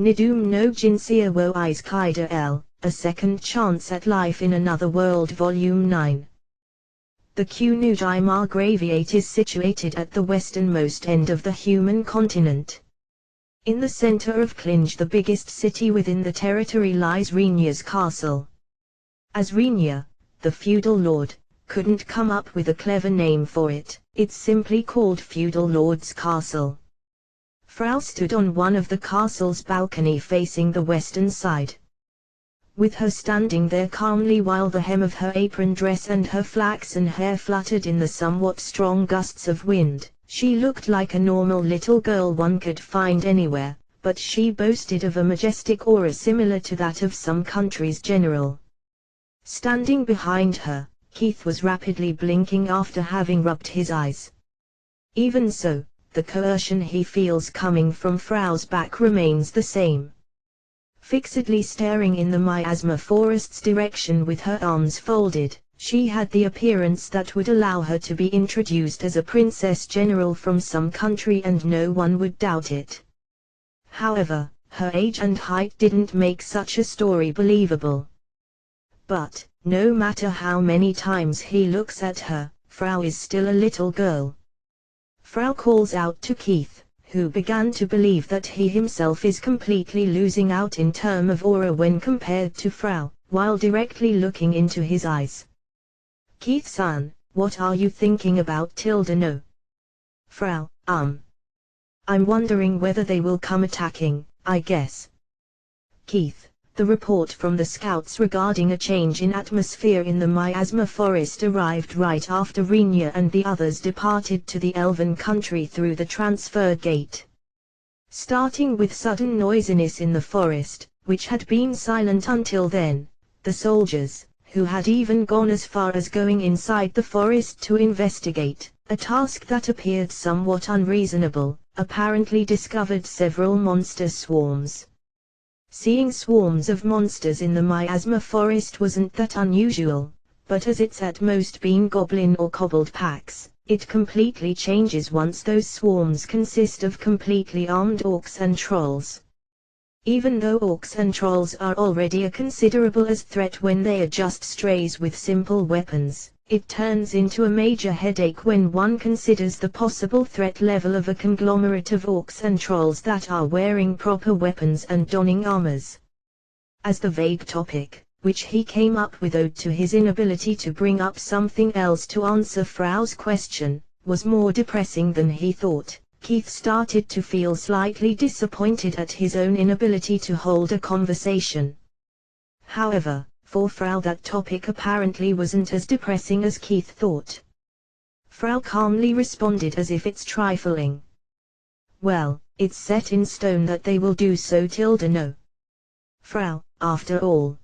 Nidoume no Jinsei wo Isekai de L, A Second Chance at Life in Another World Volume 9. The Kunujai Margraviate is situated at the westernmost end of the human continent. In the center of Klinge, the biggest city within the territory, lies Renya's castle. As Renya, the feudal lord, couldn't come up with a clever name for it, it's simply called Feudal Lord's Castle. Frau stood on one of the castle's balcony facing the western side. With her standing there calmly while the hem of her apron dress and her flaxen hair fluttered in the somewhat strong gusts of wind, she looked like a normal little girl one could find anywhere, but she boasted of a majestic aura similar to that of some country's general. Standing behind her, Keith was rapidly blinking after having rubbed his eyes. Even so, the coercion he feels coming from Frau's back remains the same. Fixedly staring in the miasma forest's direction with her arms folded, she had the appearance that would allow her to be introduced as a princess general from some country and no one would doubt it. However, her age and height didn't make such a story believable. But, no matter how many times he looks at her, Frau is still a little girl. Frau calls out to Keith, who began to believe that he himself is completely losing out in terms of aura when compared to Frau, while directly looking into his eyes. Keith-san, what are you thinking about? No. Frau, I'm wondering whether they will come attacking, I guess. Keith, the report from the scouts regarding a change in atmosphere in the miasma forest arrived right after Renya and the others departed to the elven country through the transfer gate. Starting with sudden noisiness in the forest, which had been silent until then, the soldiers, who had even gone as far as going inside the forest to investigate, a task that appeared somewhat unreasonable, apparently discovered several monster swarms. Seeing swarms of monsters in the miasma forest wasn't that unusual, but as it's at most been goblin or kobold packs, it completely changes once those swarms consist of completely armed orcs and trolls. Even though orcs and trolls are already a considerable as threat when they are just strays with simple weapons, it turns into a major headache when one considers the possible threat level of a conglomerate of orcs and trolls that are wearing proper weapons and donning armors. As the vague topic, which he came up with owed to his inability to bring up something else to answer Frau's question, was more depressing than he thought, Keith started to feel slightly disappointed at his own inability to hold a conversation. However, for Frau that topic apparently wasn't as depressing as Keith thought. Frau calmly responded as if it's trifling. Well, it's set in stone that they will do so. No. Frau, after all.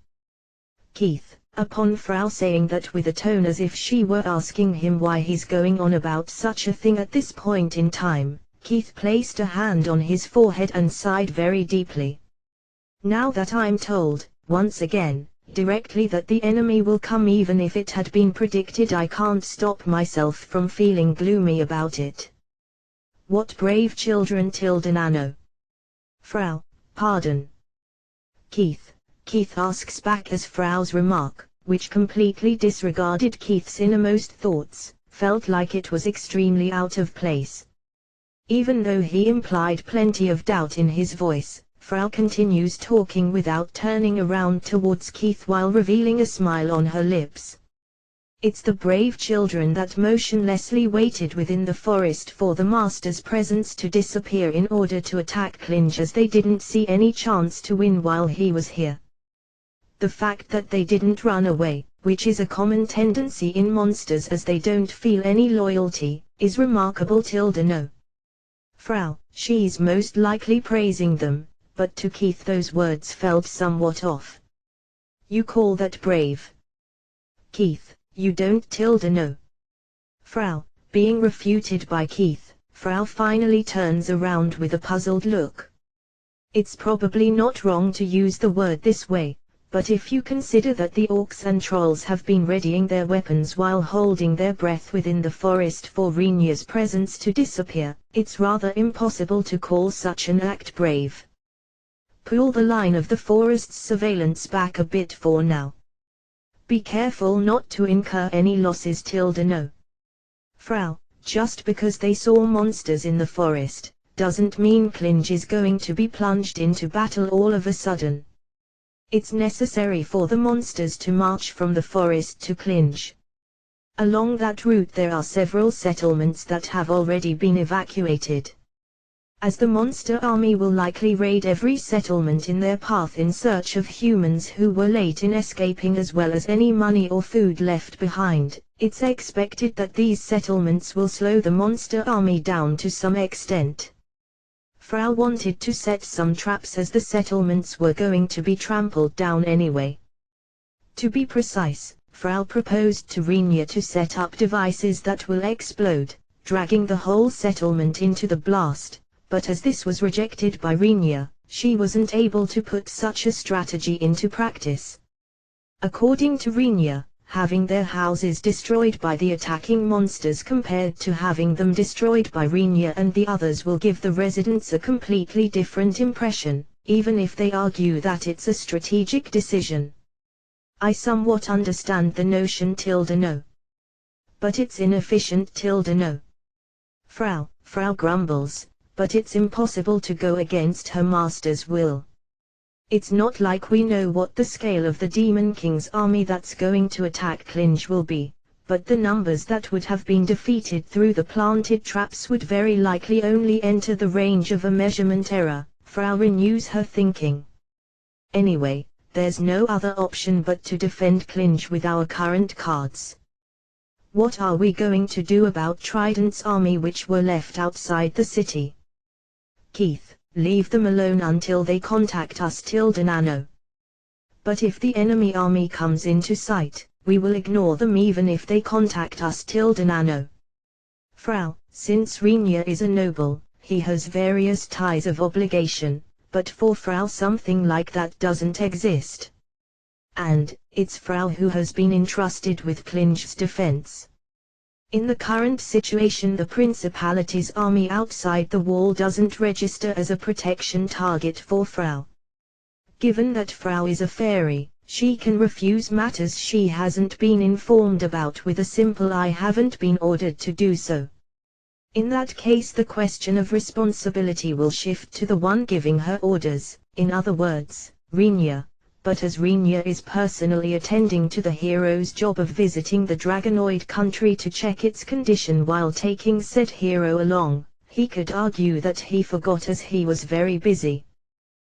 Keith, upon Frau saying that with a tone as if she were asking him why he's going on about such a thing at this point in time, Keith placed a hand on his forehead and sighed very deeply. Now that I'm told, once again, directly that the enemy will come even if it had been predicted, I can't stop myself from feeling gloomy about it. What brave children. Nano. Frau, pardon. Keith asks back as Frau's remark, which completely disregarded Keith's innermost thoughts, felt like it was extremely out of place. Even though he implied plenty of doubt in his voice, Frau continues talking without turning around towards Keith while revealing a smile on her lips. It's the brave children that motionlessly waited within the forest for the master's presence to disappear in order to attack Klinge, as they didn't see any chance to win while he was here. The fact that they didn't run away, which is a common tendency in monsters as they don't feel any loyalty, is remarkable. No. Frau, she's most likely praising them, but to Keith those words felt somewhat off. You call that brave? Keith, you don't. No. Frau, being refuted by Keith, Frau finally turns around with a puzzled look. It's probably not wrong to use the word this way, but if you consider that the orcs and trolls have been readying their weapons while holding their breath within the forest for Renya's presence to disappear, it's rather impossible to call such an act brave. pull the line of the forest's surveillance back a bit for now. Be careful not to incur any losses. No. Frau, just because they saw monsters in the forest, doesn't mean Klinge is going to be plunged into battle all of a sudden. It's necessary for the monsters to march from the forest to Klinge. Along that route there are several settlements that have already been evacuated. As the monster army will likely raid every settlement in their path in search of humans who were late in escaping as well as any money or food left behind, it's expected that these settlements will slow the monster army down to some extent. Frau wanted to set some traps as the settlements were going to be trampled down anyway. To be precise, Frau proposed to Renia to set up devices that will explode, dragging the whole settlement into the blast. But as this was rejected by Renia, she wasn't able to put such a strategy into practice. According to Renia, having their houses destroyed by the attacking monsters compared to having them destroyed by Renia and the others will give the residents a completely different impression, even if they argue that it's a strategic decision. I somewhat understand the notion. No. But it's inefficient. No. Frau grumbles. But it's impossible to go against her master's will. It's not like we know what the scale of the Demon King's army that's going to attack Klinge will be, but the numbers that would have been defeated through the planted traps would very likely only enter the range of a measurement error. Frau renews her thinking. Anyway, there's no other option but to defend Klinge with our current cards. What are we going to do about Trident's army which were left outside the city? Keith, leave them alone until they contact us. Nano. But if the enemy army comes into sight, we will ignore them even if they contact us. Nano. Frau, since Renia is a noble, he has various ties of obligation, but for Frau something like that doesn't exist. And, it's Frau who has been entrusted with Klinge's defense. In the current situation the Principality's army outside the wall doesn't register as a protection target for Frau. Given that Frau is a fairy, she can refuse matters she hasn't been informed about with a simple "I haven't been ordered to do so." In that case the question of responsibility will shift to the one giving her orders, in other words, Renia. But as Renia is personally attending to the hero's job of visiting the Dragonoid country to check its condition while taking said hero along, he could argue that he forgot as he was very busy.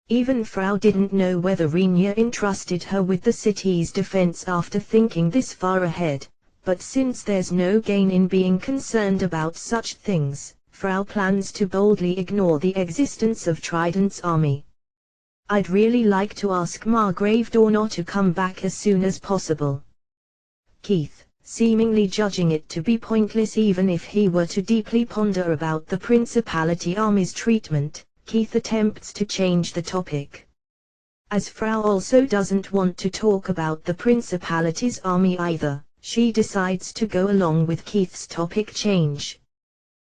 Even Frau didn't know whether Renia entrusted her with the city's defense after thinking this far ahead, but since there's no gain in being concerned about such things, Frau plans to boldly ignore the existence of Trident's army. I'd really like to ask Margrave Dornor to come back as soon as possible. Keith, seemingly judging it to be pointless even if he were to deeply ponder about the Principality army's treatment, Keith attempts to change the topic. As Frau also doesn't want to talk about the Principality's army either, she decides to go along with Keith's topic change.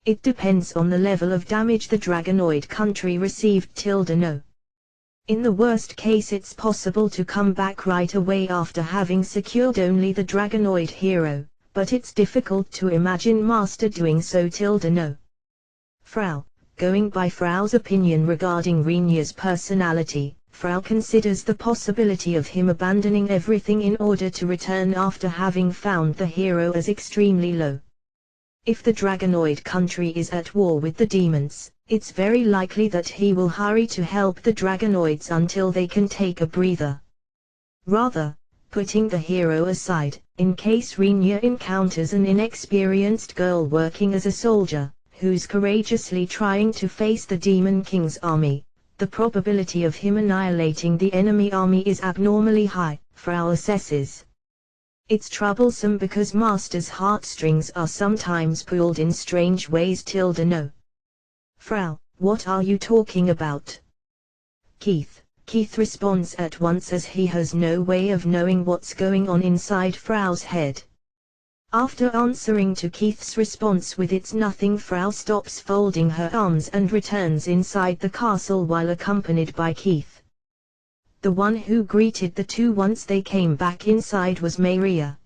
It depends on the level of damage the Dragonoid country received. No. In the worst case it's possible to come back right away after having secured only the Dragonoid hero, but it's difficult to imagine Master doing so. No. Frau, going by Frau's opinion regarding Renia's personality, Frau considers the possibility of him abandoning everything in order to return after having found the hero as extremely low. If the Dragonoid country is at war with the demons, it's very likely that he will hurry to help the Dragonoids until they can take a breather. Rather, putting the hero aside, in case Renia encounters an inexperienced girl working as a soldier, who's courageously trying to face the Demon King's army, the probability of him annihilating the enemy army is abnormally high, Frau assesses. It's troublesome because Master's heartstrings are sometimes pulled in strange ways. No. Frau, what are you talking about? Keith responds at once as he has no way of knowing what's going on inside Frau's head. After answering to Keith's response with "It's nothing," Frau stops folding her arms and returns inside the castle while accompanied by Keith. The one who greeted the two once they came back inside was Maria.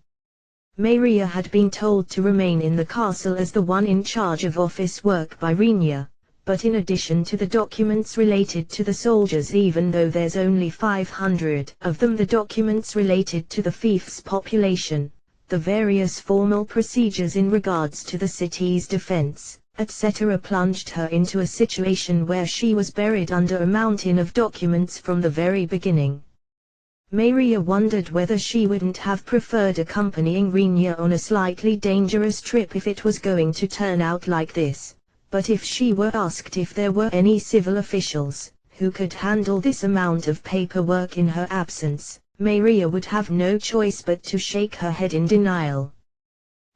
Maria had been told to remain in the castle as the one in charge of office work by Renia, but in addition to the documents related to the soldiers, even though there's only 500 of them, the documents related to the fief's population, the various formal procedures in regards to the city's defense, etc., plunged her into a situation where she was buried under a mountain of documents from the very beginning. Maria wondered whether she wouldn't have preferred accompanying Renia on a slightly dangerous trip if it was going to turn out like this, but if she were asked if there were any civil officials who could handle this amount of paperwork in her absence, Maria would have no choice but to shake her head in denial.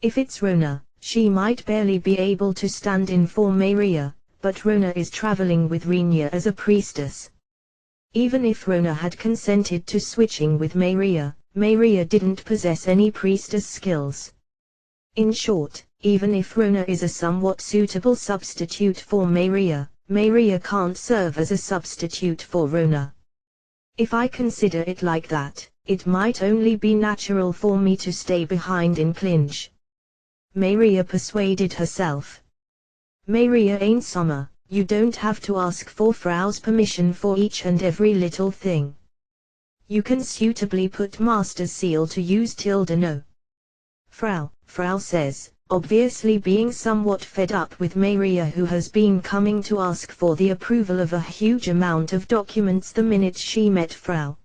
If it's Rona, she might barely be able to stand in for Maria, but Rona is traveling with Renia as a priestess. Even if Rona had consented to switching with Maria, Maria didn't possess any priestess skills. In short, even if Rona is a somewhat suitable substitute for Maria, Maria can't serve as a substitute for Rona. If I consider it like that, it might only be natural for me to stay behind in Clinch. Maria persuaded herself. Maria ain't summer. You don't have to ask for Frau's permission for each and every little thing. You can suitably put Master's seal to use no. Frau says, obviously being somewhat fed up with Maria, who has been coming to ask for the approval of a huge amount of documents the minute she met Frau.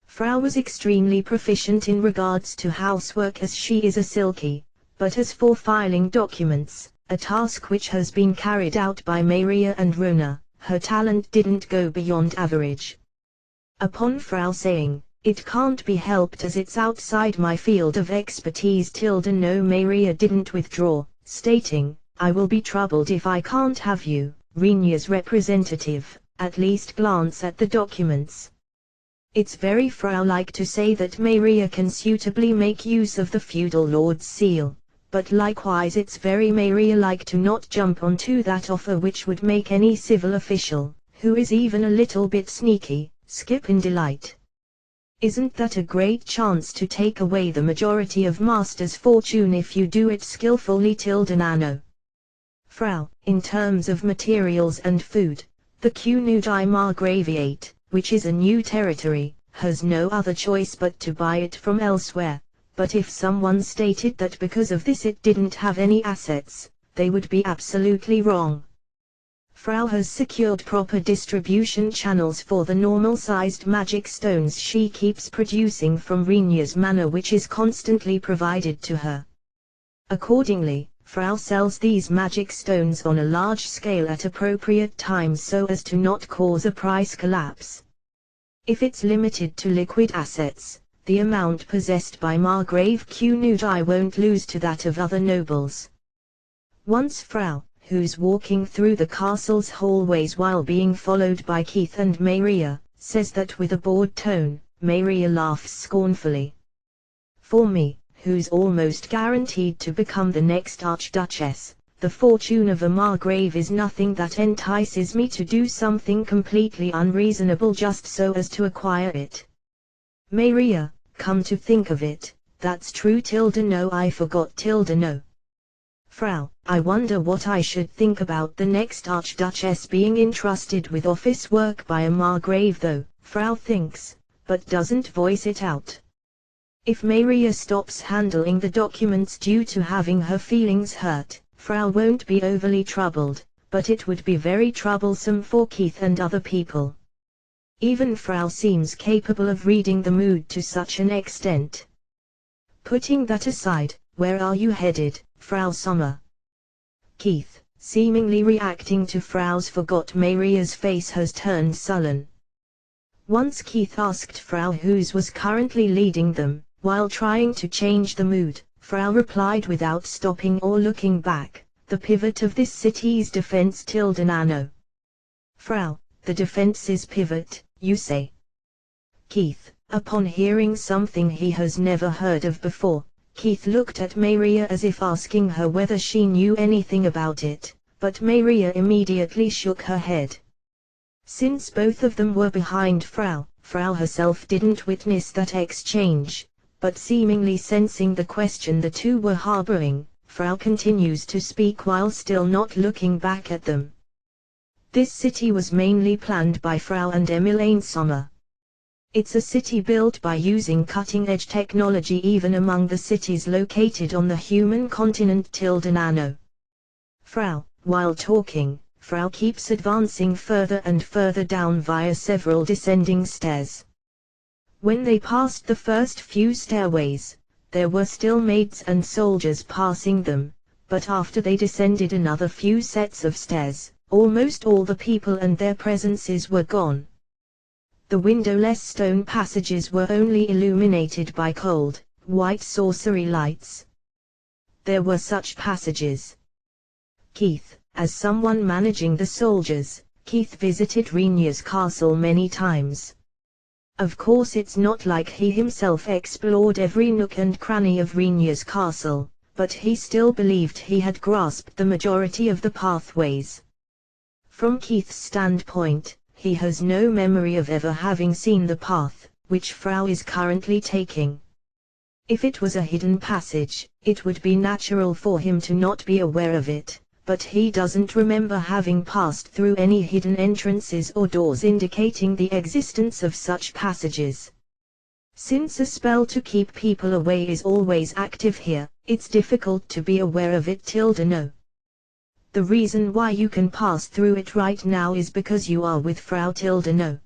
Frau was extremely proficient in regards to housework as she is a silky, but as for filing documents, a task which has been carried out by Maria and Rona, her talent didn't go beyond average. Upon Frau saying, "It can't be helped as it's outside my field of expertise," no, Maria didn't withdraw, stating, "I will be troubled if I can't have you, Renia's representative, at least glance at the documents." It's very Frau-like to say that Maria can suitably make use of the feudal lord's seal. But likewise it's very Maria-like to not jump onto that offer, which would make any civil official, who is even a little bit sneaky, skip in delight. Isn't that a great chance to take away the majority of Master's fortune if you do it skillfully? Nano. Frau, in terms of materials and food, the Kunudai Margraviate, which is a new territory, has no other choice but to buy it from elsewhere. But if someone stated that because of this it didn't have any assets, they would be absolutely wrong. Frau has secured proper distribution channels for the normal-sized magic stones she keeps producing from Renia's manor, which is constantly provided to her. Accordingly, Frau sells these magic stones on a large scale at appropriate times so as to not cause a price collapse. If it's limited to liquid assets, the amount possessed by Margrave Kunudai won't lose to that of other nobles. Once Frau, who's walking through the castle's hallways while being followed by Keith and Maria, says that with a bored tone, Maria laughs scornfully. For me, who's almost guaranteed to become the next Archduchess, the fortune of a Margrave is nothing that entices me to do something completely unreasonable just so as to acquire it. Maria, come to think of it, that's true. No, I forgot. No. Frau, I wonder what I should think about the next Archduchess being entrusted with office work by a Margrave though, Frau thinks, but doesn't voice it out. If Maria stops handling the documents due to having her feelings hurt, Frau won't be overly troubled, but it would be very troublesome for Keith and other people. Even Frau seems capable of reading the mood to such an extent. Putting that aside, where are you headed, Frau Sommer? Keith, seemingly reacting to Frau's forgot Maria's face has turned sullen. Once Keith asked Frau whose was currently leading them, while trying to change the mood, Frau replied without stopping or looking back, "The pivot of this city's defense." Nano. Frau, the defense's pivot, you say? Keith, upon hearing something he has never heard of before, Keith looked at Maria as if asking her whether she knew anything about it, but Maria immediately shook her head. Since both of them were behind Frau, Frau herself didn't witness that exchange, but seemingly sensing the question the two were harboring, Frau continues to speak while still not looking back at them. This city was mainly planned by Frau and Emmeline Sommer. It's a city built by using cutting-edge technology even among the cities located on the human continent Nano. Frau, while talking, Frau keeps advancing further and further down via several descending stairs. When they passed the first few stairways, there were still maids and soldiers passing them, but after they descended another few sets of stairs, almost all the people and their presences were gone. The windowless stone passages were only illuminated by cold, white sorcery lights. There were such passages. Keith, as someone managing the soldiers, Keith visited Rainier's castle many times. Of course it's not like he himself explored every nook and cranny of Rainier's castle, but he still believed he had grasped the majority of the pathways. From Keith's standpoint, he has no memory of ever having seen the path, which Frau is currently taking. If it was a hidden passage, it would be natural for him to not be aware of it, but he doesn't remember having passed through any hidden entrances or doors indicating the existence of such passages. Since a spell to keep people away is always active here, it's difficult to be aware of it. No. The reason why you can pass through it right now is because you are with Frau. No.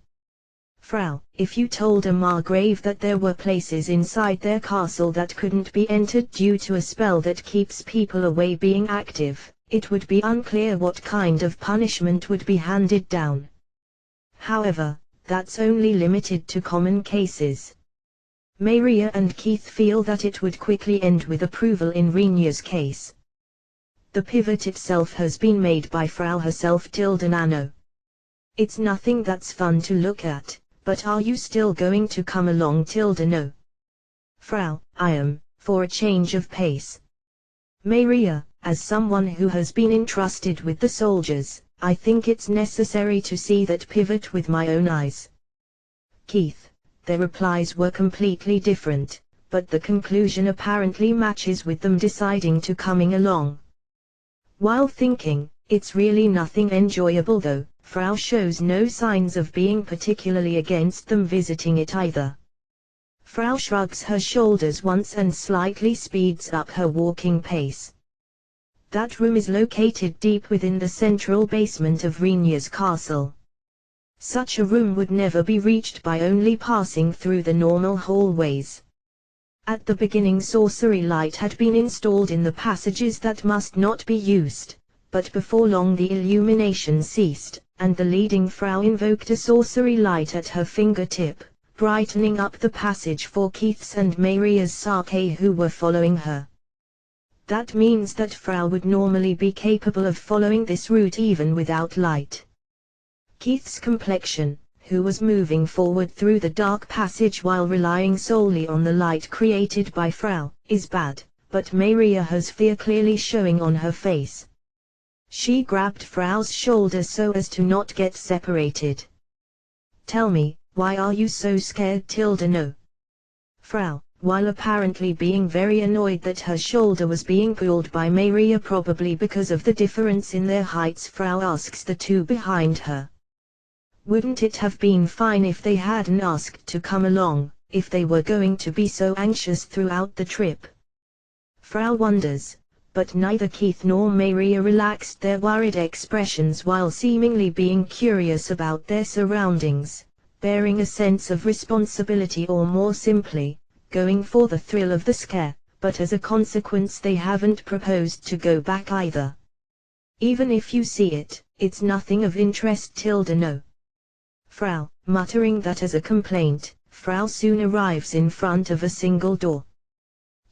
Frau, if you told a Margrave that there were places inside their castle that couldn't be entered due to a spell that keeps people away being active, it would be unclear what kind of punishment would be handed down. However, that's only limited to common cases. Maria and Keith feel that it would quickly end with approval in Rainier's case. The pivot itself has been made by Frau herself. Nano. It's nothing that's fun to look at, but are you still going to come along? No. Frau, I am, for a change of pace. Maria, as someone who has been entrusted with the soldiers, I think it's necessary to see that pivot with my own eyes. Keith, their replies were completely different, but the conclusion apparently matches with them deciding to coming along. While thinking, it's really nothing enjoyable though, Frau shows no signs of being particularly against them visiting it either. Frau shrugs her shoulders once and slightly speeds up her walking pace. That room is located deep within the central basement of Rainier's castle. Such a room would never be reached by only passing through the normal hallways. At the beginning, sorcery light had been installed in the passages that must not be used, but before long the illumination ceased, and the leading Frau invoked a sorcery light at her fingertip, brightening up the passage for Keith's and Maria's Sake who were following her. That means that Frau would normally be capable of following this route even without light. Keith's complexion, who was moving forward through the dark passage while relying solely on the light created by Frau, is bad, but Maria has fear clearly showing on her face. She grabbed Frau's shoulder so as to not get separated. Tell me, why are you so scared? No. Frau, while apparently being very annoyed that her shoulder was being pulled by Maria probably because of the difference in their heights, Frau asks the two behind her. Wouldn't it have been fine if they hadn't asked to come along, if they were going to be so anxious throughout the trip? Frau wonders, but neither Keith nor Maria relaxed their worried expressions while seemingly being curious about their surroundings, bearing a sense of responsibility or more simply, going for the thrill of the scare, but as a consequence they haven't proposed to go back either. Even if you see it, it's nothing of interest. No. Frau, muttering that as a complaint, Frau soon arrives in front of a single door.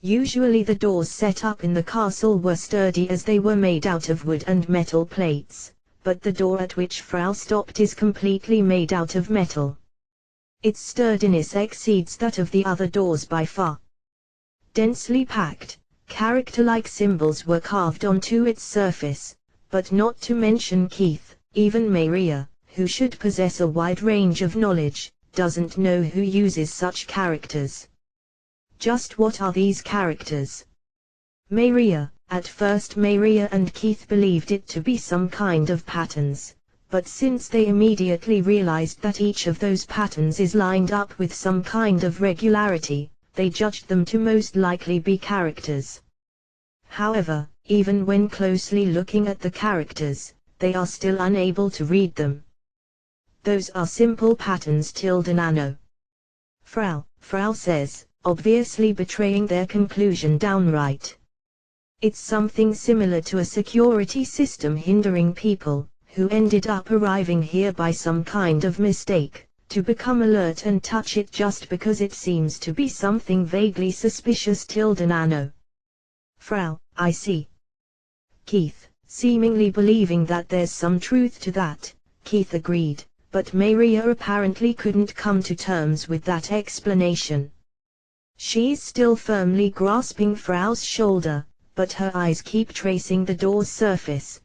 Usually the doors set up in the castle were sturdy as they were made out of wood and metal plates, but the door at which Frau stopped is completely made out of metal. Its sturdiness exceeds that of the other doors by far. Densely packed, character-like symbols were carved onto its surface, but not to mention Keith, even Maria, who should possess a wide range of knowledge, doesn't know who uses such characters. Just what are these characters? Maria. At first Maria and Keith believed it to be some kind of patterns, but since they immediately realized that each of those patterns is lined up with some kind of regularity, they judged them to most likely be characters. However, even when closely looking at the characters, they are still unable to read them. Those are simple patterns nano. Frau says, obviously betraying their conclusion downright. It's something similar to a security system hindering people, who ended up arriving here by some kind of mistake, to become alert and touch it just because it seems to be something vaguely suspicious nano. Frau, I see. Keith, seemingly believing that there's some truth to that, Keith agreed, but Maria apparently couldn't come to terms with that explanation. She's still firmly grasping Frau's shoulder, but her eyes keep tracing the door's surface.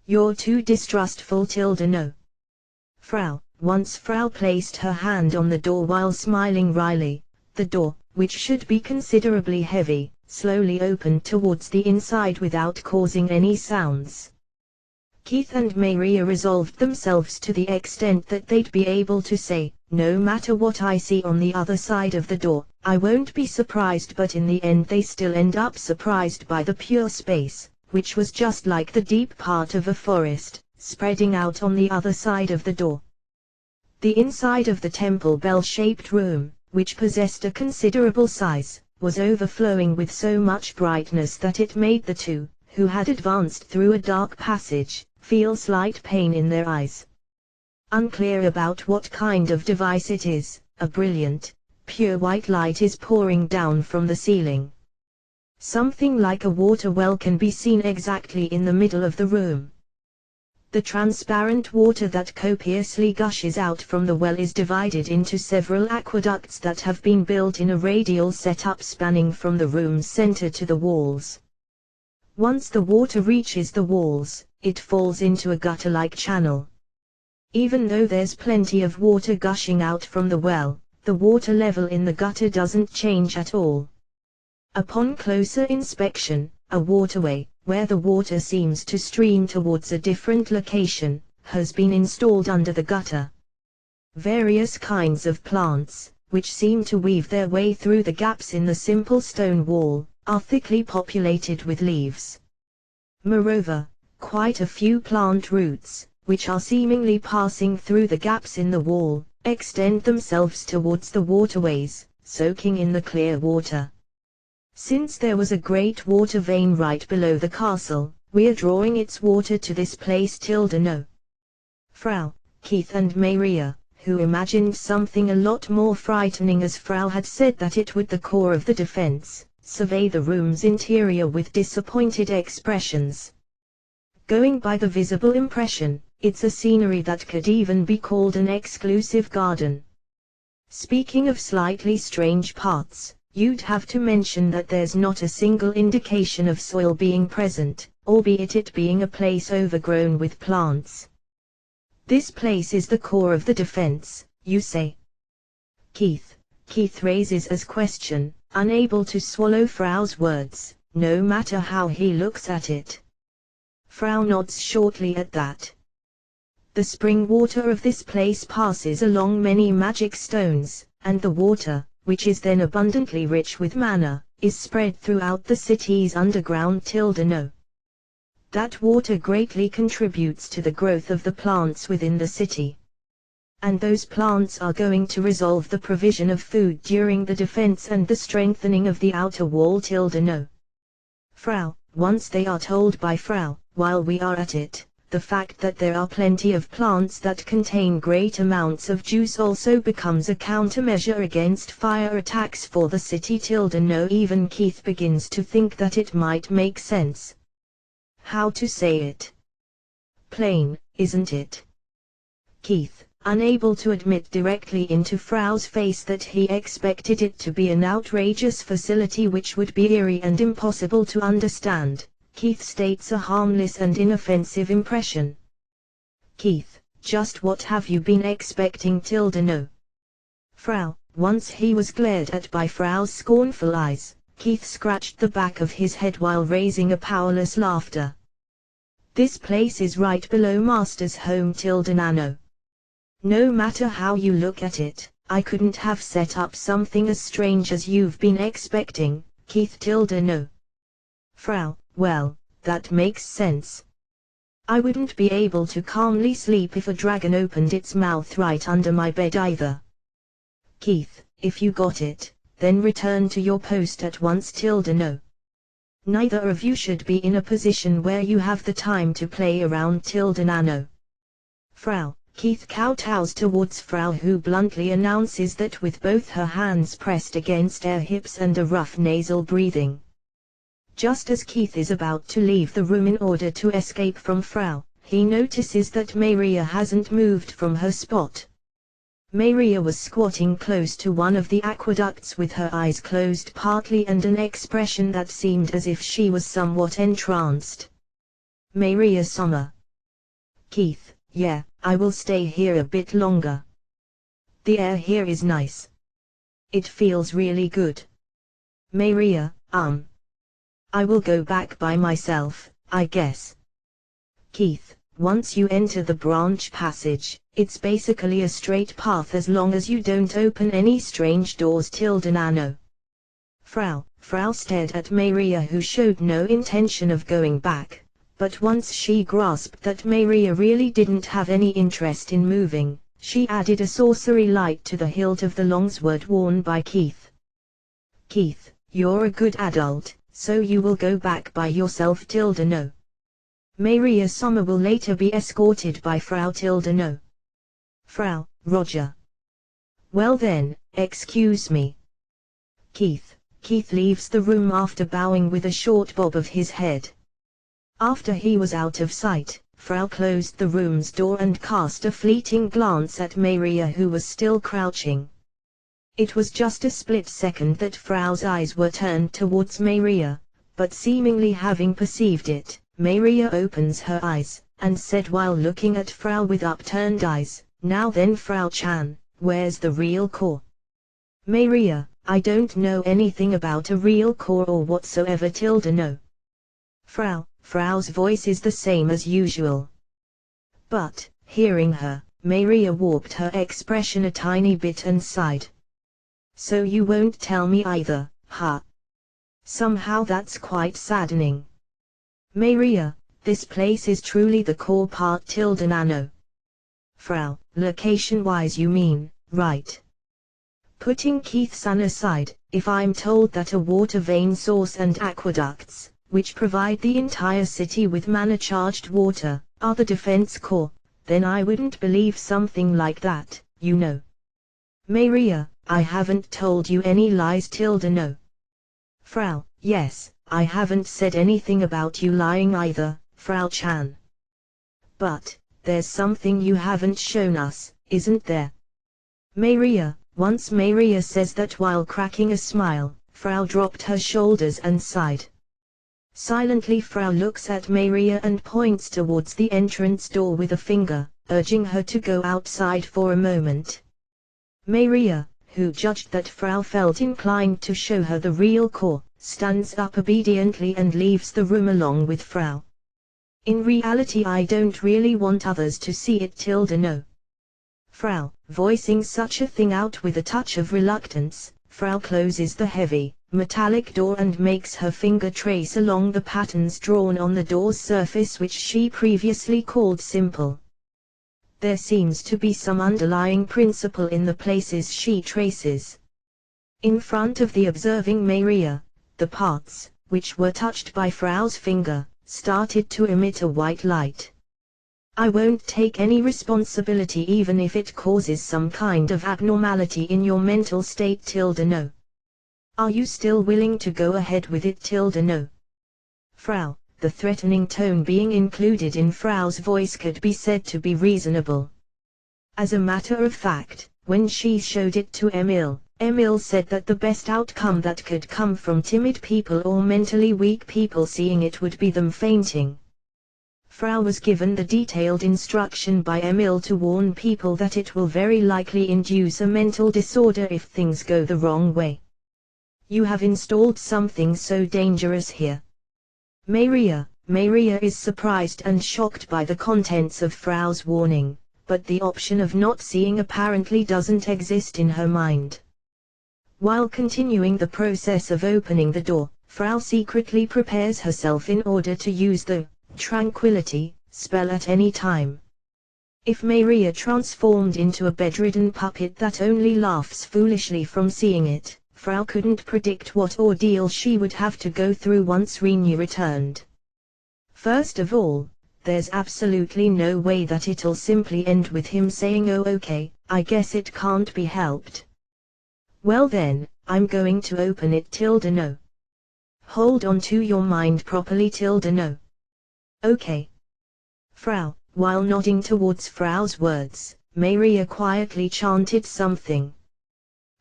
You're too distrustful no. Frau, once Frau placed her hand on the door while smiling wryly, the door, which should be considerably heavy, slowly opened towards the inside without causing any sounds. Keith and Maria resolved themselves to the extent that they'd be able to say, no matter what I see on the other side of the door, I won't be surprised, but in the end they still end up surprised by the pure space, which was just like the deep part of a forest, spreading out on the other side of the door. The inside of the temple bell-shaped room, which possessed a considerable size, was overflowing with so much brightness that it made the two, who had advanced through a dark passage, feel slight pain in their eyes. Unclear about what kind of device it is, a brilliant, pure white light is pouring down from the ceiling. Something like a water well can be seen exactly in the middle of the room. The transparent water that copiously gushes out from the well is divided into several aqueducts that have been built in a radial setup spanning from the room's center to the walls. Once the water reaches the walls, it falls into a gutter-like channel. Even though there's plenty of water gushing out from the well, the water level in the gutter doesn't change at all. Upon closer inspection, a waterway, where the water seems to stream towards a different location, has been installed under the gutter. Various kinds of plants, which seem to weave their way through the gaps in the simple stone wall, are thickly populated with leaves. Moreover, quite a few plant roots, which are seemingly passing through the gaps in the wall, extend themselves towards the waterways, soaking in the clear water. Since there was a great water vein right below the castle, we're drawing its water to this place no. Frau, Keith and Maria, who imagined something a lot more frightening as Frau had said that it would the core of the defense, survey the room's interior with disappointed expressions. Going by the visible impression, it's a scenery that could even be called an exclusive garden. Speaking of slightly strange parts, you'd have to mention that there's not a single indication of soil being present, albeit it being a place overgrown with plants. This place is the core of the defense, you say? Keith raises as question, unable to swallow Frau's words, no matter how he looks at it. Frau nods shortly at that. The spring water of this place passes along many magic stones, and the water, which is then abundantly rich with mana, is spread throughout the city's underground no. That water greatly contributes to the growth of the plants within the city. And those plants are going to resolve the provision of food during the defense and the strengthening of the outer wall no. Frau, once they are told by Frau, while we are at it, the fact that there are plenty of plants that contain great amounts of juice also becomes a countermeasure against fire attacks for the city no. Even Keith begins to think that it might make sense. How to say it? Plain, isn't it? Keith, unable to admit directly into Frau's face that he expected it to be an outrageous facility which would be eerie and impossible to understand, Keith states a harmless and inoffensive impression. Keith, just what have you been expecting no? Frau. Once he was glared at by Frau's scornful eyes, Keith scratched the back of his head while raising a powerless laughter. This place is right below Master's home Nano. No matter how you look at it, I couldn't have set up something as strange as you've been expecting, Keith No. Frau. Well, that makes sense. I wouldn't be able to calmly sleep if a dragon opened its mouth right under my bed either. Keith, if you got it, then return to your post at once No. Neither of you should be in a position where you have the time to play around Nano. Frau. Keith kowtows towards Frau, who bluntly announces that with both her hands pressed against her hips and a rough nasal breathing. Just as Keith is about to leave the room in order to escape from Frau, he notices that Maria hasn't moved from her spot. Maria was squatting close to one of the aqueducts with her eyes closed partly and an expression that seemed as if she was somewhat entranced. Maria-sama. Keith. Yeah, I will stay here a bit longer. The air here is nice. It feels really good. Maria. I will go back by myself, I guess. Keith. Once you enter the branch passage, it's basically a straight path as long as you don't open any strange doors Nano. Frau. Frau stared at Maria, who showed no intention of going back, but once she grasped that Maria really didn't have any interest in moving, she added a sorcery light to the hilt of the longsword worn by Keith. Keith, you're a good adult, so you will go back by yourself No. Maria-sama will later be escorted by Frau No. Frau. Roger. Well then, excuse me. Keith. Keith leaves the room after bowing with a short bob of his head. After he was out of sight, Frau closed the room's door and cast a fleeting glance at Maria, who was still crouching. It was just a split second that Frau's eyes were turned towards Maria, but seemingly having perceived it, Maria opens her eyes, and said while looking at Frau with upturned eyes, "Now then Frau-chan, where's the real core?" Maria. I don't know anything about a real core or whatsoever No. Frau. Frau's voice is the same as usual. But, hearing her, Maria warped her expression a tiny bit and sighed. So you won't tell me either, huh? Somehow that's quite saddening. Maria. This place is truly the core part Nano. Frau. Location-wise you mean, right? Putting Keith-san aside, if I'm told that a water vein source and aqueducts, which provide the entire city with mana-charged water, are the defense core, then I wouldn't believe something like that, Maria. I haven't told you any lies No. Frau. Yes, I haven't said anything about you lying either, Frau-chan. But, there's something you haven't shown us, isn't there? Maria. Once Maria says that while cracking a smile, Frau dropped her shoulders and sighed. Silently Frau looks at Maria and points towards the entrance door with a finger, urging her to go outside for a moment. Maria, who judged that Frau felt inclined to show her the real core, stands up obediently and leaves the room along with Frau. In reality I don't really want others to see it No. Frau. Voicing such a thing out with a touch of reluctance, Frau closes the heavy, metallic door and makes her finger trace along the patterns drawn on the door's surface which she previously called simple. There seems to be some underlying principle in the places she traces. In front of the observing Maria, the parts, which were touched by Frau's finger, started to emit a white light. I won't take any responsibility even if it causes some kind of abnormality in your mental state No. Are you still willing to go ahead with it No. Frau. The threatening tone being included in Frau's voice could be said to be reasonable. As a matter of fact, when she showed it to Emil said that the best outcome that could come from timid people or mentally weak people seeing it would be them fainting. Frau was given the detailed instruction by Emil to warn people that it will very likely induce a mental disorder if things go the wrong way. You have installed something so dangerous here. Maria is surprised and shocked by the contents of Frau's warning, but the option of not seeing apparently doesn't exist in her mind. While continuing the process of opening the door, Frau secretly prepares herself in order to use the tranquility spell at any time. If Maria transformed into a bedridden puppet that only laughs foolishly from seeing it, Frau couldn't predict what ordeal she would have to go through once Renew returned. First of all, there's absolutely no way that it'll simply end with him saying, "Oh okay, I guess it can't be helped. Well then, I'm going to open it no. Hold on to your mind properly no. Okay. Frau, while nodding towards Frau's words, Maria quietly chanted something.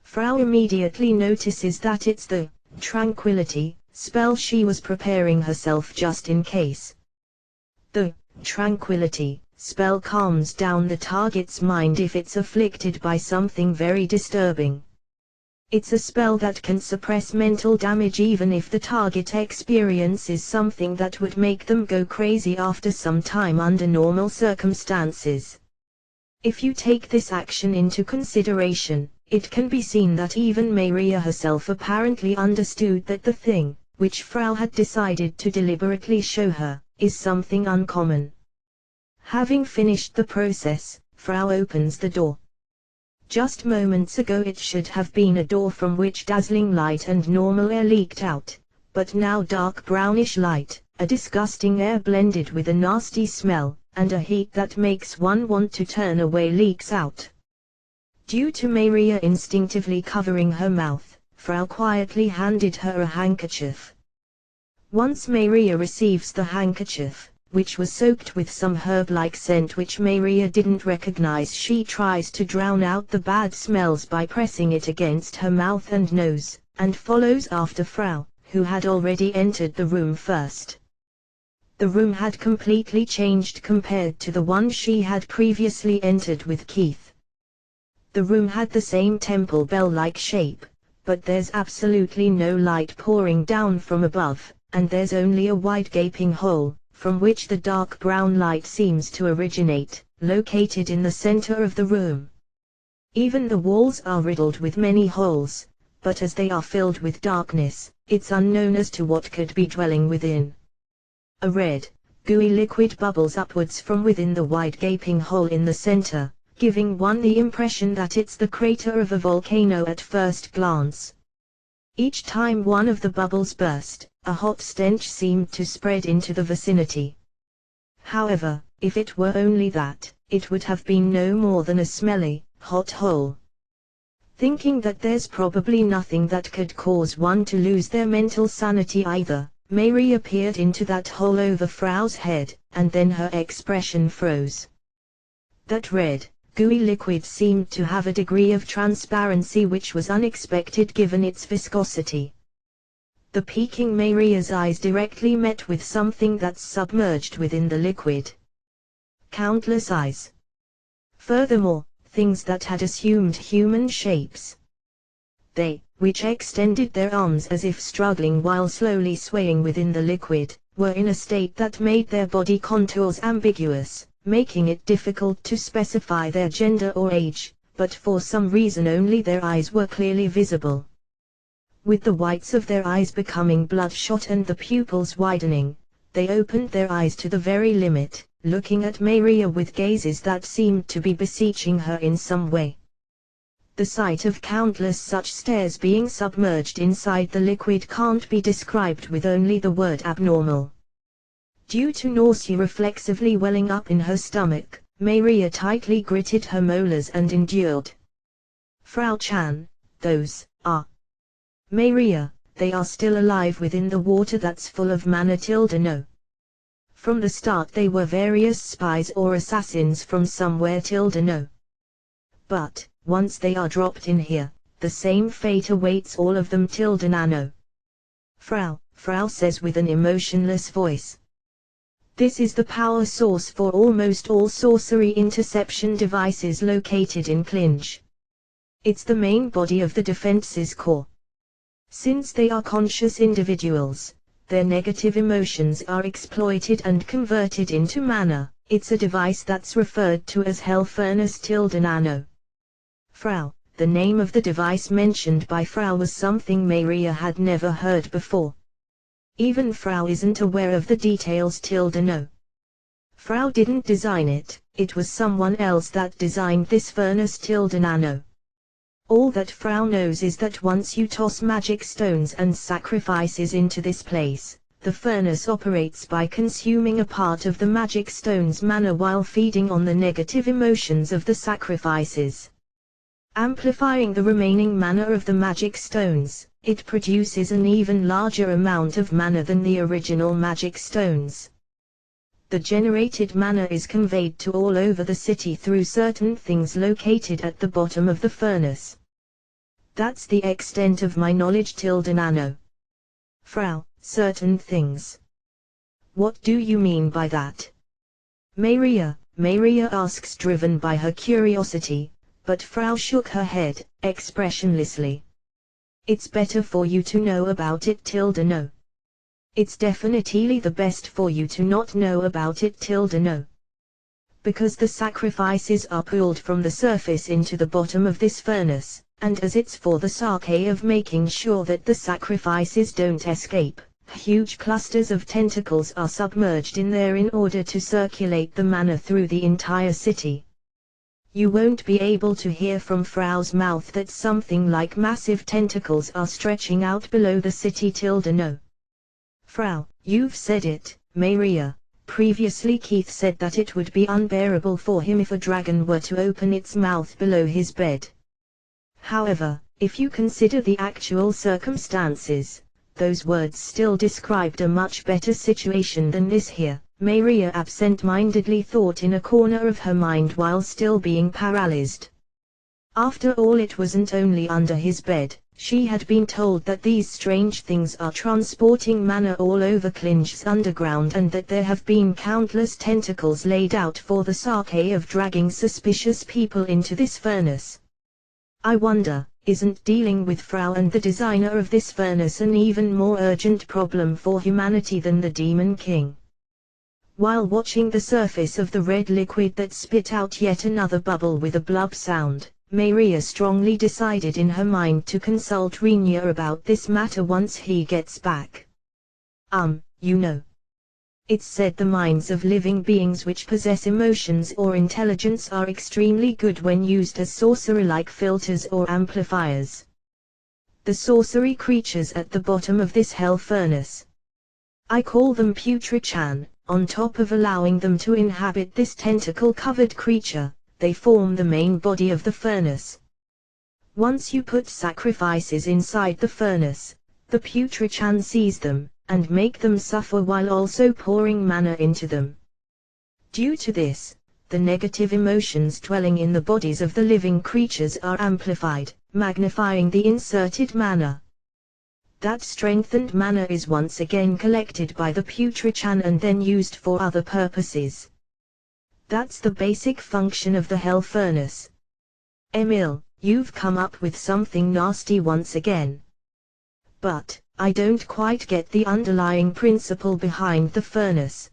Frau immediately notices that it's the tranquility spell she was preparing herself just in case. The tranquility spell calms down the target's mind if it's afflicted by something very disturbing. It's a spell that can suppress mental damage even if the target experiences something that would make them go crazy after some time under normal circumstances. If you take this action into consideration, it can be seen that even Maria herself apparently understood that the thing, which Frau had decided to deliberately show her, is something uncommon. Having finished the process, Frau opens the door. Just moments ago it should have been a door from which dazzling light and normal air leaked out, but now dark brownish light, a disgusting air blended with a nasty smell, and a heat that makes one want to turn away leaks out. Due to Maria instinctively covering her mouth, Frau quietly handed her a handkerchief. Once Maria receives the handkerchief, which was soaked with some herb-like scent which Maria didn't recognize, she tries to drown out the bad smells by pressing it against her mouth and nose, and follows after Frau, who had already entered the room first. The room had completely changed compared to the one she had previously entered with Keith. The room had the same temple bell-like shape, but there's absolutely no light pouring down from above, and there's only a wide gaping hole, from which the dark brown light seems to originate, located in the center of the room. Even the walls are riddled with many holes, but as they are filled with darkness, it's unknown as to what could be dwelling within. A red, gooey liquid bubbles upwards from within the wide gaping hole in the center, giving one the impression that it's the crater of a volcano at first glance. Each time one of the bubbles burst, a hot stench seemed to spread into the vicinity. However, if it were only that, it would have been no more than a smelly, hot hole. Thinking that there's probably nothing that could cause one to lose their mental sanity either, Maria peered into that hole over Frau's head, and then her expression froze. That red, gooey liquid seemed to have a degree of transparency which was unexpected given its viscosity. The peeking Maria's eyes directly met with something that's submerged within the liquid. Countless eyes. Furthermore, things that had assumed human shapes. They, which extended their arms as if struggling while slowly swaying within the liquid, were in a state that made their body contours ambiguous, making it difficult to specify their gender or age, but for some reason only their eyes were clearly visible. With the whites of their eyes becoming bloodshot and the pupils widening, they opened their eyes to the very limit, looking at Maria with gazes that seemed to be beseeching her in some way. The sight of countless such stares being submerged inside the liquid can't be described with only the word abnormal. Due to nausea reflexively welling up in her stomach, Maria tightly gritted her molars and endured. Frau Chan, those are Maria, they are still alive within the water that's full of mana no. From the start they were various spies or assassins from somewhere no. But, once they are dropped in here, the same fate awaits all of them no. Frau says with an emotionless voice. This is the power source for almost all sorcery interception devices located in clinch. It's the main body of the defense's core. Since they are conscious individuals, their negative emotions are exploited and converted into mana. It's a device that's referred to as Hell Furnace Nano. Frau, the name of the device mentioned by Frau, was something Maria had never heard before. Even Frau isn't aware of the details. No. Frau didn't design it, it was someone else that designed this furnace Nano. All that Frau knows is that once you toss magic stones and sacrifices into this place, the furnace operates by consuming a part of the magic stone's mana while feeding on the negative emotions of the sacrifices. Amplifying the remaining mana of the magic stones, it produces an even larger amount of mana than the original magic stones. The generated mana is conveyed to all over the city through certain things located at the bottom of the furnace. That's the extent of my knowledge. Nano. Frau, certain things. What do you mean by that? Maria asks, driven by her curiosity, but Frau shook her head, expressionlessly. It's better for you to know about it. No. It's definitely the best for you to not know about it. No. Because the sacrifices are pulled from the surface into the bottom of this furnace, and as it's for the sake of making sure that the sacrifices don't escape, huge clusters of tentacles are submerged in there in order to circulate the mana through the entire city. You won't be able to hear from Frau's mouth that something like massive tentacles are stretching out below the city. No. Frau, you've said it, Maria. Previously Keith said that it would be unbearable for him if a dragon were to open its mouth below his bed. However, if you consider the actual circumstances, those words still described a much better situation than this here, Maria absent-mindedly thought in a corner of her mind while still being paralyzed. After all, it wasn't only under his bed. She had been told that these strange things are transporting mana all over Clinch's underground and that there have been countless tentacles laid out for the sake of dragging suspicious people into this furnace. I wonder, isn't dealing with Frau and the designer of this furnace an even more urgent problem for humanity than the Demon King? While watching the surface of the red liquid that spit out yet another bubble with a blub sound, Maria strongly decided in her mind to consult Renia about this matter once he gets back. You know. It's said the minds of living beings which possess emotions or intelligence are extremely good when used as sorcery-like filters or amplifiers. The sorcery creatures at the bottom of this hell furnace. I call them Putri-chan. On top of allowing them to inhabit this tentacle-covered creature, they form the main body of the furnace. Once you put sacrifices inside the furnace, the Putri-chan seize them, and make them suffer while also pouring mana into them. Due to this, the negative emotions dwelling in the bodies of the living creatures are amplified, magnifying the inserted mana. That strengthened mana is once again collected by the Putri-chan and then used for other purposes. That's the basic function of the hell furnace. Emil, you've come up with something nasty once again. But I don't quite get the underlying principle behind the furnace.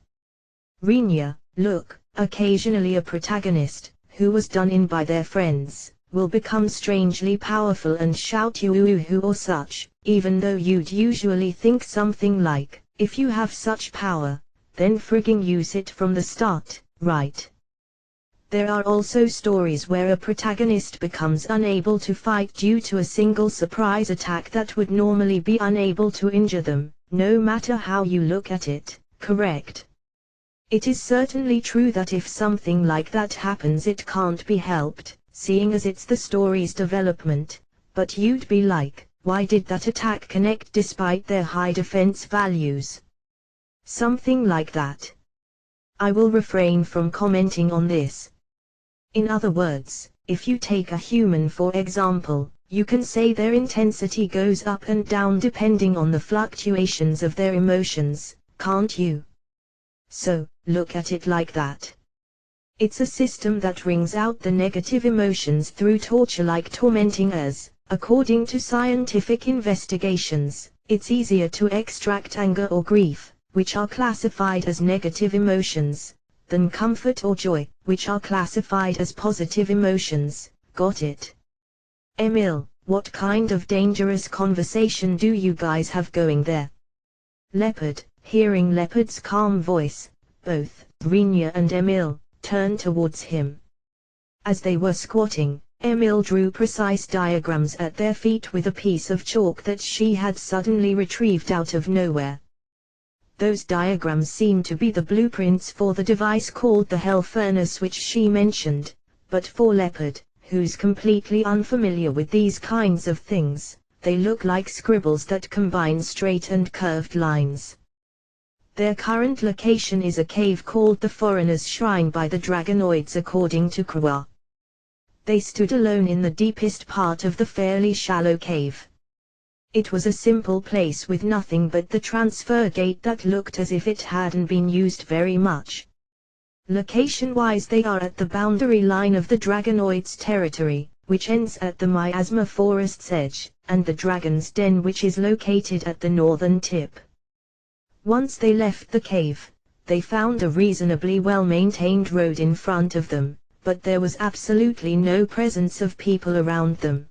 Renia, look, occasionally a protagonist, who was done in by their friends, will become strangely powerful and shout yoo-hoo or such, even though you'd usually think something like, if you have such power, then frigging use it from the start, right? There are also stories where a protagonist becomes unable to fight due to a single surprise attack that would normally be unable to injure them, no matter how you look at it, correct? It is certainly true that if something like that happens it can't be helped, seeing as it's the story's development, but you'd be like, why did that attack connect despite their high defense values? Something like that. I will refrain from commenting on this. In other words, if you take a human for example, you can say their intensity goes up and down depending on the fluctuations of their emotions, can't you? So, look at it like that. It's a system that wrings out the negative emotions through torture, like tormenting us. According to scientific investigations, it's easier to extract anger or grief, which are classified as negative emotions, than comfort or joy, which are classified as positive emotions. Got it? Emil, what kind of dangerous conversation do you guys have going there? Leopard, hearing Leopard's calm voice, both Rinya and Emil turned towards him. As they were squatting, Emil drew precise diagrams at their feet with a piece of chalk that she had suddenly retrieved out of nowhere. Those diagrams seemed to be the blueprints for the device called the Hell Furnace, which she mentioned, but for Leopard, who's completely unfamiliar with these kinds of things, they look like scribbles that combine straight and curved lines. Their current location is a cave called the Foreigner's Shrine by the Dragonoids, according to Krua. They stood alone in the deepest part of the fairly shallow cave. It was a simple place with nothing but the transfer gate that looked as if it hadn't been used very much. Location-wise, they are at the boundary line of the Dragonoids' territory, which ends at the miasma forest's edge, and the Dragon's Den, which is located at the northern tip. Once they left the cave, they found a reasonably well-maintained road in front of them, but there was absolutely no presence of people around them.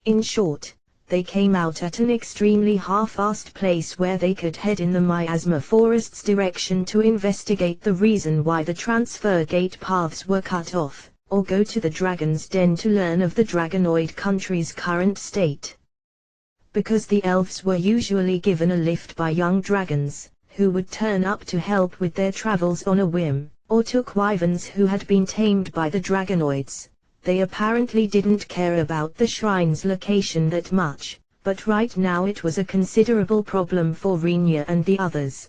In short, they came out at an extremely half-assed place where they could head in the miasma forest's direction to investigate the reason why the transfer gate paths were cut off, or go to the Dragon's Den to learn of the Dragonoid country's current state. Because the elves were usually given a lift by young dragons, who would turn up to help with their travels on a whim, or took wyverns who had been tamed by the Dragonoids, they apparently didn't care about the shrine's location that much, but right now it was a considerable problem for Rinya and the others.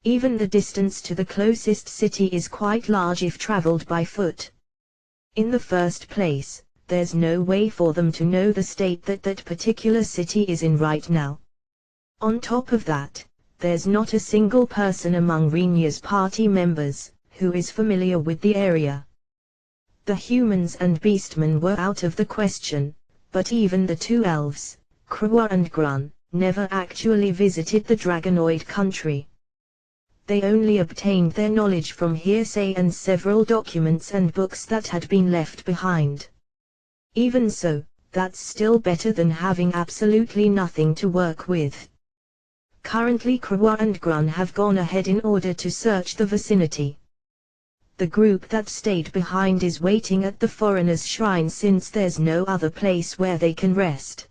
Even the distance to the closest city is quite large if traveled by foot. In the first place, there's no way for them to know the state that particular city is in right now. On top of that, there's not a single person among Rinya's party members who is familiar with the area. The humans and beastmen were out of the question, but even the two elves, Krua and Grun, never actually visited the Dragonoid country. They only obtained their knowledge from hearsay and several documents and books that had been left behind. Even so, that's still better than having absolutely nothing to work with. Currently Krua and Grun have gone ahead in order to search the vicinity. The group that stayed behind is waiting at the Foreigner's Shrine since there's no other place where they can rest.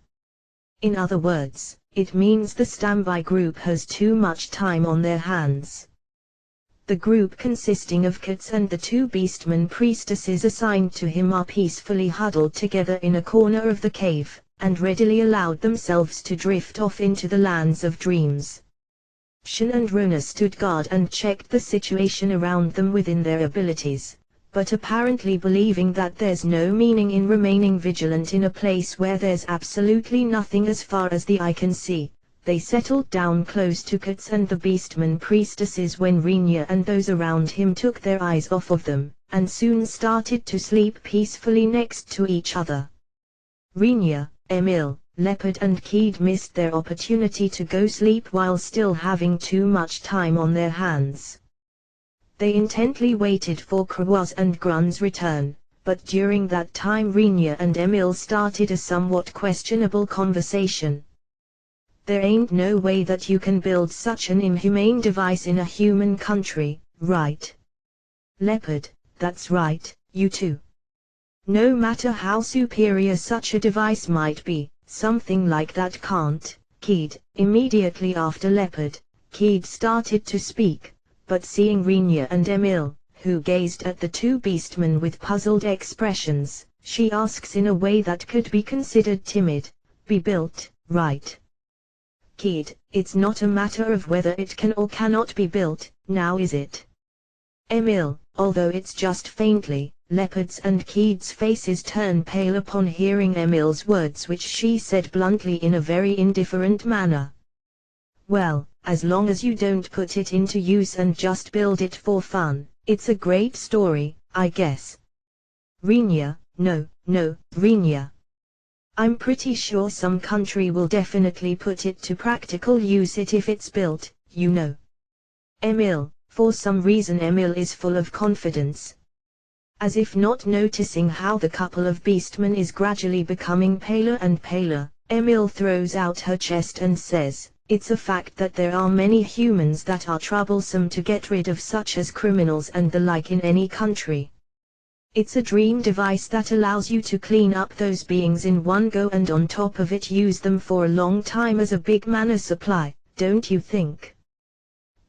In other words, it means the standby group has too much time on their hands. The group consisting of Kits and the two beastmen priestesses assigned to him are peacefully huddled together in a corner of the cave, and readily allowed themselves to drift off into the lands of dreams. Shin and Rona stood guard and checked the situation around them within their abilities, but apparently believing that there's no meaning in remaining vigilant in a place where there's absolutely nothing as far as the eye can see. They settled down close to Kits and the beastmen priestesses when Rinya and those around him took their eyes off of them, and soon started to sleep peacefully next to each other. Rinya, Emil, Leopard and Keed missed their opportunity to go sleep while still having too much time on their hands. They intently waited for Krua's and Grun's return, but during that time Rinya and Emil started a somewhat questionable conversation. There ain't no way that you can build such an inhumane device in a human country, right? Leopard, that's right, you too. No matter how superior such a device might be, something like that can't. Keed, immediately after Leopard, Keed started to speak, but seeing Rinya and Emil, who gazed at the two beastmen with puzzled expressions, she asks in a way that could be considered timid, be built, right? Keed, it's not a matter of whether it can or cannot be built, now is it? Emil, although it's just faintly. Leopard's and Keed's faces turn pale upon hearing Emil's words, which she said bluntly in a very indifferent manner. Well, as long as you don't put it into use and just build it for fun, it's a great story, I guess. Rinya, no, Rinya. I'm pretty sure some country will definitely put it to practical use if it's built, you know. Emil, for some reason Emil is full of confidence. As if not noticing how the couple of beastmen is gradually becoming paler and paler, Emil throws out her chest and says, it's a fact that there are many humans that are troublesome to get rid of, such as criminals and the like, in any country. It's a dream device that allows you to clean up those beings in one go, and on top of it use them for a long time as a big mana supply, don't you think?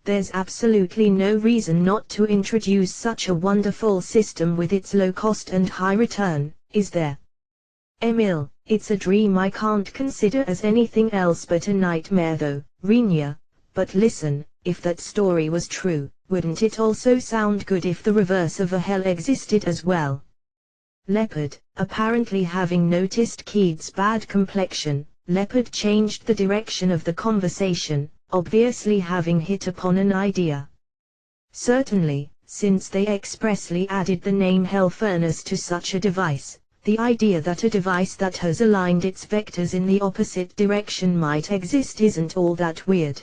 There's absolutely no reason not to introduce such a wonderful system with its low cost and high return, is there? Emil, it's a dream I can't consider as anything else but a nightmare though, Rinya. But listen, if that story was true, wouldn't it also sound good if the reverse of a hell existed as well? Leopard, apparently having noticed Keed's bad complexion, Leopard changed the direction of the conversation, obviously having hit upon an idea. Certainly, since they expressly added the name Hell Furnace to such a device, the idea that a device that has aligned its vectors in the opposite direction might exist isn't all that weird.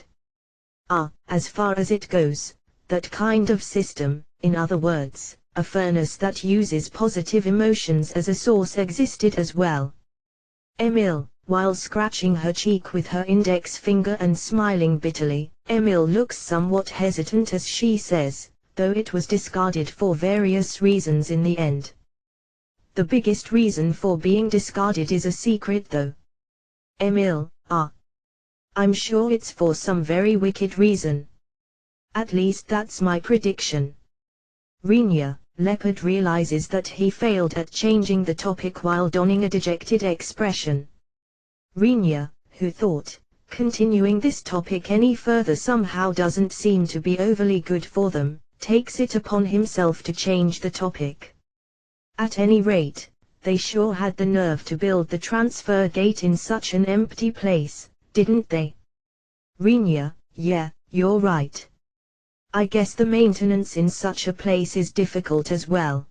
As far as it goes, that kind of system, in other words, a furnace that uses positive emotions as a source, existed as well. Emil, while scratching her cheek with her index finger and smiling bitterly, Emil looks somewhat hesitant as she says, though it was discarded for various reasons in the end. The biggest reason for being discarded is a secret though. Emil, I'm sure it's for some very wicked reason. At least that's my prediction. Rinya, Leopard realizes that he failed at changing the topic while donning a dejected expression. Rinya, who thought, continuing this topic any further somehow doesn't seem to be overly good for them, takes it upon himself to change the topic. At any rate, they sure had the nerve to build the transfer gate in such an empty place, didn't they? Rinya, yeah, you're right. I guess the maintenance in such a place is difficult as well.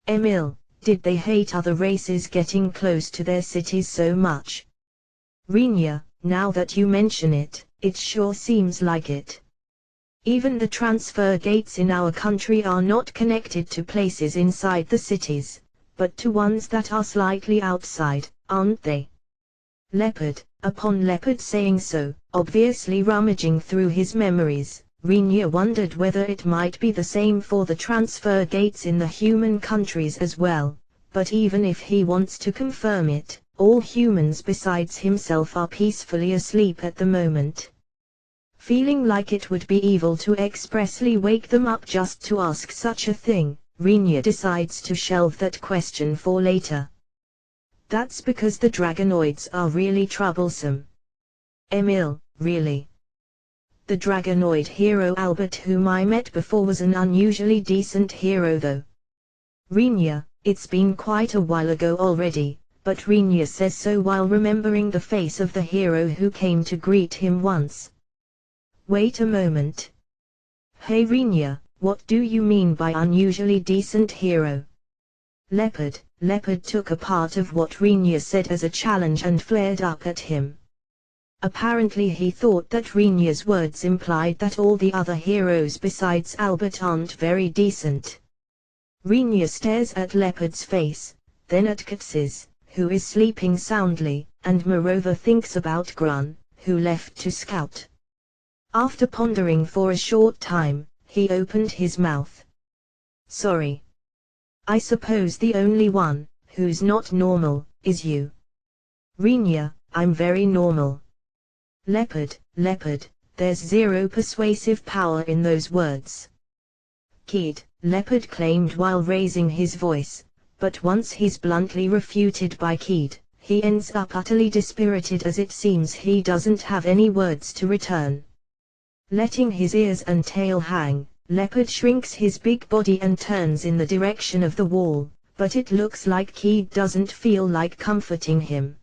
Emil, did they hate other races getting close to their cities so much? Rinya, now that you mention it, it sure seems like it. Even the transfer gates in our country are not connected to places inside the cities, but to ones that are slightly outside, aren't they? Leopard, upon Leopard saying so, obviously rummaging through his memories, Rinya wondered whether it might be the same for the transfer gates in the human countries as well, but even if he wants to confirm it, all humans besides himself are peacefully asleep at the moment. Feeling like it would be evil to expressly wake them up just to ask such a thing, Rinya decides to shelve that question for later. That's because the Dragonoids are really troublesome. Emil, really? The Dragonoid hero Albert whom I met before was an unusually decent hero though. Rinya, it's been quite a while ago already, but Rinya says so while remembering the face of the hero who came to greet him once. Wait a moment. Hey Rinya, what do you mean by unusually decent hero? Leopard took a part of what Rinya said as a challenge and flared up at him. Apparently he thought that Rinya's words implied that all the other heroes besides Albert aren't very decent. Rinya stares at Leopard's face, then at Katz's, who is sleeping soundly, and moreover thinks about Grun, who left to scout. After pondering for a short time, he opened his mouth. Sorry. I suppose the only one who's not normal is you. Rinya, I'm very normal. Leopard, there's zero persuasive power in those words. Kid, Leopard claimed while raising his voice, but once he's bluntly refuted by Kid, he ends up utterly dispirited as it seems he doesn't have any words to return. Letting his ears and tail hang, Leopard shrinks his big body and turns in the direction of the wall, but it looks like Kid doesn't feel like comforting him.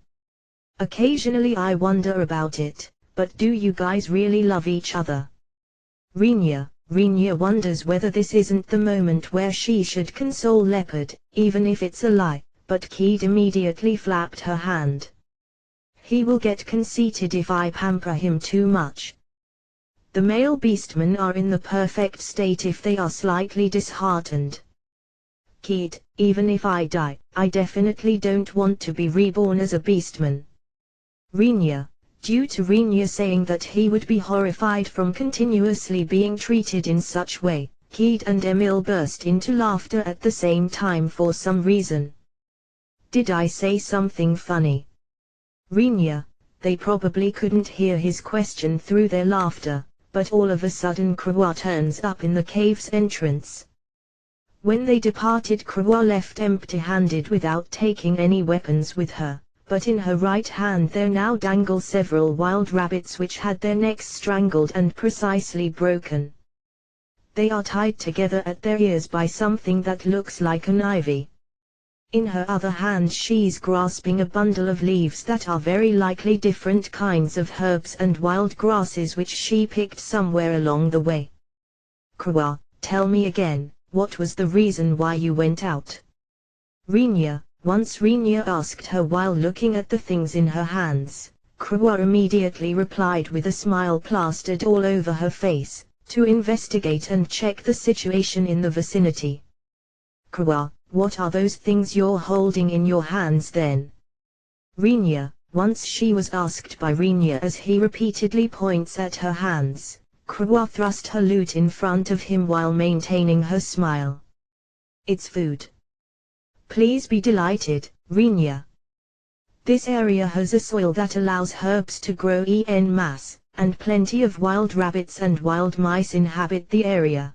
Occasionally I wonder about it, but do you guys really love each other? Rinya wonders whether this isn't the moment where she should console Leopard, even if it's a lie, but Kid immediately flapped her hand. He will get conceited if I pamper him too much. The male beastmen are in the perfect state if they are slightly disheartened. Kid, even if I die, I definitely don't want to be reborn as a beastman. Rinya, due to Rinya saying that he would be horrified from continuously being treated in such way, Kid and Emil burst into laughter at the same time for some reason. Did I say something funny? Rinya, they probably couldn't hear his question through their laughter, but all of a sudden Krewa turns up in the cave's entrance. When they departed, Krewa left empty-handed without taking any weapons with her, but in her right hand there now dangle several wild rabbits which had their necks strangled and precisely broken. They are tied together at their ears by something that looks like an ivy. In her other hand she's grasping a bundle of leaves that are very likely different kinds of herbs and wild grasses which she picked somewhere along the way. Krewa, tell me again, what was the reason why you went out? Rinya, once Rinya asked her while looking at the things in her hands, Krewa immediately replied with a smile plastered all over her face, to investigate and check the situation in the vicinity. Krewa, what are those things you're holding in your hands then? Rinya, once she was asked by Rinya as he repeatedly points at her hands, Krewa thrust her loot in front of him while maintaining her smile. It's food. Please be delighted, Rinya. This area has a soil that allows herbs to grow en masse, and plenty of wild rabbits and wild mice inhabit the area.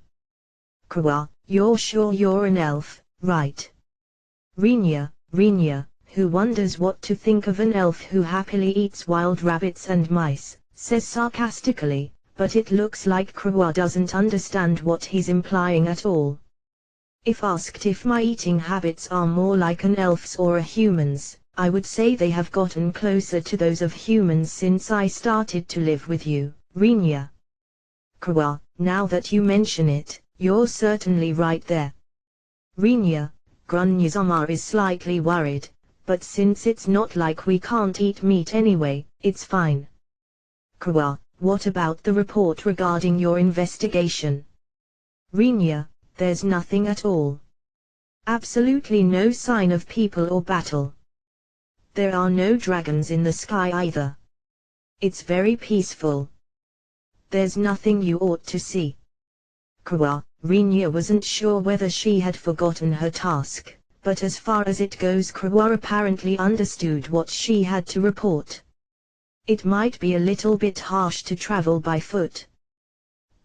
Krewa, you're sure you're an elf, right? Rinya, who wonders what to think of an elf who happily eats wild rabbits and mice, says sarcastically, but it looks like Krewa doesn't understand what he's implying at all. If asked if my eating habits are more like an elf's or a human's, I would say they have gotten closer to those of humans since I started to live with you, Rinya. Krewa, now that you mention it, you're certainly right there. Rinya, Grunyazama is slightly worried, but since it's not like we can't eat meat anyway, it's fine. Krewa, what about the report regarding your investigation? Rinya, there's nothing at all. Absolutely no sign of people or battle. There are no dragons in the sky either. It's very peaceful. There's nothing you ought to see. Krewa, Rinya wasn't sure whether she had forgotten her task, but as far as it goes Krewa apparently understood what she had to report. It might be a little bit harsh to travel by foot.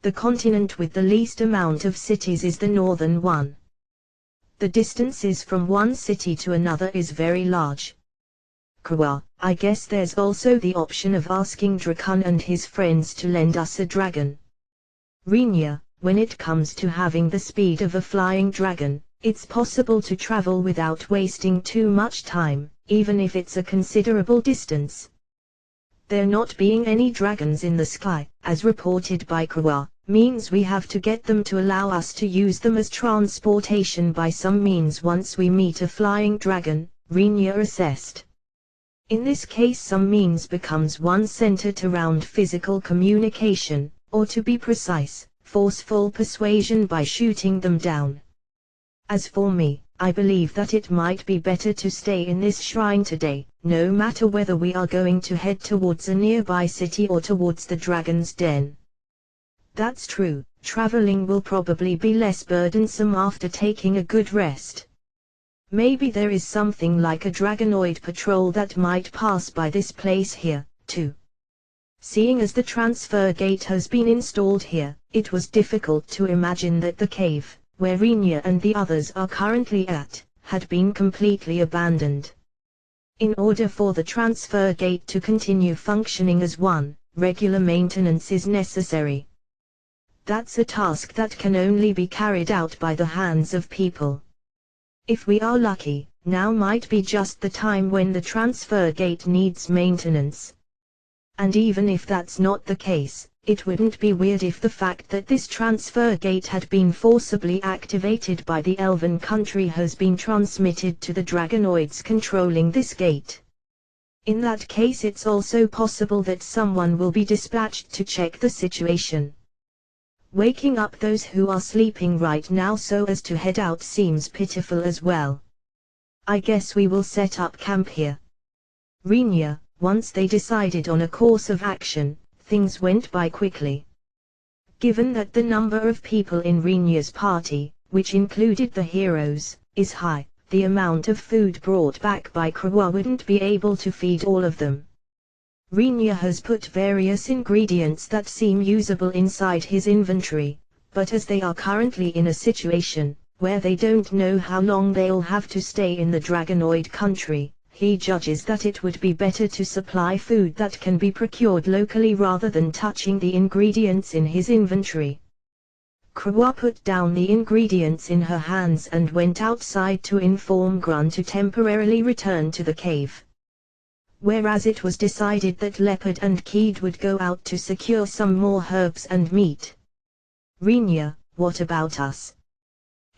The continent with the least amount of cities is the northern one. The distances from one city to another is very large. Krewa, I guess there's also the option of asking Drakun and his friends to lend us a dragon. Rinya, when it comes to having the speed of a flying dragon, it's possible to travel without wasting too much time, even if it's a considerable distance. There not being any dragons in the sky, as reported by Krewa, means we have to get them to allow us to use them as transportation by some means once we meet a flying dragon, Rinya assessed. In this case some means becomes one centered around physical communication, or to be precise, forceful persuasion by shooting them down. As for me, I believe that it might be better to stay in this shrine today, no matter whether we are going to head towards a nearby city or towards the dragon's den. That's true, traveling will probably be less burdensome after taking a good rest. Maybe there is something like a dragonoid patrol that might pass by this place here, too. Seeing as the transfer gate has been installed here, it was difficult to imagine that the cave, where Rinya and the others are currently at, had been completely abandoned. In order for the transfer gate to continue functioning as one, regular maintenance is necessary. That's a task that can only be carried out by the hands of people. If we are lucky, now might be just the time when the transfer gate needs maintenance. And even if that's not the case, it wouldn't be weird if the fact that this transfer gate had been forcibly activated by the Elven country has been transmitted to the dragonoids controlling this gate. In that case, it's also possible that someone will be dispatched to check the situation. Waking up those who are sleeping right now so as to head out seems pitiful as well. I guess we will set up camp here. Renya, once they decided on a course of action, things went by quickly. Given that the number of people in Renya's party, which included the heroes, is high, the amount of food brought back by Krewa wouldn't be able to feed all of them. Renya has put various ingredients that seem usable inside his inventory, but as they are currently in a situation where they don't know how long they'll have to stay in the dragonoid country, he judges that it would be better to supply food that can be procured locally rather than touching the ingredients in his inventory. Krewa put down the ingredients in her hands and went outside to inform Grun to temporarily return to the cave. Whereas it was decided that Leopard and Keed would go out to secure some more herbs and meat. Renya, what about us?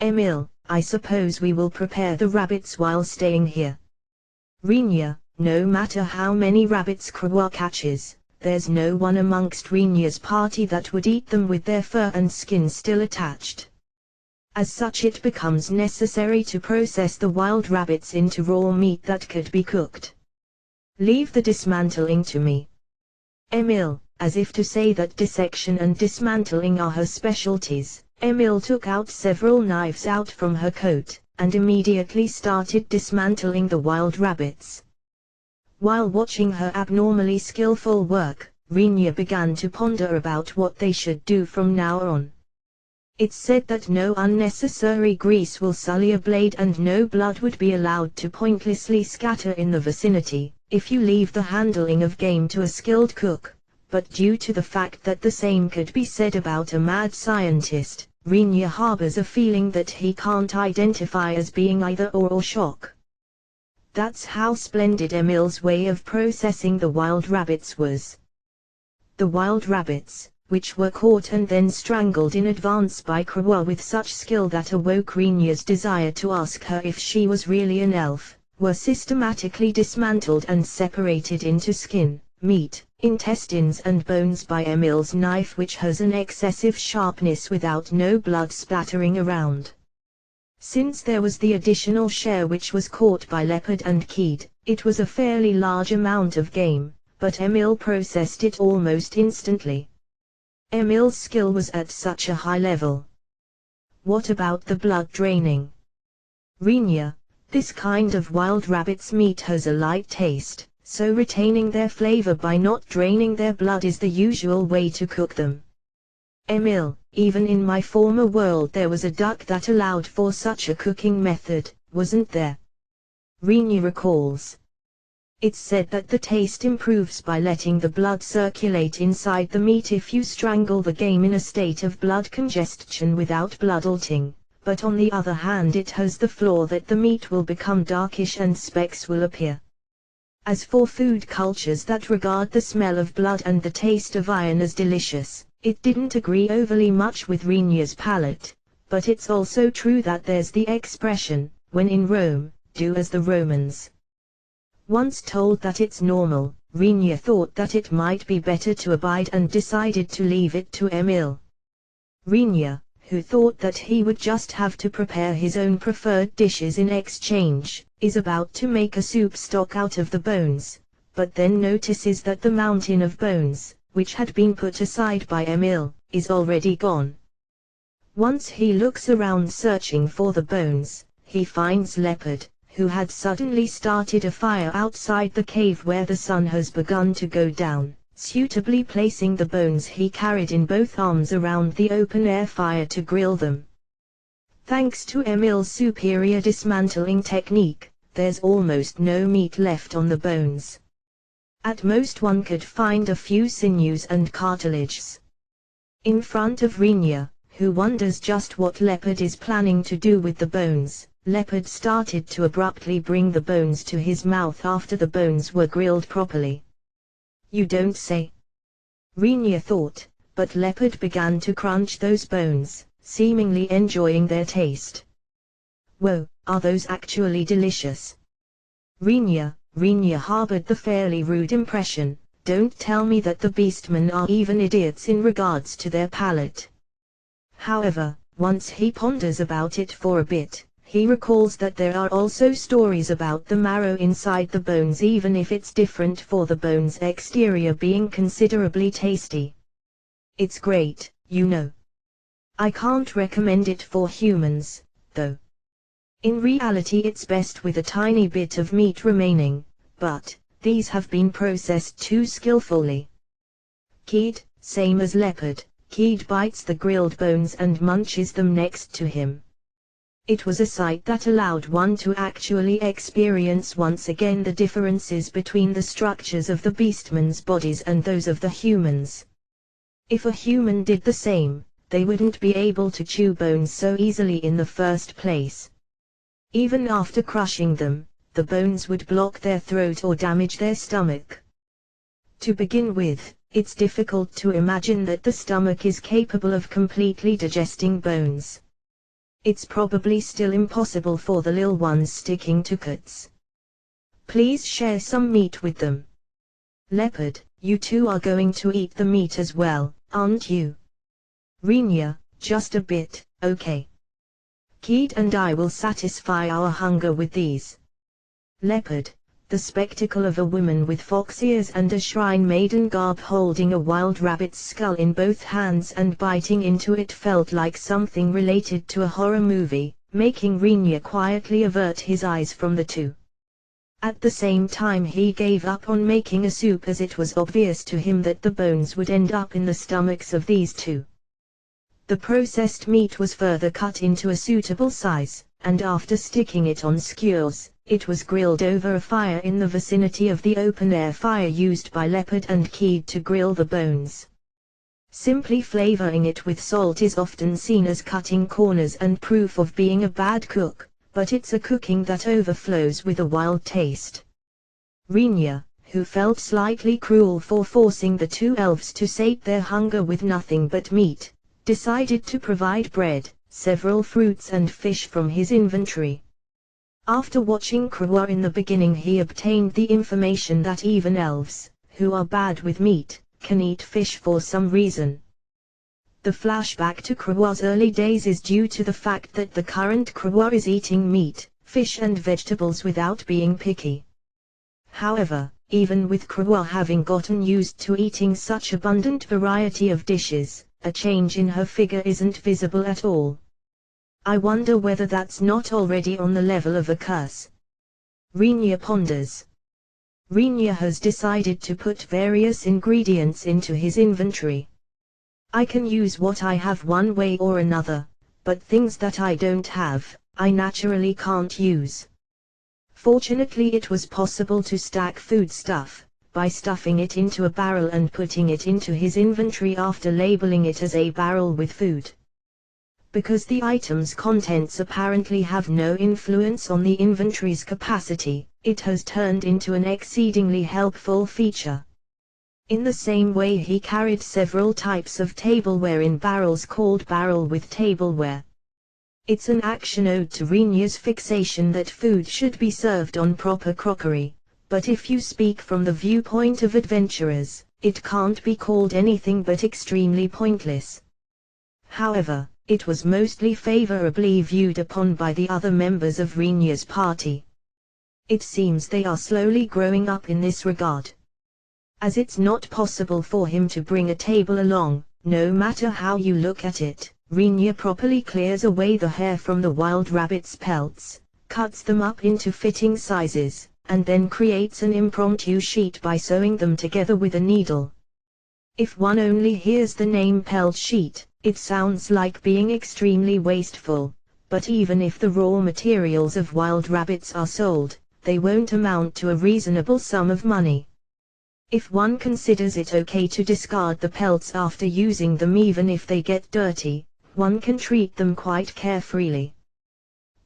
Emil, I suppose we will prepare the rabbits while staying here. Renya, no matter how many rabbits Krewa catches, there's no one amongst Renya's party that would eat them with their fur and skin still attached. As such, it becomes necessary to process the wild rabbits into raw meat that could be cooked. Leave the dismantling to me. Emil, as if to say that dissection and dismantling are her specialties, Emil took out several knives out from her coat, and immediately started dismantling the wild rabbits. While watching her abnormally skillful work, Renya began to ponder about what they should do from now on. It's said that no unnecessary grease will sully a blade and no blood would be allowed to pointlessly scatter in the vicinity, if you leave the handling of game to a skilled cook, but due to the fact that the same could be said about a mad scientist, Renya harbors a feeling that he can't identify as being either or shock. That's how splendid Emil's way of processing the wild rabbits was. The wild rabbits, which were caught and then strangled in advance by Krewa with such skill that awoke Renya's desire to ask her if she was really an elf, were systematically dismantled and separated into skin, meat, intestines and bones by Emil's knife, which has an excessive sharpness without no blood splattering around. Since there was the additional share which was caught by Leopard and Keed, it was a fairly large amount of game, but Emil processed it almost instantly. Emil's skill was at such a high level. What about the blood draining? Renya, this kind of wild rabbit's meat has a light taste, so retaining their flavor by not draining their blood is the usual way to cook them. Emil, even in my former world there was a duck that allowed for such a cooking method, wasn't there? Renya recalls. It's said that the taste improves by letting the blood circulate inside the meat if you strangle the game in a state of blood congestion without bloodalting, but on the other hand it has the flaw that the meat will become darkish and specks will appear. As for food cultures that regard the smell of blood and the taste of iron as delicious, it didn't agree overly much with Renya's palate, but it's also true that there's the expression, when in Rome, do as the Romans. Once told that it's normal, Renya thought that it might be better to abide and decided to leave it to Emil. Renya, who thought that he would just have to prepare his own preferred dishes in exchange, is about to make a soup stock out of the bones, but then notices that the mountain of bones, which had been put aside by Emil, is already gone. Once he looks around searching for the bones, he finds Leopard, who had suddenly started a fire outside the cave where the sun has begun to go down, suitably placing the bones he carried in both arms around the open-air fire to grill them. Thanks to Emil's superior dismantling technique, there's almost no meat left on the bones. At most one could find a few sinews and cartilages. In front of Renya, who wonders just what Leopard is planning to do with the bones, Leopard started to abruptly bring the bones to his mouth after the bones were grilled properly. You don't say. Rinya thought, but Leopard began to crunch those bones, seemingly enjoying their taste. Whoa, are those actually delicious? Rinya harbored the fairly rude impression, don't tell me that the beastmen are even idiots in regards to their palate. However, once he ponders about it for a bit, he recalls that there are also stories about the marrow inside the bones, even if it's different for the bone's exterior being considerably tasty. It's great, you know. I can't recommend it for humans, though. In reality it's best with a tiny bit of meat remaining, but these have been processed too skillfully. Kid, same as Leopard, Kid bites the grilled bones and munches them next to him. It was a sight that allowed one to actually experience once again the differences between the structures of the beastmen's bodies and those of the humans. If a human did the same, they wouldn't be able to chew bones so easily in the first place. Even after crushing them, the bones would block their throat or damage their stomach. To begin with, it's difficult to imagine that the stomach is capable of completely digesting bones. It's probably still impossible for the little ones sticking to cuts. Please share some meat with them. Leopard, you two are going to eat the meat as well, aren't you? Rinya, just a bit, okay. Kid and I will satisfy our hunger with these. Leopard, the spectacle of a woman with fox ears and a shrine maiden garb holding a wild rabbit's skull in both hands and biting into it felt like something related to a horror movie, making Rinya quietly avert his eyes from the two. At the same time he gave up on making a soup as it was obvious to him that the bones would end up in the stomachs of these two. The processed meat was further cut into a suitable size, and after sticking it on skewers, it was grilled over a fire in the vicinity of the open-air fire used by Leopard and Kid to grill the bones. Simply flavoring it with salt is often seen as cutting corners and proof of being a bad cook, but it's a cooking that overflows with a wild taste. Rinya, who felt slightly cruel for forcing the two elves to sate their hunger with nothing but meat, decided to provide bread, several fruits and fish from his inventory. After watching Krua in the beginning he obtained the information that even elves, who are bad with meat, can eat fish for some reason. The flashback to Krua's early days is due to the fact that the current Krua is eating meat, fish and vegetables without being picky. However, even with Krua having gotten used to eating such abundant variety of dishes, a change in her figure isn't visible at all. I wonder whether that's not already on the level of a curse. Rinya ponders. Rinya has decided to put various ingredients into his inventory. I can use what I have one way or another, but things that I don't have, I naturally can't use. Fortunately it was possible to stack food stuff, by stuffing it into a barrel and putting it into his inventory after labeling it as a barrel with food. Because the item's contents apparently have no influence on the inventory's capacity, it has turned into an exceedingly helpful feature. In the same way he carried several types of tableware in barrels called barrel with tableware. It's an action ode to Rinya's fixation that food should be served on proper crockery, but if you speak from the viewpoint of adventurers, it can't be called anything but extremely pointless. However, it was mostly favorably viewed upon by the other members of Rinya's party. It seems they are slowly growing up in this regard. As it's not possible for him to bring a table along, no matter how you look at it, Rinya properly clears away the hair from the wild rabbit's pelts, cuts them up into fitting sizes, and then creates an impromptu sheet by sewing them together with a needle. If one only hears the name pelt sheet, it sounds like being extremely wasteful, but even if the raw materials of wild rabbits are sold, they won't amount to a reasonable sum of money. If one considers it okay to discard the pelts after using them even if they get dirty, one can treat them quite carefreely.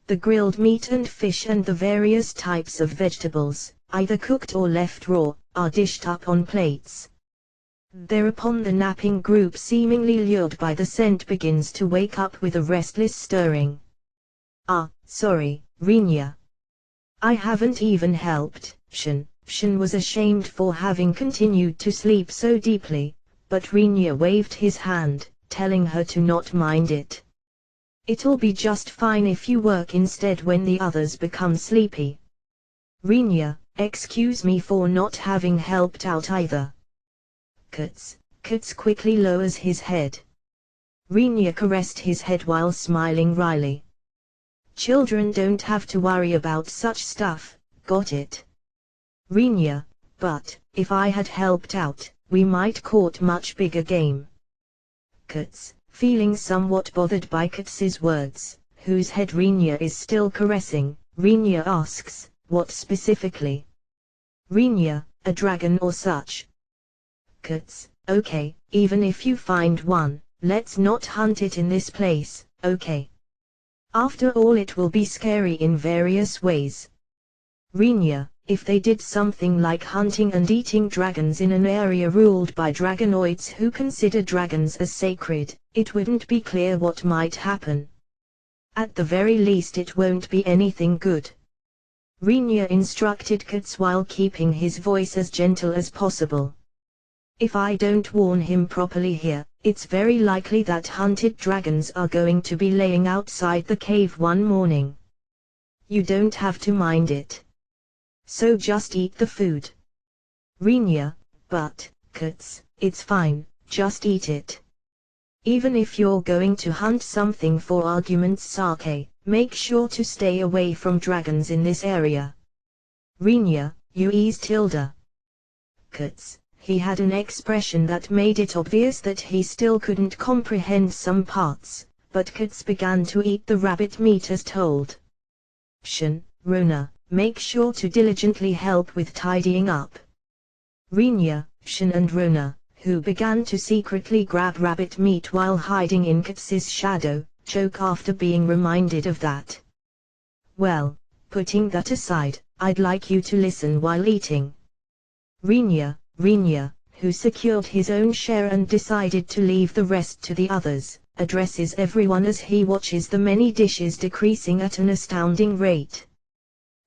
The grilled meat and fish and the various types of vegetables, either cooked or left raw, are dished up on plates. Thereupon the napping group, seemingly lured by the scent, begins to wake up with a restless stirring. "Ah, sorry, Rinya. I haven't even helped." Shin was ashamed for having continued to sleep so deeply, but Rinya waved his hand, telling her to not mind it. "It'll be just fine if you work instead when the others become sleepy." "Rinya, excuse me for not having helped out either." Kats quickly lowers his head. Rinya caressed his head while smiling wryly. "Children don't have to worry about such stuff, got it?" Rinya, "But, if I had helped out, we might caught much bigger game." Kats, feeling somewhat bothered by Kats's words, whose head Rinya is still caressing, Rinya asks, "What specifically?" Rinya, "A dragon or such." Kats, "Okay, even if you find one, let's not hunt it in this place, okay? After all, it will be scary in various ways." Rinya, "If they did something like hunting and eating dragons in an area ruled by dragonoids who consider dragons as sacred, it wouldn't be clear what might happen. At the very least it won't be anything good." Rinya instructed Kats while keeping his voice as gentle as possible. "If I don't warn him properly here, it's very likely that hunted dragons are going to be laying outside the cave one morning. You don't have to mind it. So just eat the food." Rinya, "But, Kats, it's fine, just eat it. Even if you're going to hunt something for argument's sake, make sure to stay away from dragons in this area." Rinya, "You ease Tilda." Kats, he had an expression that made it obvious that he still couldn't comprehend some parts, but Kats began to eat the rabbit meat as told. Rona, "Make sure to diligently help with tidying up." Rinya, Shin and Rona, who began to secretly grab rabbit meat while hiding in Kats's shadow, choke after being reminded of that. "Well, putting that aside, I'd like you to listen while eating." Rinya, who secured his own share and decided to leave the rest to the others, addresses everyone as he watches the many dishes decreasing at an astounding rate.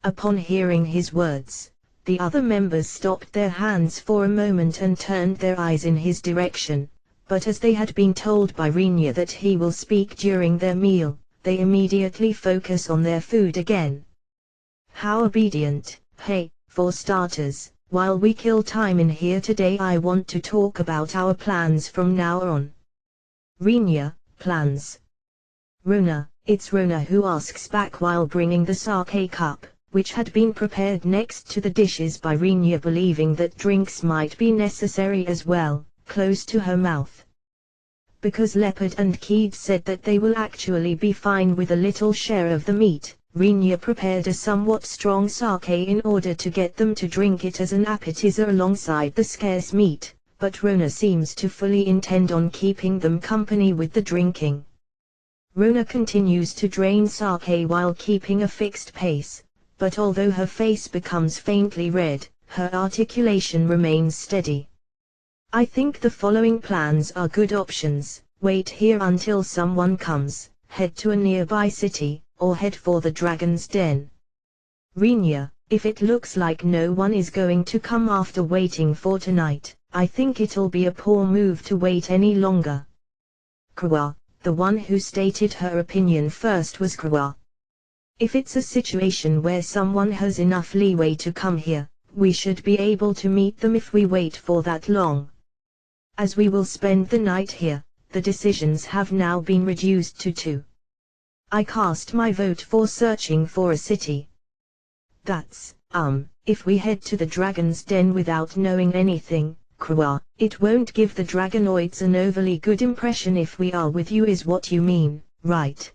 Upon hearing his words, the other members stopped their hands for a moment and turned their eyes in his direction, but as they had been told by Rinya that he will speak during their meal, they immediately focus on their food again. "How obedient." "Hey, for starters, while we kill time in here today, I want to talk about our plans from now on." Rinya, "Plans?" Rona, it's Rona who asks back while bringing the sake cup, which had been prepared next to the dishes by Rinya, believing that drinks might be necessary as well, close to her mouth. Because Leopard and Keed said that they will actually be fine with a little share of the meat, Rinya prepared a somewhat strong sake in order to get them to drink it as an appetizer alongside the scarce meat, but Rona seems to fully intend on keeping them company with the drinking. Rona continues to drain sake while keeping a fixed pace, but although her face becomes faintly red, her articulation remains steady. "I think the following plans are good options: wait here until someone comes, head to a nearby city, or head for the dragon's den." Rinya, "If it looks like no one is going to come after waiting for tonight, I think it'll be a poor move to wait any longer." Kawa, the one who stated her opinion first, was Kawa. "If it's a situation where someone has enough leeway to come here, we should be able to meet them if we wait for that long. As we will spend the night here, the decisions have now been reduced to two. I cast my vote for searching for a city. That's, if we head to the dragon's den without knowing anything, Krua, it won't give the dragonoids an overly good impression if we are with you, is what you mean, right?"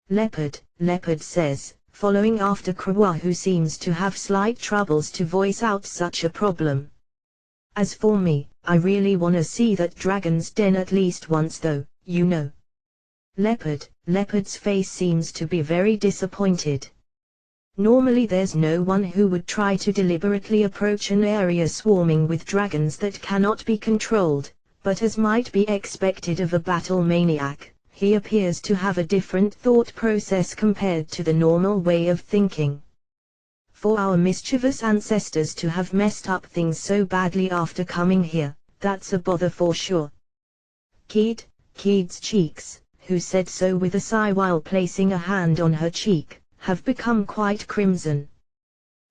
Leopard says, following after Krua, who seems to have slight troubles to voice out such a problem. "As for me, I really wanna see that dragon's den at least once though, you know." Leopard's face seems to be very disappointed. Normally there's no one who would try to deliberately approach an area swarming with dragons that cannot be controlled, but as might be expected of a battle maniac, he appears to have a different thought process compared to the normal way of thinking. For our mischievous ancestors to have messed up things so badly after coming here, that's a bother for sure. Keed's cheeks, who said so with a sigh while placing a hand on her cheek, have become quite crimson.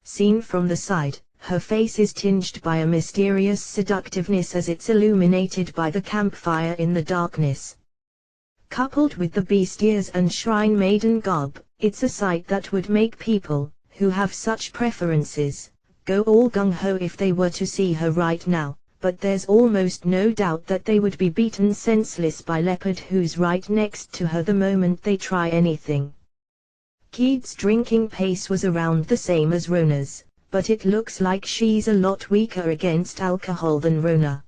Seen from the side, her face is tinged by a mysterious seductiveness as it's illuminated by the campfire in the darkness. Coupled with the beast ears and shrine maiden garb, it's a sight that would make people, who have such preferences, go all gung-ho if they were to see her right now, but there's almost no doubt that they would be beaten senseless by Leopard, who's right next to her the moment they try anything. Keed's drinking pace was around the same as Rona's, but it looks like she's a lot weaker against alcohol than Rona.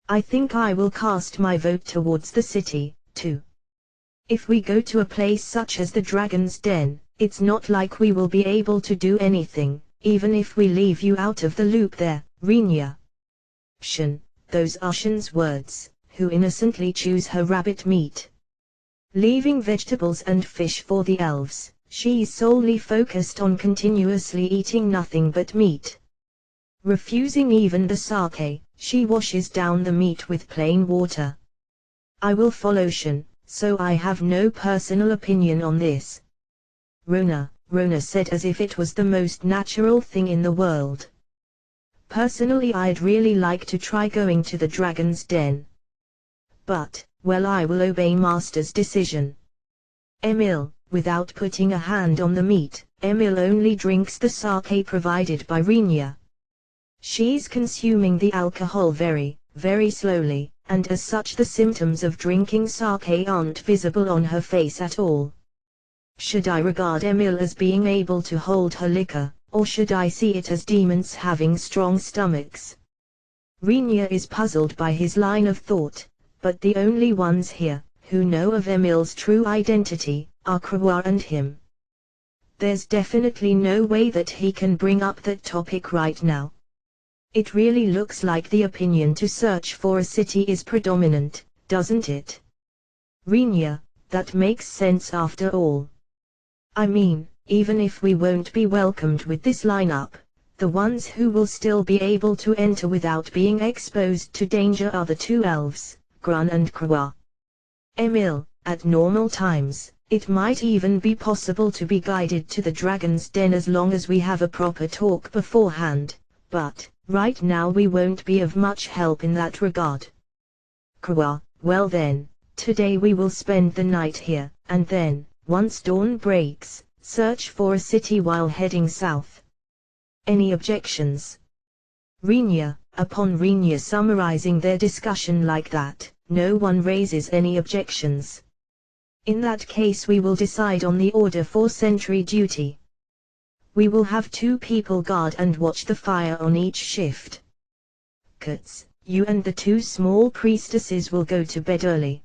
I think I will cast my vote towards the city, too. If we go to a place such as the Dragon's Den, it's not like we will be able to do anything, even if we leave you out of the loop there, Renya. Shen, those are Shen's words, who innocently chews her rabbit meat. Leaving vegetables and fish for the elves, she's solely focused on continuously eating nothing but meat. Refusing even the sake, she washes down the meat with plain water. I will follow Shen, so I have no personal opinion on this. Rona said as if it was the most natural thing in the world. Personally, I'd really like to try going to the Dragon's Den. But, well, I will obey Master's decision. Emil, without putting a hand on the meat, Emil only drinks the sake provided by Renya. She's consuming the alcohol very, very slowly, and as such the symptoms of drinking sake aren't visible on her face at all. Should I regard Emil as being able to hold her liquor, or should I see it as demons having strong stomachs? Renya is puzzled by his line of thought, but the only ones here, who know of Emil's true identity, are Krawa and him. There's definitely no way that he can bring up that topic right now. It really looks like the opinion to search for a city is predominant, doesn't it? Renya, that makes sense after all. I mean, even if we won't be welcomed with this lineup, the ones who will still be able to enter without being exposed to danger are the two elves, Grun and Krawa. Emil, at normal times, it might even be possible to be guided to the Dragon's Den as long as we have a proper talk beforehand, but, right now we won't be of much help in that regard. Krawa, well then, today we will spend the night here, and then, once dawn breaks, search for a city while heading south. Any objections? Renya, upon Renya summarizing their discussion like that, no one raises any objections. In that case we will decide on the order for sentry duty. We will have 2 people guard and watch the fire on each shift. Kuts, you and the 2 small priestesses will go to bed early.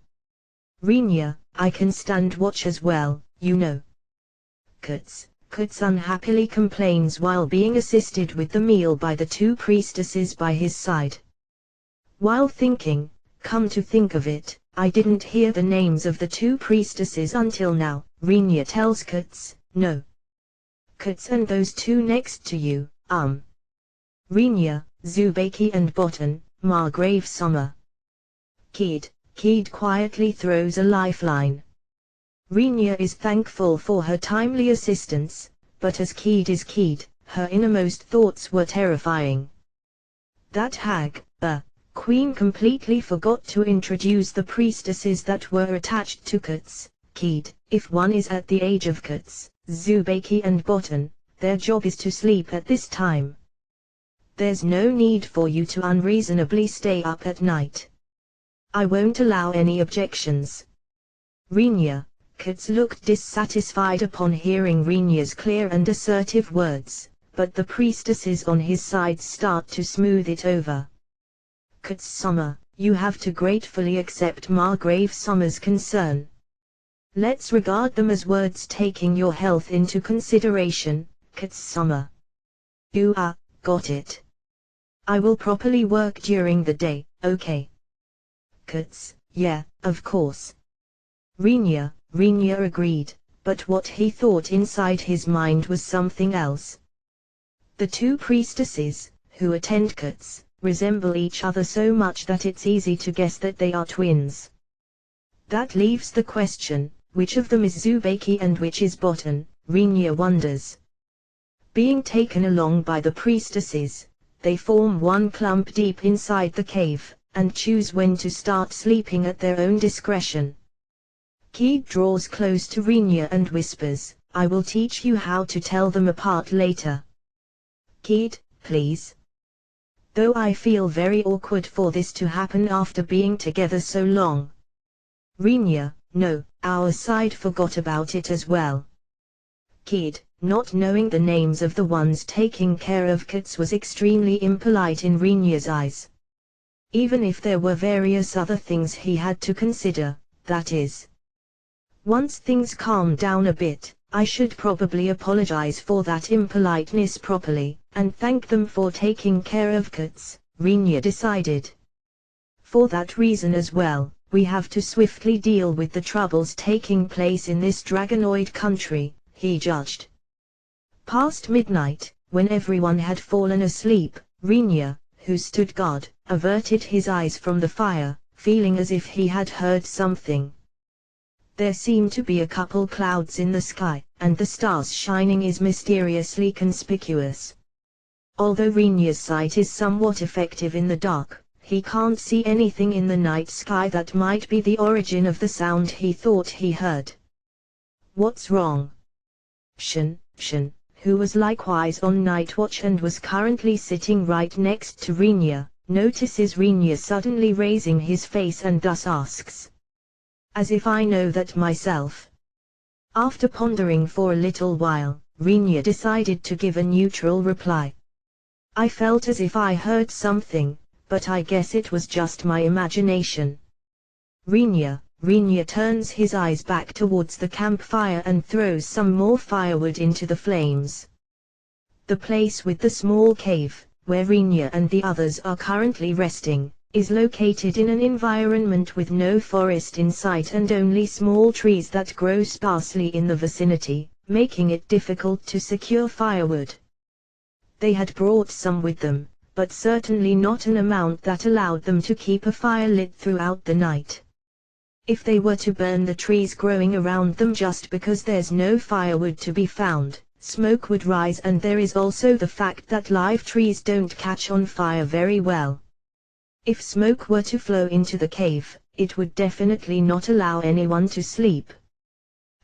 Renya, I can stand watch as well, you know. Kuts unhappily complains while being assisted with the meal by the 2 priestesses by his side. While thinking, come to think of it, I didn't hear the names of the 2 priestesses until now, Renya tells Kuts, no. Kuts and those 2 next to you, Renya, Zubeki and Botan, Margrave Summer. Keed quietly throws a lifeline. Renya is thankful for her timely assistance, but as Keed is Keed, her innermost thoughts were terrifying. That hag, Queen completely forgot to introduce the priestesses that were attached to Kuts. Keed, if one is at the age of Kuts, Zubeki and Botan, their job is to sleep at this time. There's no need for you to unreasonably stay up at night. I won't allow any objections. Renya. Kuts looked dissatisfied upon hearing Renya's clear and assertive words, but the priestesses on his side start to smooth it over. Kuts Summer, you have to gratefully accept Margrave Summer's concern. Let's regard them as words taking your health into consideration, Katsuma. Got it. I will properly work during the day, okay? Kats, yeah, of course. Rinya agreed, but what he thought inside his mind was something else. The two priestesses, who attend Kats, resemble each other so much that it's easy to guess that they are twins. That leaves the question, which of them is Tsubaki and which is Botan, Rinya wonders. Being taken along by the priestesses, they form one clump deep inside the cave, and choose when to start sleeping at their own discretion. Kid draws close to Rinya and whispers, I will teach you how to tell them apart later. Kid, please. Though I feel very awkward for this to happen after being together so long. Rinya, no, our side forgot about it as well. Kid, not knowing the names of the ones taking care of Kats was extremely impolite in Rinya's eyes. Even if there were various other things he had to consider, that is. Once things calm down a bit, I should probably apologize for that impoliteness properly, and thank them for taking care of Kats, Rinya decided. For that reason as well, we have to swiftly deal with the troubles taking place in this dragonoid country, he judged. Past midnight, when everyone had fallen asleep, Rinya, who stood guard, averted his eyes from the fire, feeling as if he had heard something. There seem to be a couple clouds in the sky, and the stars shining is mysteriously conspicuous. Although Rinya's sight is somewhat effective in the dark, he can't see anything in the night sky that might be the origin of the sound he thought he heard. What's wrong? Shin, who was likewise on night watch and was currently sitting right next to Rinya, notices Rinya suddenly raising his face and thus asks. As if I know that myself. After pondering for a little while, Rinya decided to give a neutral reply. I felt as if I heard something, but I guess it was just my imagination. Rinya turns his eyes back towards the campfire and throws some more firewood into the flames. The place with the small cave, where Rinya and the others are currently resting, is located in an environment with no forest in sight and only small trees that grow sparsely in the vicinity, making it difficult to secure firewood. They had brought some with them, but certainly not an amount that allowed them to keep a fire lit throughout the night. If they were to burn the trees growing around them just because there's no firewood to be found, smoke would rise, and there is also the fact that live trees don't catch on fire very well. If smoke were to flow into the cave, it would definitely not allow anyone to sleep.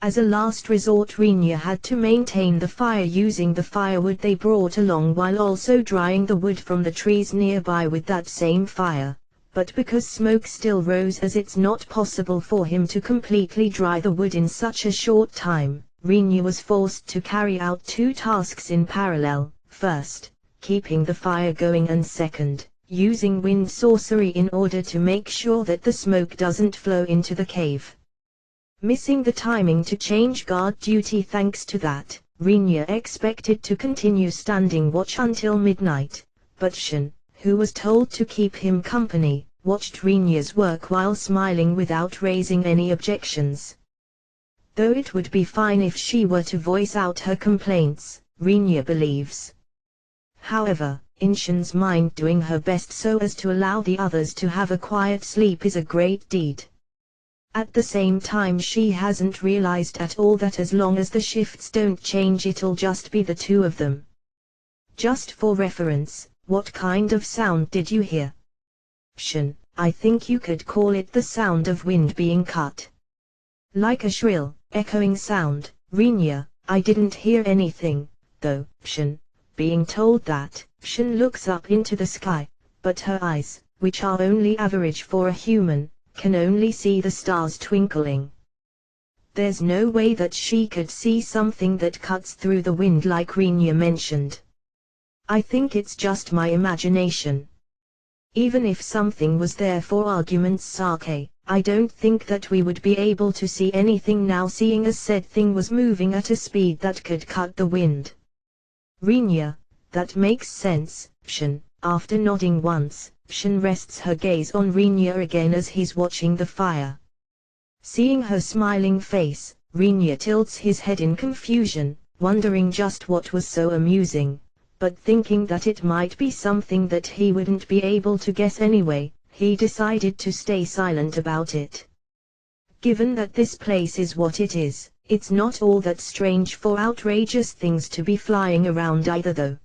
As a last resort, Rinya had to maintain the fire using the firewood they brought along while also drying the wood from the trees nearby with that same fire. But because smoke still rose, as it's not possible for him to completely dry the wood in such a short time, Rinya was forced to carry out two tasks in parallel: first, keeping the fire going, and second, using wind sorcery in order to make sure that the smoke doesn't flow into the cave. Missing the timing to change guard duty thanks to that, Rinya expected to continue standing watch until midnight, but Shin, who was told to keep him company, watched Rinya's work while smiling without raising any objections. Though it would be fine if she were to voice out her complaints, Rinya believes. However, in Shin's mind, doing her best so as to allow the others to have a quiet sleep is a great deed. At the same time, she hasn't realized at all that as long as the shifts don't change, it'll just be the two of them. Just for reference, what kind of sound did you hear? Shin, I think you could call it the sound of wind being cut. Like a shrill, echoing sound. Rinya, I didn't hear anything, though. Shin, being told that, Shin looks up into the sky, but her eyes, which are only average for a human, can only see the stars twinkling. There's no way that she could see something that cuts through the wind like Rinya mentioned. I think it's just my imagination. Even if something was there, for argument's sake, I don't think that we would be able to see anything now, seeing as said thing was moving at a speed that could cut the wind. Rinya, that makes sense, Shin. After nodding once, Shin rests her gaze on Rinya again as he's watching the fire. Seeing her smiling face, Rinya tilts his head in confusion, wondering just what was so amusing, but thinking that it might be something that he wouldn't be able to guess anyway, he decided to stay silent about it. Given that this place is what it is, it's not all that strange for outrageous things to be flying around either though.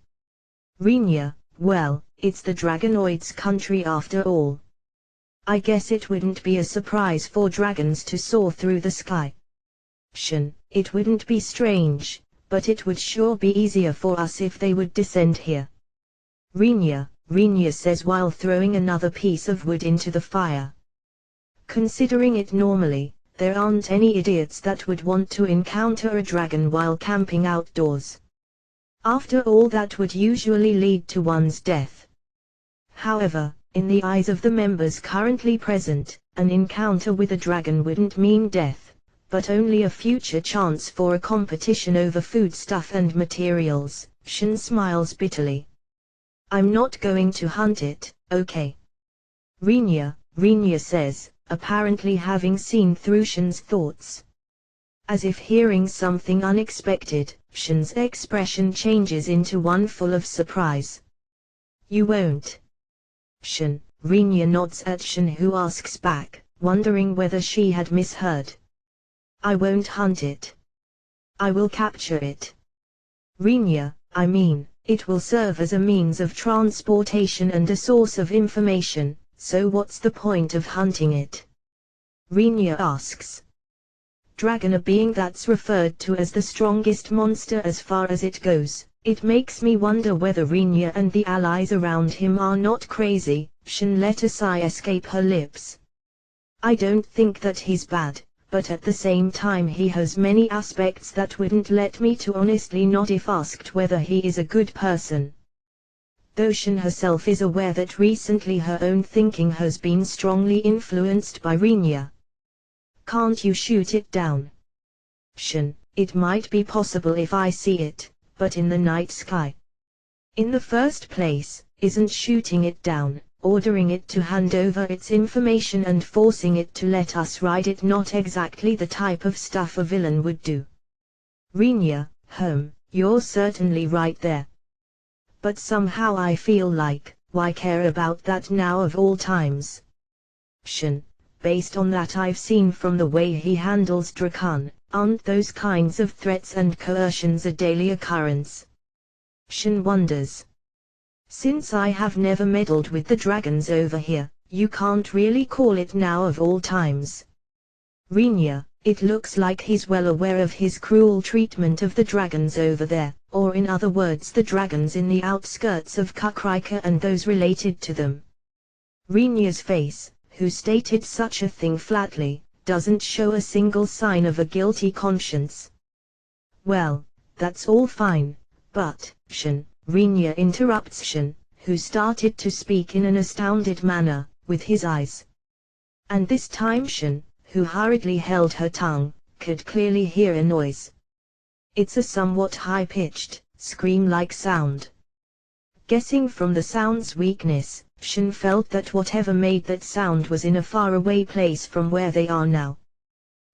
Rinya, well, it's the Dragonoids' country after all. I guess it wouldn't be a surprise for dragons to soar through the sky. Shin, it wouldn't be strange, but it would sure be easier for us if they would descend here. Rinya says while throwing another piece of wood into the fire. Considering it normally, there aren't any idiots that would want to encounter a dragon while camping outdoors. After all, that would usually lead to one's death. However, in the eyes of the members currently present, an encounter with a dragon wouldn't mean death, but only a future chance for a competition over foodstuff and materials. Shin smiles bitterly. I'm not going to hunt it, okay? Rinya says, apparently having seen through Shin's thoughts. As if hearing something unexpected, Shin's expression changes into one full of surprise. You won't? Shin. Rinya nods at Shin, who asks back, wondering whether she had misheard. I won't hunt it. I will capture it. Rinya, I mean, it will serve as a means of transportation and a source of information, so what's the point of hunting it? Rinya asks. Dragon, a being that's referred to as the strongest monster as far as it goes. It makes me wonder whether Rinya and the allies around him are not crazy. Shin let a sigh escape her lips. I don't think that he's bad, but at the same time he has many aspects that wouldn't let me to honestly nod if asked whether he is a good person. Though Shin herself is aware that recently her own thinking has been strongly influenced by Rinya. Can't you shoot it down? Shin, it might be possible if I see it, but in the night sky. In the first place, isn't shooting it down, ordering it to hand over its information and forcing it to let us ride it not exactly the type of stuff a villain would do? Rinya, you're certainly right there. But somehow I feel like, why care about that now of all times? Shin, based on that I've seen from the way he handles Drakan, aren't those kinds of threats and coercions a daily occurrence? Shin wonders. Since I have never meddled with the dragons over here, you can't really call it now of all times. Rinya, it looks like he's well aware of his cruel treatment of the dragons over there, or in other words the dragons in the outskirts of Kukrika and those related to them. Rinya's face, who stated such a thing flatly, doesn't show a single sign of a guilty conscience. Well, that's all fine, but, Shin, Rinya interrupts Shin, who started to speak in an astounded manner, with his eyes. And this time Shin, who hurriedly held her tongue, could clearly hear a noise. It's a somewhat high-pitched, scream-like sound. Guessing from the sound's weakness, Shin felt that whatever made that sound was in a faraway place from where they are now.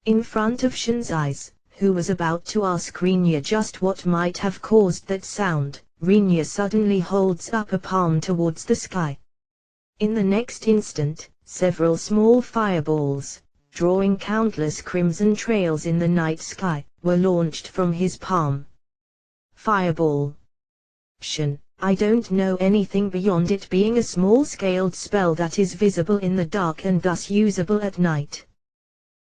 In front of Shin's eyes, who was about to ask Rinya just what might have caused that sound, Rinya suddenly holds up a palm towards the sky. In the next instant, several small fireballs, drawing countless crimson trails in the night sky, were launched from his palm. Fireball. Shin, I don't know anything beyond it being a small-scaled spell that is visible in the dark and thus usable at night.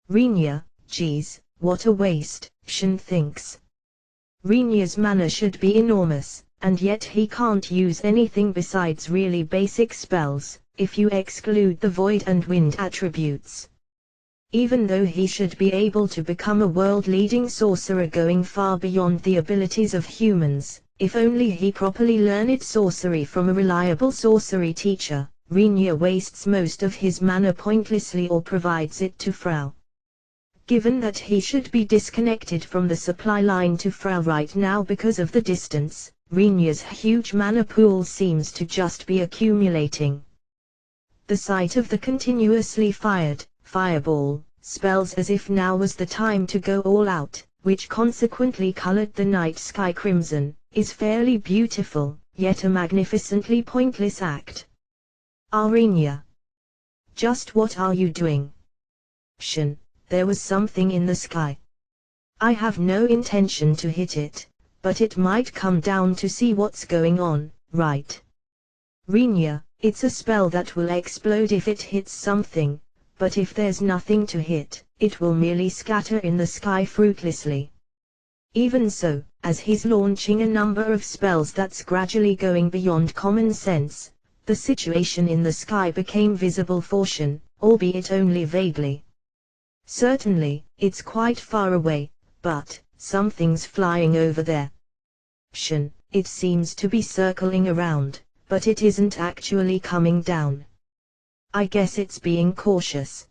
Rinya, geez, what a waste, Shin thinks. Rinya's mana should be enormous, and yet he can't use anything besides really basic spells, if you exclude the void and wind attributes. Even though he should be able to become a world-leading sorcerer going far beyond the abilities of humans, if only he properly learned sorcery from a reliable sorcery teacher, Rinya wastes most of his mana pointlessly or provides it to Frau. Given that he should be disconnected from the supply line to Frau right now because of the distance, Rinya's huge mana pool seems to just be accumulating. The sight of the continuously fired fireball spells as if now was the time to go all out, which consequently colored the night sky crimson, is fairly beautiful, yet a magnificently pointless act. Rinya. Just what are you doing? Shin, there was something in the sky. I have no intention to hit it, but it might come down to see what's going on, right? Rinya, it's a spell that will explode if it hits something, but if there's nothing to hit, it will merely scatter in the sky fruitlessly. Even so, as he's launching a number of spells that's gradually going beyond common sense, the situation in the sky became visible for Shin, albeit only vaguely. Certainly, it's quite far away, but something's flying over there. Shin, it seems to be circling around, but it isn't actually coming down. I guess it's being cautious.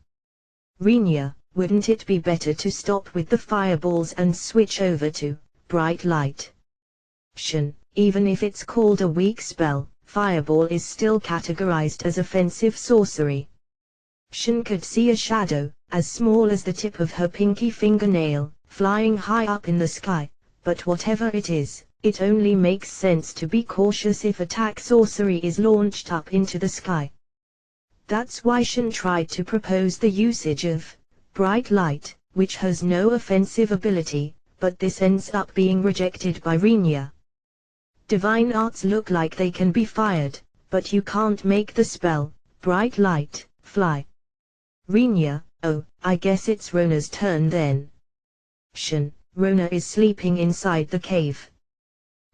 Rinya, wouldn't it be better to stop with the fireballs and switch over to bright light? Shin, even if it's called a weak spell, fireball is still categorized as offensive sorcery. Shin could see a shadow, as small as the tip of her pinky fingernail, flying high up in the sky, but whatever it is, it only makes sense to be cautious if attack sorcery is launched up into the sky. That's why Shin tried to propose the usage of bright light, which has no offensive ability, but this ends up being rejected by Rinya. Divine arts look like they can be fired, but you can't make the spell, bright light, fly. Rinya, oh, I guess it's Rona's turn then. Shin, Rona is sleeping inside the cave.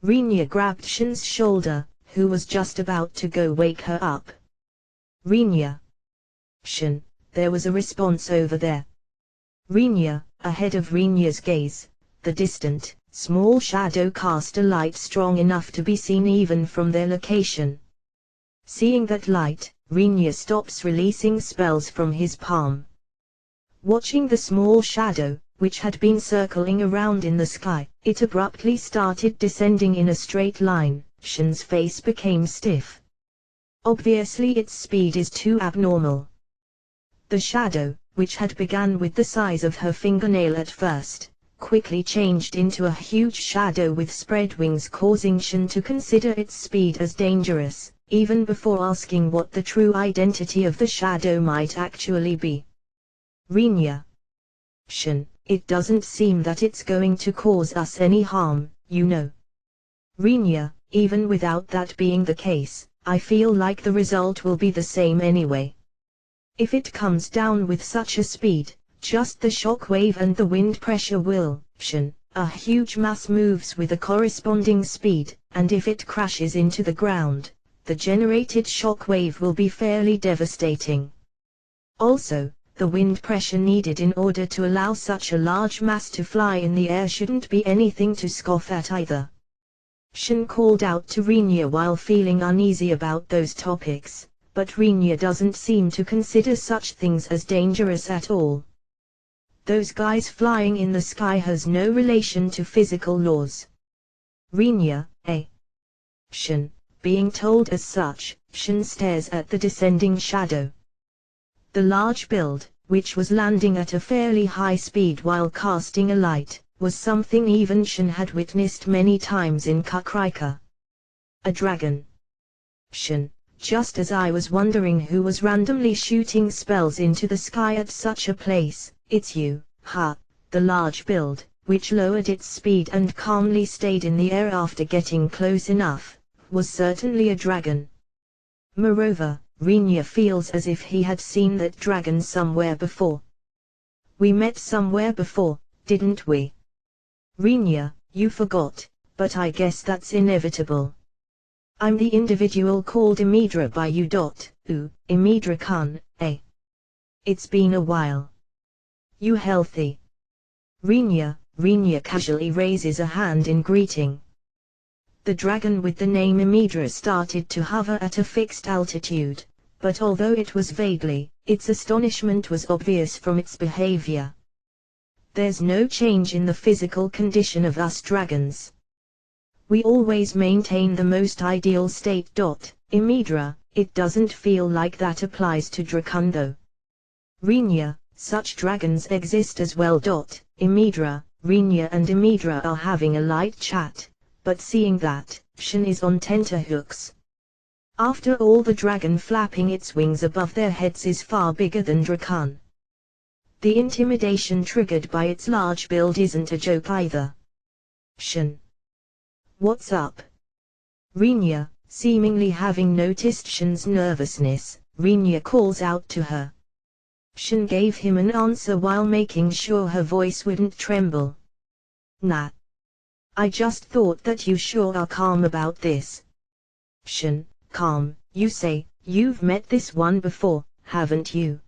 Rinya grabbed Shin's shoulder, who was just about to go wake her up. Rinya. Shin, there was a response over there. Rinya, ahead of Rinya's gaze, the distant, small shadow cast a light strong enough to be seen even from their location. Seeing that light, Rinya stops releasing spells from his palm. Watching the small shadow, which had been circling around in the sky, it abruptly started descending in a straight line. Shin's face became stiff. Obviously its speed is too abnormal. The shadow, which had begun with the size of her fingernail at first, quickly changed into a huge shadow with spread wings, causing Shin to consider its speed as dangerous, even before asking what the true identity of the shadow might actually be. Rinya. Shin, it doesn't seem that it's going to cause us any harm, you know. Rinya, even without that being the case, I feel like the result will be the same anyway. If it comes down with such a speed, just the shock wave and the wind pressure will, Shin, a huge mass moves with a corresponding speed, and if it crashes into the ground, the generated shock wave will be fairly devastating. Also, the wind pressure needed in order to allow such a large mass to fly in the air shouldn't be anything to scoff at either. Shin called out to Rinya while feeling uneasy about those topics, but Rinya doesn't seem to consider such things as dangerous at all. Those guys flying in the sky has no relation to physical laws. Rinya, eh? Shin, being told as such, Shin stares at the descending shadow. The large build, which was landing at a fairly high speed while casting a light, was something even Shin had witnessed many times in Kakrika. A dragon. Shin, just as I was wondering who was randomly shooting spells into the sky at such a place, it's you, ha, the large build, which lowered its speed and calmly stayed in the air after getting close enough, was certainly a dragon. Moreover, Rinya feels as if he had seen that dragon somewhere before. We met somewhere before, didn't we? Rinya, you forgot, but I guess that's inevitable. I'm the individual called Imidra by you. Imidra-kun, eh? It's been a while. You healthy? Rinya casually raises a hand in greeting. The dragon with the name Imidra started to hover at a fixed altitude, but although it was vaguely, its astonishment was obvious from its behavior. There's no change in the physical condition of us dragons. We always maintain the most ideal state. Imidra, it doesn't feel like that applies to Drakan though. Rinya, such dragons exist as well. Imidra, Rinya and Imidra are having a light chat, but seeing that Shin is on tenterhooks. After all, the dragon flapping its wings above their heads is far bigger than Drakan. The intimidation triggered by its large build isn't a joke either. Shin. What's up? Rinya, seemingly having noticed Shin's nervousness, Rinya calls out to her. Shin gave him an answer while making sure her voice wouldn't tremble. Nah. I just thought that you sure are calm about this. Shin, calm, you say? You've met this one before, haven't you?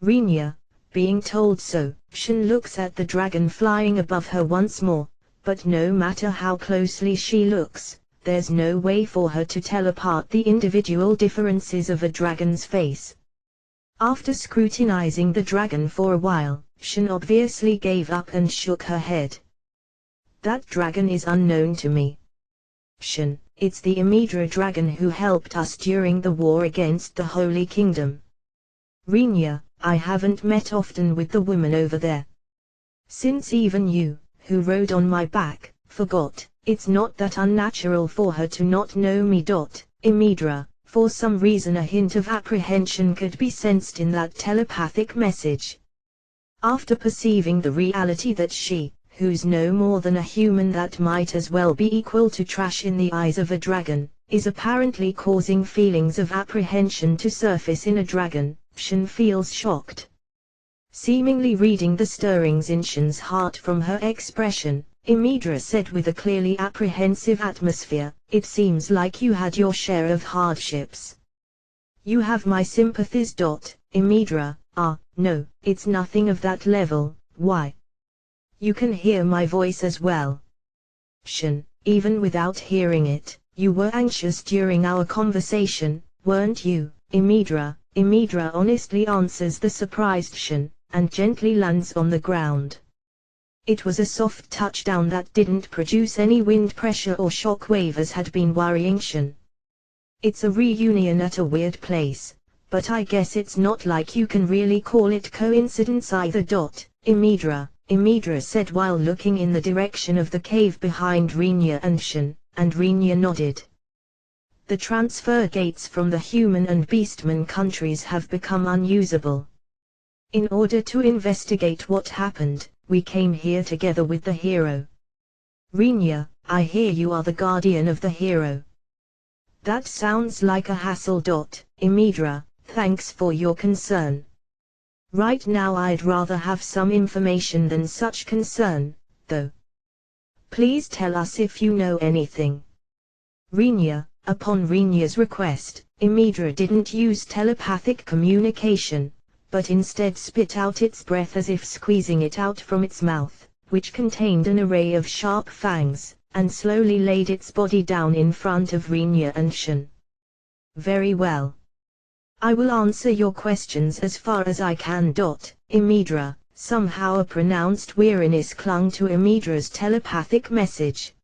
Rinya, being told so, Shin looks at the dragon flying above her once more, but no matter how closely she looks, there's no way for her to tell apart the individual differences of a dragon's face. After scrutinizing the dragon for a while, Shin obviously gave up and shook her head. That dragon is unknown to me. Shin, it's the Imidra dragon who helped us during the war against the Holy Kingdom. Rinya, I haven't met often with the woman over there. Since even you, who rode on my back, forgot, it's not that unnatural for her to not know me. Imidra, for some reason a hint of apprehension could be sensed in that telepathic message. After perceiving the reality that she, who's no more than a human that might as well be equal to trash in the eyes of a dragon, is apparently causing feelings of apprehension to surface in a dragon, Shin feels shocked. Seemingly reading the stirrings in Shin's heart from her expression, Imidra said with a clearly apprehensive atmosphere, it seems like you had your share of hardships. You have my sympathies. Imidra, no, it's nothing of that level. Why? You can hear my voice as well. Shin, even without hearing it, you were anxious during our conversation, weren't you? Imidra honestly answers the surprised Shin, and gently lands on the ground. It was a soft touchdown that didn't produce any wind pressure or shock wave as had been worrying Shin. It's a reunion at a weird place, but I guess it's not like you can really call it coincidence either. Imidra said while looking in the direction of the cave behind Rinya and Shin, and Rinya nodded. The transfer gates from the human and beastman countries have become unusable. In order to investigate what happened, we came here together with the hero. Rinya, I hear you are the guardian of the hero. That sounds like a hassle. Imidra, thanks for your concern. Right now I'd rather have some information than such concern, though. Please tell us if you know anything. Rinya, upon Rinya's request, Imidra didn't use telepathic communication, but instead spit out its breath as if squeezing it out from its mouth, which contained an array of sharp fangs, and slowly laid its body down in front of Rinya and Shin. Very well. I will answer your questions as far as I can. Imidra, somehow a pronounced weariness clung to Imidra's telepathic message.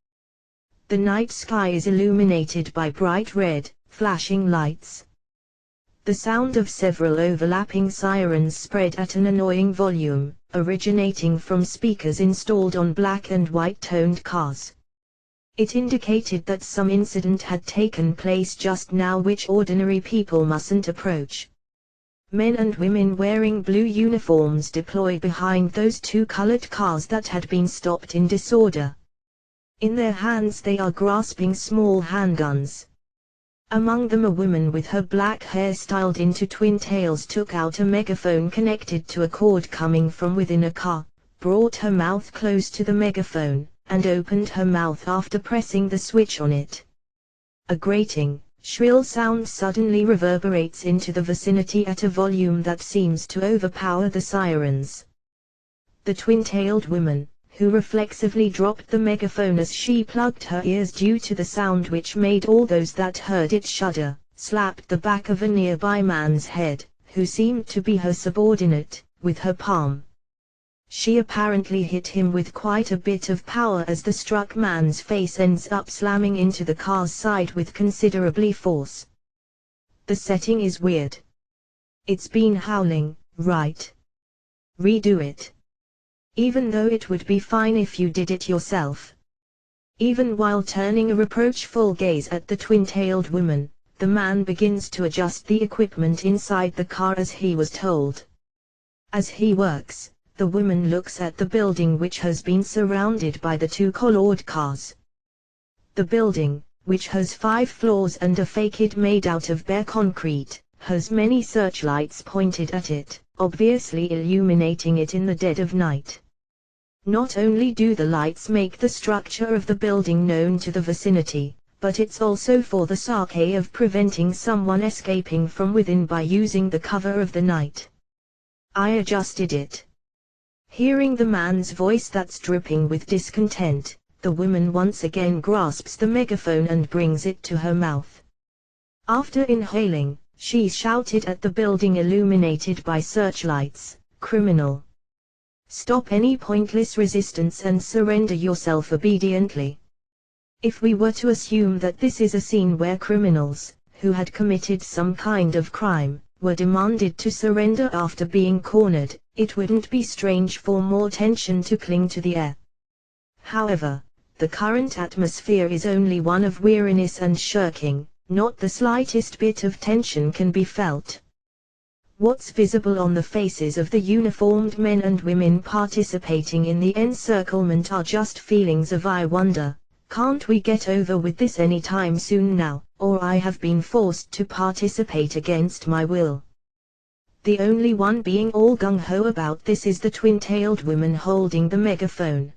The night sky is illuminated by bright red, flashing lights. The sound of several overlapping sirens spread at an annoying volume, originating from speakers installed on black and white-toned cars. It indicated that some incident had taken place just now which ordinary people mustn't approach. Men and women wearing blue uniforms deployed behind those two colored cars that had been stopped in disorder. In their hands they are grasping small handguns. Among them a woman with her black hair styled into twin tails took out a megaphone connected to a cord coming from within a car, brought her mouth close to the megaphone, and opened her mouth after pressing the switch on it. A grating, shrill sound suddenly reverberates into the vicinity at a volume that seems to overpower the sirens. The twin-tailed woman, who reflexively dropped the megaphone as she plugged her ears due to the sound which made all those that heard it shudder, slapped the back of a nearby man's head, who seemed to be her subordinate, with her palm. She apparently hit him with quite a bit of power as the struck man's face ends up slamming into the car's side with considerably force. The setting is weird. It's been howling, right? Redo it. Even though it would be fine if you did it yourself. Even while turning a reproachful gaze at the twin-tailed woman, the man begins to adjust the equipment inside the car as he was told. As he works, the woman looks at the building which has been surrounded by the two colored cars. The building, which has 5 floors and a facade made out of bare concrete, has many searchlights pointed at it, obviously illuminating it in the dead of night. Not only do the lights make the structure of the building known to the vicinity, but it's also for the sake of preventing someone escaping from within by using the cover of the night. I adjusted it. Hearing the man's voice that's dripping with discontent, the woman once again grasps the megaphone and brings it to her mouth. After inhaling, she shouted at the building illuminated by searchlights, "Criminal! Stop any pointless resistance and surrender yourself obediently." If we were to assume that this is a scene where criminals, who had committed some kind of crime, were demanded to surrender after being cornered, it wouldn't be strange for more tension to cling to the air. However, the current atmosphere is only one of weariness and shirking, not the slightest bit of tension can be felt. What's visible on the faces of the uniformed men and women participating in the encirclement are just feelings of "I wonder, can't we get over with this any time soon now, or I have been forced to participate against my will." The only one being all gung-ho about this is the twin-tailed woman holding the megaphone.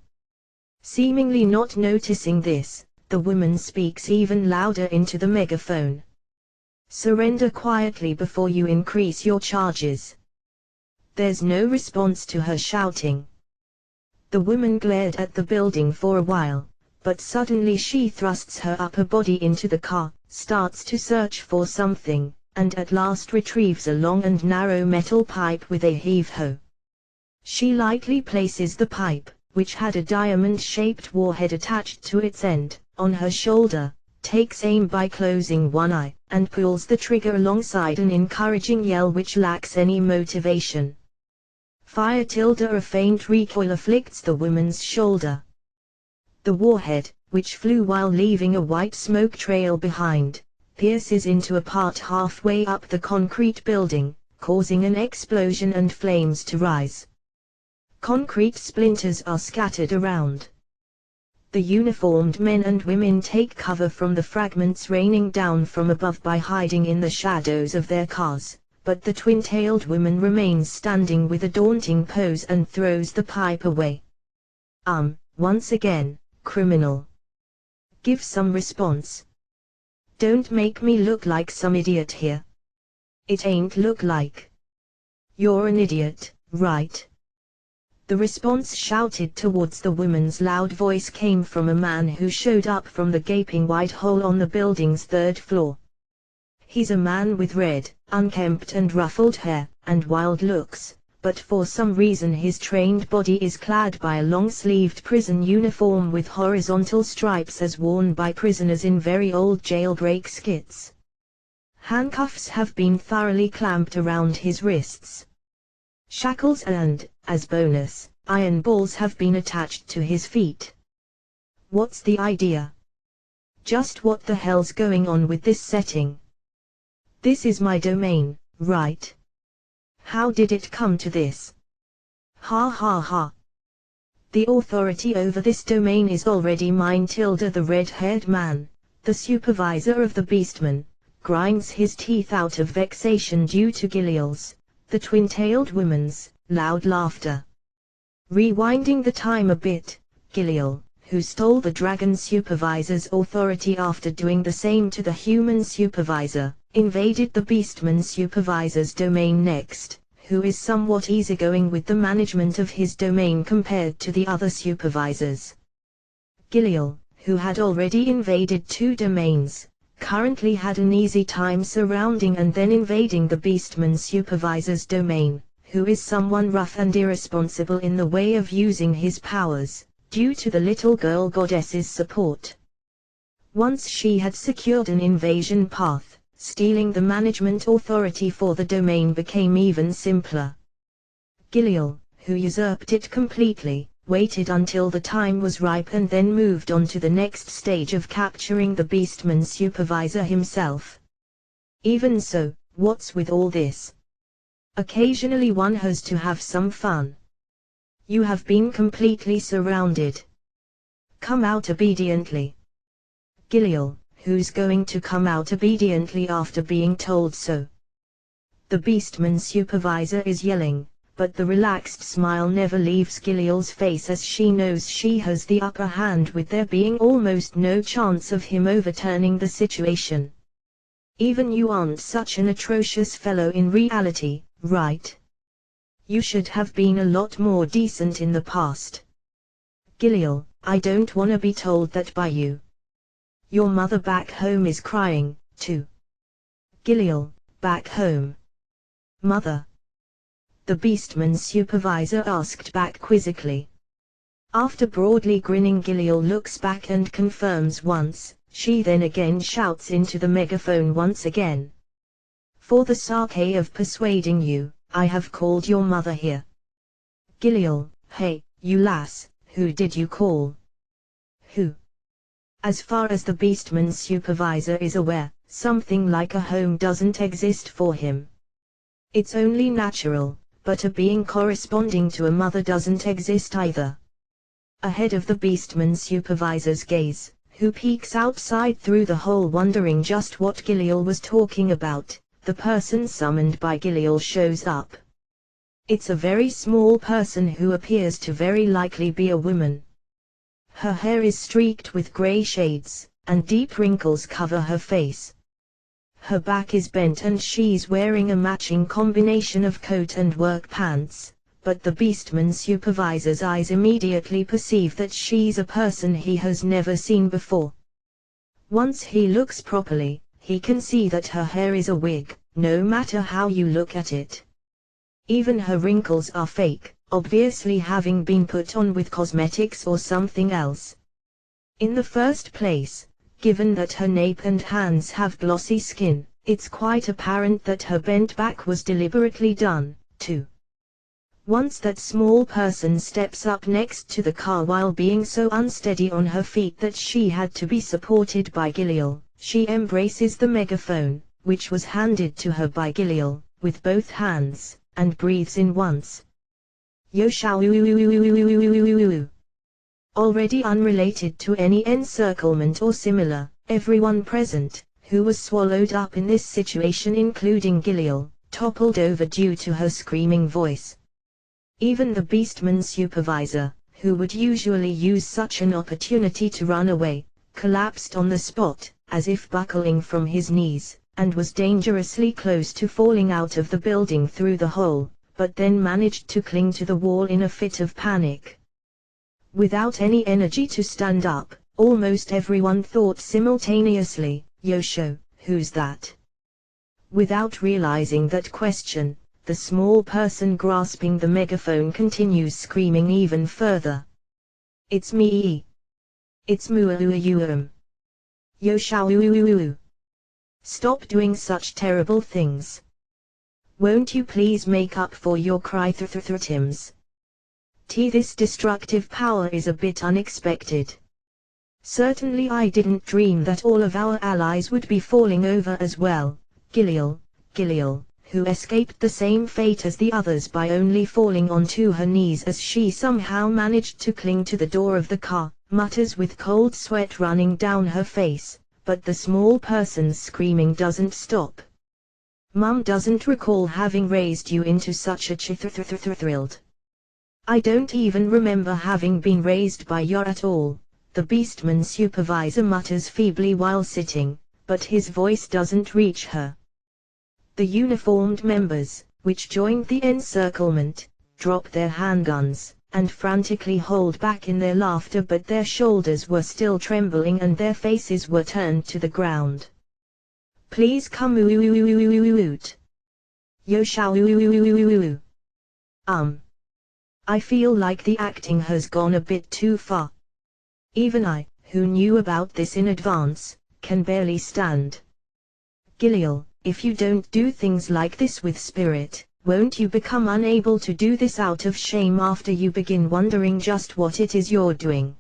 Seemingly not noticing this, the woman speaks even louder into the megaphone. "Surrender quietly before you increase your charges." There's no response to her shouting. The woman glared at the building for a while, but suddenly she thrusts her upper body into the car, starts to search for something, and at last retrieves a long and narrow metal pipe with a heave-ho. She lightly places the pipe, which had a diamond-shaped warhead attached to its end, on her shoulder, takes aim by closing one eye, and pulls the trigger alongside an encouraging yell which lacks any motivation. Fire! A faint recoil afflicts the woman's shoulder. The warhead, which flew while leaving a white smoke trail behind, pierces into a part halfway up the concrete building, causing an explosion and flames to rise. Concrete splinters are scattered around. The uniformed men and women take cover from the fragments raining down from above by hiding in the shadows of their cars, but the twin-tailed woman remains standing with a daunting pose and throws the pipe away. Once again, criminal. Give some response. Don't make me look like some idiot here. It ain't look like. You're an idiot, right? The response shouted towards the woman's loud voice came from a man who showed up from the gaping white hole on the building's 3rd floor. He's a man with red, unkempt and ruffled hair, and wild looks, but for some reason his trained body is clad by a long-sleeved prison uniform with horizontal stripes as worn by prisoners in very old jailbreak skits. Handcuffs have been thoroughly clamped around his wrists. Shackles and, as bonus, iron balls have been attached to his feet. What's the idea? Just what the hell's going on with this setting? This is my domain, right? How did it come to this? Ha ha ha. The authority over this domain is already mine. The red-haired man, the supervisor of the beastmen, grinds his teeth out of vexation due to Giliel's, the twin-tailed woman's, loud laughter. Rewinding the time a bit, Giliel, who stole the dragon supervisor's authority after doing the same to the human supervisor, invaded the beastman supervisor's domain next, who is somewhat easygoing with the management of his domain compared to the other supervisors. Giliel, who had already invaded 2 domains, currently had an easy time surrounding and then invading the beastman supervisor's domain, who is someone rough and irresponsible in the way of using his powers, due to the little girl goddess's support. Once she had secured an invasion path, stealing the management authority for the domain became even simpler. Giliel, who usurped it completely, waited until the time was ripe and then moved on to the next stage of capturing the Beastman supervisor himself. Even so, what's with all this? Occasionally one has to have some fun. You have been completely surrounded. Come out obediently. Giliel, who's going to come out obediently after being told so? The Beastman supervisor is yelling, but the relaxed smile never leaves Giliel's face as she knows she has the upper hand with there being almost no chance of him overturning the situation. Even you aren't such an atrocious fellow in reality, right? You should have been a lot more decent in the past. Giliel, I don't wanna be told that by you. Your mother back home is crying, too. Giliel, back home. Mother? The Beastman supervisor asked back quizzically. After broadly grinning, Giliel looks back and confirms once, she then again shouts into the megaphone once again. For the sake of persuading you, I have called your mother here. Giliel, hey, you lass, who did you call? Who? As far as the Beastman supervisor is aware, something like a home doesn't exist for him. It's only natural, but a being corresponding to a mother doesn't exist either. Ahead of the Beastman supervisor's gaze, who peeks outside through the hole wondering just what Giliel was talking about, the person summoned by Giliel shows up. It's a very small person who appears to very likely be a woman. Her hair is streaked with grey shades, and deep wrinkles cover her face. Her back is bent and she's wearing a matching combination of coat and work pants, but the Beastman supervisor's eyes immediately perceive that she's a person he has never seen before. Once he looks properly, he can see that her hair is a wig, no matter how you look at it. Even her wrinkles are fake, obviously having been put on with cosmetics or something else. In the first place, given that her nape and hands have glossy skin, it's quite apparent that her bent back was deliberately done, too. Once that small person steps up next to the car while being so unsteady on her feet that she had to be supported by Giliel, she embraces the megaphone, which was handed to her by Giliel, with both hands, and breathes in once. Yo shall. Already unrelated to any encirclement or similar, everyone present, who was swallowed up in this situation including Giliel, toppled over due to her screaming voice. Even the Beastman supervisor, who would usually use such an opportunity to run away, collapsed on the spot, as if buckling from his knees, and was dangerously close to falling out of the building through the hole, but then managed to cling to the wall in a fit of panic. Without any energy to stand up, almost everyone thought simultaneously, Yosho, who's that? Without realizing that question, the small person grasping the megaphone continues screaming even further. It's me. It's Muauuauum. Yosho. Stop doing such terrible things. Won't you please make up for your cry-through-tims? This destructive power is a bit unexpected. Certainly I didn't dream that all of our allies would be falling over as well. Giliel, who escaped the same fate as the others by only falling onto her knees as she somehow managed to cling to the door of the car, mutters with cold sweat running down her face, but the small person's screaming doesn't stop. Mum doesn't recall having raised you into such a thrilled. I don't even remember having been raised by you at all, the Beastman supervisor mutters feebly while sitting, but his voice doesn't reach her. The uniformed members, which joined the encirclement, drop their handguns, and frantically hold back in their laughter, but their shoulders were still trembling and their faces were turned to the ground. Please come out. Yo shall. I feel like the acting has gone a bit too far. Even I, who knew about this in advance, can barely stand. Giliel, if you don't do things like this with spirit, won't you become unable to do this out of shame after you begin wondering just what it is you're doing?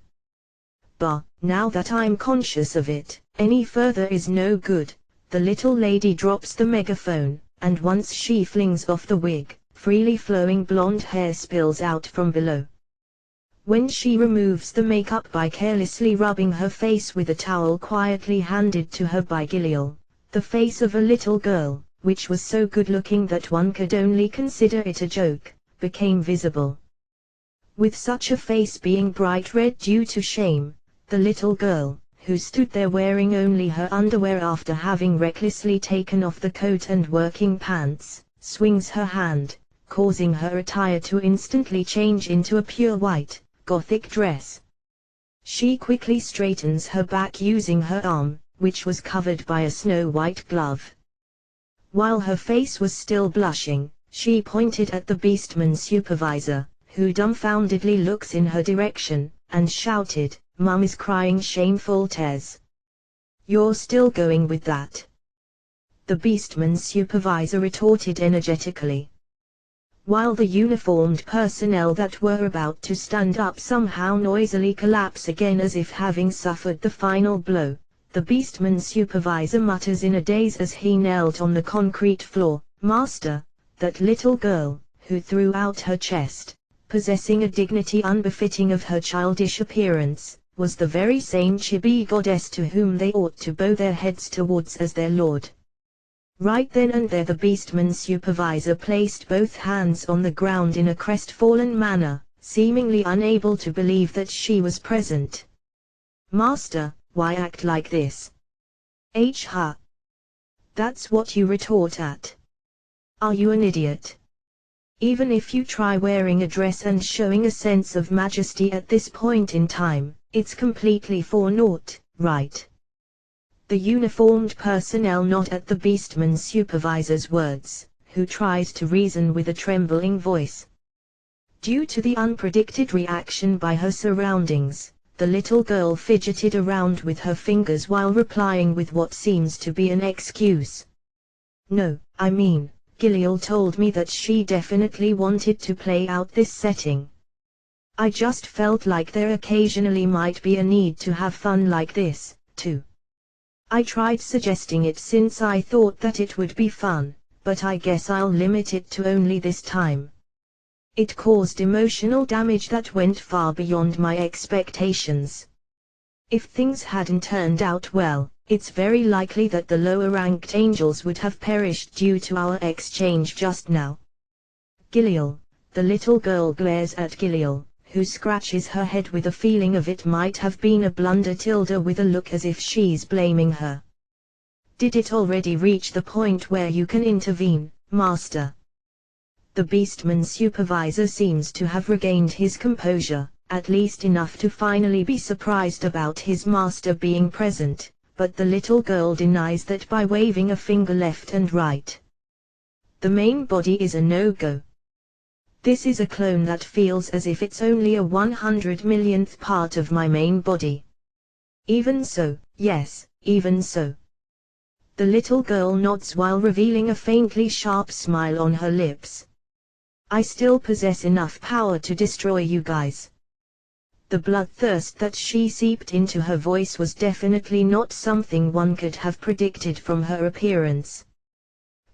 Bah, now that I'm conscious of it, any further is no good. The little lady drops the megaphone, and once she flings off the wig, freely flowing blonde hair spills out from below. When she removes the makeup by carelessly rubbing her face with a towel quietly handed to her by Giliel, the face of a little girl, which was so good-looking that one could only consider it a joke, became visible. With such a face being bright red due to shame, the little girl, who stood there wearing only her underwear after having recklessly taken off the coat and working pants, swings her hand, causing her attire to instantly change into a pure white, gothic dress. She quickly straightens her back using her arm, which was covered by a snow-white glove. While her face was still blushing, she pointed at the Beastman supervisor, who dumbfoundedly looks in her direction, and shouted, "Mum is crying shameful tears. You're still going with that?" The Beastman supervisor retorted energetically. While the uniformed personnel that were about to stand up somehow noisily collapse again as if having suffered the final blow, the Beastman supervisor mutters in a daze as he knelt on the concrete floor, "Master, that little girl, who threw out her chest, possessing a dignity unbefitting of her childish appearance, was the very same chibi goddess to whom they ought to bow their heads towards as their lord." Right then and there the Beastman supervisor placed both hands on the ground in a crestfallen manner, seemingly unable to believe that she was present. "Master, why act like this? Ha! That's what you retort at? Are you an idiot? Even if you try wearing a dress and showing a sense of majesty at this point in time, it's completely for naught, right?" The uniformed personnel nod at the Beastman supervisor's words, who tries to reason with a trembling voice. Due to the unpredicted reaction by her surroundings, the little girl fidgeted around with her fingers while replying with what seems to be an excuse. "No, I mean, Giliel told me that she definitely wanted to play out this setting. I just felt like there occasionally might be a need to have fun like this, too. I tried suggesting it since I thought that it would be fun, but I guess I'll limit it to only this time. It caused emotional damage that went far beyond my expectations. If things hadn't turned out well, it's very likely that the lower-ranked angels would have perished due to our exchange just now." Giliel, the little girl glares at Giliel, who scratches her head with a feeling of it might have been a blunder with a look as if she's blaming her. "Did it already reach the point where you can intervene, Master?" The Beastman supervisor seems to have regained his composure, at least enough to finally be surprised about his master being present, but the little girl denies that by waving a finger left and right. "The main body is a no-go. This is a clone that feels as if it's only a 100 millionth part of my main body." "Even so, yes, even so." The little girl nods while revealing a faintly sharp smile on her lips. "I still possess enough power to destroy you guys." The bloodthirst that she seeped into her voice was definitely not something one could have predicted from her appearance.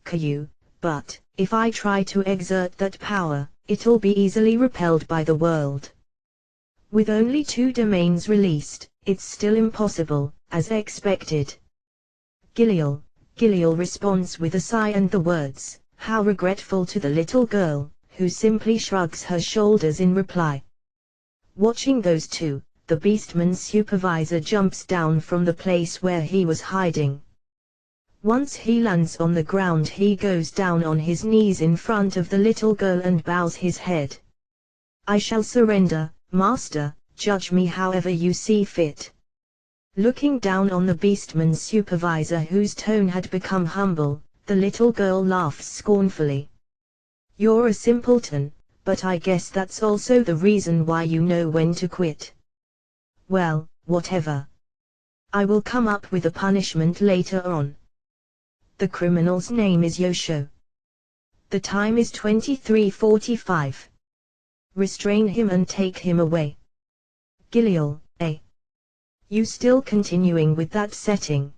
"Caillou, but, if I try to exert that power, it'll be easily repelled by the world. With only 2 domains released, it's still impossible, as expected." Giliel responds with a sigh and the words, "How regretful," to the little girl, who simply shrugs her shoulders in reply. Watching those two, the Beastman supervisor jumps down from the place where he was hiding. Once he lands on the ground, he goes down on his knees in front of the little girl and bows his head. "I shall surrender, Master, judge me however you see fit." Looking down on the Beastman supervisor, whose tone had become humble, the little girl laughs scornfully. "You're a simpleton, but I guess that's also the reason why you know when to quit. Well, whatever. I will come up with a punishment later on. The criminal's name is Yosho. The time is 23:45. Restrain him and take him away. Giliel, eh? You still continuing with that setting?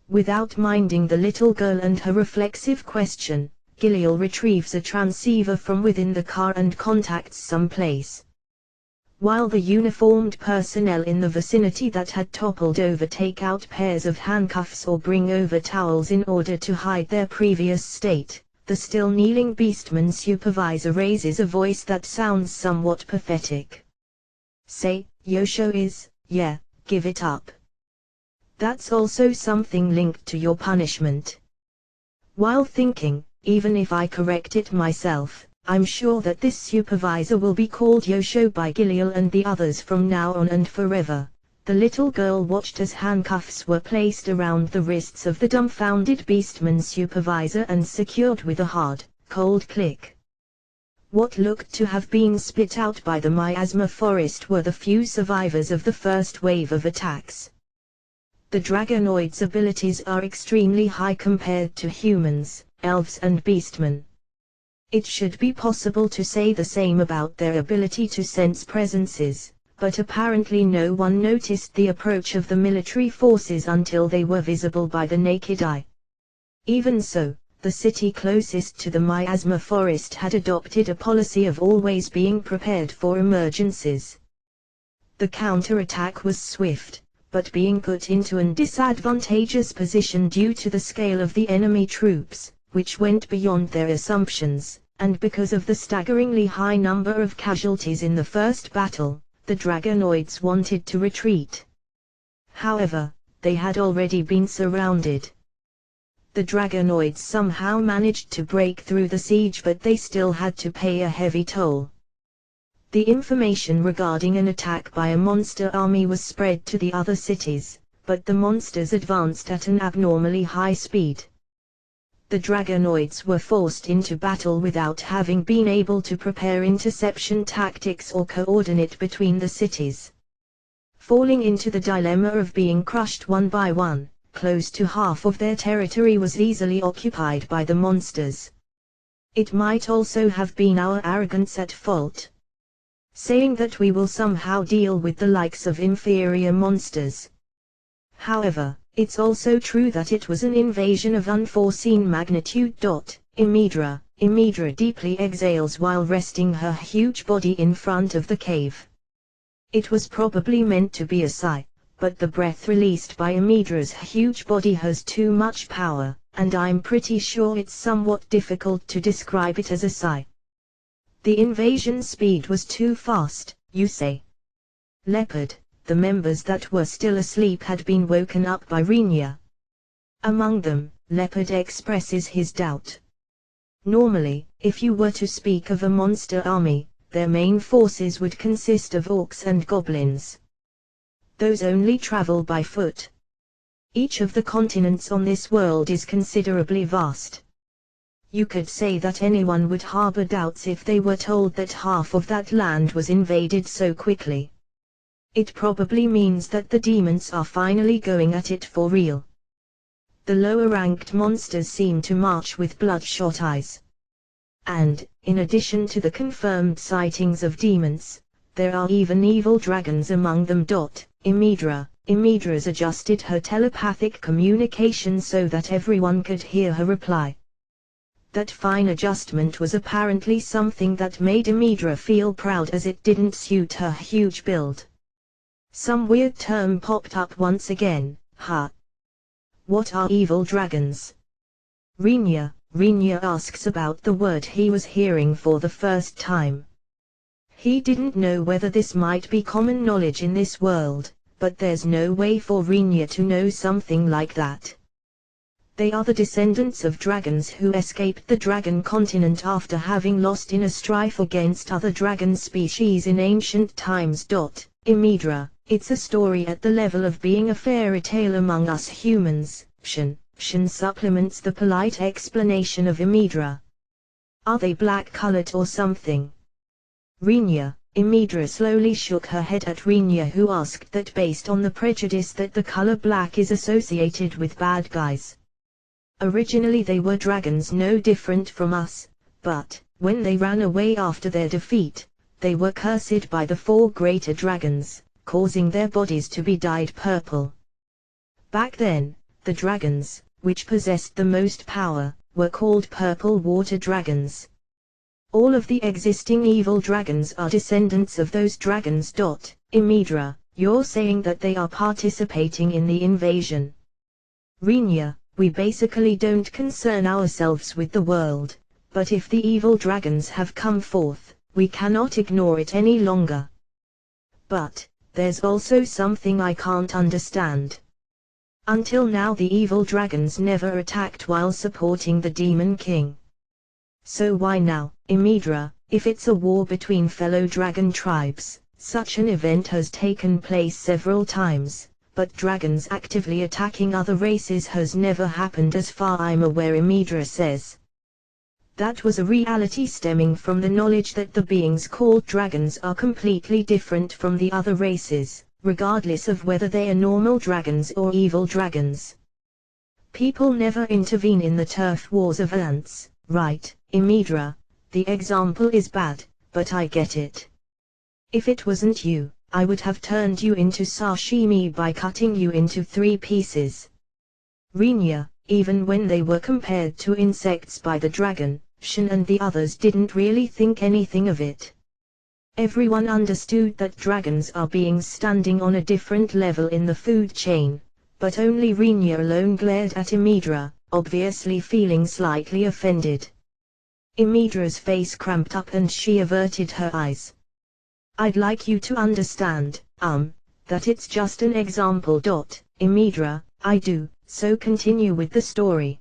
Without minding the little girl and her reflexive question, Giliel retrieves a transceiver from within the car and contacts some place. While the uniformed personnel in the vicinity that had toppled over take out pairs of handcuffs or bring over towels in order to hide their previous state, the still kneeling Beastman supervisor raises a voice that sounds somewhat pathetic. Say, Yosho is, yeah, give it up. That's also something linked to your punishment. While thinking, even if I correct it myself, I'm sure that this supervisor will be called Yosho by Giliel and the others from now on and forever. The little girl watched as handcuffs were placed around the wrists of the dumbfounded Beastman supervisor and secured with a hard, cold click. What looked to have been spit out by the miasma forest were the few survivors of the first wave of attacks. The Dragonoid's abilities are extremely high compared to humans, elves and beastmen. It should be possible to say the same about their ability to sense presences, but apparently no one noticed the approach of the military forces until they were visible by the naked eye. Even so, the city closest to the miasma forest had adopted a policy of always being prepared for emergencies. The counterattack was swift, but being put into an disadvantageous position due to the scale of the enemy troops, which went beyond their assumptions, and because of the staggeringly high number of casualties in the first battle, the Dragonoids wanted to retreat. However, they had already been surrounded. The Dragonoids somehow managed to break through the siege, but they still had to pay a heavy toll. The information regarding an attack by a monster army was spread to the other cities, but the monsters advanced at an abnormally high speed. The Dragonoids were forced into battle without having been able to prepare interception tactics or coordinate between the cities. Falling into the dilemma of being crushed one by one, close to half of their territory was easily occupied by the monsters. It might also have been our arrogance at fault. Saying that we will somehow deal with the likes of inferior monsters. However, it's also true that it was an invasion of unforeseen magnitude. Imidra deeply exhales while resting her huge body in front of the cave. It was probably meant to be a sigh, but the breath released by Imidra's huge body has too much power, and I'm pretty sure it's somewhat difficult to describe it as a sigh. The invasion speed was too fast, you say? Leopard, the members that were still asleep had been woken up by Rinya. Among them, Leopard expresses his doubt. Normally, if you were to speak of a monster army, their main forces would consist of orcs and goblins. Those only travel by foot. Each of the continents on this world is considerably vast. You could say that anyone would harbor doubts if they were told that half of that land was invaded so quickly. It probably means that the demons are finally going at it for real. The lower-ranked monsters seem to march with bloodshot eyes. And, in addition to the confirmed sightings of demons, there are even evil dragons among them. Imidra's adjusted her telepathic communication so that everyone could hear her reply. That fine adjustment was apparently something that made Imidra feel proud, as it didn't suit her huge build. Some weird term popped up once again, huh? What are evil dragons? Rinya asks about the word he was hearing for the first time. He didn't know whether this might be common knowledge in this world, but there's no way for Rinya to know something like that. They are the descendants of dragons who escaped the dragon continent after having lost in a strife against other dragon species in ancient times. Imidra, it's a story at the level of being a fairy tale among us humans. Shin supplements the polite explanation of Imidra. Are they black-colored or something? Rinya. Imidra slowly shook her head at Rinya, who asked that based on the prejudice that the color black is associated with bad guys. Originally they were dragons no different from us, but, when they ran away after their defeat, they were cursed by the 4 greater dragons, causing their bodies to be dyed purple. Back then, the dragons, which possessed the most power, were called purple water dragons. All of the existing evil dragons are descendants of those dragons. Imidra, you're saying that they are participating in the invasion. Rinya, we basically don't concern ourselves with the world, but if the evil dragons have come forth, we cannot ignore it any longer. But, there's also something I can't understand. Until now the evil dragons never attacked while supporting the Demon King. So why now, Imidra, if it's a war between fellow dragon tribes? Such an event has taken place several times, but dragons actively attacking other races has never happened as far I'm aware, Imidra says. That was a reality stemming from the knowledge that the beings called dragons are completely different from the other races, regardless of whether they are normal dragons or evil dragons. People never intervene in the turf wars of ants, right, Imidra? The example is bad, but I get it. If it wasn't you, I would have turned you into sashimi by cutting you into 3 pieces. Rinya, even when they were compared to insects by the dragon, Shin and the others didn't really think anything of it. Everyone understood that dragons are beings standing on a different level in the food chain, but only Rinya alone glared at Imidra, obviously feeling slightly offended. Imidra's face cramped up and she averted her eyes. I'd like you to understand, that it's just an example. Imidra, I do, so continue with the story.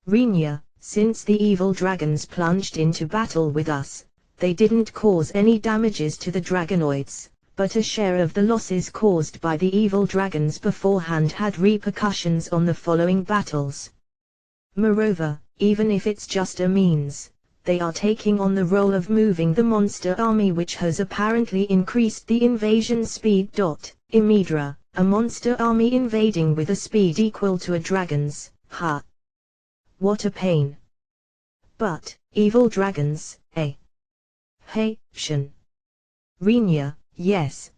Rinya, since the evil dragons plunged into battle with us, they didn't cause any damages to the dragonoids, but a share of the losses caused by the evil dragons beforehand had repercussions on the following battles. Moreover, even if it's just a means, they are taking on the role of moving the monster army, which has apparently increased the invasion speed. Imidra, a monster army invading with a speed equal to a dragon's, ha! What a pain. But, evil dragons, eh? Hey, Shin. Rinya, yes.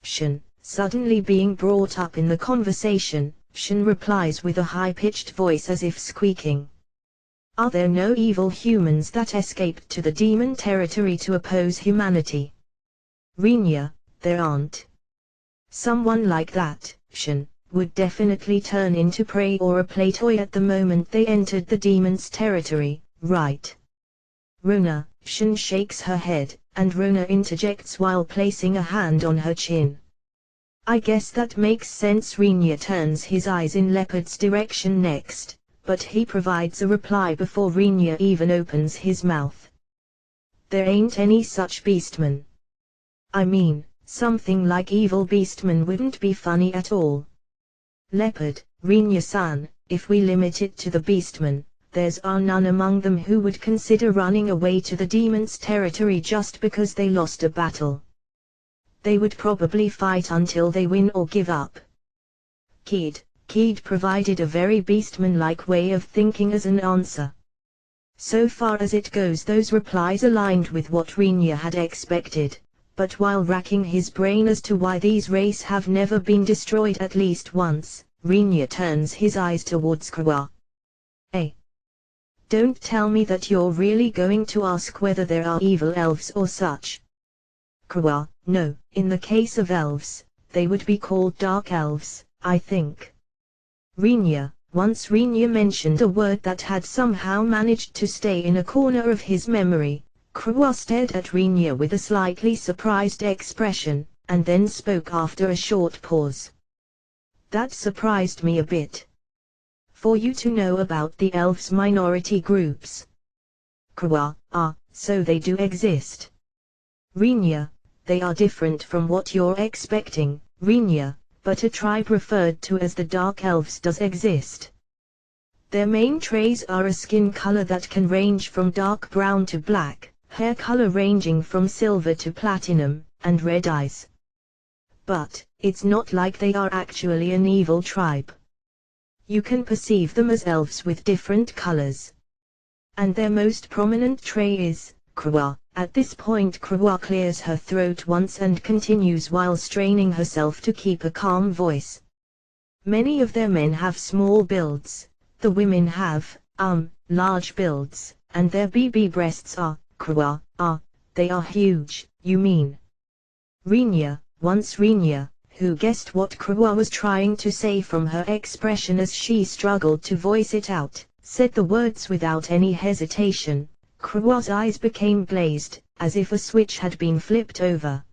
Shin, suddenly being brought up in the conversation, Shin replies with a high-pitched voice as if squeaking. Are there no evil humans that escaped to the demon territory to oppose humanity? Rinya, there aren't. Someone like that, Shin, would definitely turn into prey or a play toy at the moment they entered the demon's territory, right? Rona, Shin shakes her head, and Rona interjects while placing a hand on her chin. I guess that makes sense. Rinya turns his eyes in Leopard's direction next, but he provides a reply before Rinya even opens his mouth. There ain't any such beastmen. I mean, something like evil beastmen wouldn't be funny at all. Leopard, Rinya-san, if we limit it to the beastmen, there's none among them who would consider running away to the demon's territory just because they lost a battle. They would probably fight until they win or give up. Keed provided a very beastman-like way of thinking as an answer. So far as it goes, those replies aligned with what Rinya had expected, but while racking his brain as to why these races have never been destroyed at least once, Rinya turns his eyes towards Kawa. Hey! Don't tell me that you're really going to ask whether there are evil elves or such. Kawa, no, in the case of elves, they would be called dark elves, I think. Rinya, once Rinya mentioned a word that had somehow managed to stay in a corner of his memory. Kawa stared at Rinya with a slightly surprised expression, and then spoke after a short pause. That surprised me a bit. For you to know about the elves' minority groups. Kawa, so they do exist. Rinya, they are different from what you're expecting, Rinya, but a tribe referred to as the Dark Elves does exist. Their main traits are a skin color that can range from dark brown to black, hair color ranging from silver to platinum, and red eyes. But it's not like they are actually an evil tribe. You can perceive them as elves with different colors. And their most prominent trait is Krua. At this point Krua clears her throat once and continues while straining herself to keep a calm voice. Many of their men have small builds. The women have, large builds, and their BB breasts are, Krua, they are huge, you mean. Once Rinya, who guessed what Krua was trying to say from her expression as she struggled to voice it out, said the words without any hesitation. Krua's eyes became glazed, as if a switch had been flipped over.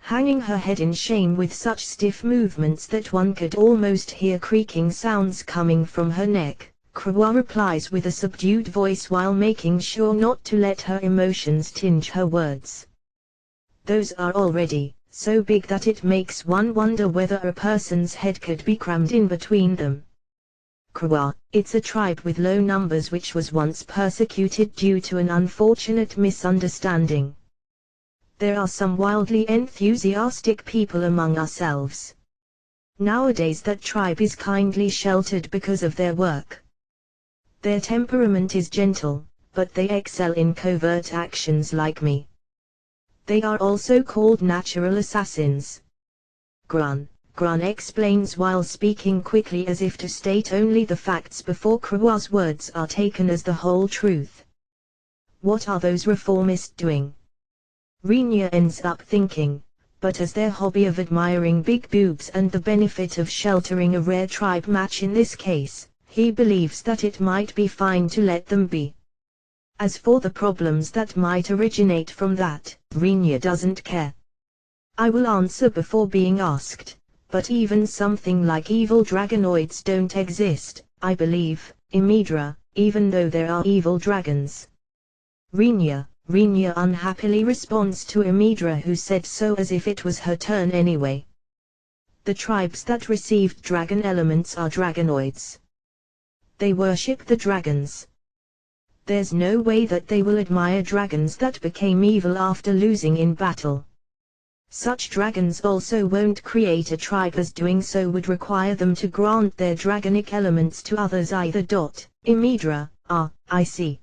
Hanging her head in shame with such stiff movements that one could almost hear creaking sounds coming from her neck, Krua replies with a subdued voice while making sure not to let her emotions tinge her words. Those are already so big that it makes one wonder whether a person's head could be crammed in between them. Krua, it's a tribe with low numbers which was once persecuted due to an unfortunate misunderstanding. There are some wildly enthusiastic people among ourselves. Nowadays that tribe is kindly sheltered because of their work. Their temperament is gentle, but they excel in covert actions like me. They are also called natural assassins. Gran explains while speaking quickly as if to state only the facts before Krua's words are taken as the whole truth. What are those reformists doing? Rinya ends up thinking, but as their hobby of admiring big boobs and the benefit of sheltering a rare tribe match in this case, he believes that it might be fine to let them be. As for the problems that might originate from that, Rinya doesn't care. I will answer before being asked, but even something like evil dragonoids don't exist, I believe, Imidra, even though there are evil dragons. Rinya unhappily responds to Imidra, who said so as if it was her turn anyway. The tribes that received dragon elements are dragonoids. They worship the dragons. There's no way that they will admire dragons that became evil after losing in battle. Such dragons also won't create a tribe, as doing so would require them to grant their dragonic elements to others either. Imidra, I see.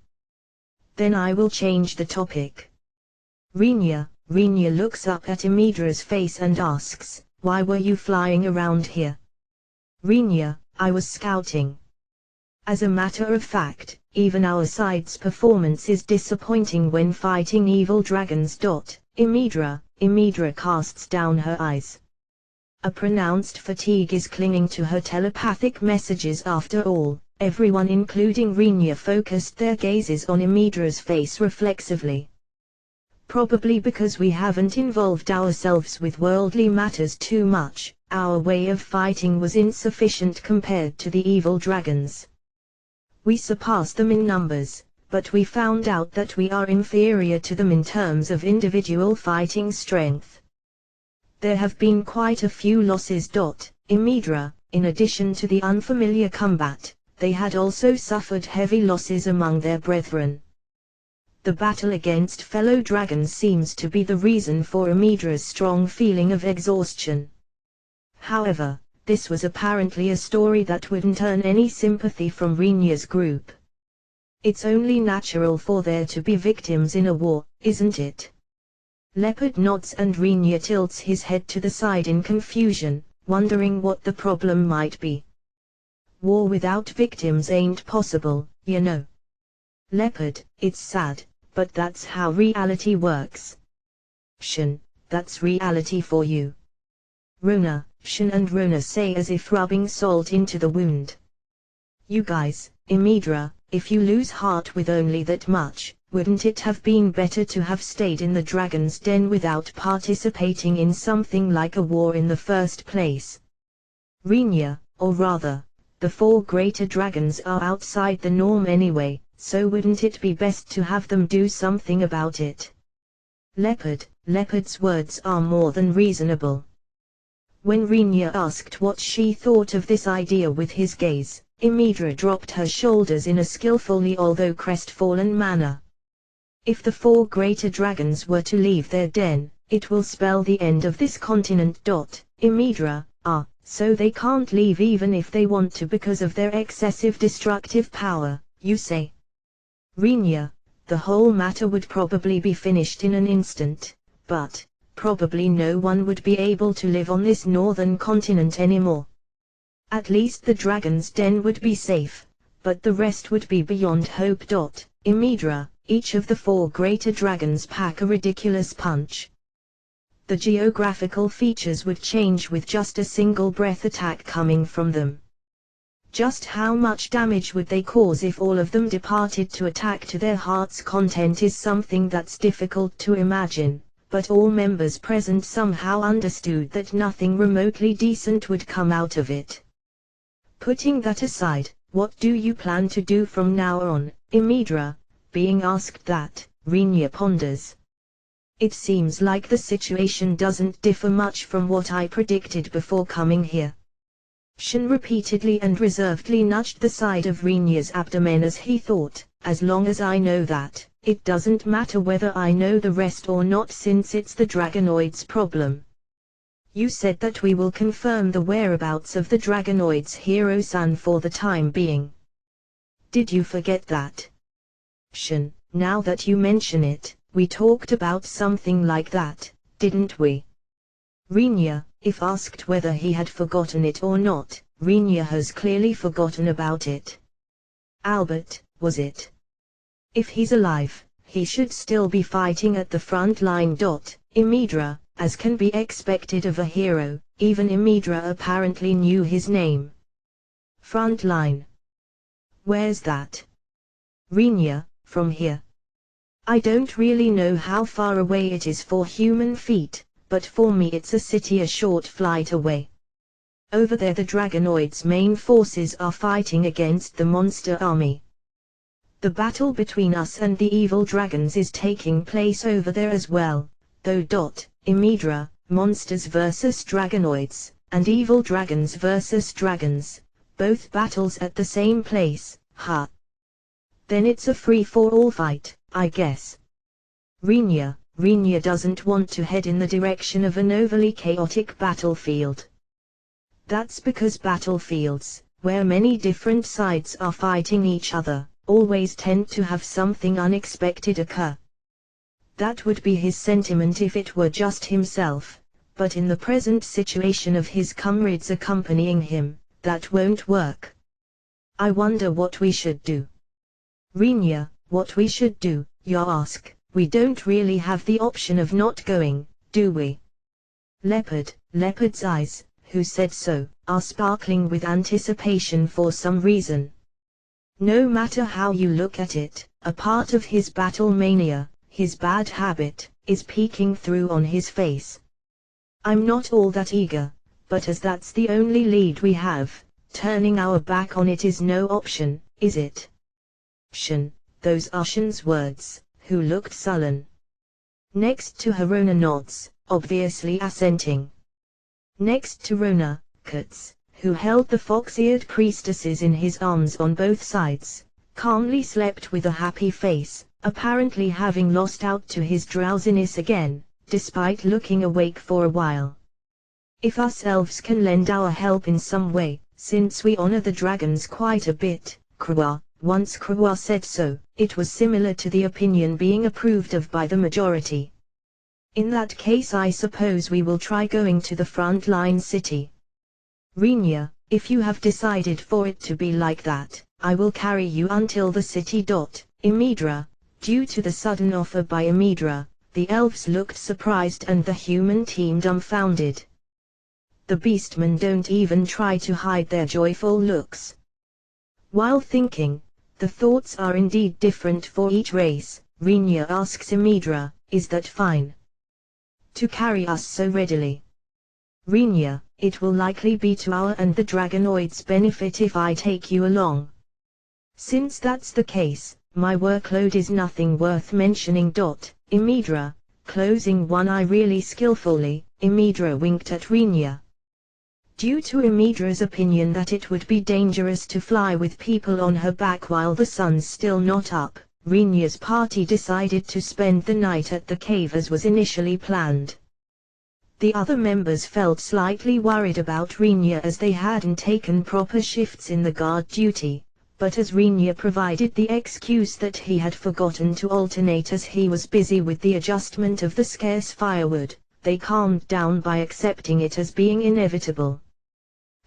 Then I will change the topic. Rinya looks up at Imidra's face and asks, why were you flying around here? Rinya, I was scouting. As a matter of fact, even our side's performance is disappointing when fighting evil dragons. Imidra casts down her eyes. A pronounced fatigue is clinging to her telepathic messages. After all, everyone including Rinya focused their gazes on Imidra's face reflexively. Probably because we haven't involved ourselves with worldly matters too much, our way of fighting was insufficient compared to the evil dragons. We surpass them in numbers, but we found out that we are inferior to them in terms of individual fighting strength. There have been quite a few losses. Imidra, in addition to the unfamiliar combat, they had also suffered heavy losses among their brethren. The battle against fellow dragons seems to be the reason for Imidra's strong feeling of exhaustion. However, this was apparently a story that wouldn't earn any sympathy from Rinya's group. It's only natural for there to be victims in a war, isn't it? Leopard nods and Rinya tilts his head to the side in confusion, wondering what the problem might be. War without victims ain't possible, you know. Leopard, it's sad, but that's how reality works. Shin, that's reality for you. Rona, Shin and Rona say as if rubbing salt into the wound. You guys, Imidra, if you lose heart with only that much, wouldn't it have been better to have stayed in the dragon's den without participating in something like a war in the first place? Rinya, or rather, the 4 greater dragons are outside the norm anyway, so wouldn't it be best to have them do something about it? Leopard's words are more than reasonable. When Rinya asked what she thought of this idea with his gaze, Imidra dropped her shoulders in a skillfully although crestfallen manner. If the 4 greater dragons were to leave their den, it will spell the end of this continent. Imidra, so they can't leave even if they want to because of their excessive destructive power, you say? Rinya, the whole matter would probably be finished in an instant, but probably no one would be able to live on this northern continent anymore. At least the dragon's den would be safe, but the rest would be beyond hope. Imidra, each of the 4 greater dragons pack a ridiculous punch. The geographical features would change with just a single breath attack coming from them. Just how much damage would they cause if all of them departed to attack to their heart's content is something that's difficult to imagine, but all members present somehow understood that nothing remotely decent would come out of it. Putting that aside, what do you plan to do from now on, Imidra? Being asked that, Rinya ponders. It seems like the situation doesn't differ much from what I predicted before coming here. Shin repeatedly and reservedly nudged the side of Rinya's abdomen as he thought, as long as I know that, it doesn't matter whether I know the rest or not since it's the Dragonoid's problem. You said that we will confirm the whereabouts of the Dragonoid's hero-san for the time being. Did you forget that? Shin, now that you mention it, we talked about something like that, didn't we? Rinya, if asked whether he had forgotten it or not, Rinya has clearly forgotten about it. Albert, was it? If he's alive, he should still be fighting at the front line. Imidra, as can be expected of a hero, even Imidra apparently knew his name. Front line. Where's that? Rinya, from here. I don't really know how far away it is for human feet, but for me it's a city a short flight away. Over there the Dragonoid's main forces are fighting against the monster army. The battle between us and the evil dragons is taking place over there as well, though. Imidra, monsters versus Dragonoids, and evil dragons versus dragons, both battles at the same place, huh? Then it's a free-for-all fight, I guess. Rinya doesn't want to head in the direction of an overly chaotic battlefield. That's because battlefields, where many different sides are fighting each other, always tend to have something unexpected occur. That would be his sentiment if it were just himself, but in the present situation of his comrades accompanying him, that won't work. I wonder what we should do. Rinya, what we should do, you ask? We don't really have the option of not going, do we? Leopard's eyes, who said so, are sparkling with anticipation for some reason. No matter how you look at it, a part of his battle mania, his bad habit, is peeking through on his face. I'm not all that eager, but as that's the only lead we have, turning our back on it is no option, is it? Shin, those are Shin's words, who looked sullen. Next to her Rona nods, obviously assenting. Next to Rona, Kurtz, who held the fox-eared priestesses in his arms on both sides, calmly slept with a happy face, apparently having lost out to his drowsiness again, despite looking awake for a while. If us elves can lend our help in some way, since we honor the dragons quite a bit, once Krua said so, it was similar to the opinion being approved of by the majority. In that case I suppose we will try going to the front-line city. Rinya, if you have decided for it to be like that, I will carry you until the city. Imidra, due to the sudden offer by Imidra, the elves looked surprised and the human team dumbfounded. The beastmen don't even try to hide their joyful looks. While thinking, the thoughts are indeed different for each race, Rinya asks Imidra, is that fine? To carry us so readily? Rinya, it will likely be to our and the Dragonoid's benefit if I take you along. Since that's the case, my workload is nothing worth mentioning. Imidra, closing one eye really skillfully, Imidra winked at Rinya. Due to Emidra's opinion that it would be dangerous to fly with people on her back while the sun's still not up, Rinya's party decided to spend the night at the cave as was initially planned. The other members felt slightly worried about Rinya as they hadn't taken proper shifts in the guard duty, but as Rinya provided the excuse that he had forgotten to alternate as he was busy with the adjustment of the scarce firewood, they calmed down by accepting it as being inevitable.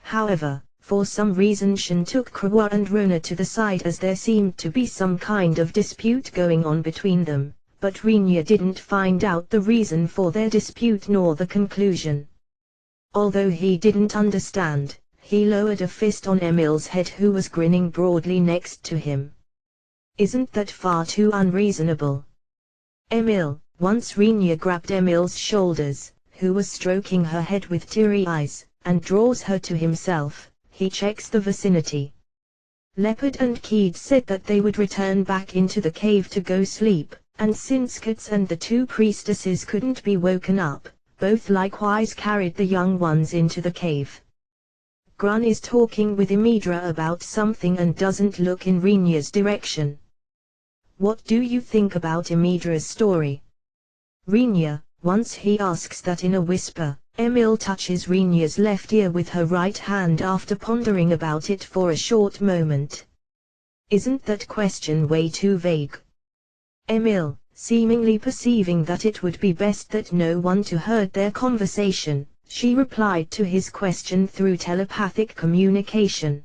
However, for some reason Shin took Krawa and Rona to the side as there seemed to be some kind of dispute going on between them, but Rinya didn't find out the reason for their dispute nor the conclusion. Although he didn't understand, he lowered a fist on Emil's head who was grinning broadly next to him. Isn't that far too unreasonable? Emil, once Rinya grabbed Emil's shoulders, who was stroking her head with teary eyes, and draws her to himself, he checks the vicinity. Leopard and Keed said that they would return back into the cave to go sleep, and since Kats and the two priestesses couldn't be woken up, both likewise carried the young ones into the cave. Grun is talking with Imidra about something and doesn't look in Rinya's direction. What do you think about Imidra's story? Rinya, once he asks that in a whisper, Emil touches Rinya's left ear with her right hand after pondering about it for a short moment. Isn't that question way too vague? Emil, seemingly perceiving that it would be best that no one to heard their conversation, she replied to his question through telepathic communication.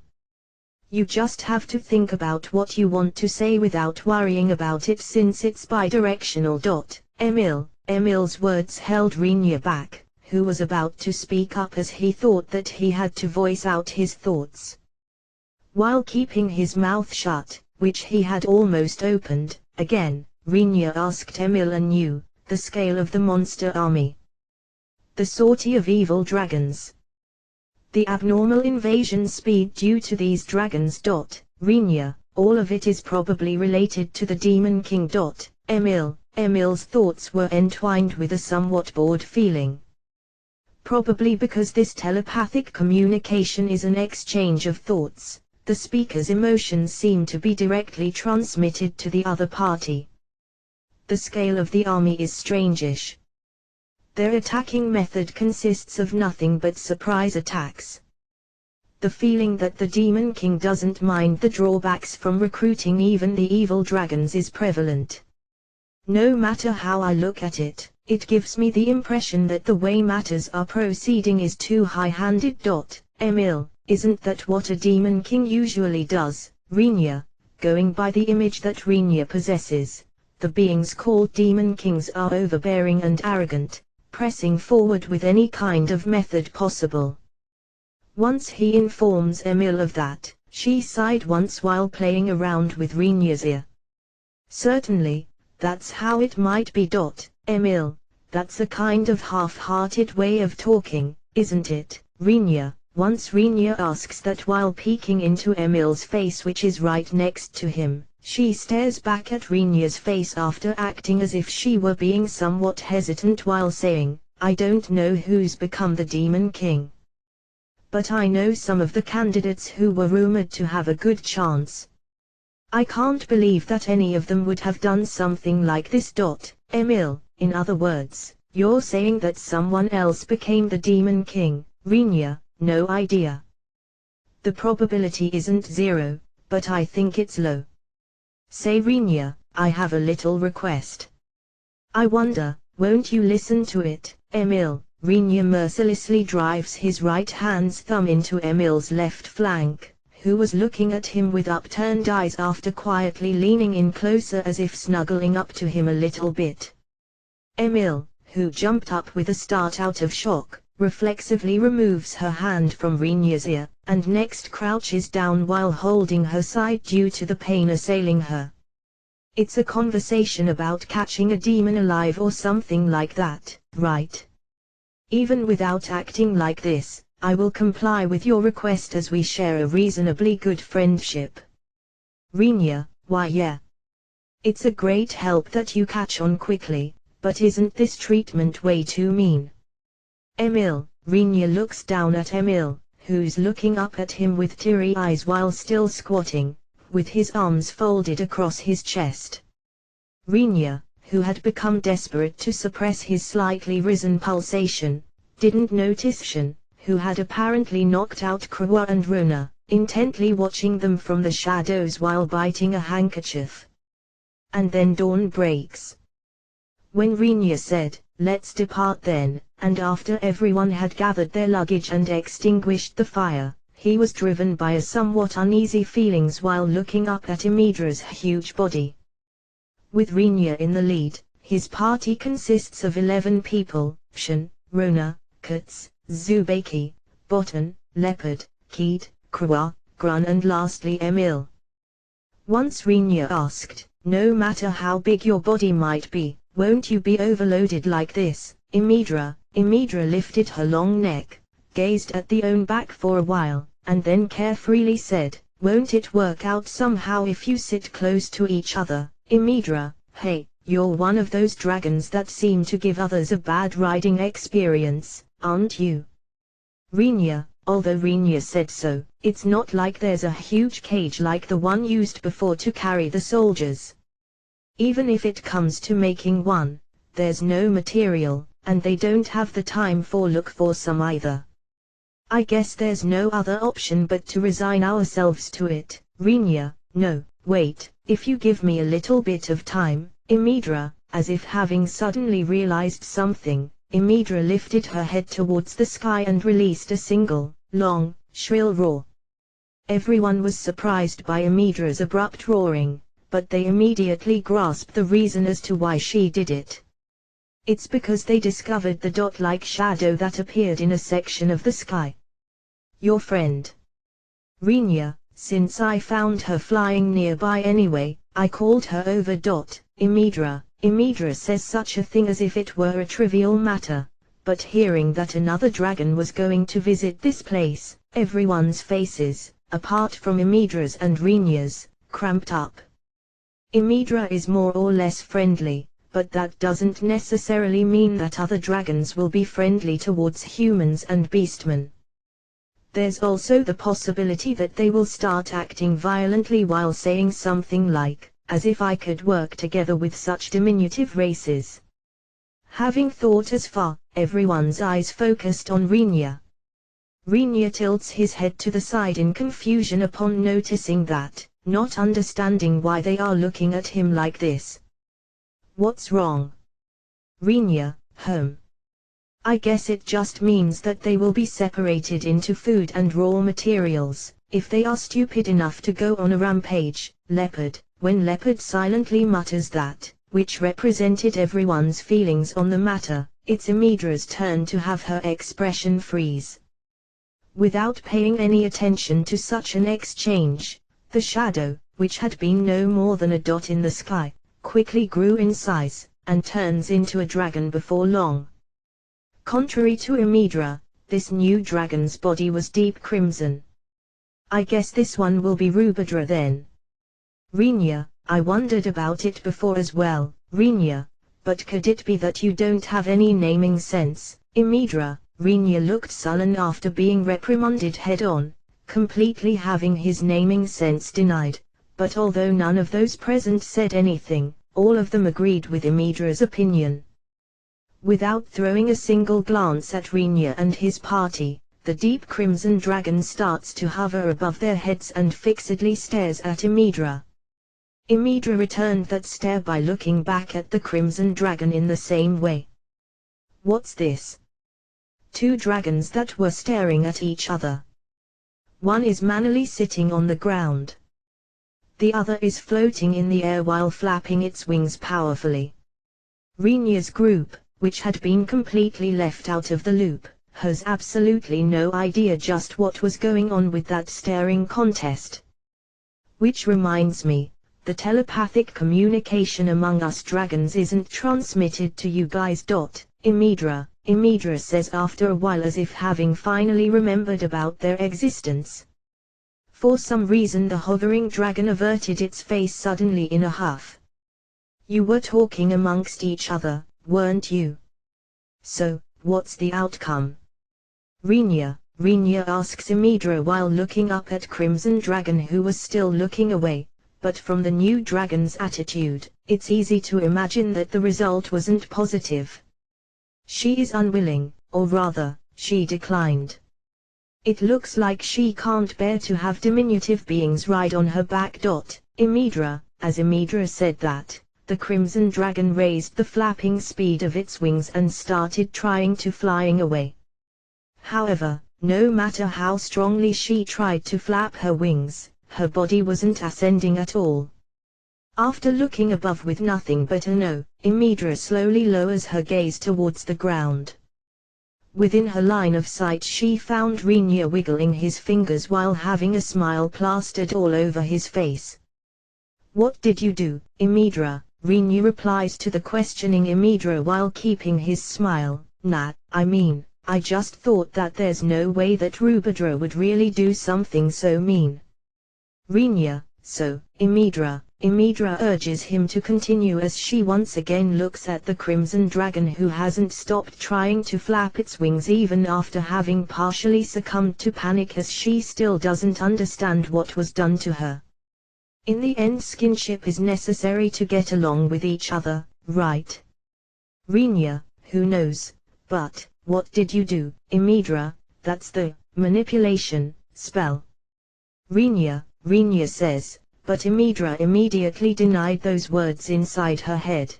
You just have to think about what you want to say without worrying about it since it's bidirectional. Emil's words held Rinya back, who was about to speak up as he thought that he had to voice out his thoughts. While keeping his mouth shut, which he had almost opened, again, Rinya asked Emil anew, the scale of the monster army. The sortie of evil dragons. The abnormal invasion speed due to these dragons. Rinya, all of it is probably related to the Demon King. Emil's thoughts were entwined with a somewhat bored feeling. Probably because this telepathic communication is an exchange of thoughts, the speaker's emotions seem to be directly transmitted to the other party. The scale of the army is strangish. Their attacking method consists of nothing but surprise attacks. The feeling that the Demon King doesn't mind the drawbacks from recruiting even the evil dragons is prevalent. No matter how I look at it, it gives me the impression that the way matters are proceeding is too high-handed. Emil, isn't that what a Demon King usually does? Rinya, going by the image that Rinya possesses, the beings called Demon Kings are overbearing and arrogant, pressing forward with any kind of method possible. Once he informs Emil of that, she sighed once while playing around with Rinya's ear. Certainly, that's how it might be. Emil, that's a kind of half-hearted way of talking, isn't it? Rinya, once Rinya asks that while peeking into Emil's face which is right next to him, she stares back at Rinya's face after acting as if she were being somewhat hesitant while saying, I don't know who's become the Demon King. But I know some of the candidates who were rumored to have a good chance. I can't believe that any of them would have done something like this. Emil, in other words, you're saying that someone else became the Demon King? Rinya, no idea. The probability isn't zero, but I think it's low. Say Rinya, I have a little request. I wonder, won't you listen to it? Emil, Rinya mercilessly drives his right hand's thumb into Emil's left flank, who was looking at him with upturned eyes after quietly leaning in closer as if snuggling up to him a little bit. Emil, who jumped up with a start out of shock, reflexively removes her hand from Rinya's ear, and next crouches down while holding her side due to the pain assailing her. It's a conversation about catching a demon alive or something like that, right? Even without acting like this, I will comply with your request as we share a reasonably good friendship. Rinya, why yeah. It's a great help that you catch on quickly, but isn't this treatment way too mean? Emil, Rinya looks down at Emil, who's looking up at him with teary eyes while still squatting, with his arms folded across his chest. Rinya, who had become desperate to suppress his slightly risen pulsation, didn't notice Shin, who had apparently knocked out Krua and Rona, intently watching them from the shadows while biting a handkerchief. And then dawn breaks. When Rinya said, "Let's depart then," and after everyone had gathered their luggage and extinguished the fire, he was driven by a somewhat uneasy feelings while looking up at Imidra's huge body. With Rinya in the lead, his party consists of 11 people: Shin, Rona, Katz, Zubeki, Botan, Leopard, Keed, Krua, Grun and lastly Emil. Once Rinya asked, "No matter how big your body might be, won't you be overloaded like this, Imidra?" Imidra lifted her long neck, gazed at the own back for a while, and then carefreely said, "Won't it work out somehow if you sit close to each other, Imidra? Hey, you're one of those dragons that seem to give others a bad riding experience, aren't you?" Rinya, although Rinya said so, it's not like there's a huge cage like the one used before to carry the soldiers. Even if it comes to making one, there's no material, and they don't have the time for look for some either. I guess there's no other option but to resign ourselves to it. Rinya, no, wait, if you give me a little bit of time, Imidra, as if having suddenly realized something, Imidra lifted her head towards the sky and released a single, long, shrill roar. Everyone was surprised by Imidra's abrupt roaring, but they immediately grasped the reason as to why she did it. It's because they discovered the dot-like shadow that appeared in a section of the sky. Your friend. Rinya, since I found her flying nearby anyway, I called her over. Imidra. Imidra says such a thing as if it were a trivial matter, but hearing that another dragon was going to visit this place, everyone's faces, apart from Imidra's and Rinya's, cramped up. Imidra is more or less friendly, but that doesn't necessarily mean that other dragons will be friendly towards humans and beastmen. There's also the possibility that they will start acting violently while saying something like, "As if I could work together with such diminutive races." Having thought as far, everyone's eyes focused on Rinya. Rinya tilts his head to the side in confusion upon noticing that, not understanding why they are looking at him like this. What's wrong? Rinya, home. I guess it just means that they will be separated into food and raw materials, if they are stupid enough to go on a rampage. Leopard. When Leopard silently mutters that, which represented everyone's feelings on the matter, it's Imidra's turn to have her expression freeze. Without paying any attention to such an exchange, the shadow, which had been no more than a dot in the sky, quickly grew in size, and turns into a dragon before long. Contrary to Imidra, this new dragon's body was deep crimson. I guess this one will be Rubadra then. Rinya, I wondered about it before as well, Rinya, but could it be that you don't have any naming sense, Imidra? Rinya looked sullen after being reprimanded head-on, completely having his naming sense denied, but although none of those present said anything, all of them agreed with Imidra's opinion. Without throwing a single glance at Rinya and his party, the deep crimson dragon starts to hover above their heads and fixedly stares at Imidra. Imidra returned that stare by looking back at the crimson dragon in the same way. What's this? Two dragons that were staring at each other. One is manily sitting on the ground. The other is floating in the air while flapping its wings powerfully. Rinya's group, which had been completely left out of the loop, has absolutely no idea just what was going on with that staring contest. Which reminds me, the telepathic communication among us dragons isn't transmitted to you guys. Imidra says after a while, as if having finally remembered about their existence. For some reason the hovering dragon averted its face suddenly in a huff. You were talking amongst each other, weren't you? So, what's the outcome? Rinya asks Imidra while looking up at Crimson Dragon, who was still looking away, but from the new dragon's attitude, it's easy to imagine that the result wasn't positive. She is unwilling, or rather, she declined. It looks like she can't bear to have diminutive beings ride on her back. Imidra, as Imidra said that, the Crimson Dragon raised the flapping speed of its wings and started trying to flying away. However, no matter how strongly she tried to flap her wings, her body wasn't ascending at all. After looking above with nothing but a no, Imidra slowly lowers her gaze towards the ground. Within her line of sight she found Rinya wiggling his fingers while having a smile plastered all over his face. "What did you do, Imidra?" Rinya replies to the questioning Imidra while keeping his smile. "Nah, I just thought that there's no way that Rubadra would really do something so mean." Rinya, so, Imidra urges him to continue as she once again looks at the Crimson Dragon, who hasn't stopped trying to flap its wings even after having partially succumbed to panic, as she still doesn't understand what was done to her. In the end, skinship is necessary to get along with each other, right? Rinya, who knows, but, what did you do, Imidra? That's the manipulation spell. Rinya says, but Imidra immediately denied those words inside her head.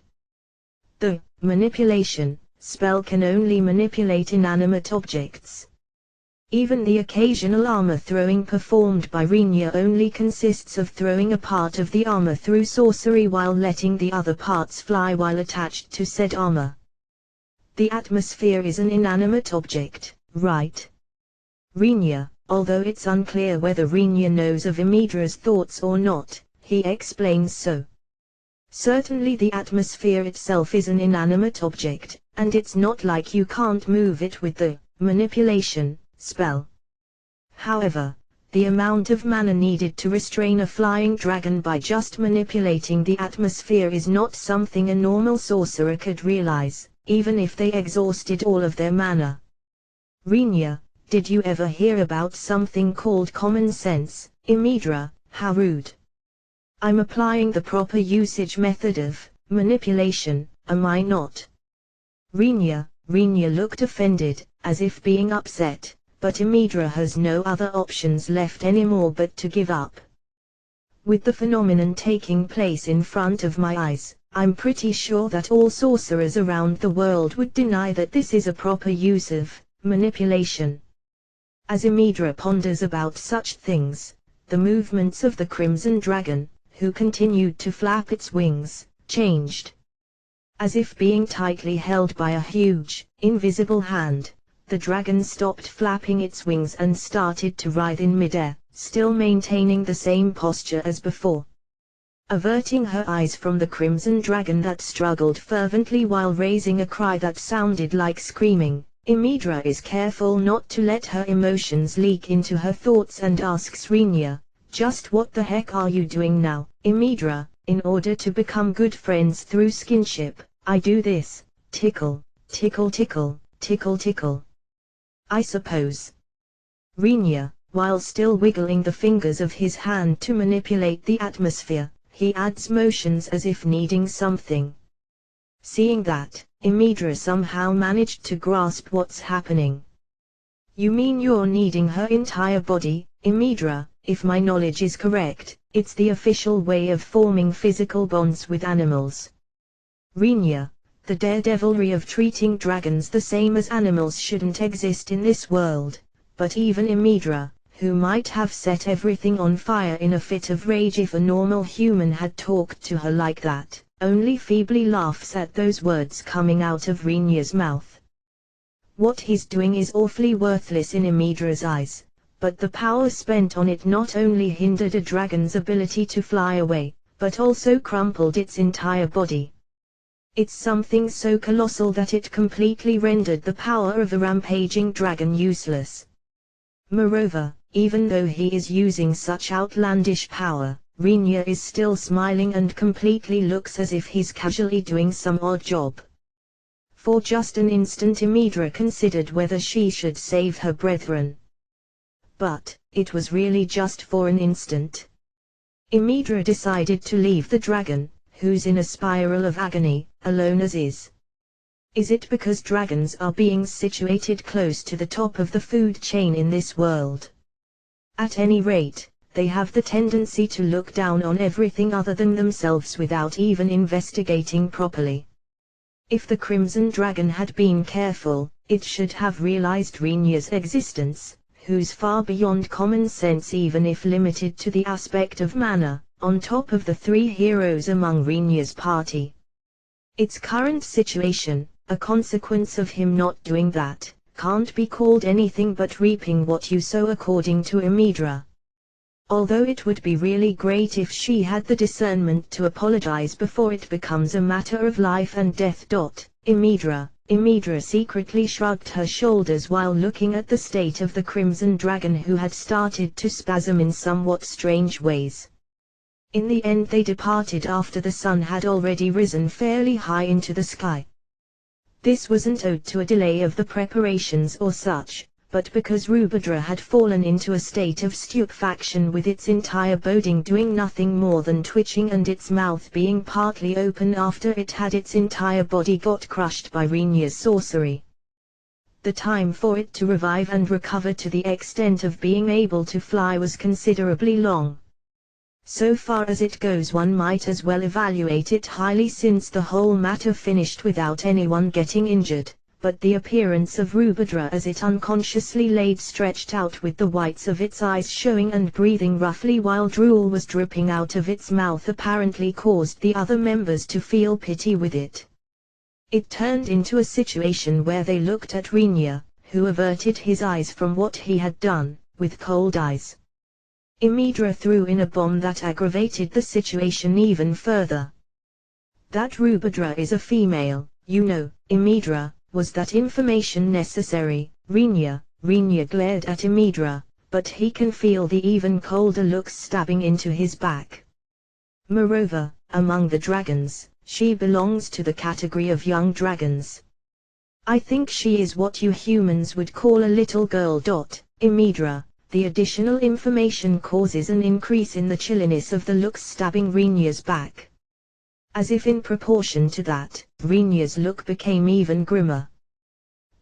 The manipulation spell can only manipulate inanimate objects. Even the occasional armor throwing performed by Rinya only consists of throwing a part of the armor through sorcery while letting the other parts fly while attached to said armor. The atmosphere is an inanimate object, right? Rinya, although it's unclear whether Rinya knows of Imidra's thoughts or not, he explains so. Certainly the atmosphere itself is an inanimate object, and it's not like you can't move it with the manipulation spell. However, the amount of mana needed to restrain a flying dragon by just manipulating the atmosphere is not something a normal sorcerer could realize, even if they exhausted all of their mana. Rinya, did you ever hear about something called common sense, Imidra? How rude. I'm applying the proper usage method of manipulation, am I not? Rinya looked offended, as if being upset, but Imidra has no other options left anymore but to give up. With the phenomenon taking place in front of my eyes, I'm pretty sure that all sorcerers around the world would deny that this is a proper use of manipulation. As Imidra ponders about such things, the movements of the Crimson Dragon, who continued to flap its wings, changed. As if being tightly held by a huge, invisible hand, the dragon stopped flapping its wings and started to writhe in midair, still maintaining the same posture as before. Averting her eyes from the Crimson Dragon that struggled fervently while raising a cry that sounded like screaming, Imidra is careful not to let her emotions leak into her thoughts and asks Rinya, just what the heck are you doing now, Imidra? In order to become good friends through skinship, I do this, tickle, tickle tickle, tickle tickle. I suppose. Rinya, while still wiggling the fingers of his hand to manipulate the atmosphere, he adds motions as if needing something. Seeing that, Imidra somehow managed to grasp what's happening. You mean you're kneading her entire body, Imidra? If my knowledge is correct, it's the official way of forming physical bonds with animals. Rinya, the daredevilry of treating dragons the same as animals shouldn't exist in this world, but even Imidra, who might have set everything on fire in a fit of rage if a normal human had talked to her like that, only feebly laughs at those words coming out of Rinya's mouth. What he's doing is awfully worthless in Imidra's eyes, but the power spent on it not only hindered a dragon's ability to fly away, but also crumpled its entire body. It's something so colossal that it completely rendered the power of a rampaging dragon useless. Moreover, even though he is using such outlandish power, Rinya is still smiling and completely looks as if he's casually doing some odd job. For just an instant Imidra considered whether she should save her brethren. But it was really just for an instant. Imidra decided to leave the dragon, who's in a spiral of agony, alone as is. Is it because dragons are beings situated close to the top of the food chain in this world? At any rate, they have the tendency to look down on everything other than themselves without even investigating properly. If the Crimson Dragon had been careful, it should have realized Rhaenyra's existence, who's far beyond common sense even if limited to the aspect of manner, on top of the three heroes among Rhaenyra's party. Its current situation, a consequence of him not doing that, can't be called anything but reaping what you sow according to Imidra. Although it would be really great if she had the discernment to apologize before it becomes a matter of life and death. Imidra secretly shrugged her shoulders while looking at the state of the Crimson Dragon, who had started to spasm in somewhat strange ways. In the end they departed after the sun had already risen fairly high into the sky. This wasn't owed to a delay of the preparations or such, but because Rubadra had fallen into a state of stupefaction with its entire boding doing nothing more than twitching and its mouth being partly open after it had its entire body got crushed by Rhaenyra's sorcery. The time for it to revive and recover to the extent of being able to fly was considerably long. So far as it goes, one might as well evaluate it highly since the whole matter finished without anyone getting injured. But the appearance of Rubadra as it unconsciously laid stretched out with the whites of its eyes showing and breathing roughly while drool was dripping out of its mouth apparently caused the other members to feel pity with it. It turned into a situation where they looked at Rhaenyra, who averted his eyes from what he had done, with cold eyes. Imidra threw in a bomb that aggravated the situation even further. That Rubadra is a female, you know, Imidra. Was that information necessary? Rhaenyra glared at Imidra, but he can feel the even colder looks stabbing into his back. Moreover, among the dragons, she belongs to the category of young dragons. I think she is what you humans would call a little girl. Imidra, the additional information causes an increase in the chilliness of the looks stabbing Rhaenyra's back. As if in proportion to that, Rhaenyra's look became even grimmer.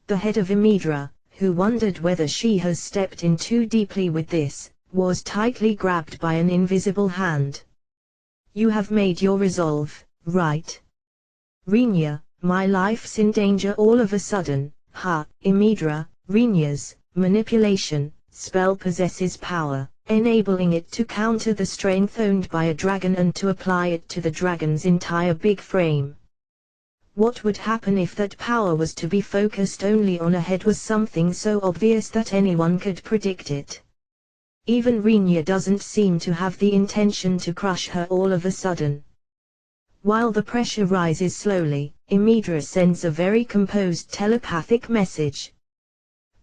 The head of Imidra, who wondered whether she has stepped in too deeply with this, was tightly grabbed by an invisible hand. You have made your resolve, right? Rhaenyra, my life's in danger all of a sudden. Imidra, Rhaenyra's manipulation spell possesses power, enabling it to counter the strength owned by a dragon and to apply it to the dragon's entire big frame. What would happen if that power was to be focused only on a head was something so obvious that anyone could predict it. Even Rhaenyra doesn't seem to have the intention to crush her all of a sudden. While the pressure rises slowly, Imidra sends a very composed telepathic message.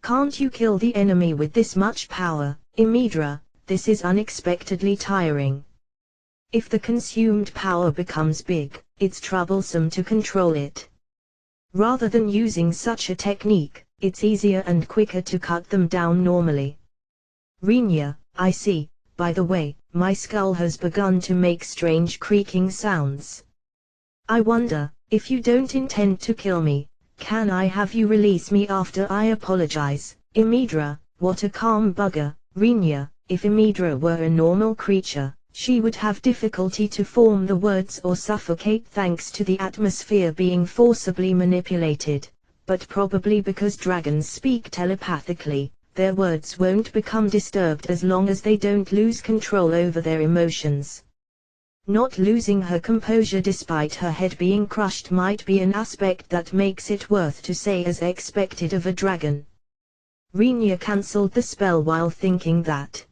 Can't you kill the enemy with this much power, Imidra? This is unexpectedly tiring. If the consumed power becomes big, it's troublesome to control it. Rather than using such a technique, it's easier and quicker to cut them down normally. Rhaenyra, I see. By the way, my skull has begun to make strange creaking sounds. I wonder, if you don't intend to kill me, can I have you release me after I apologize? Imidra, what a calm bugger. Rhaenyra, if Imidra were a normal creature, she would have difficulty to form the words or suffocate thanks to the atmosphere being forcibly manipulated, but probably because dragons speak telepathically, their words won't become disturbed as long as they don't lose control over their emotions. Not losing her composure despite her head being crushed might be an aspect that makes it worth to say as expected of a dragon. Rhaenyra cancelled the spell while thinking that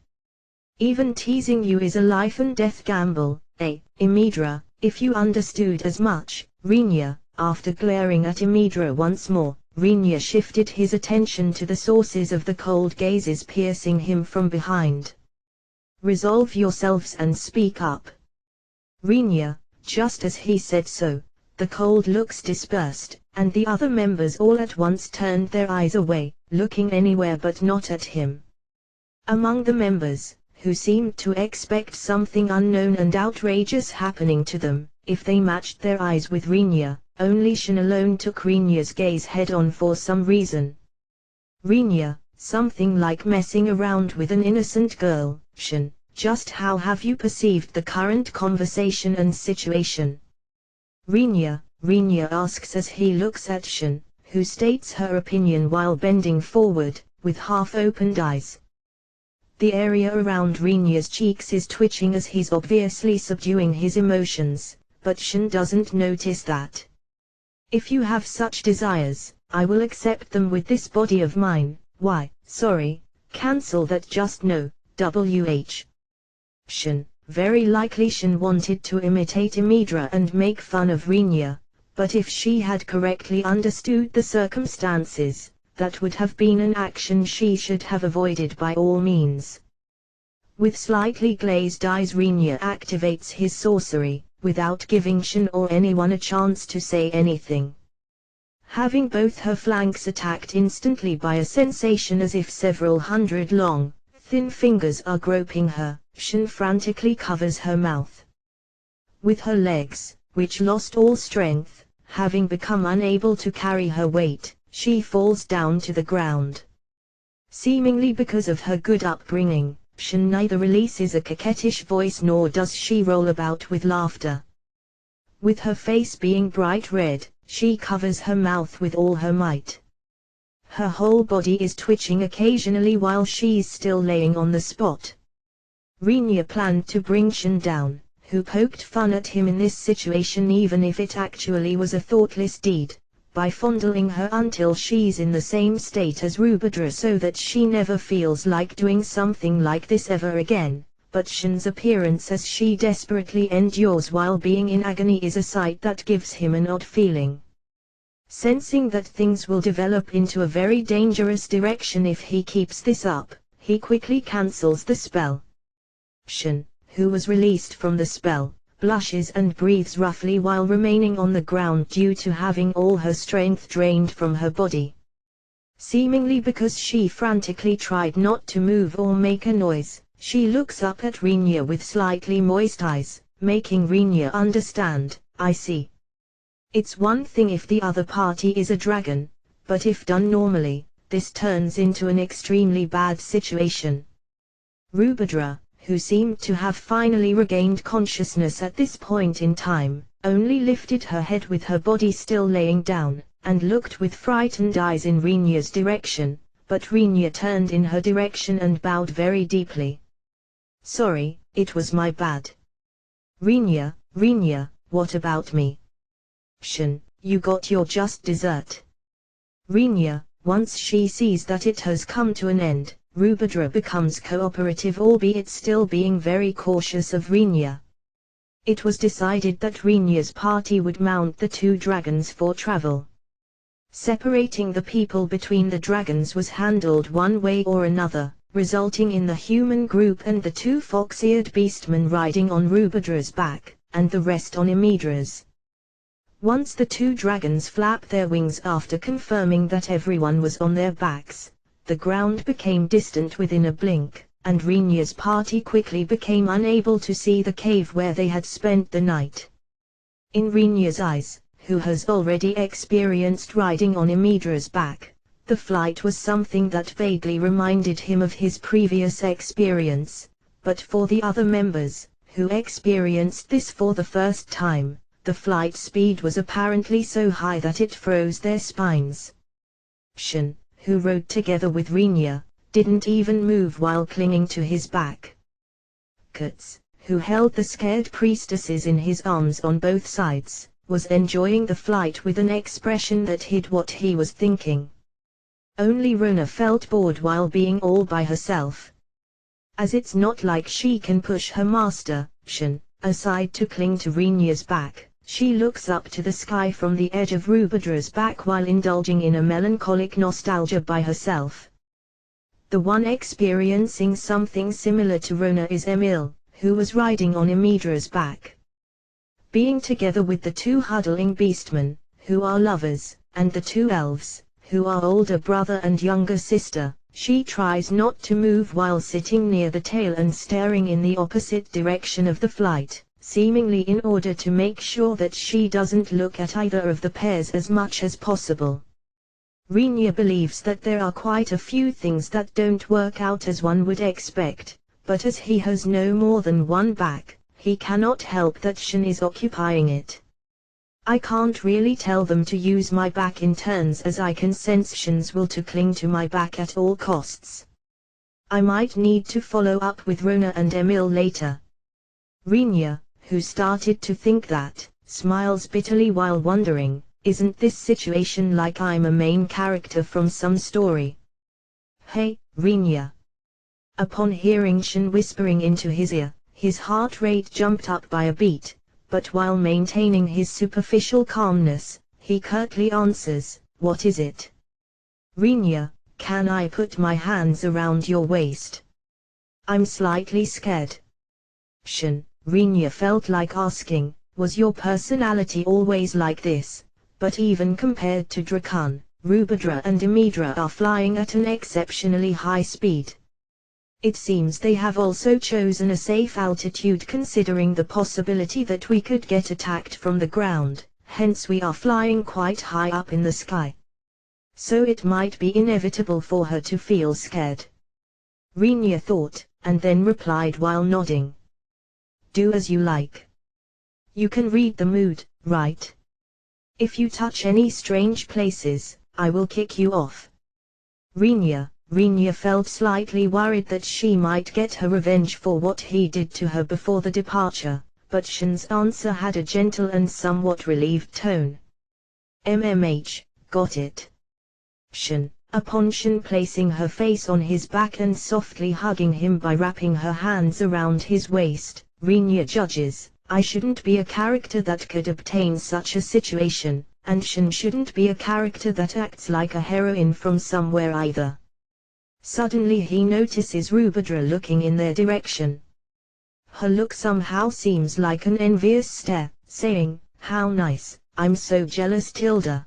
even teasing you is a life and death gamble, Imidra, if you understood as much. Rhaenyra, after glaring at Imidra once more, Rhaenyra shifted his attention to the sources of the cold gazes piercing him from behind. Resolve yourselves and speak up. Rhaenyra, just as he said so, the cold looks dispersed, and the other members all at once turned their eyes away, looking anywhere but not at him. Among the members, who seemed to expect something unknown and outrageous happening to them, if they matched their eyes with Rinya, only Shin alone took Rinya's gaze head-on for some reason. Rinya, something like messing around with an innocent girl. Shin, just how have you perceived the current conversation and situation? Rinya asks as he looks at Shin, who states her opinion while bending forward, with half-opened eyes. The area around Rinya's cheeks is twitching as he's obviously subduing his emotions, but Shin doesn't notice that. If you have such desires, I will accept them with this body of mine. Why, sorry, cancel that just no, wh. Shin, very likely Shin wanted to imitate Imidra and make fun of Rinya, but if she had correctly understood the circumstances, that would have been an action she should have avoided by all means. With slightly glazed eyes Rinya activates his sorcery, without giving Shin or anyone a chance to say anything. Having both her flanks attacked instantly by a sensation as if several hundred long, thin fingers are groping her, Shin frantically covers her mouth. With her legs, which lost all strength, having become unable to carry her weight, she falls down to the ground. Seemingly because of her good upbringing, Shin neither releases a coquettish voice nor does she roll about with laughter. With her face being bright red, she covers her mouth with all her might. Her whole body is twitching occasionally while she's still laying on the spot. Rinya planned to bring Shin down, who poked fun at him in this situation even if it actually was a thoughtless deed, by fondling her until she's in the same state as Rubadra so that she never feels like doing something like this ever again. But Shin's appearance as she desperately endures while being in agony is a sight that gives him an odd feeling. Sensing that things will develop into a very dangerous direction if he keeps this up, he quickly cancels the spell. Shin, who was released from the spell, blushes and breathes roughly while remaining on the ground due to having all her strength drained from her body. Seemingly because she frantically tried not to move or make a noise, she looks up at Rinya with slightly moist eyes, making Rinya understand, I see. It's one thing if the other party is a dragon, but if done normally, this turns into an extremely bad situation. Rubadra, who seemed to have finally regained consciousness at this point in time, only lifted her head with her body still laying down, and looked with frightened eyes in Rinya's direction, but Rinya turned in her direction and bowed very deeply. Sorry, it was my bad. Rinya, what about me? Shin, you got your just dessert. Rinya, once she sees that it has come to an end, Rubadra becomes cooperative albeit still being very cautious of Rinya. It was decided that Rinya's party would mount the two dragons for travel. Separating the people between the dragons was handled one way or another, resulting in the human group and the two fox-eared beastmen riding on Rubadra's back, and the rest on Imidra's. Once the two dragons flapped their wings after confirming that everyone was on their backs, the ground became distant within a blink, and Rinya's party quickly became unable to see the cave where they had spent the night. In Rinya's eyes, who has already experienced riding on Imidra's back, the flight was something that vaguely reminded him of his previous experience, but for the other members, who experienced this for the first time, the flight speed was apparently so high that it froze their spines. Shin, who rode together with Rinya, didn't even move while clinging to his back. Kurtz, who held the scared priestesses in his arms on both sides, was enjoying the flight with an expression that hid what he was thinking. Only Rona felt bored while being all by herself. As it's not like she can push her master, Shin, aside to cling to Rinya's back, she looks up to the sky from the edge of Rubadra's back while indulging in a melancholic nostalgia by herself. The one experiencing something similar to Rona is Emil, who was riding on Imidra's back. Being together with the two huddling beastmen, who are lovers, and the two elves, who are older brother and younger sister, she tries not to move while sitting near the tail and staring in the opposite direction of the flight, seemingly in order to make sure that she doesn't look at either of the pairs as much as possible. Rinya believes that there are quite a few things that don't work out as one would expect, but as he has no more than one back, he cannot help that Shin is occupying it. I can't really tell them to use my back in turns, as I can sense Shin's will to cling to my back at all costs. I might need to follow up with Rona and Emil later. Rinya, who started to think that, smiles bitterly while wondering, isn't this situation like I'm a main character from some story? Hey, Rinya. Upon hearing Shin whispering into his ear, his heart rate jumped up by a beat, but while maintaining his superficial calmness, he curtly answers, "What is it?" Rinya, "Can I put my hands around your waist? I'm slightly scared." Shin, Rinya felt like asking, "Was your personality always like this?" But even compared to Drakan, Rubadra and Imidra are flying at an exceptionally high speed. It seems they have also chosen a safe altitude considering the possibility that we could get attacked from the ground, hence we are flying quite high up in the sky. So it might be inevitable for her to feel scared. Rinya thought, and then replied while nodding. "Do as you like. You can read the mood, right? If you touch any strange places, I will kick you off." Rinya felt slightly worried that she might get her revenge for what he did to her before the departure, but Shin's answer had a gentle and somewhat relieved tone. Got it." Shin, upon Shin placing her face on his back and softly hugging him by wrapping her hands around his waist, Rinya judges, "I shouldn't be a character that could obtain such a situation, and Shin shouldn't be a character that acts like a heroine from somewhere either." Suddenly he notices Rubadra looking in their direction. Her look somehow seems like an envious stare, saying, "How nice, I'm so jealous Tilda."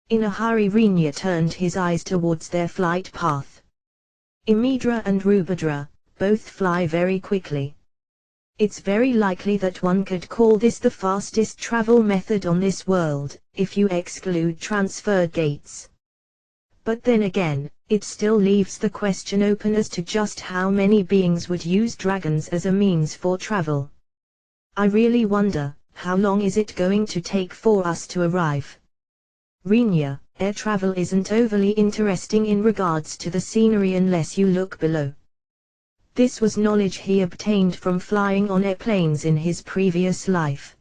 In a hurry Rinya turned his eyes towards their flight path. Imidra and Rubadra, both fly very quickly. It's very likely that one could call this the fastest travel method on this world, if you exclude transfer gates. But then again, it still leaves the question open as to just how many beings would use dragons as a means for travel. I really wonder, how long is it going to take for us to arrive? Rinya, air travel isn't overly interesting in regards to the scenery unless you look below. This was knowledge he obtained from flying on airplanes in his previous life.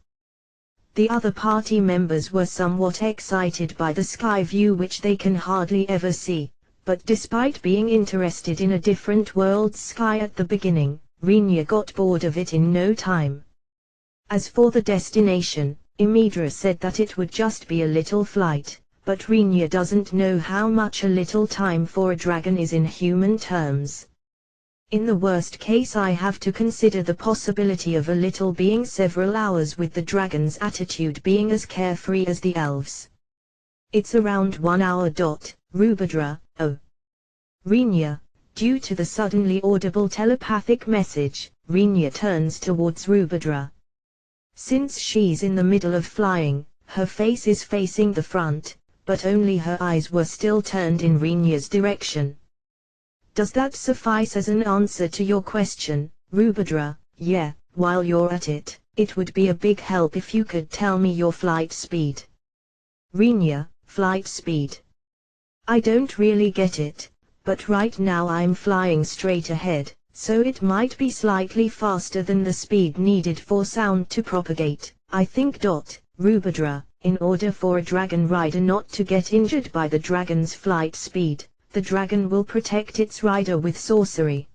The other party members were somewhat excited by the sky view which they can hardly ever see, but despite being interested in a different world's sky at the beginning, Rinya got bored of it in no time. As for the destination, Imidra said that it would just be a little flight, but Rinya doesn't know how much a little time for a dragon is in human terms. In the worst case I have to consider the possibility of a little being several hours with the dragon's attitude being as carefree as the elves. It's around 1 hour. Rubadra, oh. Rinya, due to the suddenly audible telepathic message, Rinya turns towards Rubadra. Since she's in the middle of flying, her face is facing the front, but only her eyes were still turned in Rinya's direction. Does that suffice as an answer to your question, Rubadra? Yeah, while you're at it, it would be a big help if you could tell me your flight speed. Rinya, flight speed. I don't really get it, but right now I'm flying straight ahead, so it might be slightly faster than the speed needed for sound to propagate, I think. Rubadra, in order for a dragon rider not to get injured by the dragon's flight speed, the dragon will protect its rider with sorcery.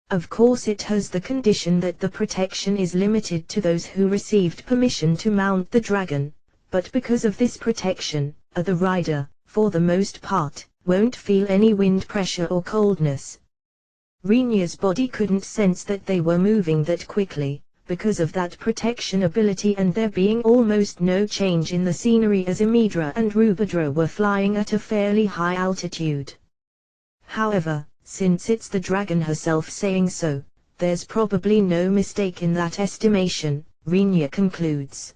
Of course it has the condition that the protection is limited to those who received permission to mount the dragon, but because of this protection, the rider, for the most part, won't feel any wind pressure or coldness. Rinya's body couldn't sense that they were moving that quickly, because of that protection ability and there being almost no change in the scenery as Imidra and Rubadra were flying at a fairly high altitude. However, since it's the dragon herself saying so, there's probably no mistake in that estimation, Rinya concludes.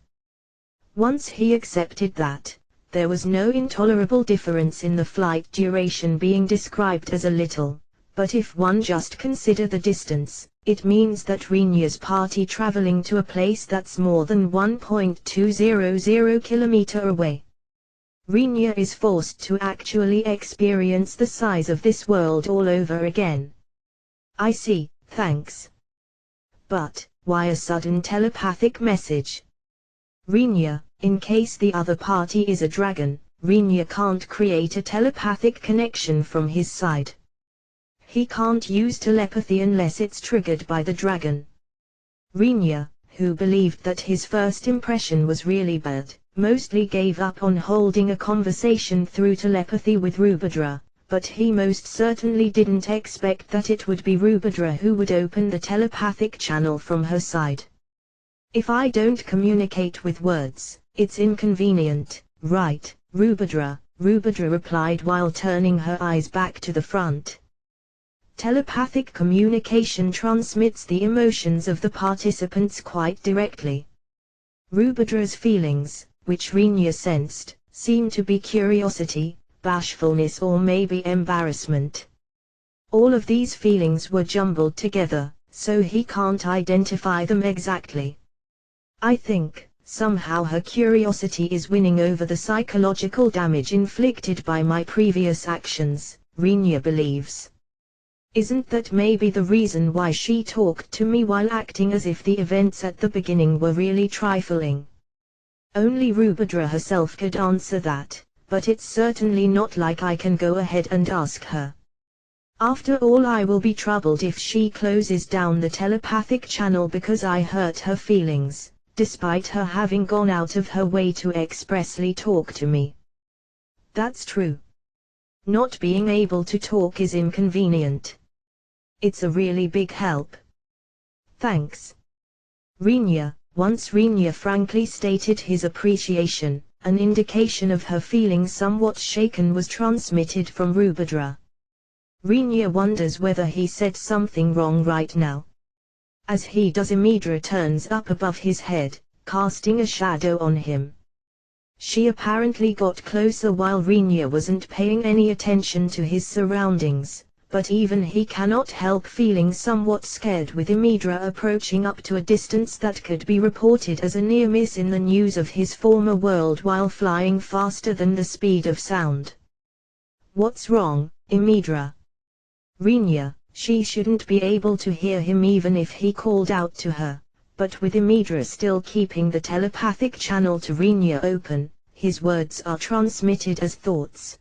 Once he accepted that, there was no intolerable difference in the flight duration being described as a little, but if one just consider the distance, it means that Rinya's party traveling to a place that's more than 1.200 kilometer away. Rinya is forced to actually experience the size of this world all over again. I see, thanks. But, why a sudden telepathic message? Rinya, in case the other party is a dragon, Rinya can't create a telepathic connection from his side. He can't use telepathy unless it's triggered by the dragon. Rinya, who believed that his first impression was really bad, mostly gave up on holding a conversation through telepathy with Rubadra, but he most certainly didn't expect that it would be Rubadra who would open the telepathic channel from her side. If I don't communicate with words, it's inconvenient, right, Rubadra? Rubadra replied while turning her eyes back to the front. Telepathic communication transmits the emotions of the participants quite directly. Rubadra's feelings, which Rinya sensed, seemed to be curiosity, bashfulness or maybe embarrassment. All of these feelings were jumbled together, so he can't identify them exactly. I think, somehow her curiosity is winning over the psychological damage inflicted by my previous actions, Rinya believes. Isn't that maybe the reason why she talked to me while acting as if the events at the beginning were really trifling? Only Rubadra herself could answer that, but it's certainly not like I can go ahead and ask her. After all, I will be troubled if she closes down the telepathic channel because I hurt her feelings, despite her having gone out of her way to expressly talk to me. That's true. Not being able to talk is inconvenient. It's a really big help. Thanks. Rinya. Once Rinya frankly stated his appreciation, an indication of her feeling somewhat shaken was transmitted from Rubadra. Rinya wonders whether he said something wrong right now. As he does, Imidra turns up above his head, casting a shadow on him. She apparently got closer while Rinya wasn't paying any attention to his surroundings, but even he cannot help feeling somewhat scared with Imidra approaching up to a distance that could be reported as a near miss in the news of his former world while flying faster than the speed of sound. What's wrong, Imidra? Rinya, she shouldn't be able to hear him even if he called out to her, but with Imidra still keeping the telepathic channel to Rinya open, his words are transmitted as thoughts.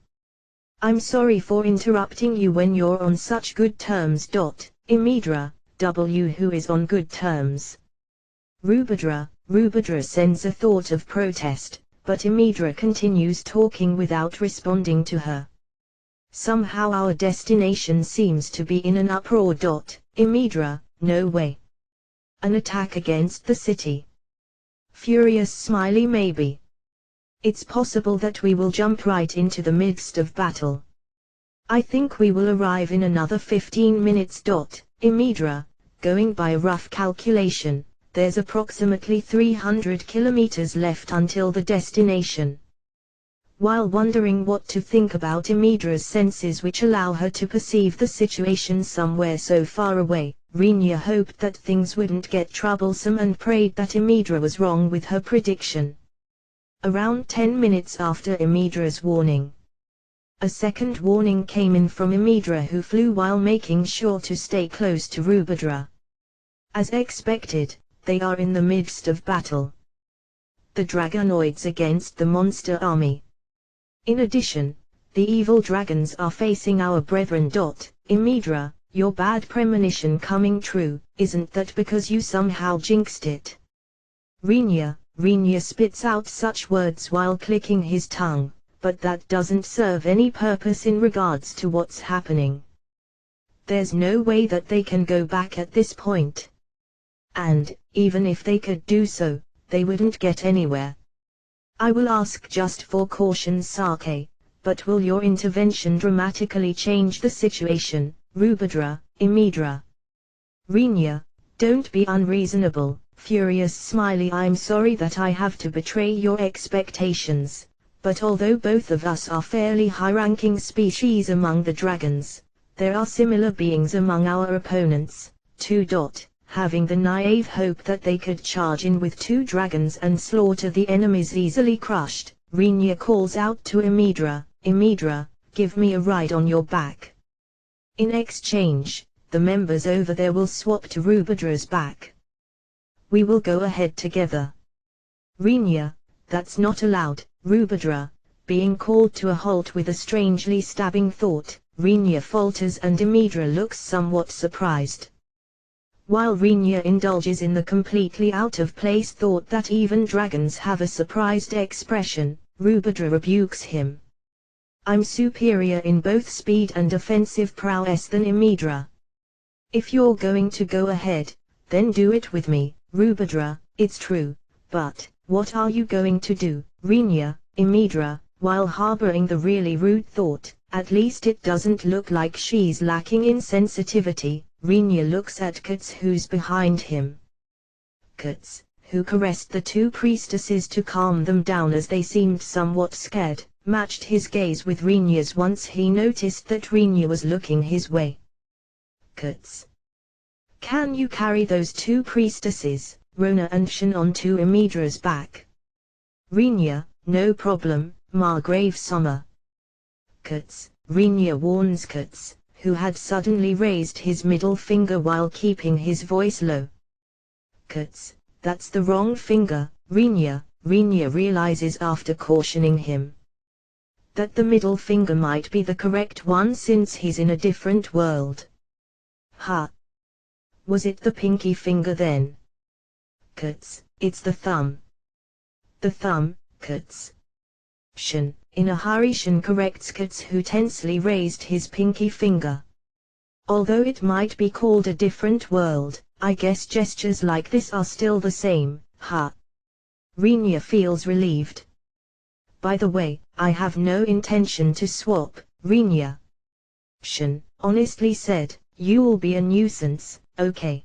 I'm sorry for interrupting you when you're on such good terms. Imidra, who is on good terms? Rubadra sends a thought of protest, but Imidra continues talking without responding to her. Somehow our destination seems to be in an uproar. Imidra, no way. An attack against the city. Furious smiley maybe. It's possible that we will jump right into the midst of battle. I think we will arrive in another 15 minutes. Imidra, going by rough calculation, there's approximately 300 kilometers left until the destination. While wondering what to think about Imidra's senses which allow her to perceive the situation somewhere so far away, Rinya hoped that things wouldn't get troublesome and prayed that Imidra was wrong with her prediction. Around 10 minutes after Imidra's warning, a second warning came in from Imidra, who flew while making sure to stay close to Rubadra. As expected, they are in the midst of battle. The dragonoids against the monster army. In addition, the evil dragons are facing our brethren. Imidra, your bad premonition coming true, isn't that because you somehow jinxed it? Rinya spits out such words while clicking his tongue, but that doesn't serve any purpose in regards to what's happening. There's no way that they can go back at this point. and, even if they could do so, they wouldn't get anywhere. I will ask just for caution, Sake, but will your intervention dramatically change the situation, Rubadra, Imidra? Rinya, don't be unreasonable, furious Smiley. I'm sorry that I have to betray your expectations, but although both of us are fairly high-ranking species among the dragons, there are similar beings among our opponents, too. Having the naive hope that they could charge in with 2 dragons and slaughter the enemies easily crushed, Rinya calls out to Imidra, Imidra, give me a ride on your back. In exchange, the members over there will swap to Rubadra's back. We will go ahead together. Rinya, that's not allowed, Rubadra, being called to a halt with a strangely stabbing thought. Rinya falters and Imidra looks somewhat surprised. While Rinya indulges in the completely out-of-place thought that even dragons have a surprised expression, Rubadra rebukes him. I'm superior in both speed and offensive prowess than Imidra. If you're going to go ahead, then do it with me, Rubadra. It's true, but what are you going to do? Rinya, Imidra, while harboring the really rude thought, at least it doesn't look like she's lacking in sensitivity. Rinya looks at Katz, who's behind him. Katz, who caressed the 2 priestesses to calm them down as they seemed somewhat scared, matched his gaze with Rinya's once he noticed that Rinya was looking his way. Katz, can you carry those 2 priestesses, Rona and Shan, onto Imidra's back? Rinya, no problem, Margrave Summer. Katz, Rinya warns Katz, who had suddenly raised his middle finger while keeping his voice low. Katz, that's the wrong finger, Rinya. Rinya realizes after cautioning him that the middle finger might be the correct one since he's in a different world. Ha! Was it the pinky finger then? Katz, it's the thumb. The thumb, Katz. Shan, in a hurry, Shan corrects Katz, who tensely raised his pinky finger. Although it might be called a different world, I guess gestures like this are still the same, ha! Rinya feels relieved. By the way, I have no intention to swap, Rinya. Shan honestly said, you'll be a nuisance, okay?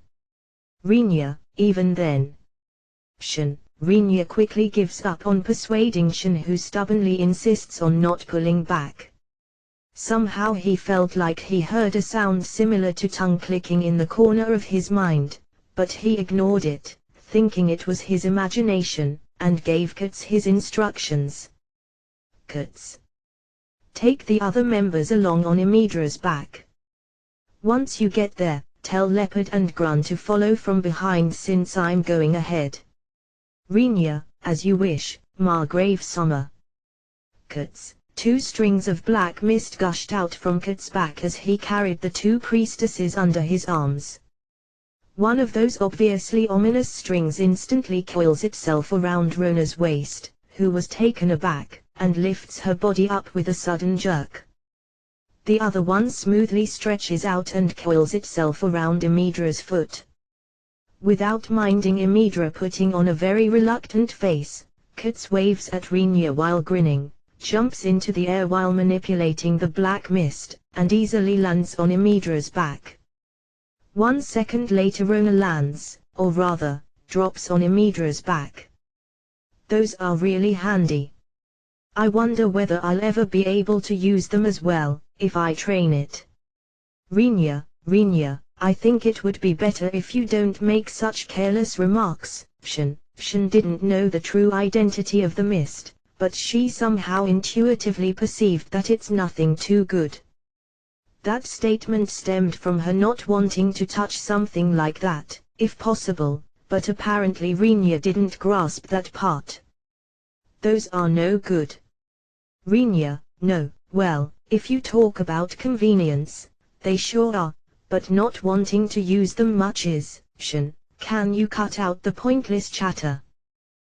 Rinya, even then. Shan. Rinya quickly gives up on persuading Shan, who stubbornly insists on not pulling back. Somehow he felt like he heard a sound similar to tongue clicking in the corner of his mind, but he ignored it, thinking it was his imagination, and gave Katz his instructions. Katz, take the other members along on Imidra's back. Once you get there, tell Leopard and Grun to follow from behind since I'm going ahead. Rinya, as you wish, Margrave Summer. Katz, 2 strings of black mist gushed out from Katz's back as he carried the 2 priestesses under his arms. One of those obviously ominous strings instantly coils itself around Rona's waist, who was taken aback, and lifts her body up with a sudden jerk. The other one smoothly stretches out and coils itself around Imidra's foot. Without minding Imidra putting on a very reluctant face, Katz waves at Rinya while grinning, jumps into the air while manipulating the black mist, and easily lands on Imidra's back. 1 second later Rona lands, or rather, drops on Imidra's back. Those are really handy. I wonder whether I'll ever be able to use them as well, if I train it. Rinya, I think it would be better if you don't make such careless remarks. Shan didn't know the true identity of the mist, but she somehow intuitively perceived that it's nothing too good. That statement stemmed from her not wanting to touch something like that, if possible, but apparently Rinya didn't grasp that part. Those are no good. Rinya, no, well, if you talk about convenience, they sure are, but not wanting to use them much is. Shan, can you cut out the pointless chatter?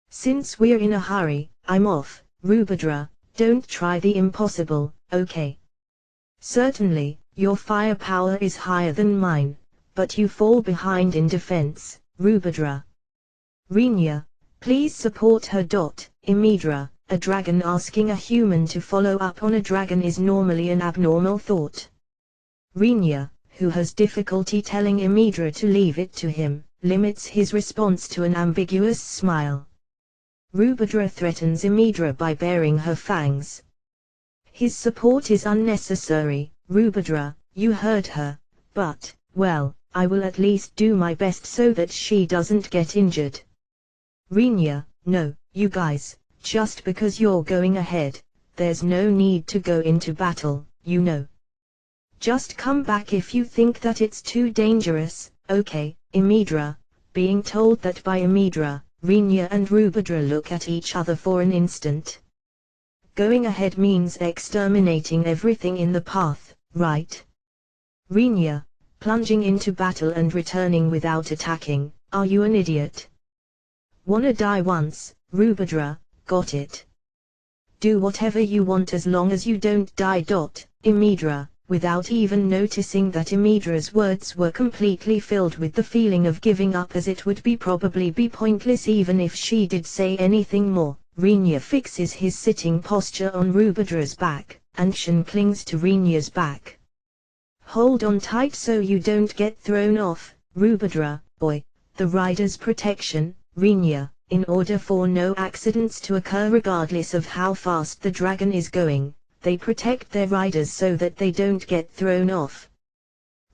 Since we're in a hurry, I'm off. Rubadra, don't try the impossible, okay? Certainly, your firepower is higher than mine, but you fall behind in defense. Rubadra. Rinya, please support her. Imidra, a dragon asking a human to follow up on a dragon is normally an abnormal thought. Rinya, who has difficulty telling Imidra to leave it to him, limits his response to an ambiguous smile. Rubadra threatens Imidra by baring her fangs. His support is unnecessary. Rubadra, you heard her, but, well, I will at least do my best so that she doesn't get injured. Rinya, no, you guys, just because you're going ahead, there's no need to go into battle, you know. Just come back if you think that it's too dangerous. Okay, Imidra. Being told that by Imidra, Rinya and Rubadra look at each other for an instant. Going ahead means exterminating everything in the path, right? Rinya, plunging into battle and returning without attacking, are you an idiot? Wanna die once, Rubadra, got it. Do whatever you want as long as you don't die. Imidra, without even noticing that Imidra's words were completely filled with the feeling of giving up, as it would probably be pointless even if she did say anything more. Rinya fixes his sitting posture on Rubadra's back, and Shin clings to Rinya's back. Hold on tight so you don't get thrown off, Rubadra, boy. The rider's protection, Rinya, in order for no accidents to occur regardless of how fast the dragon is going. They protect their riders so that they don't get thrown off.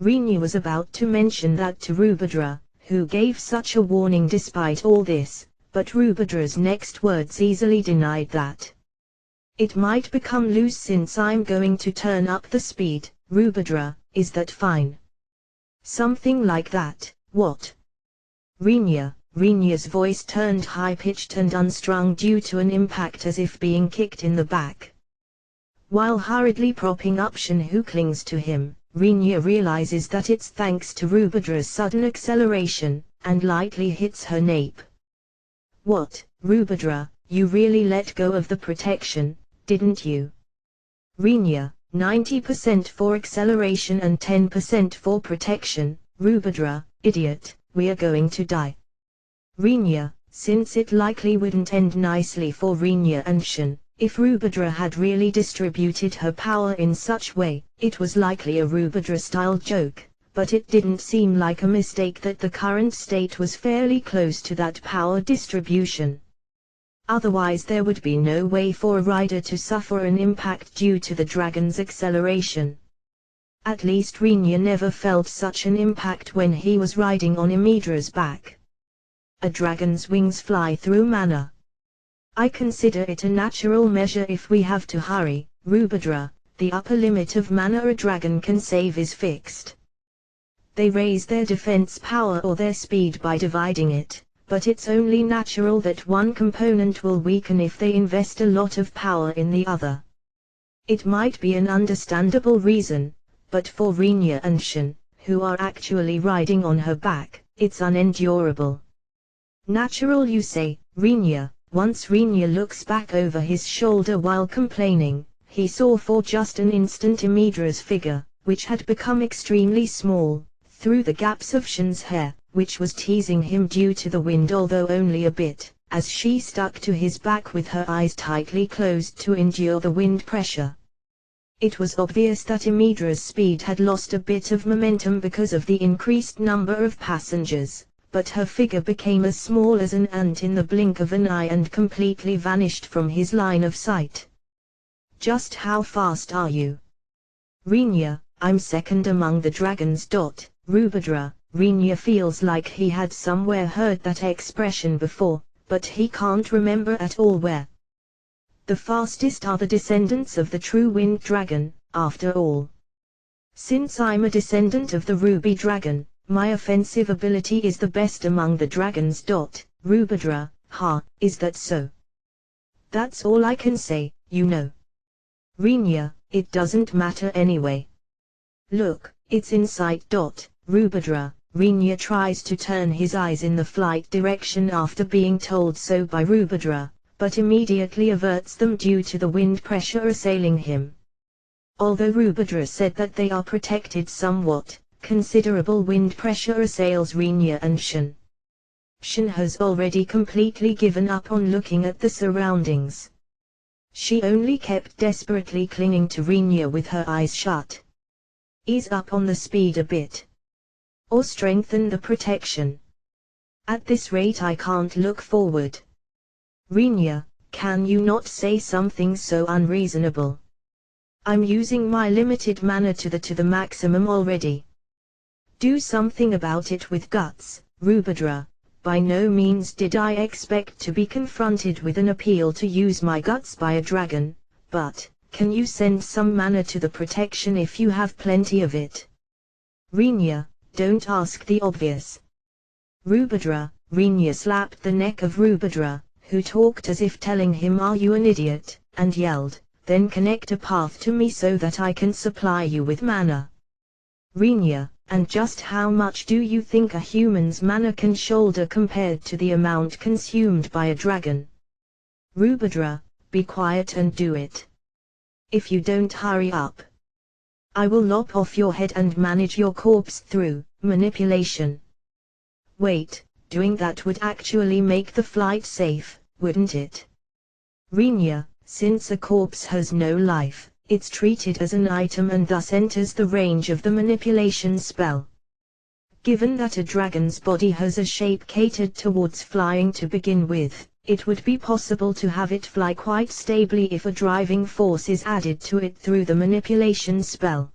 Rinya was about to mention that to Rubadra, who gave such a warning despite all this, but Rubadra's next words easily denied that. It might become loose since I'm going to turn up the speed. Rubadra, is that fine? Something like that, what? Rinya's voice turned high-pitched and unstrung due to an impact as if being kicked in the back. While hurriedly propping up Shin, who clings to him, Rinya realizes that it's thanks to Rubadra's sudden acceleration, and lightly hits her nape. What, Rubadra, you really let go of the protection, didn't you? Rinya, 90% for acceleration and 10% for protection. Rubadra, idiot, we're going to die. Rinya, since it likely wouldn't end nicely for Rinya and Shin. If Rubadra had really distributed her power in such way, it was likely a Rubadra-style joke, but it didn't seem like a mistake that the current state was fairly close to that power distribution. Otherwise there would be no way for a rider to suffer an impact due to the dragon's acceleration. At least Rinya never felt such an impact when he was riding on Imidra's back. A dragon's wings fly through mana. I consider it a natural measure if we have to hurry. Rubadra, the upper limit of mana a dragon can save is fixed. They raise their defense power or their speed by dividing it, but it's only natural that one component will weaken if they invest a lot of power in the other. It might be an understandable reason, but for Rinya and Shin, who are actually riding on her back, it's unendurable. Natural, you say, Rinya. Once Rinya looks back over his shoulder while complaining, he saw for just an instant Imidra's figure, which had become extremely small, through the gaps of Shin's hair, which was teasing him due to the wind, although only a bit, as she stuck to his back with her eyes tightly closed to endure the wind pressure. It was obvious that Imidra's speed had lost a bit of momentum because of the increased number of passengers. But her figure became as small as an ant in the blink of an eye and completely vanished from his line of sight. Just how fast are you? Rinya, I'm second among the dragons. Rubadra, Rinya feels like he had somewhere heard that expression before, but he can't remember at all where. The fastest are the descendants of the true wind dragon, after all. Since I'm a descendant of the ruby dragon, my offensive ability is the best among the dragons. Rubadra, is that so? That's all I can say, you know. Rinya, it doesn't matter anyway. Look, it's in sight. Rubadra, Rinya tries to turn his eyes in the flight direction after being told so by Rubadra, but immediately averts them due to the wind pressure assailing him. Although Rubadra said that they are protected somewhat, considerable wind pressure assails Rinya and Shin. Shin has already completely given up on looking at the surroundings. She only kept desperately clinging to Rinya with her eyes shut. Ease up on the speed a bit. Or strengthen the protection. At this rate I can't look forward. Rinya, can you not say something so unreasonable? I'm using my limited mana to the maximum already. Do something about it with guts, Rubadra. By no means did I expect to be confronted with an appeal to use my guts by a dragon, but, can you send some mana to the protection if you have plenty of it? Rinya, don't ask the obvious. Rubadra. Rinya slapped the neck of Rubadra, who talked as if telling him, "Are you an idiot?" and yelled, "Then connect a path to me so that I can supply you with mana." Rinya, and just how much do you think a human's mana can shoulder compared to the amount consumed by a dragon? Rubadra, be quiet and do it. If you don't hurry up, I will lop off your head and manage your corpse through manipulation. Wait, doing that would actually make the flight safe, wouldn't it? Rinya, since a corpse has no life, it's treated as an item and thus enters the range of the manipulation spell. Given that a dragon's body has a shape catered towards flying to begin with, it would be possible to have it fly quite stably if a driving force is added to it through the manipulation spell.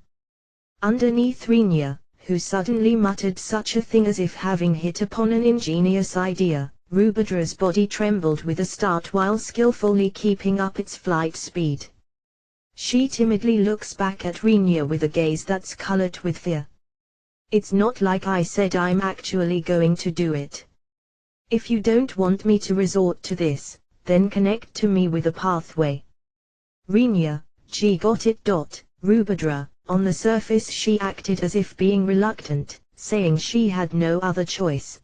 Underneath Rinya, who suddenly muttered such a thing as if having hit upon an ingenious idea, Rubadra's body trembled with a start while skillfully keeping up its flight speed. She timidly looks back at Rinya with a gaze that's colored with fear. It's not like I said I'm actually going to do it. If you don't want me to resort to this, then connect to me with a pathway. Rinya, she got it. Rubadra, on the surface she acted as if being reluctant, saying she had no other choice.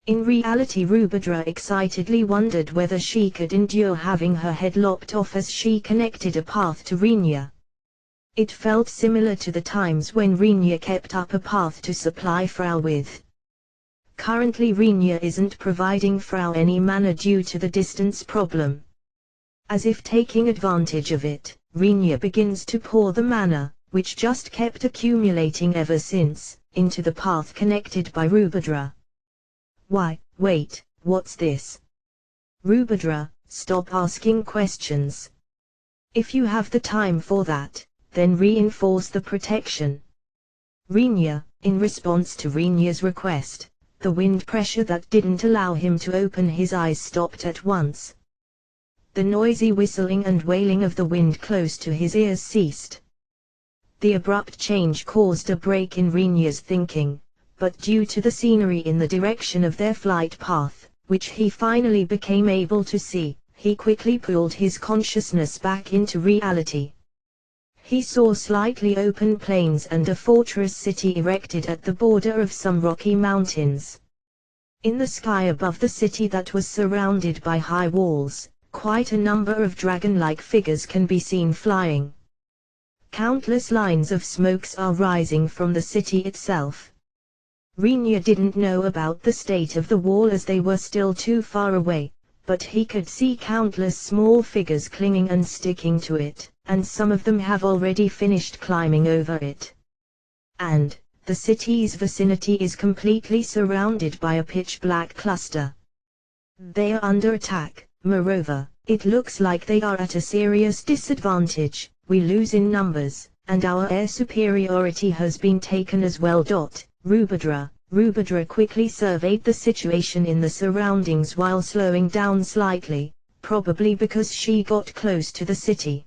In reality Rubadra excitedly wondered whether she could endure having her head lopped off as she connected a path to Rinya. It felt similar to the times when Rinya kept up a path to supply Frau with. Currently Rinya isn't providing Frau any mana due to the distance problem. As if taking advantage of it, Rinya begins to pour the mana, which just kept accumulating ever since, into the path connected by Rubadra. Why, wait, what's this? Rubadra, stop asking questions. If you have the time for that, then reinforce the protection. Rinya, in response to Rinya's request, the wind pressure that didn't allow him to open his eyes stopped at once. The noisy whistling and wailing of the wind close to his ears ceased. The abrupt change caused a break in Rinya's thinking, but due to the scenery in the direction of their flight path, which he finally became able to see, he quickly pulled his consciousness back into reality. He saw slightly open plains and a fortress city erected at the border of some rocky mountains. In the sky above the city that was surrounded by high walls, quite a number of dragon-like figures can be seen flying. Countless lines of smokes are rising from the city itself. Rinya didn't know about the state of the wall as they were still too far away, but he could see countless small figures clinging and sticking to it, and some of them have already finished climbing over it. And the city's vicinity is completely surrounded by a pitch-black cluster. They are under attack. Moreover, it looks like they are at a serious disadvantage. We lose in numbers, and our air superiority has been taken as well. Rubadra quickly surveyed the situation in the surroundings while slowing down slightly, probably because she got close to the city.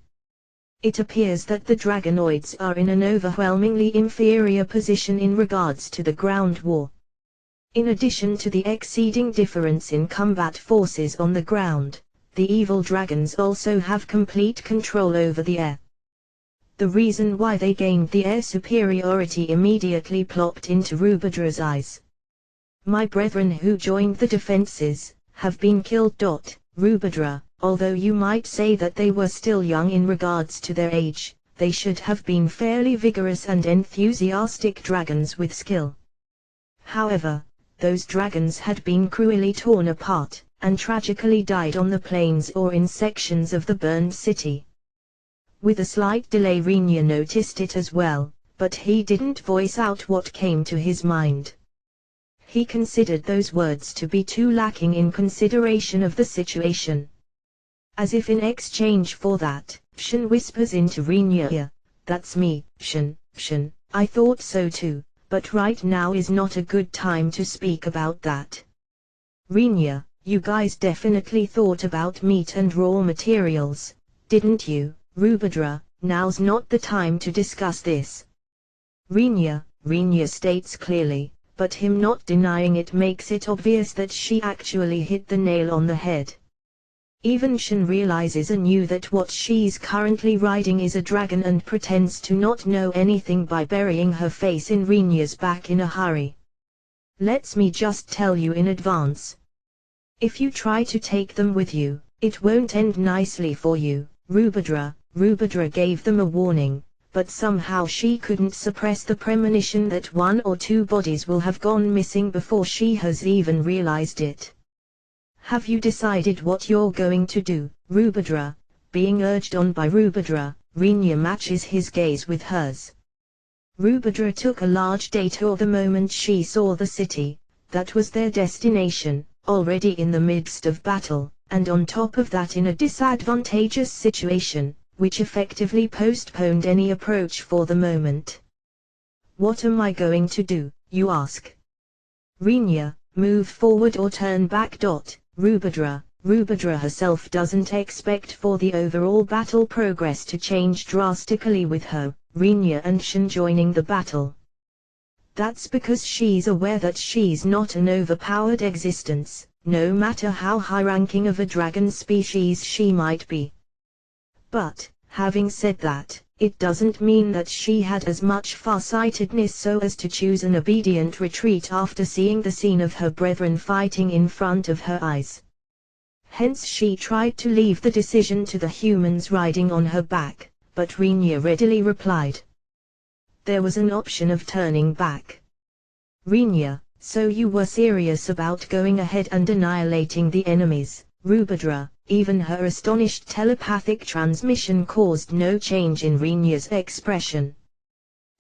It appears that the dragonoids are in an overwhelmingly inferior position in regards to the ground war. In addition to the exceeding difference in combat forces on the ground, the evil dragons also have complete control over the air. The reason why they gained the air superiority immediately plopped into Rubadra's eyes. My brethren who joined the defenses, have been killed. Rubadra, although you might say that they were still young in regards to their age, they should have been fairly vigorous and enthusiastic dragons with skill. However, those dragons had been cruelly torn apart, and tragically died on the plains or in sections of the burned city. With a slight delay Rinya noticed it as well, but he didn't voice out what came to his mind. He considered those words to be too lacking in consideration of the situation. As if in exchange for that, Shen whispers into Rinya's ear, "That's me, Shen, I thought so too, but right now is not a good time to speak about that. Rinya, you guys definitely thought about meat and raw materials, didn't you, Rubadra? Now's not the time to discuss this." Rinya states clearly, but him not denying it makes it obvious that she actually hit the nail on the head. Even Shen realizes anew that what she's currently riding is a dragon and pretends to not know anything by burying her face in Rinya's back in a hurry. "Let me just tell you in advance. If you try to take them with you, it won't end nicely for you, Rubadra." Rubadra gave them a warning, but somehow she couldn't suppress the premonition that one or two bodies will have gone missing before she has even realized it. "Have you decided what you're going to do, Rubadra?" Being urged on by Rubadra, Rinya matches his gaze with hers. Rubadra took a large detour the moment she saw the city. That was their destination, already in the midst of battle, and on top of that in a disadvantageous situation, which effectively postponed any approach for the moment. "What am I going to do, you ask? Rinya, move forward or turn back. Rubadra herself doesn't expect for the overall battle progress to change drastically with her, Rinya and Shen joining the battle. That's because she's aware that she's not an overpowered existence, no matter how high-ranking of a dragon species she might be. But, having said that, it doesn't mean that she had as much farsightedness so as to choose an obedient retreat after seeing the scene of her brethren fighting in front of her eyes. Hence she tried to leave the decision to the humans riding on her back, but Rinya readily replied. There was an option of turning back. Rinya, so you were serious about going ahead and annihilating the enemies, Rubadra? Even her astonished telepathic transmission caused no change in Rinya's expression.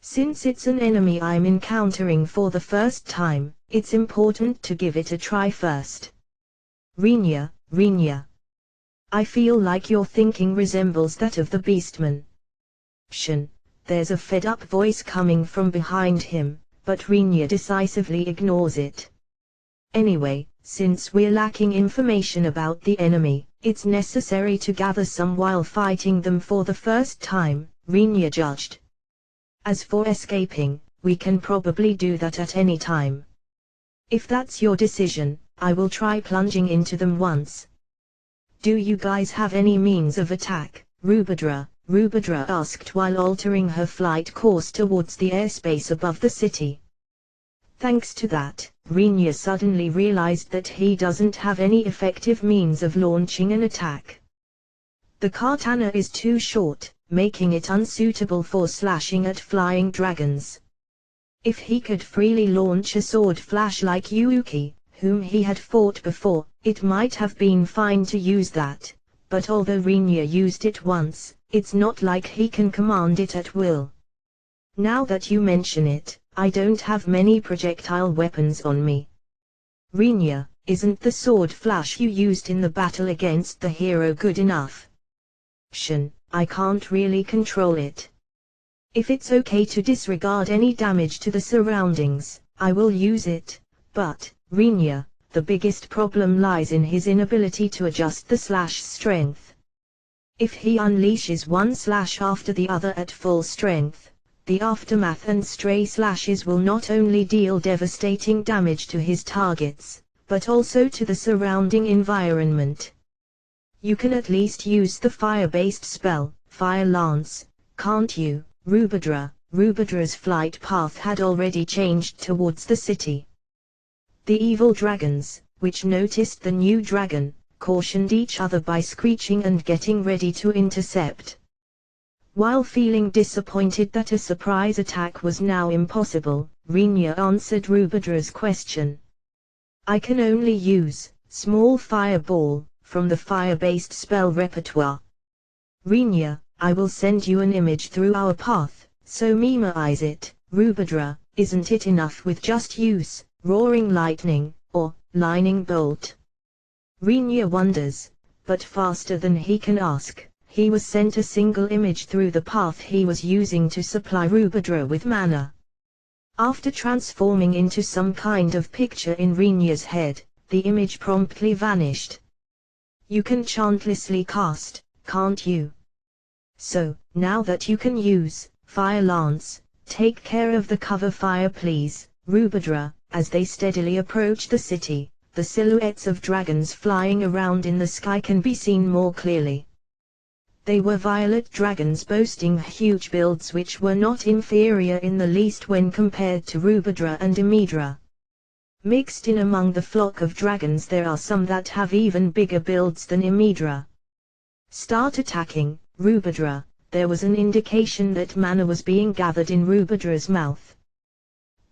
Since it's an enemy I'm encountering for the first time, it's important to give it a try first. Rinya, I feel like your thinking resembles that of the beastman. Shen, there's a fed-up voice coming from behind him, but Rinya decisively ignores it. Anyway, since we're lacking information about the enemy, it's necessary to gather some while fighting them for the first time, Rinya judged. As for escaping, we can probably do that at any time. If that's your decision, I will try plunging into them once. Do you guys have any means of attack, Rubadra asked while altering her flight course towards the airspace above the city. Thanks to that, Rinya suddenly realized that he doesn't have any effective means of launching an attack. The katana is too short, making it unsuitable for slashing at flying dragons. If he could freely launch a sword flash like Yuuki, whom he had fought before, it might have been fine to use that, but although Rinya used it once, it's not like he can command it at will. Now that you mention it, I don't have many projectile weapons on me. Rinya, isn't the sword flash you used in the battle against the hero good enough? Shen, I can't really control it. If it's okay to disregard any damage to the surroundings, I will use it, but, Rinya, the biggest problem lies in his inability to adjust the slash strength. If he unleashes one slash after the other at full strength, the aftermath and stray slashes will not only deal devastating damage to his targets, but also to the surrounding environment. You can at least use the fire-based spell, Fire Lance, can't you, Rubadra? Rubadra's flight path had already changed towards the city. The evil dragons, which noticed the new dragon, cautioned each other by screeching and getting ready to intercept. While feeling disappointed that a surprise attack was now impossible, Rinya answered Rubadra's question. I can only use small fireball from the fire-based spell repertoire. Rinya, I will send you an image through our path, so memorize it. Rubadra, isn't it enough with just use roaring lightning or lightning bolt? Rinya wonders, but faster than he can ask, he was sent a single image through the path he was using to supply Rubadra with mana. After transforming into some kind of picture in Rinya's head, the image promptly vanished. You can chantlessly cast, can't you? So, now that you can use Fire Lance, take care of the cover fire please. Rubadra, as they steadily approach the city, the silhouettes of dragons flying around in the sky can be seen more clearly. They were violet dragons boasting huge builds which were not inferior in the least when compared to Rubadra and Imidra. Mixed in among the flock of dragons there are some that have even bigger builds than Imidra. Start attacking, Rubadra. There was an indication that mana was being gathered in Rubadra's mouth.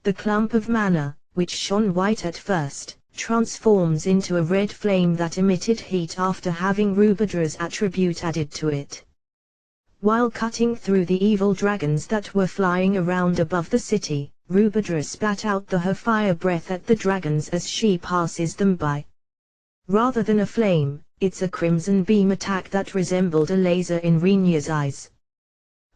The clump of mana, which shone white at first, transforms into a red flame that emitted heat after having Rubadra's attribute added to it. While cutting through the evil dragons that were flying around above the city, Rubadra spat out her fire breath at the dragons as she passes them by. Rather than a flame, it's a crimson beam attack that resembled a laser in Rinya's eyes.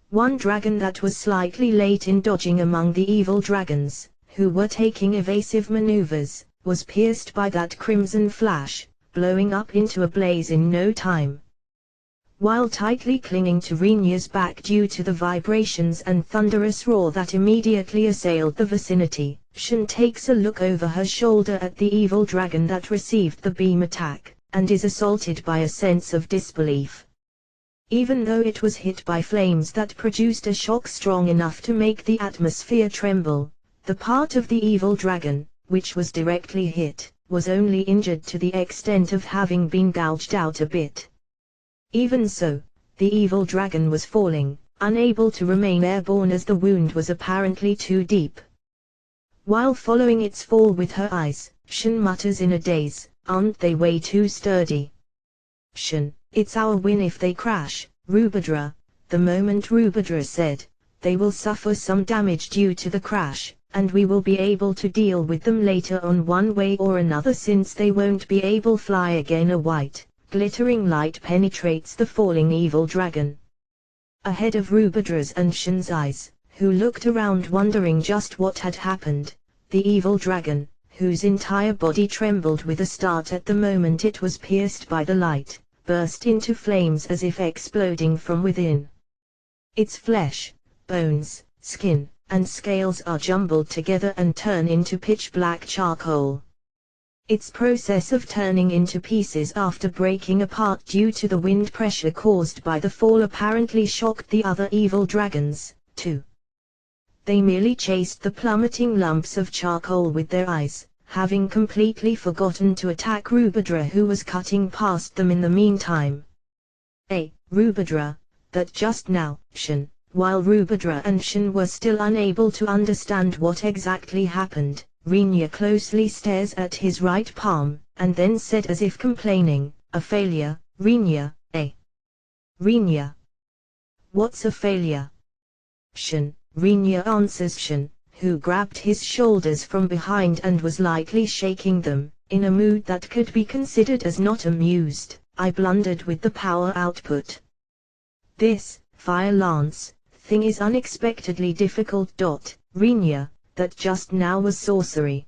One dragon that was slightly late in dodging among the evil dragons, who were taking evasive maneuvers, was pierced by that crimson flash, blowing up into a blaze in no time. While tightly clinging to Rinya's back due to the vibrations and thunderous roar that immediately assailed the vicinity, Shin takes a look over her shoulder at the evil dragon that received the beam attack, and is assaulted by a sense of disbelief. Even though it was hit by flames that produced a shock strong enough to make the atmosphere tremble, the part of the evil dragon, which was directly hit, was only injured to the extent of having been gouged out a bit. Even so, the evil dragon was falling, unable to remain airborne as the wound was apparently too deep. While following its fall with her eyes, Shin mutters in a daze, aren't they way too sturdy? Shin, it's our win if they crash, Rubadra. The moment Rubadra said, they will suffer some damage due to the crash, and we will be able to deal with them later on one way or another since they won't be able to fly again. A white, glittering light penetrates the falling evil dragon. Ahead of Rubadra's and Shin's eyes, who looked around wondering just what had happened, the evil dragon, whose entire body trembled with a start at the moment it was pierced by the light, burst into flames as if exploding from within. Its flesh, bones, skin, and scales are jumbled together and turn into pitch-black charcoal. Its process of turning into pieces after breaking apart due to the wind pressure caused by the fall apparently shocked the other evil dragons, too. They merely chased the plummeting lumps of charcoal with their eyes, having completely forgotten to attack Rubadra who was cutting past them in the meantime. Rubadra, that just now, Shin. While Rubadra and Shin were still unable to understand what exactly happened, Rinya closely stares at his right palm, and then said as if complaining, a failure, Rinya, Rinya. What's a failure? Shin, Rinya answers Shin, who grabbed his shoulders from behind and was lightly shaking them, in a mood that could be considered as not amused. I blundered with the power output. This, Fire Lance, thing is unexpectedly difficult. Rinya, that just now was sorcery.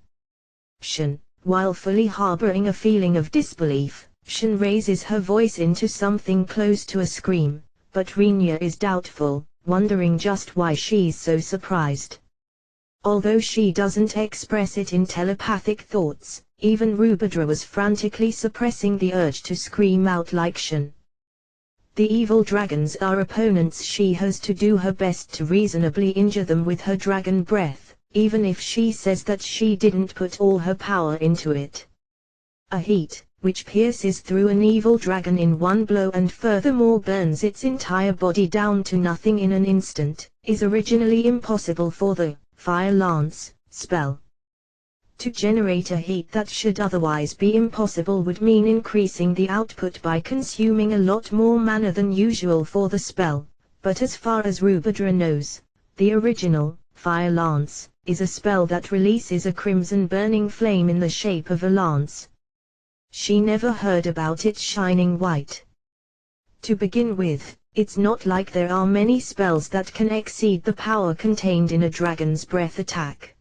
Shin, while fully harboring a feeling of disbelief, Shin raises her voice into something close to a scream, but Rinya is doubtful, wondering just why she's so surprised. Although she doesn't express it in telepathic thoughts, even Rubadra was frantically suppressing the urge to scream out like Shin. The evil dragons are opponents. She has to do her best to reasonably injure them with her dragon breath, even if she says that she didn't put all her power into it. A heat, which pierces through an evil dragon in one blow and furthermore burns its entire body down to nothing in an instant, is originally impossible for the Fire Lance spell. To generate a heat that should otherwise be impossible would mean increasing the output by consuming a lot more mana than usual for the spell, but as far as Rubadra knows, the original, Fire Lance, is a spell that releases a crimson burning flame in the shape of a lance. She never heard about its shining white. To begin with, it's not like there are many spells that can exceed the power contained in a dragon's breath attack.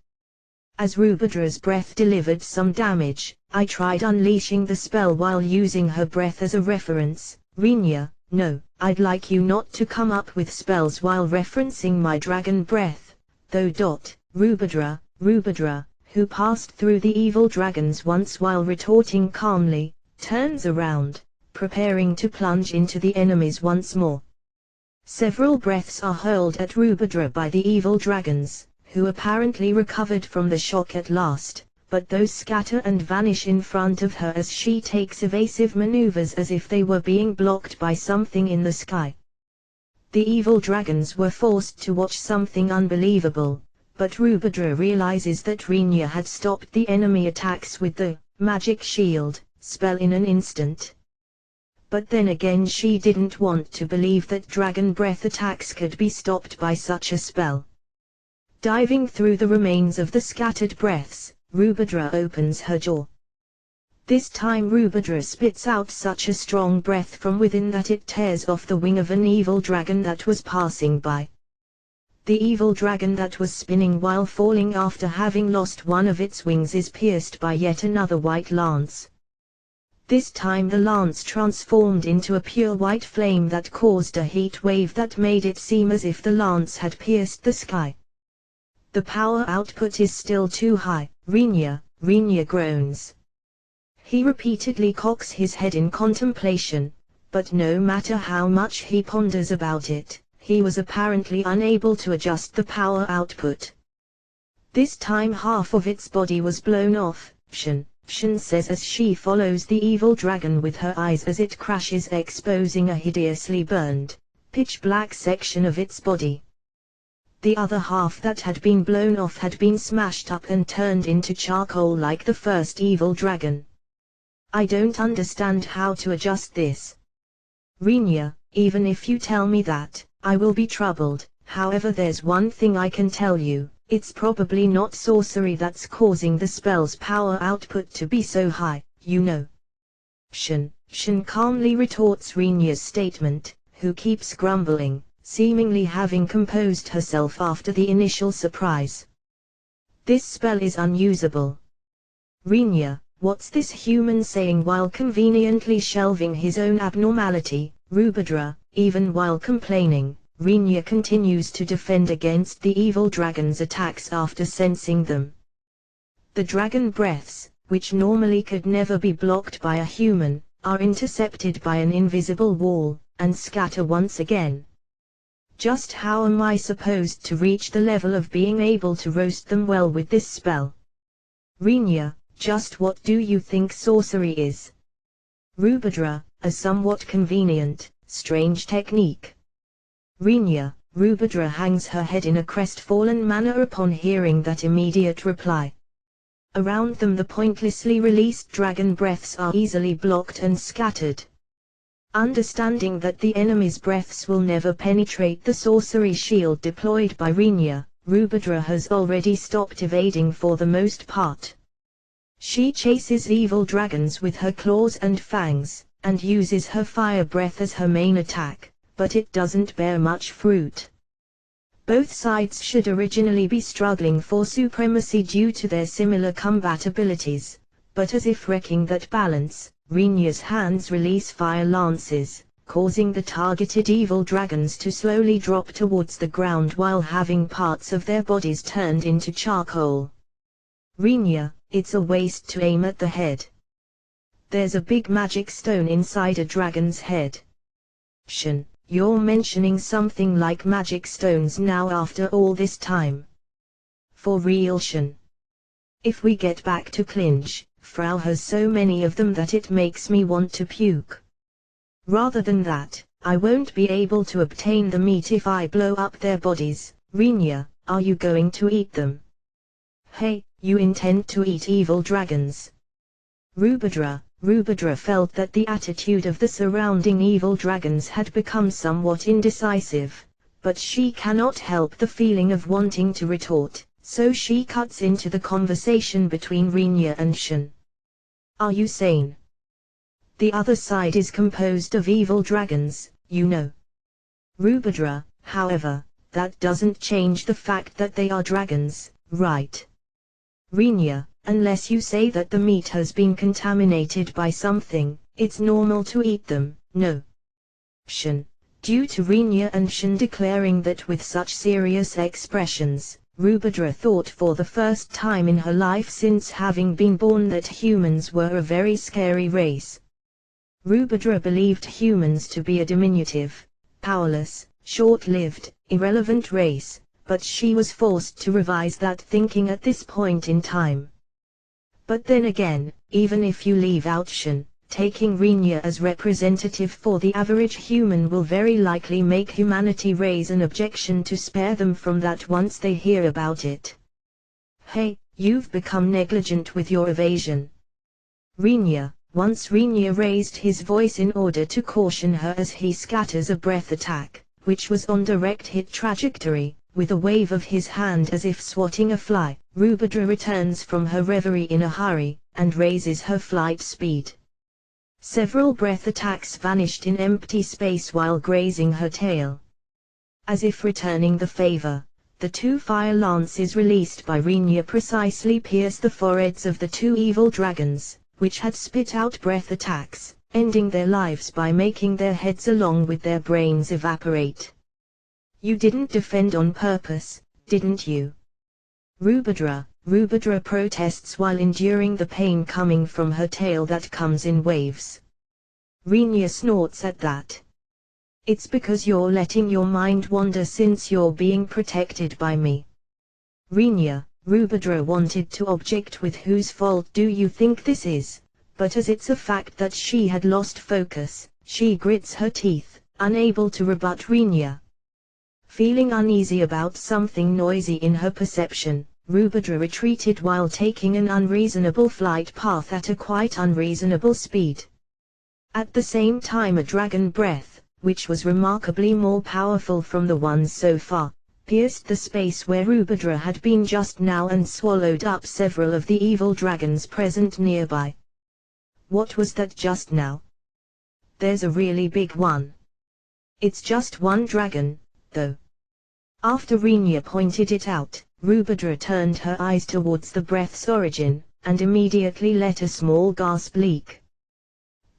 As Rubadra's breath delivered some damage, I tried unleashing the spell while using her breath as a reference. Rinya, no, I'd like you not to come up with spells while referencing my dragon breath, though. Rubadra, who passed through the evil dragons once while retorting calmly, turns around, preparing to plunge into the enemies once more. Several breaths are hurled at Rubadra by the evil dragons, who apparently recovered from the shock at last, but those scatter and vanish in front of her as she takes evasive maneuvers as if they were being blocked by something in the sky. The evil dragons were forced to watch something unbelievable, but Rubadra realizes that Rinya had stopped the enemy attacks with the magic shield spell in an instant. But then again she didn't want to believe that dragon breath attacks could be stopped by such a spell. Diving through the remains of the scattered breaths, Rubadra opens her jaw. This time Rubadra spits out such a strong breath from within that it tears off the wing of an evil dragon that was passing by. The evil dragon that was spinning while falling after having lost one of its wings is pierced by yet another white lance. This time the lance transformed into a pure white flame that caused a heat wave that made it seem as if the lance had pierced the sky. The power output is still too high. Rinya groans. He repeatedly cocks his head in contemplation, but no matter how much he ponders about it, he was apparently unable to adjust the power output. This time half of its body was blown off, Shin says as she follows the evil dragon with her eyes as it crashes, exposing a hideously burned, pitch-black section of its body. The other half that had been blown off had been smashed up and turned into charcoal like the first evil dragon. I don't understand how to adjust this. Rinya, even if you tell me that, I will be troubled. However, there's one thing I can tell you. It's probably not sorcery that's causing the spell's power output to be so high, you know. Shin calmly retorts Rinya's statement, who keeps grumbling, seemingly having composed herself after the initial surprise. This spell is unusable. Rinya, what's this human saying while conveniently shelving his own abnormality? Rubadra, even while complaining, Rinya continues to defend against the evil dragon's attacks after sensing them. The dragon breaths, which normally could never be blocked by a human, are intercepted by an invisible wall, and scatter once again. Just how am I supposed to reach the level of being able to roast them well with this spell? Rinya, just what do you think sorcery is? Rubadra, a somewhat convenient, strange technique. Rinya, Rubadra hangs her head in a crestfallen manner upon hearing that immediate reply. Around them the pointlessly released dragon breaths are easily blocked and scattered. Understanding that the enemy's breaths will never penetrate the sorcery shield deployed by Rinya, Rubadra has already stopped evading for the most part. She chases evil dragons with her claws and fangs, and uses her fire breath as her main attack, but it doesn't bear much fruit. Both sides should originally be struggling for supremacy due to their similar combat abilities, but as if wrecking that balance, Rinya's hands release fire lances, causing the targeted evil dragons to slowly drop towards the ground while having parts of their bodies turned into charcoal. Rinya, it's a waste to aim at the head. There's a big magic stone inside a dragon's head. Shin, you're mentioning something like magic stones now after all this time. For real, Shin. If we get back to clinch, Frau has so many of them that it makes me want to puke. Rather than that, I won't be able to obtain the meat if I blow up their bodies. Rinya, are you going to eat them? Hey, You intend to eat evil dragons. Rubadra felt that the attitude of the surrounding evil dragons had become somewhat indecisive, but she cannot help the feeling of wanting to retort, so she cuts into the conversation between Rinya and Shen. Are you sane? The other side is composed of evil dragons, you know. Rubadra, however, that doesn't change the fact that they are dragons, right? Rinya, unless you say that the meat has been contaminated by something, it's normal to eat them, no? Shen, due to Rinya and Shen declaring that with such serious expressions, Rubadra thought for the first time in her life since having been born that humans were a very scary race. Rubadra believed humans to be a diminutive, powerless, short-lived, irrelevant race, but she was forced to revise that thinking at this point in time. But then again, even if you leave out Shen, taking Rinya as representative for the average human will very likely make humanity raise an objection to spare them from that once they hear about it. Hey, you've become negligent with your evasion. Rinya, once Rinya raised his voice in order to caution her as he scatters a breath attack, which was on direct hit trajectory. With a wave of his hand as if swatting a fly, Rubadra returns from her reverie in a hurry, and raises her flight speed. Several breath attacks vanished in empty space while grazing her tail. As if returning the favor, the two fire lances released by Rinya precisely pierce the foreheads of the two evil dragons, which had spit out breath attacks, ending their lives by making their heads along with their brains evaporate. You didn't defend on purpose, didn't you? Rubadra protests while enduring the pain coming from her tail that comes in waves. Rinya snorts at that. It's because you're letting your mind wander since you're being protected by me. Rubadra wanted to object with whose fault do you think this is, but as it's a fact that she had lost focus, she grits her teeth, unable to rebut Rinya. Feeling uneasy about something noisy in her perception, Rubadra retreated while taking an unreasonable flight path at a quite unreasonable speed. At the same time a dragon breath, which was remarkably more powerful from the ones so far, pierced the space where Rubadra had been just now and swallowed up several of the evil dragons present nearby. What was that just now? There's a really big one. It's just one dragon, though. After Rinya pointed it out, Rubadra turned her eyes towards the breath's origin, and immediately let a small gasp leak.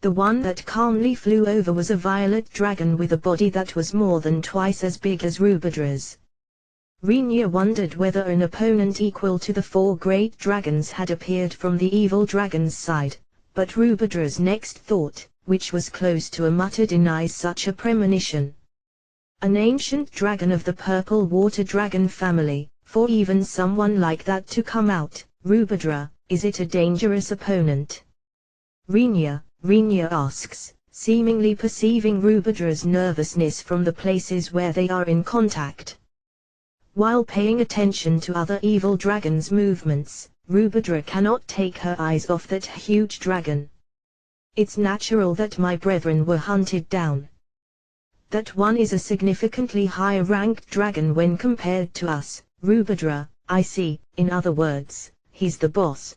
The one that calmly flew over was a violet dragon with a body that was more than twice as big as Rubadra's. Rinya wondered whether an opponent equal to the four great dragons had appeared from the evil dragon's side, but Rubadra's next thought, which was close to a mutter, denies such a premonition. An ancient dragon of the purple water dragon family, for even someone like that to come out, Rubadra, is it a dangerous opponent? Rinya asks, seemingly perceiving Rubadra's nervousness from the places where they are in contact. While paying attention to other evil dragons' movements, Rubadra cannot take her eyes off that huge dragon. It's natural that my brethren were hunted down. That one is a significantly higher-ranked dragon when compared to us, Rubadra, I see, in other words, he's the boss.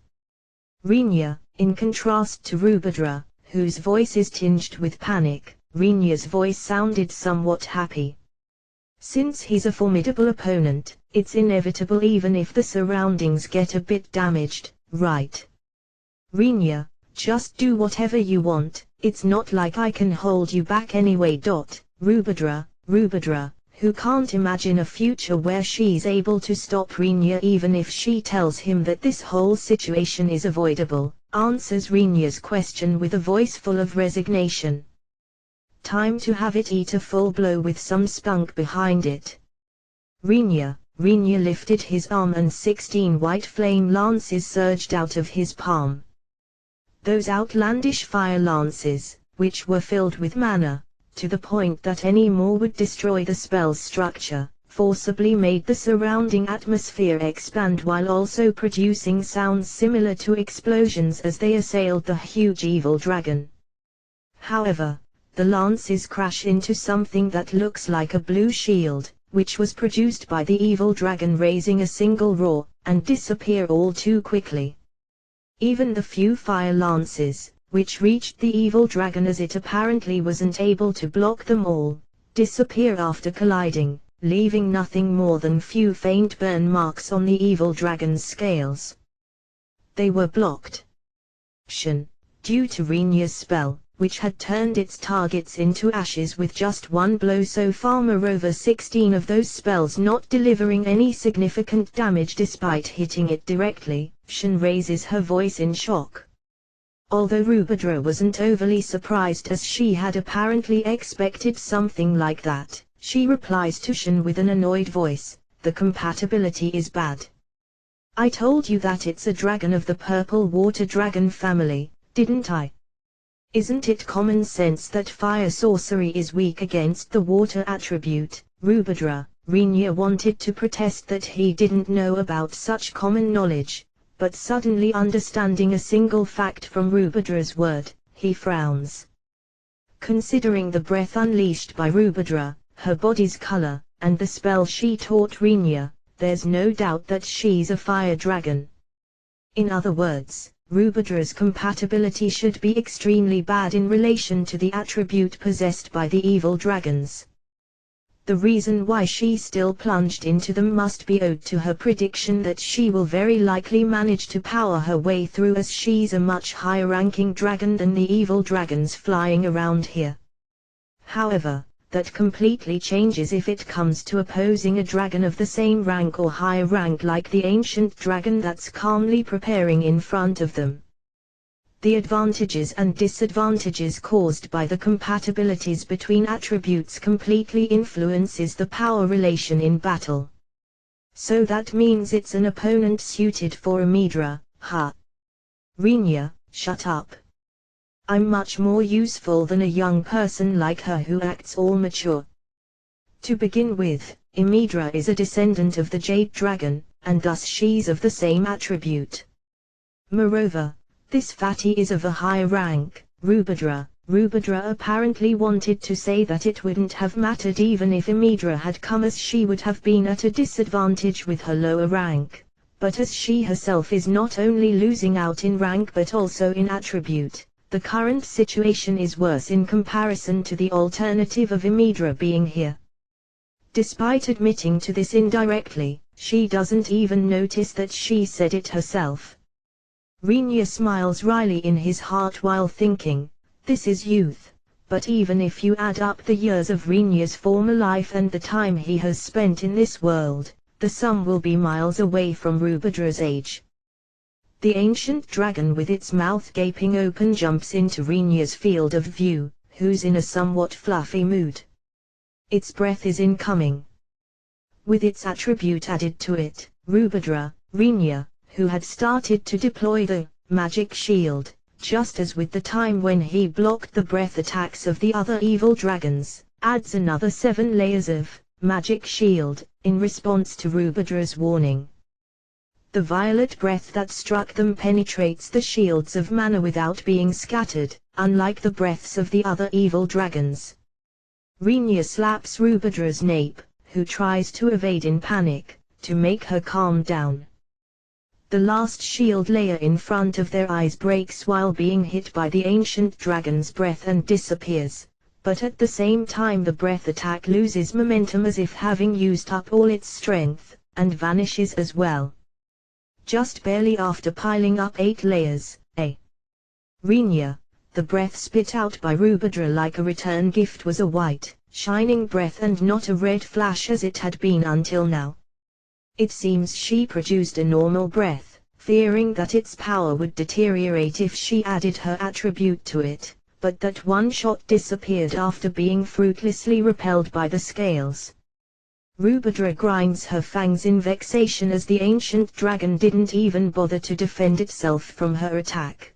Rinya, in contrast to Rubadra, whose voice is tinged with panic, Rinya's voice sounded somewhat happy. Since he's a formidable opponent, it's inevitable even if the surroundings get a bit damaged, right? Rinya, just do whatever you want, it's not like I can hold you back anyway. Rubadra, who can't imagine a future where she's able to stop Rinya even if she tells him that this whole situation is avoidable, answers Rinya's question with a voice full of resignation. Time to have it eat a full blow with some spunk behind it. Rinya lifted his arm and 16 white flame lances surged out of his palm. Those outlandish fire lances, which were filled with mana, to the point that any more would destroy the spell's structure, forcibly made the surrounding atmosphere expand while also producing sounds similar to explosions as they assailed the huge evil dragon. However, the lances crash into something that looks like a blue shield, which was produced by the evil dragon raising a single roar, and disappear all too quickly. Even the few fire lances, which reached the evil dragon as it apparently wasn't able to block them all, disappear after colliding, leaving nothing more than few faint burn marks on the evil dragon's scales. They were blocked. Due to Rinya's spell, which had turned its targets into ashes with just one blow so far, moreover 16 of those spells not delivering any significant damage despite hitting it directly, Shin raises her voice in shock. Although Rubadra wasn't overly surprised as she had apparently expected something like that, she replies to Shin with an annoyed voice, "The compatibility is bad. I told you that it's a dragon of the purple water dragon family, didn't I? Isn't it common sense that fire sorcery is weak against the water attribute?" Rubadra, Rinya wanted to protest that he didn't know about such common knowledge, but suddenly understanding a single fact from Rubadra's word, he frowns. Considering the breath unleashed by Rubadra, her body's color, and the spell she taught Rinya, there's no doubt that she's a fire dragon. In other words, Rubadra's compatibility should be extremely bad in relation to the attribute possessed by the evil dragons. The reason why she still plunged into them must be owed to her prediction that she will very likely manage to power her way through as she's a much higher-ranking dragon than the evil dragons flying around here. However, that completely changes if it comes to opposing a dragon of the same rank or higher rank like the ancient dragon that's calmly preparing in front of them. The advantages and disadvantages caused by the compatibilities between attributes completely influences the power relation in battle. So that means it's an opponent suited for Amidra, huh? Rinya, shut up. I'm much more useful than a young person like her who acts all mature. To begin with, Amidra is a descendant of the Jade Dragon, and thus she's of the same attribute. Moreover, this fatty is of a higher rank, Rubadra. Rubadra apparently wanted to say that it wouldn't have mattered even if Amidra had come, as she would have been at a disadvantage with her lower rank, but as she herself is not only losing out in rank but also in attribute, the current situation is worse in comparison to the alternative of Amidra being here. Despite admitting to this indirectly, she doesn't even notice that she said it herself. Rinya smiles wryly in his heart while thinking, this is youth, but even if you add up the years of Rinya's former life and the time he has spent in this world, the sum will be miles away from Rubadra's age. The ancient dragon with its mouth gaping open jumps into Rinya's field of view, who's in a somewhat fluffy mood. Its breath is incoming. With its attribute added to it, Rubadra, Rinya, who had started to deploy the magic shield, just as with the time when he blocked the breath attacks of the other evil dragons, adds another 7 layers of magic shield, in response to Rubadra's warning. The violet breath that struck them penetrates the shields of mana without being scattered, unlike the breaths of the other evil dragons. Rinya slaps Rubadra's nape, who tries to evade in panic, to make her calm down. The last shield layer in front of their eyes breaks while being hit by the ancient dragon's breath and disappears, but at the same time the breath attack loses momentum as if having used up all its strength, and vanishes as well. Just barely after piling up 8 layers, Rinya, the breath spit out by Rubadra like a return gift, was a white, shining breath and not a red flash as it had been until now. It seems she produced a normal breath, fearing that its power would deteriorate if she added her attribute to it, but that one shot disappeared after being fruitlessly repelled by the scales. Rubadra grinds her fangs in vexation as the ancient dragon didn't even bother to defend itself from her attack.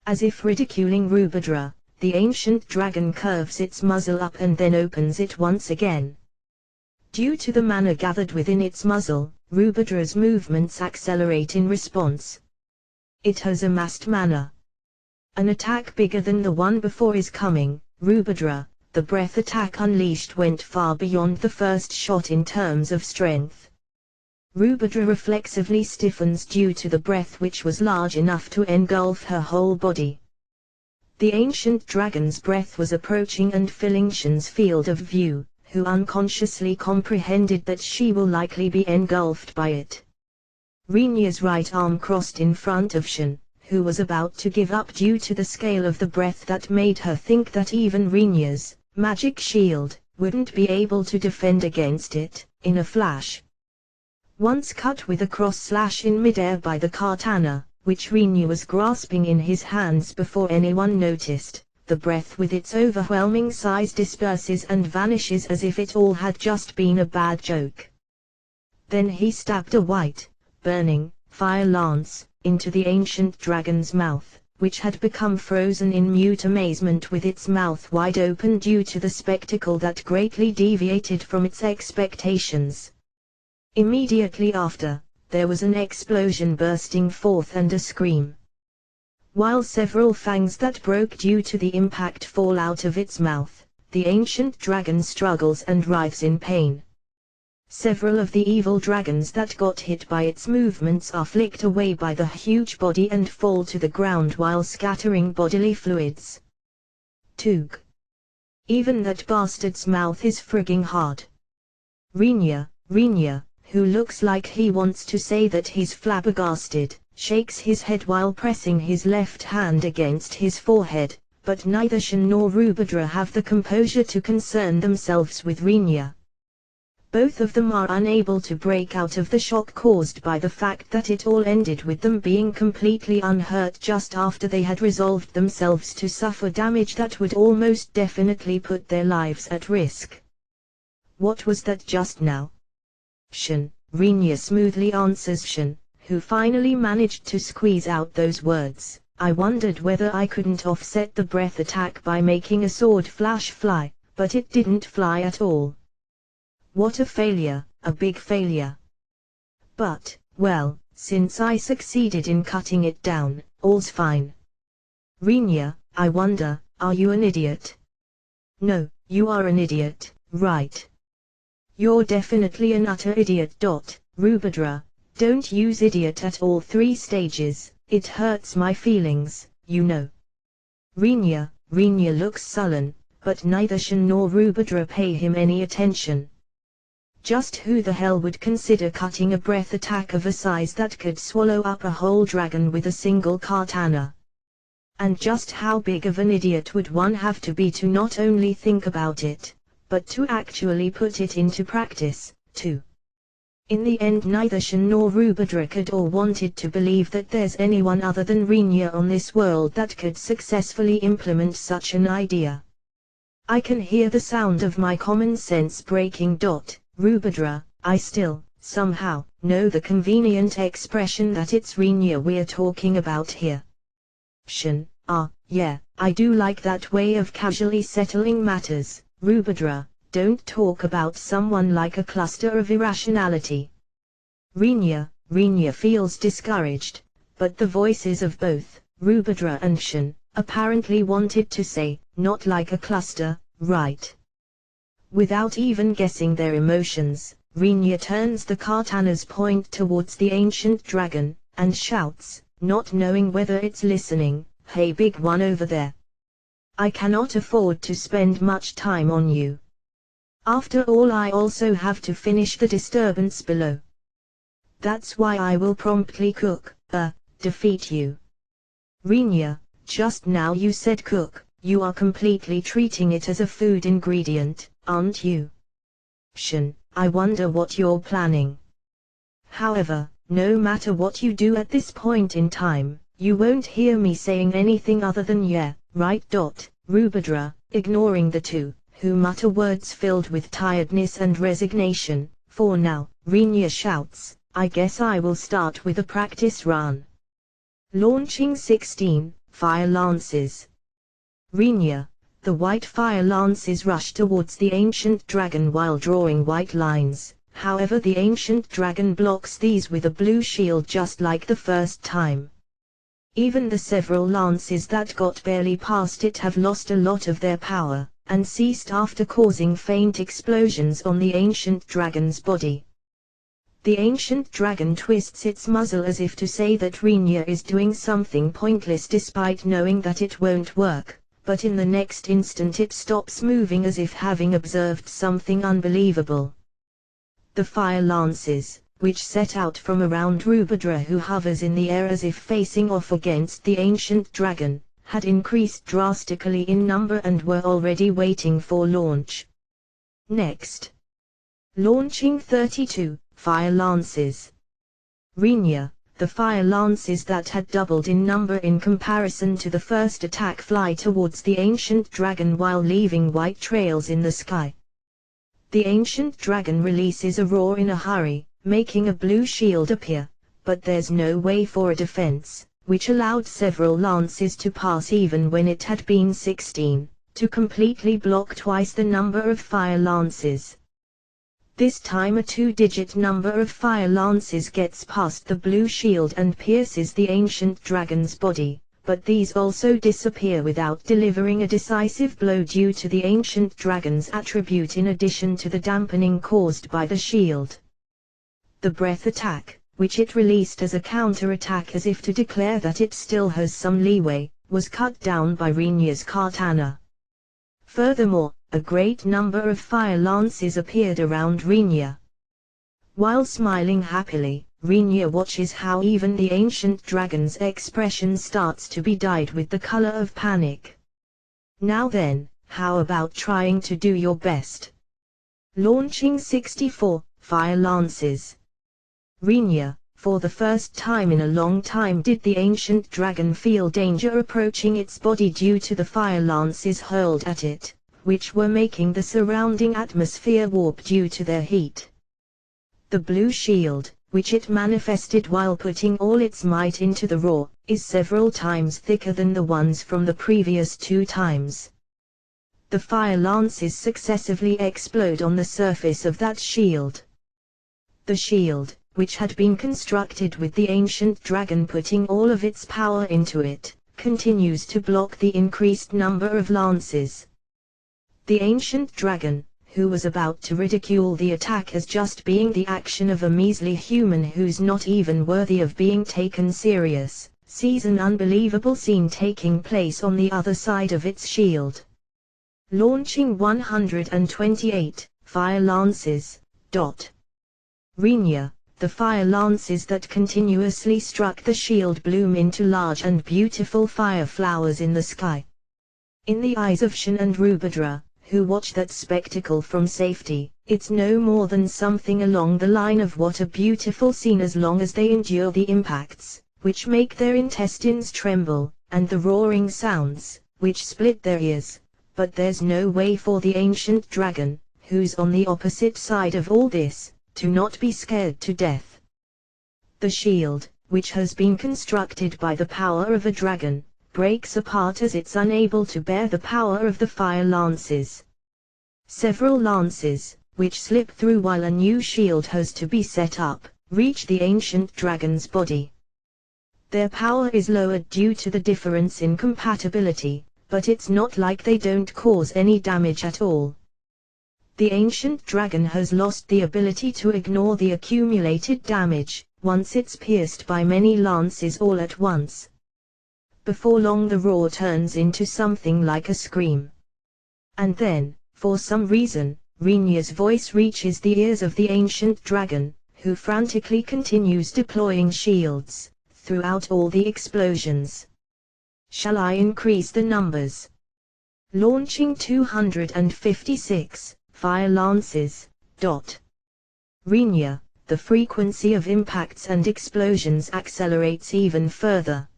As if ridiculing Rubadra, the ancient dragon curves its muzzle up and then opens it once again. Due to the mana gathered within its muzzle, Rubidra's movements accelerate in response. It has amassed mana. An attack bigger than the one before is coming. Rubidra, the breath attack unleashed went far beyond the first shot in terms of strength. Rubidra reflexively stiffens due to the breath which was large enough to engulf her whole body. The ancient dragon's breath was approaching and filling Shin's field of view, who unconsciously comprehended that she will likely be engulfed by it. Rinya's right arm crossed in front of Shin, who was about to give up due to the scale of the breath that made her think that even Rinya's magic shield wouldn't be able to defend against it. In a flash, once cut with a cross slash in midair by the katana, which Rinya was grasping in his hands before anyone noticed, the breath with its overwhelming size disperses and vanishes as if it all had just been a bad joke. Then he stabbed a white, burning, fire lance into the ancient dragon's mouth, which had become frozen in mute amazement with its mouth wide open due to the spectacle that greatly deviated from its expectations. Immediately after, there was an explosion bursting forth and a scream. While several fangs that broke due to the impact fall out of its mouth, the ancient dragon struggles and writhes in pain. Several of the evil dragons that got hit by its movements are flicked away by the huge body and fall to the ground while scattering bodily fluids. Toog. Even that bastard's mouth is frigging hard. Rinya, who looks like he wants to say that he's flabbergasted, shakes his head while pressing his left hand against his forehead, but neither Shin nor Rubidra have the composure to concern themselves with Rinya. Both of them are unable to break out of the shock caused by the fact that it all ended with them being completely unhurt just after they had resolved themselves to suffer damage that would almost definitely put their lives at risk. What was that just now? Shin, Rinya smoothly answers Shin, who finally managed to squeeze out those words. I wondered whether I couldn't offset the breath attack by making a sword flash fly, but it didn't fly at all. What a failure, a big failure. But, well, since I succeeded in cutting it down, all's fine. Rinya, I wonder, are you an idiot? No, you are an idiot, right? You're definitely an utter idiot. Rubidra, don't use idiot at all 3 stages, it hurts my feelings, you know. Rinya looks sullen, but neither Shin nor Rubidra pay him any attention. Just who the hell would consider cutting a breath attack of a size that could swallow up a whole dragon with a single katana? And just how big of an idiot would one have to be to not only think about it, but to actually put it into practice, too? In the end neither Shin nor Rubidra could or wanted to believe that there's anyone other than Rinya on this world that could successfully implement such an idea. I can hear the sound of my common sense breaking. Rubidra, I still, somehow, know the convenient expression that it's Rinya we're talking about here. Shin, yeah, I do like that way of casually settling matters. Rubidra, don't talk about someone like a cluster of irrationality. Rinya feels discouraged, but the voices of both, Rubidra and Shin, apparently wanted to say, not like a cluster, right? Without even guessing their emotions, Rinya turns the katana's point towards the ancient dragon, and shouts, not knowing whether it's listening, hey big one over there. I cannot afford to spend much time on you. After all, I also have to finish the disturbance below. That's why I will promptly defeat you. Rinya, just now you said cook, you are completely treating it as a food ingredient, aren't you? Shin, I wonder what you're planning. However, no matter what you do at this point in time, you won't hear me saying anything other than yeah, right. Rubidra, ignoring the two, who mutter words filled with tiredness and resignation. For now, Rinya shouts, I guess I will start with a practice run. Launching 16 fire lances. Rinya, the white fire lances rushed towards the ancient dragon while drawing white lines. However, the ancient dragon blocks these with a blue shield just like the first time. Even the several lances that got barely past it have lost a lot of their power, and ceased after causing faint explosions on the ancient dragon's body. The ancient dragon twists its muzzle as if to say that Rinya is doing something pointless despite knowing that it won't work, but in the next instant it stops moving as if having observed something unbelievable. The fire lances, which set out from around Rubadra, who hovers in the air as if facing off against the ancient dragon, had increased drastically in number and were already waiting for launch. Next. Launching 32 fire lances. Rinya, the fire lances that had doubled in number in comparison to the first attack, fly towards the ancient dragon while leaving white trails in the sky. The ancient dragon releases a roar in a hurry, making a blue shield appear, but there's no way for a defense, which allowed several lances to pass even when it had been 16, to completely block twice the number of fire lances. This time a two-digit number of fire lances gets past the blue shield and pierces the ancient dragon's body, but these also disappear without delivering a decisive blow due to the ancient dragon's attribute in addition to the dampening caused by the shield. The breath attack, which it released as a counter-attack as if to declare that it still has some leeway, was cut down by Rinya's katana. Furthermore, a great number of fire lances appeared around Rinya. While smiling happily, Rinya watches how even the ancient dragon's expression starts to be dyed with the color of panic. Now then, how about trying to do your best? Launching 64 fire lances. Rinya, for the first time in a long time did the ancient dragon feel danger approaching its body due to the fire lances hurled at it, which were making the surrounding atmosphere warp due to their heat. The blue shield, which it manifested while putting all its might into the roar, is several times thicker than the ones from the previous 2 times. The fire lances successively explode on the surface of that shield. The shield, which had been constructed with the ancient dragon putting all of its power into it, continues to block the increased number of lances. The ancient dragon, who was about to ridicule the attack as just being the action of a measly human who's not even worthy of being taken serious, sees an unbelievable scene taking place on the other side of its shield. Launching 128 fire lances. Rinya, the fire lances that continuously struck the shield bloom into large and beautiful fire flowers in the sky. In the eyes of Shin and Rubadra, who watch that spectacle from safety, it's no more than something along the line of what a beautiful scene as long as they endure the impacts, which make their intestines tremble, and the roaring sounds, which split their ears. But there's no way for the ancient dragon, who's on the opposite side of all this, to not be scared to death. The shield, which has been constructed by the power of a dragon, breaks apart as it's unable to bear the power of the fire lances. Several lances, which slip through while a new shield has to be set up, reach the ancient dragon's body. Their power is lowered due to the difference in compatibility, but it's not like they don't cause any damage at all. The ancient dragon has lost the ability to ignore the accumulated damage, once it's pierced by many lances all at once. Before long the roar turns into something like a scream. And then, for some reason, Rinya's voice reaches the ears of the ancient dragon, who frantically continues deploying shields, throughout all the explosions. Shall I increase the numbers? Launching 256 fire lances. Rinya, the frequency of impacts and explosions accelerates even further.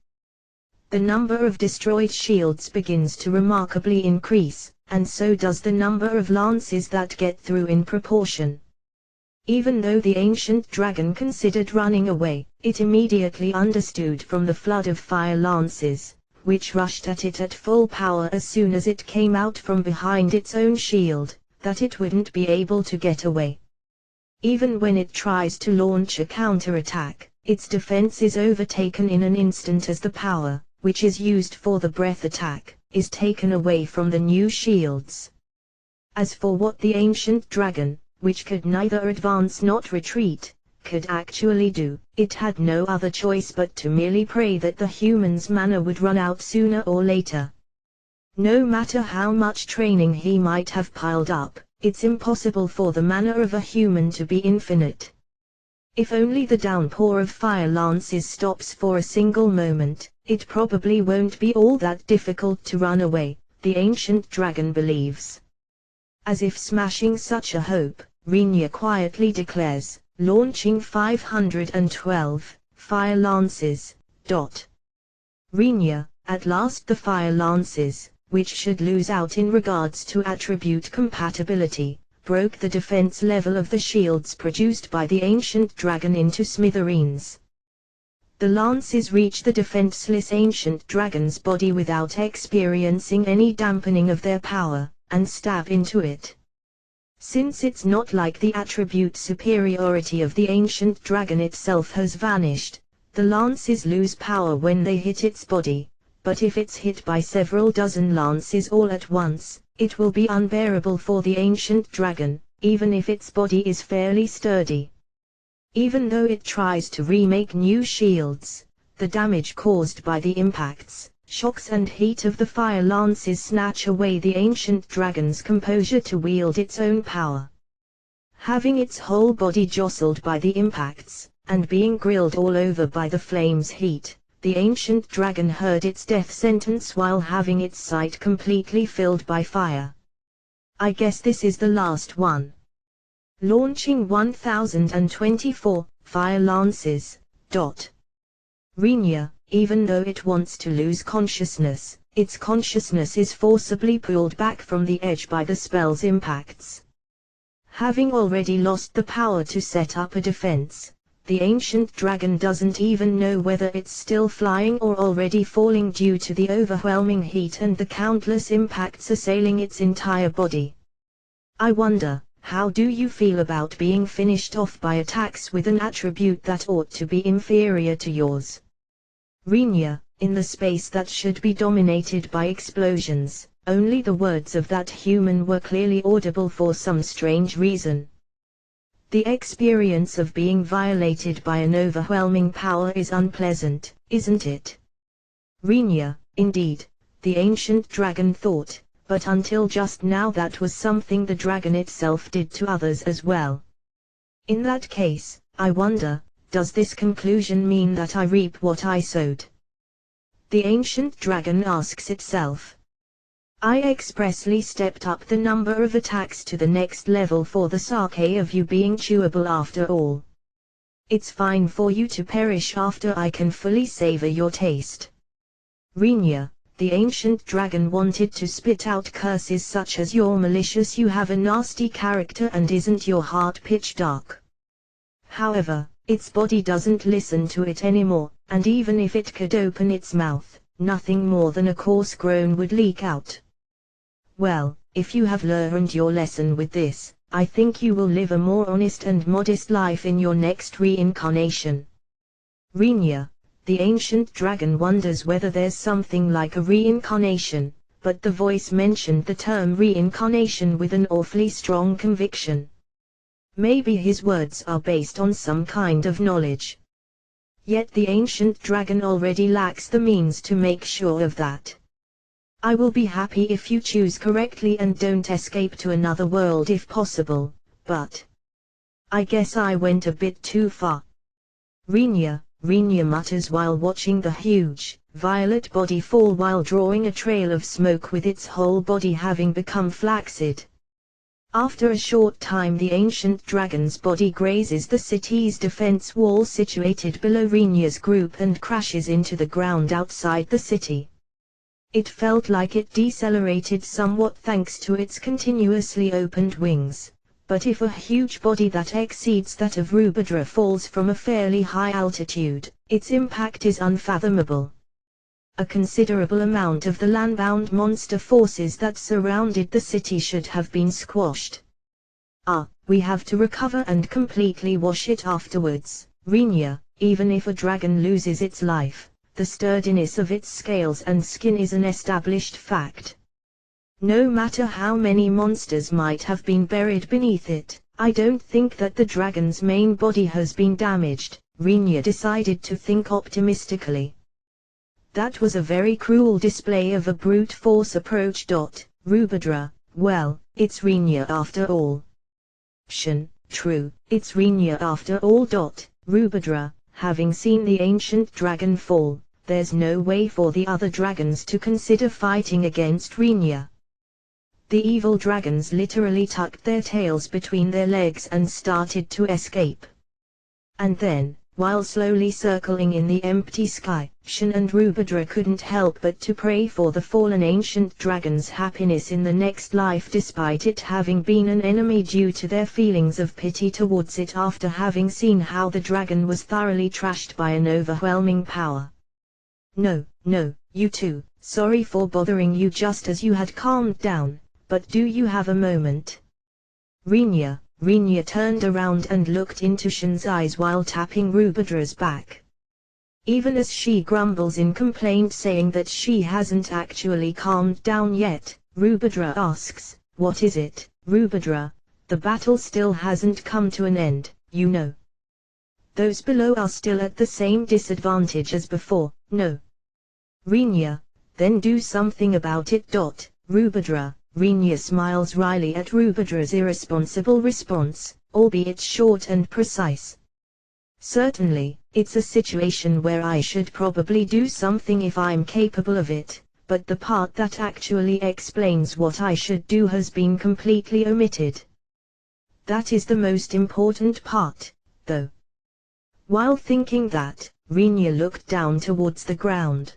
The number of destroyed shields begins to remarkably increase, and so does the number of lances that get through in proportion. Even though the ancient dragon considered running away, it immediately understood from the flood of fire lances, which rushed at it at full power as soon as it came out from behind its own shield, that it wouldn't be able to get away. Even when it tries to launch a counterattack, its defense is overtaken in an instant as the power, which is used for the breath attack, is taken away from the new shields. As for what the ancient dragon, which could neither advance nor retreat, could actually do, it had no other choice but to merely pray that the human's mana would run out sooner or later. No matter how much training he might have piled up, it's impossible for the mana of a human to be infinite. If only the downpour of fire lances stops for a single moment, it probably won't be all that difficult to run away, the ancient dragon believes. As if smashing such a hope, Rinya quietly declares, launching 512 fire lances. Rinya, at last the fire lances, which should lose out in regards to attribute compatibility, broke the defense level of the shields produced by the ancient dragon into smithereens. The lances reach the defenseless ancient dragon's body without experiencing any dampening of their power, and stab into it. Since it's not like the attribute superiority of the ancient dragon itself has vanished, the lances lose power when they hit its body, but if it's hit by several dozen lances all at once, it will be unbearable for the ancient dragon, even if its body is fairly sturdy. Even though it tries to remake new shields, the damage caused by the impacts, shocks and heat of the fire lances snatch away the ancient dragon's composure to wield its own power. Having its whole body jostled by the impacts, and being grilled all over by the flame's heat, the ancient dragon heard its death sentence while having its sight completely filled by fire. I guess this is the last one. Launching 1024 fire lances. Rinya, even though it wants to lose consciousness, its consciousness is forcibly pulled back from the edge by the spell's impacts. Having already lost the power to set up a defense, the ancient dragon doesn't even know whether it's still flying or already falling due to the overwhelming heat and the countless impacts assailing its entire body. I wonder, how do you feel about being finished off by attacks with an attribute that ought to be inferior to yours? Rinya, in the space that should be dominated by explosions, only the words of that human were clearly audible for some strange reason. The experience of being violated by an overwhelming power is unpleasant, isn't it? Rinya, indeed, the ancient dragon thought, but until just now that was something the dragon itself did to others as well. In that case, I wonder, does this conclusion mean that I reap what I sowed? The ancient dragon asks itself. I expressly stepped up the number of attacks to the next level for the sake of you being chewable after all. It's fine for you to perish after I can fully savor your taste. Rinya, the ancient dragon wanted to spit out curses such as "You're malicious, you have a nasty character, and isn't your heart pitch dark?" However, its body doesn't listen to it anymore, and even if it could open its mouth, nothing more than a coarse groan would leak out. Well, if you have learned your lesson with this, I think you will live a more honest and modest life in your next reincarnation. Rinya, the ancient dragon wonders whether there's something like a reincarnation, but the voice mentioned the term reincarnation with an awfully strong conviction. Maybe his words are based on some kind of knowledge. Yet the ancient dragon already lacks the means to make sure of that. I will be happy if you choose correctly and don't escape to another world if possible, but I guess I went a bit too far. Rinya mutters while watching the huge, violet body fall while drawing a trail of smoke with its whole body having become flaccid. After a short time the ancient dragon's body grazes the city's defense wall situated below Rinya's group and crashes into the ground outside the city. It felt like it decelerated somewhat thanks to its continuously opened wings, but if a huge body that exceeds that of Rubadra falls from a fairly high altitude, its impact is unfathomable. A considerable amount of the landbound monster forces that surrounded the city should have been squashed. We have to recover and completely wash it afterwards, Rinya. Even if a dragon loses its life, the sturdiness of its scales and skin is an established fact. No matter how many monsters might have been buried beneath it, I don't think that the dragon's main body has been damaged, Rinya decided to think optimistically. That was a very cruel display of a brute force approach. Rubadra, well, it's Rinya after all. True, it's Rinya after all. Rubadra, having seen the ancient dragon fall, there's no way for the other dragons to consider fighting against Rinya. The evil dragons literally tucked their tails between their legs and started to escape. And then, while slowly circling in the empty sky, Shin and Rubadra couldn't help but to pray for the fallen ancient dragon's happiness in the next life, despite it having been an enemy due to their feelings of pity towards it after having seen how the dragon was thoroughly trashed by an overwhelming power. No, you two, sorry for bothering you just as you had calmed down, but do you have a moment? Rinya turned around and looked into Shin's eyes while tapping Rubadra's back. Even as she grumbles in complaint saying that she hasn't actually calmed down yet, Rubadra asks, "What is it, Rubadra? The battle still hasn't come to an end, you know. Those below are still at the same disadvantage as before, no?" Rinya, then do something about it. Rubadra. Rinya smiles wryly at Rubadra's irresponsible response, albeit short and precise. Certainly, it's a situation where I should probably do something if I'm capable of it, but the part that actually explains what I should do has been completely omitted. That is the most important part, though. While thinking that, Rinya looked down towards the ground.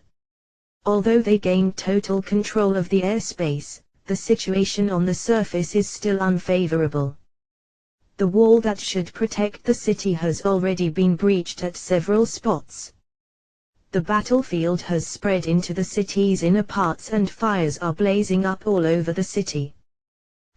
Although they gained total control of the airspace, the situation on the surface is still unfavorable. The wall that should protect the city has already been breached at several spots. The battlefield has spread into the city's inner parts and fires are blazing up all over the city.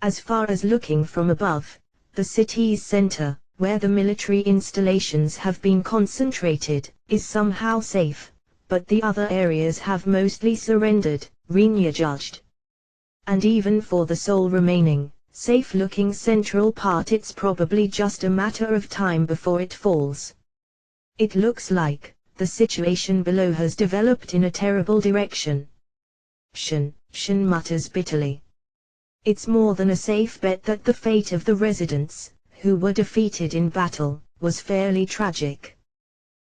As far as looking from above, the city's center, where the military installations have been concentrated, is somehow safe, but the other areas have mostly surrendered, Rinya judged. And even for the sole remaining, safe-looking central part, it's probably just a matter of time before it falls. It looks like the situation below has developed in a terrible direction. Shin mutters bitterly. It's more than a safe bet that the fate of the residents, who were defeated in battle, was fairly tragic.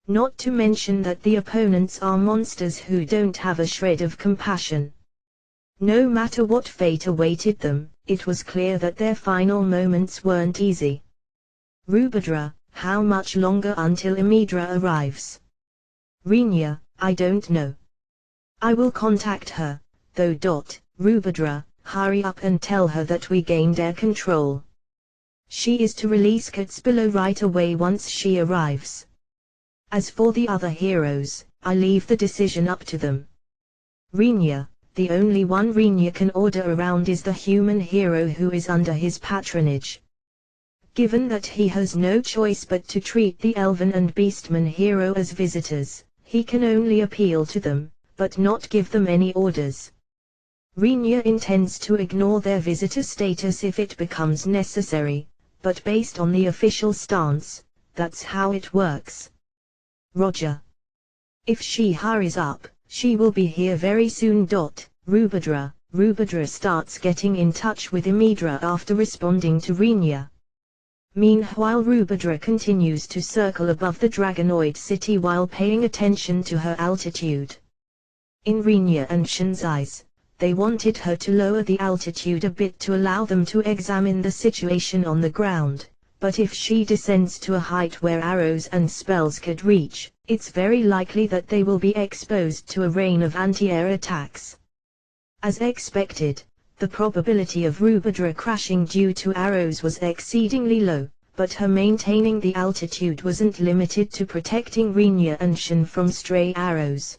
Not to mention that the opponents are monsters who don't have a shred of compassion. No matter what fate awaited them, it was clear that their final moments weren't easy. Rubadra, how much longer until Imidra arrives? Rinya, I don't know. I will contact her, though. Rubadra, hurry up and tell her that we gained air control. She is to release Kats below right away once she arrives. As for the other heroes, I leave the decision up to them. Rinya, the only one Rinya can order around is the human hero who is under his patronage. Given that he has no choice but to treat the elven and beastman hero as visitors, he can only appeal to them, but not give them any orders. Rinya intends to ignore their visitor status if it becomes necessary, but based on the official stance, that's how it works. Roger. If she hurries up, she will be here very soon. Rubadra starts getting in touch with Imidra after responding to Rinya. Meanwhile, Rubadra continues to circle above the Dragonoid city while paying attention to her altitude. In Rinya and Shin's eyes, they wanted her to lower the altitude a bit to allow them to examine the situation on the ground, but if she descends to a height where arrows and spells could reach, it's very likely that they will be exposed to a rain of anti-air attacks. As expected, the probability of Rubadra crashing due to arrows was exceedingly low, but her maintaining the altitude wasn't limited to protecting Rinya and Shin from stray arrows.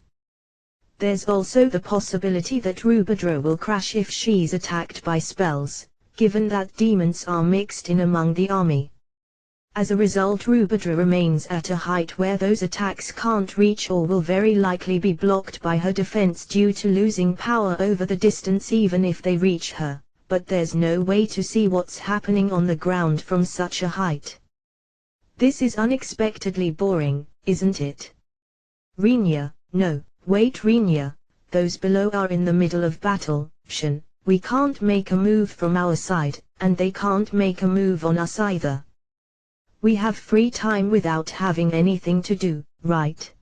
There's also the possibility that Rubadra will crash if she's attacked by spells, given that demons are mixed in among the army. As a result, Rubadra remains at a height where those attacks can't reach or will very likely be blocked by her defense due to losing power over the distance even if they reach her, but there's no way to see what's happening on the ground from such a height. This is unexpectedly boring, isn't it? Rinya, no, wait Rinya, those below are in the middle of battle, Shin, we can't make a move from our side, and they can't make a move on us either. We have free time without having anything to do, right?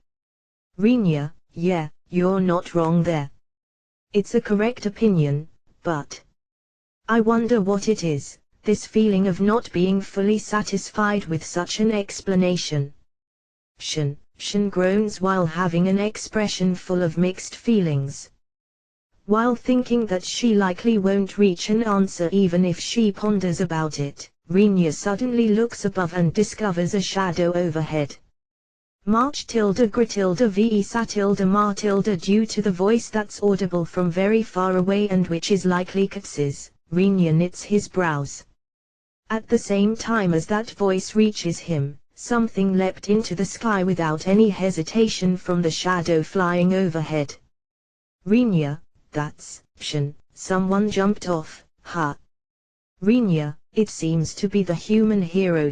Rinya, yeah, you're not wrong there. It's a correct opinion, but I wonder what it is, this feeling of not being fully satisfied with such an explanation. Shin groans while having an expression full of mixed feelings. While thinking that she likely won't reach an answer even if she ponders about it, Rinya suddenly looks above and discovers a shadow overhead. March tilde gr tilde ve sa tilde ma tilde due to the voice that's audible from very far away and which is likely Kats's, Rinya knits his brows. At the same time as that voice reaches him, something leapt into the sky without any hesitation from the shadow flying overhead. Rinya, that's Shin, someone jumped off, ha. Rinya, it seems to be the human hero.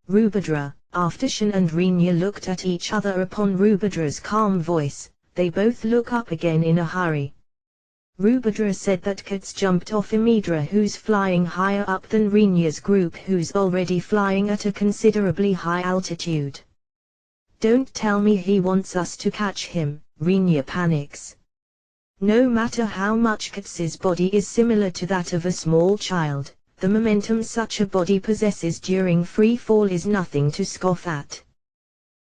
Rubadra, after Shin and Rinya looked at each other upon Rubadra's calm voice, they both look up again in a hurry. Rubadra said that Kats jumped off Imidra, who's flying higher up than Rinya's group, who's already flying at a considerably high altitude. Don't tell me he wants us to catch him, Rinya panics. No matter how much Kats's body is similar to that of a small child, the momentum such a body possesses during free fall is nothing to scoff at.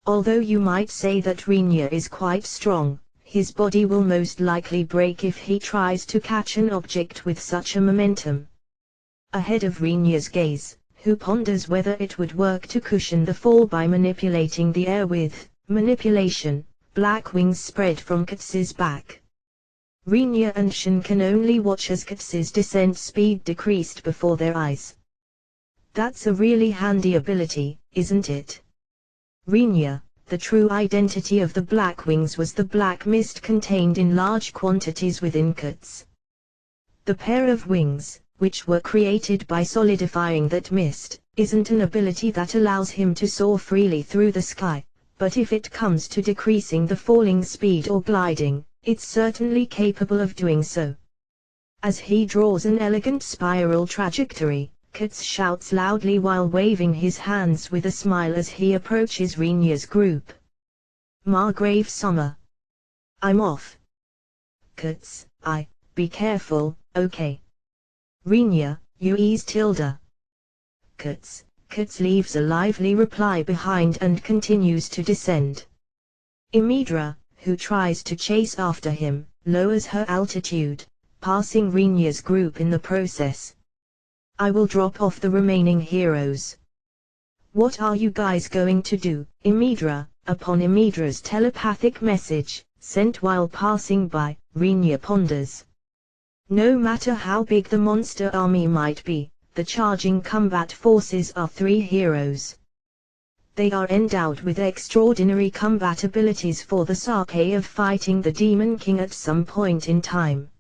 Although you might say that Rinya is quite strong, his body will most likely break if he tries to catch an object with such a momentum. Ahead of Rinya's gaze, who ponders whether it would work to cushion the fall by manipulating the air with manipulation, black wings spread from Kats's back. Rinya and Shin can only watch as Kats's descent speed decreased before their eyes. That's a really handy ability, isn't it? Rinya, the true identity of the black wings was the black mist contained in large quantities within Kats. The pair of wings, which were created by solidifying that mist, isn't an ability that allows him to soar freely through the sky, but if it comes to decreasing the falling speed or gliding, it's certainly capable of doing so. As he draws an elegant spiral trajectory, Kats shouts loudly while waving his hands with a smile as he approaches Rinya's group. Margrave Summer. I'm off. Kats, be careful, okay. Rinya, you ease tilde. Kats leaves a lively reply behind and continues to descend. Imidra, who tries to chase after him, lowers her altitude, passing Rinya's group in the process. I will drop off the remaining heroes. What are you guys going to do, Imidra? Upon Imidra's telepathic message, sent while passing by, Rinya ponders. No matter how big the monster army might be, the charging combat forces are 3 heroes. They are endowed with extraordinary combat abilities for the sake of fighting the Demon King at some point in time.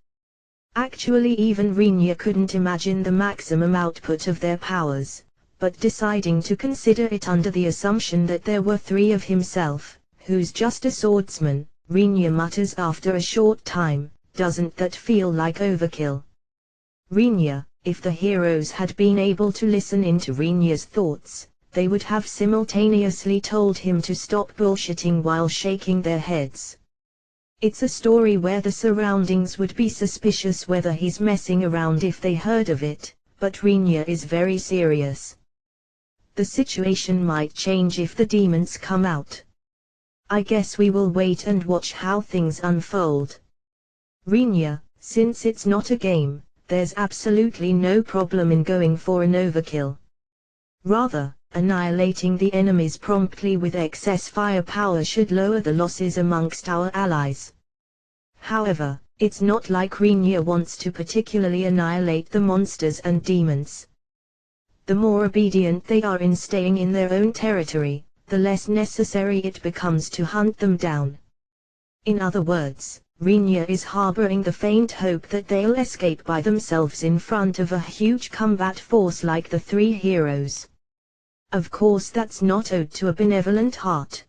Actually, even Rinya couldn't imagine the maximum output of their powers, but deciding to consider it under the assumption that there were 3 of himself, who's just a swordsman, Rinya mutters after a short time, doesn't that feel like overkill? Rinya, if the heroes had been able to listen into Rinya's thoughts, they would have simultaneously told him to stop bullshitting while shaking their heads. It's a story where the surroundings would be suspicious whether he's messing around if they heard of it, but Rinya is very serious. The situation might change if the demons come out. I guess we will wait and watch how things unfold. Rinya, since it's not a game, there's absolutely no problem in going for an overkill. Rather, annihilating the enemies promptly with excess firepower should lower the losses amongst our allies. However, it's not like Rinya wants to particularly annihilate the monsters and demons. The more obedient they are in staying in their own territory, the less necessary it becomes to hunt them down. In other words, Rinya is harboring the faint hope that they'll escape by themselves in front of a huge combat force like the three heroes. Of course that's not owed to a benevolent heart.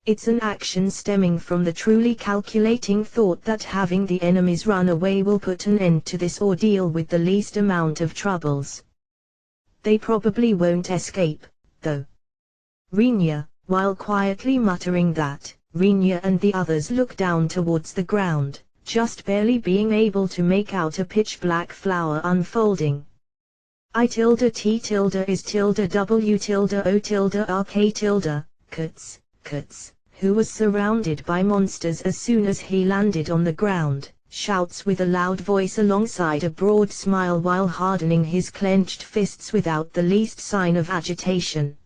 It's an action stemming from the truly calculating thought that having the enemies run away will put an end to this ordeal with the least amount of troubles. They probably won't escape, though. Rinya, while quietly muttering that, Rinya and the others look down towards the ground, just barely being able to make out a pitch-black flower unfolding. I tilde T tilde is tilde W tilde O tilde R K tilde, Kurtz, who was surrounded by monsters as soon as he landed on the ground, shouts with a loud voice alongside a broad smile while hardening his clenched fists without the least sign of agitation.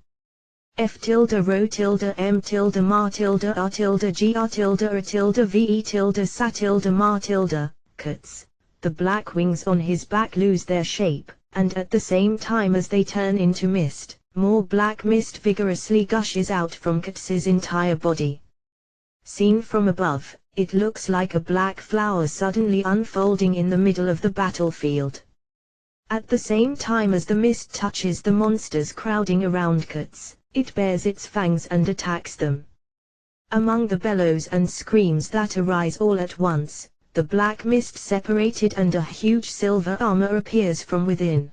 F tilde rho tilde M tilde ma tilde R tilde G R tilde R tilde V E tilde sa tilde ma tilde, Kurtz. The black wings on his back lose their shape, and at the same time as they turn into mist, more black mist vigorously gushes out from Kurtz's entire body. Seen from above, it looks like a black flower suddenly unfolding in the middle of the battlefield. At the same time as the mist touches the monsters crowding around Kurtz, it bares its fangs and attacks them. Among the bellows and screams that arise all at once, the black mist separated and a huge silver armor appears from within.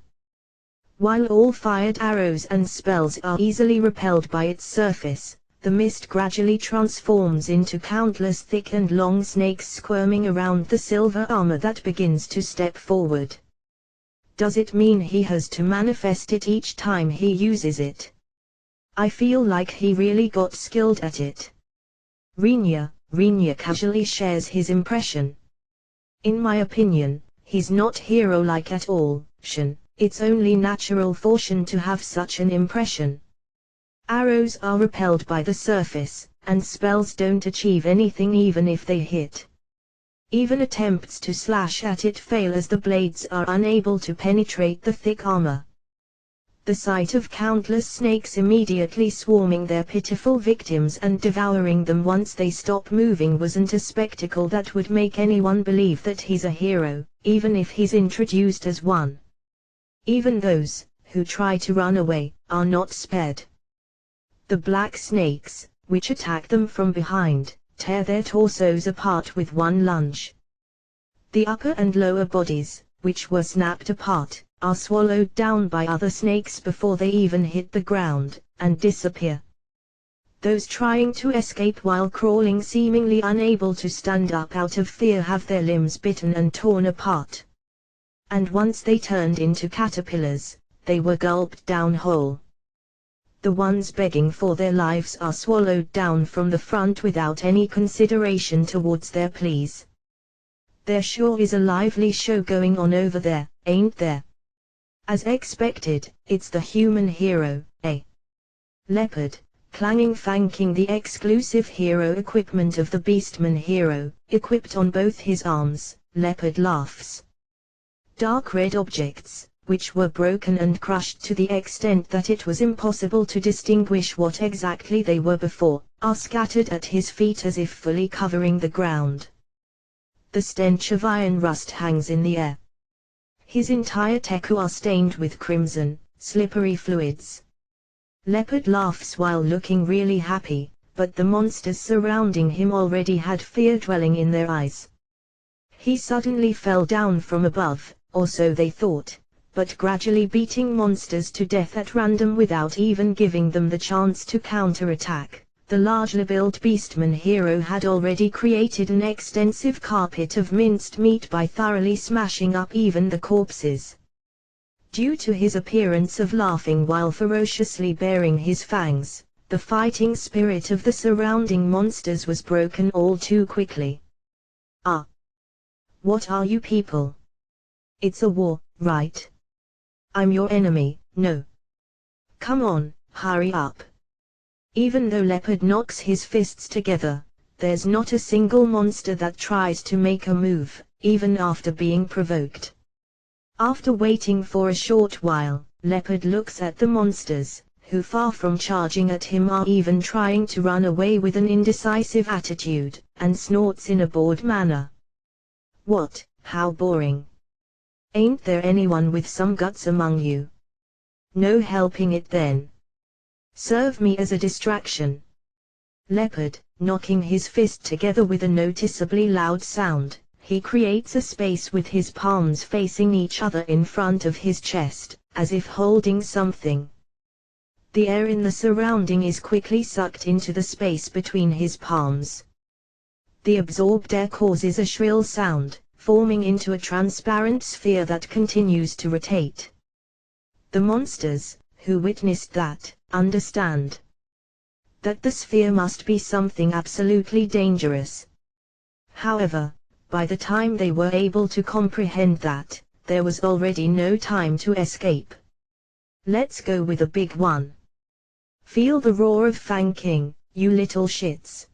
While all fired arrows and spells are easily repelled by its surface, the mist gradually transforms into countless thick and long snakes squirming around the silver armor that begins to step forward. Does it mean he has to manifest it each time he uses it? I feel like he really got skilled at it. Rinya casually shares his impression. In my opinion, he's not hero-like at all, Shin. It's only natural for Shin to have such an impression. Arrows are repelled by the surface, and spells don't achieve anything even if they hit. Even attempts to slash at it fail as the blades are unable to penetrate the thick armor. The sight of countless snakes immediately swarming their pitiful victims and devouring them once they stop moving wasn't a spectacle that would make anyone believe that he's a hero, even if he's introduced as one. Even those who try to run away are not spared. The black snakes, which attack them from behind, tear their torsos apart with one lunge. The upper and lower bodies, which were snapped apart, are swallowed down by other snakes before they even hit the ground, and disappear. Those trying to escape while crawling seemingly unable to stand up out of fear have their limbs bitten and torn apart. And once they turned into caterpillars, they were gulped down whole. The ones begging for their lives are swallowed down from the front without any consideration towards their pleas. There sure is a lively show going on over there, ain't there? As expected, it's the human hero, a leopard, clanging thanking the exclusive hero equipment of the Beastman hero, equipped on both his arms. Leopard laughs. Dark red objects, which were broken and crushed to the extent that it was impossible to distinguish what exactly they were before, are scattered at his feet as if fully covering the ground. The stench of iron rust hangs in the air. His entire teku are stained with crimson, slippery fluids. Leopard laughs while looking really happy, but the monsters surrounding him already had fear dwelling in their eyes. He suddenly fell down from above, or so they thought, but gradually beating monsters to death at random without even giving them the chance to counterattack. The largely built Beastman hero had already created an extensive carpet of minced meat by thoroughly smashing up even the corpses. Due to his appearance of laughing while ferociously baring his fangs, the fighting spirit of the surrounding monsters was broken all too quickly. Ah! What are you people? It's a war, right? I'm your enemy, no. Come on, hurry up. Even though Leopard knocks his fists together, there's not a single monster that tries to make a move, even after being provoked. After waiting for a short while, Leopard looks at the monsters, who far from charging at him are even trying to run away with an indecisive attitude, and snorts in a bored manner. What, how boring. Ain't there anyone with some guts among you? No helping it then. Serve me as a distraction. Leopard, knocking his fist together with a noticeably loud sound, he creates a space with his palms facing each other in front of his chest, as if holding something. The air in the surrounding is quickly sucked into the space between his palms. The absorbed air causes a shrill sound, forming into a transparent sphere that continues to rotate. The monsters, who witnessed that, understand that the sphere must be something absolutely dangerous. However, by the time they were able to comprehend that, there was already no time to escape. Let's go with a big one. Feel the roar of Fang King, you little shits.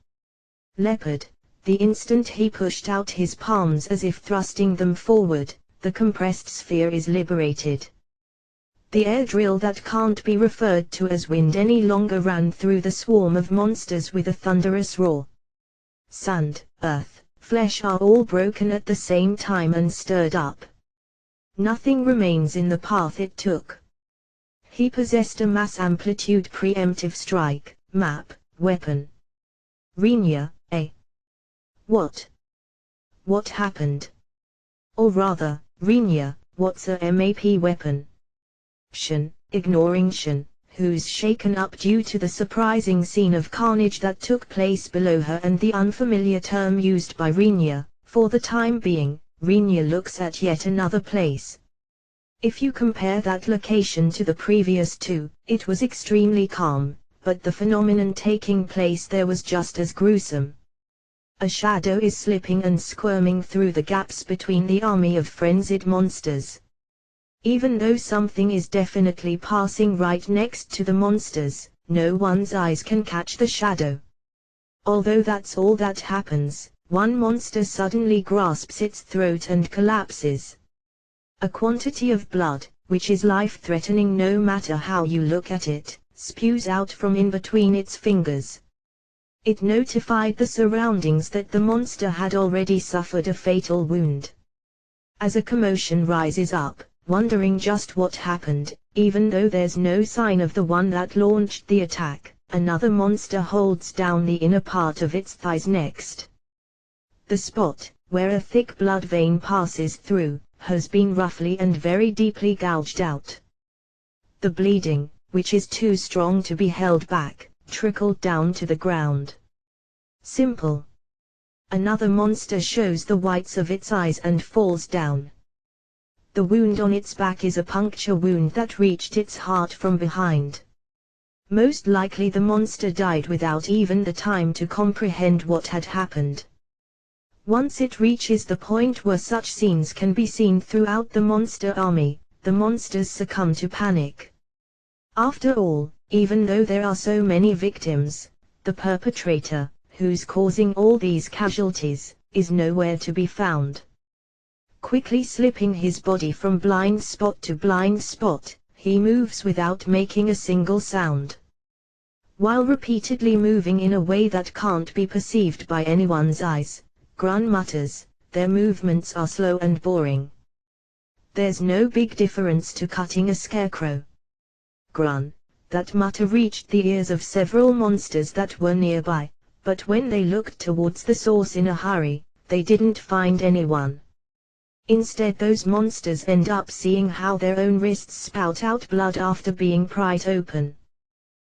Leopard, the instant he pushed out his palms as if thrusting them forward, the compressed sphere is liberated. The air drill that can't be referred to as wind any longer ran through the swarm of monsters with a thunderous roar. Sand, earth, flesh are all broken at the same time and stirred up. Nothing remains in the path it took. He possessed a mass-amplitude preemptive strike, MAP, weapon. Rinya, a. What? What happened? Or rather, Rinya, what's a MAP weapon? Shin, ignoring Shin, who's shaken up due to the surprising scene of carnage that took place below her and the unfamiliar term used by Rinya. For the time being, Rinya looks at yet another place. If you compare that location to the previous two, it was extremely calm, but the phenomenon taking place there was just as gruesome. A shadow is slipping and squirming through the gaps between the army of frenzied monsters. Even though something is definitely passing right next to the monsters, no one's eyes can catch the shadow. Although that's all that happens, one monster suddenly grasps its throat and collapses. A quantity of blood, which is life-threatening no matter how you look at it, spews out from in between its fingers. It notified the surroundings that the monster had already suffered a fatal wound. As a commotion rises up, wondering just what happened, even though there's no sign of the one that launched the attack, another monster holds down the inner part of its thighs next. The spot, where a thick blood vein passes through, has been roughly and very deeply gouged out. The bleeding, which is too strong to be held back, trickled down to the ground. Simple. Another monster shows the whites of its eyes and falls down. The wound on its back is a puncture wound that reached its heart from behind. Most likely the monster died without even the time to comprehend what had happened. Once it reaches the point where such scenes can be seen throughout the monster army, the monsters succumb to panic. After all, even though there are so many victims, the perpetrator, who's causing all these casualties, is nowhere to be found. Quickly slipping his body from blind spot to blind spot, he moves without making a single sound. While repeatedly moving in a way that can't be perceived by anyone's eyes, Grun mutters, their movements are slow and boring. There's no big difference to cutting a scarecrow. Grun. That mutter reached the ears of several monsters that were nearby, but when they looked towards the source in a hurry, they didn't find anyone. Instead those monsters end up seeing how their own wrists spout out blood after being pried open.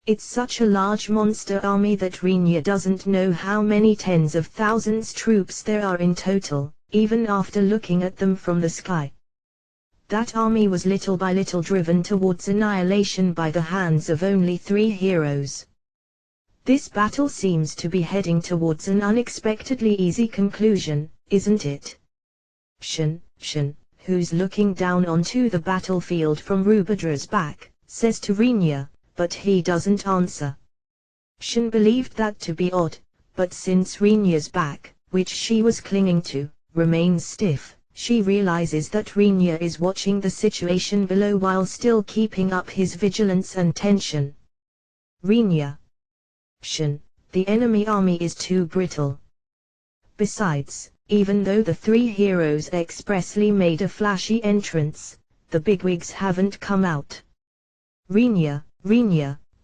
It's such a large monster army that Rinya doesn't know how many tens of thousands troops there are in total, even after looking at them from the sky. That army was little by little driven towards annihilation by the hands of only 3 heroes. This battle seems to be heading towards an unexpectedly easy conclusion, isn't it? Shin, who's looking down onto the battlefield from Rubadra's back, says to Rinya, but he doesn't answer. Shin believed that to be odd, but since Rinya's back, which she was clinging to, remains stiff, she realizes that Rinya is watching the situation below while still keeping up his vigilance and tension. Rinya. The enemy army is too brittle. Besides, even though the three heroes expressly made a flashy entrance, the bigwigs haven't come out. Rinya,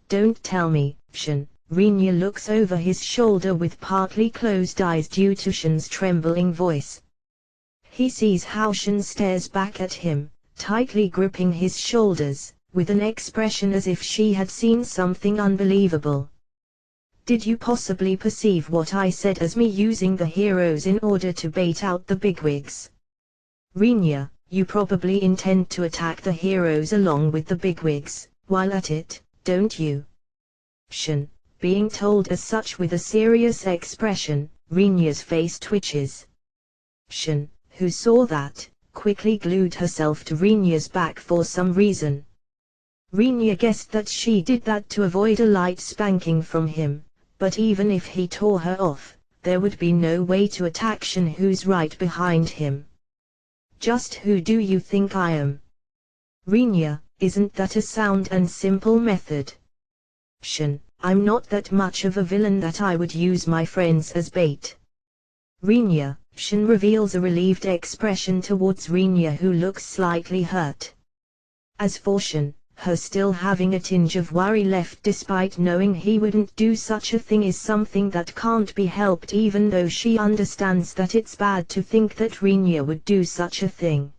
don't tell me, Shin. Rinya looks over his shoulder with partly closed eyes due to Shin's trembling voice. He sees how Shin stares back at him, tightly gripping his shoulders, with an expression as if she had seen something unbelievable. Did you possibly perceive what I said as me using the heroes in order to bait out the bigwigs? Rinya, you probably intend to attack the heroes along with the bigwigs, while at it, don't you? Shin, being told as such with a serious expression, Rinya's face twitches. Shin, who saw that, quickly glued herself to Rinya's back for some reason. Rinya guessed that she did that to avoid a light spanking from him. But even if he tore her off, there would be no way to attack Shin, who's right behind him. Just who do you think I am? Rinya, isn't that a sound and simple method? Shin, I'm not that much of a villain that I would use my friends as bait. Rinya. Shin reveals a relieved expression towards Rinya, who looks slightly hurt. As for Shin, her still having a tinge of worry left despite knowing he wouldn't do such a thing is something that can't be helped, even though she understands that it's bad to think that Rinya would do such a thing.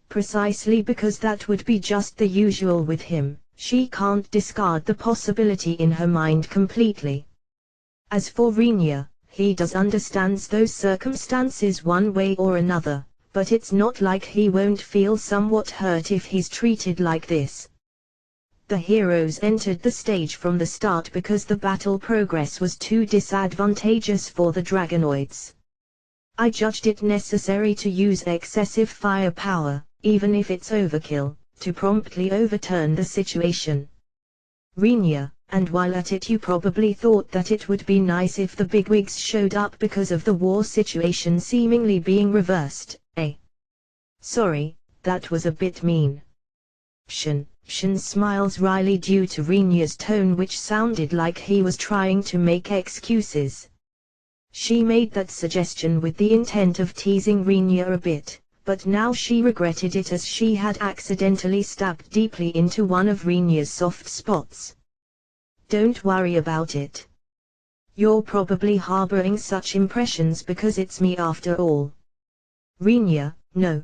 Precisely because that would be just the usual with him, she can't discard the possibility in her mind completely. As for Rinya, he does understands those circumstances one way or another, but it's not like he won't feel somewhat hurt if he's treated like this. The heroes entered the stage from the start because the battle progress was too disadvantageous for the Dragonoids. I judged it necessary to use excessive firepower, even if it's overkill, to promptly overturn the situation. Rinya, and while at it you probably thought that it would be nice if the bigwigs showed up because of the war situation seemingly being reversed, eh? Sorry, that was a bit mean. Shin smiles wryly due to Rinya's tone, which sounded like he was trying to make excuses. She made that suggestion with the intent of teasing Rinya a bit, but now she regretted it as she had accidentally stabbed deeply into one of Rinya's soft spots. Don't worry about it. You're probably harboring such impressions because it's me after all. Rinya, no,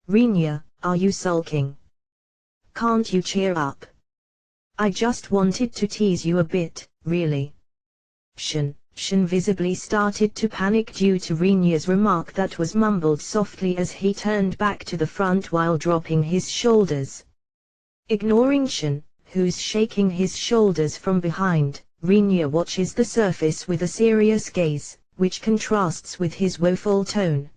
Rinya, are you sulking? Can't you cheer up? I just wanted to tease you a bit, really. Shin visibly started to panic due to Rinya's remark that was mumbled softly as he turned back to the front while dropping his shoulders. Ignoring Shin, who's shaking his shoulders from behind, Rinya watches the surface with a serious gaze, which contrasts with his woeful tone.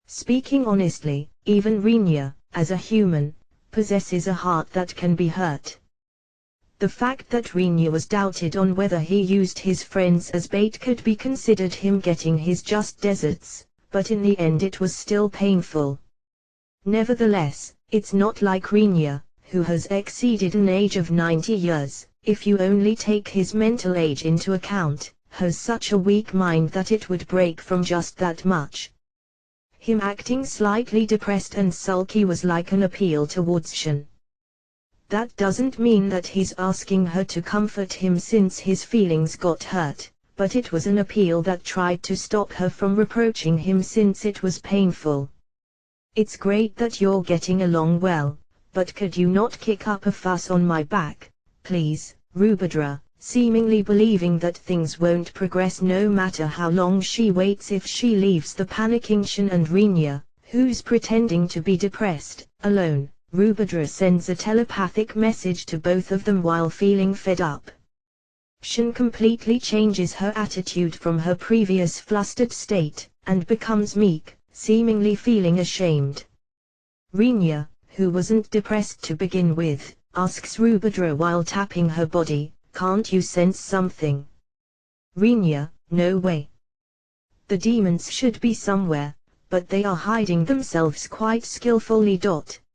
Speaking honestly, even Rinya, as a human, possesses a heart that can be hurt. The fact that Rinya was doubted on whether he used his friends as bait could be considered him getting his just deserts, but in the end it was still painful. Nevertheless, it's not like Rinya, who has exceeded an age of 90 years, if you only take his mental age into account, has such a weak mind that it would break from just that much. Him acting slightly depressed and sulky was like an appeal towards Shin. That doesn't mean that he's asking her to comfort him since his feelings got hurt, but it was an appeal that tried to stop her from reproaching him since it was painful. It's great that you're getting along well, but could you not kick up a fuss on my back, please? Rubadra, seemingly believing that things won't progress no matter how long she waits if she leaves the panicking Shin and Rinya, who's pretending to be depressed, alone. Rubadra sends a telepathic message to both of them while feeling fed up. Shin completely changes her attitude from her previous flustered state, and becomes meek, seemingly feeling ashamed. Rinya, who wasn't depressed to begin with, asks Rubadra while tapping her body, "Can't you sense something?" Rinya, no way. The demons should be somewhere, but they are hiding themselves quite skillfully.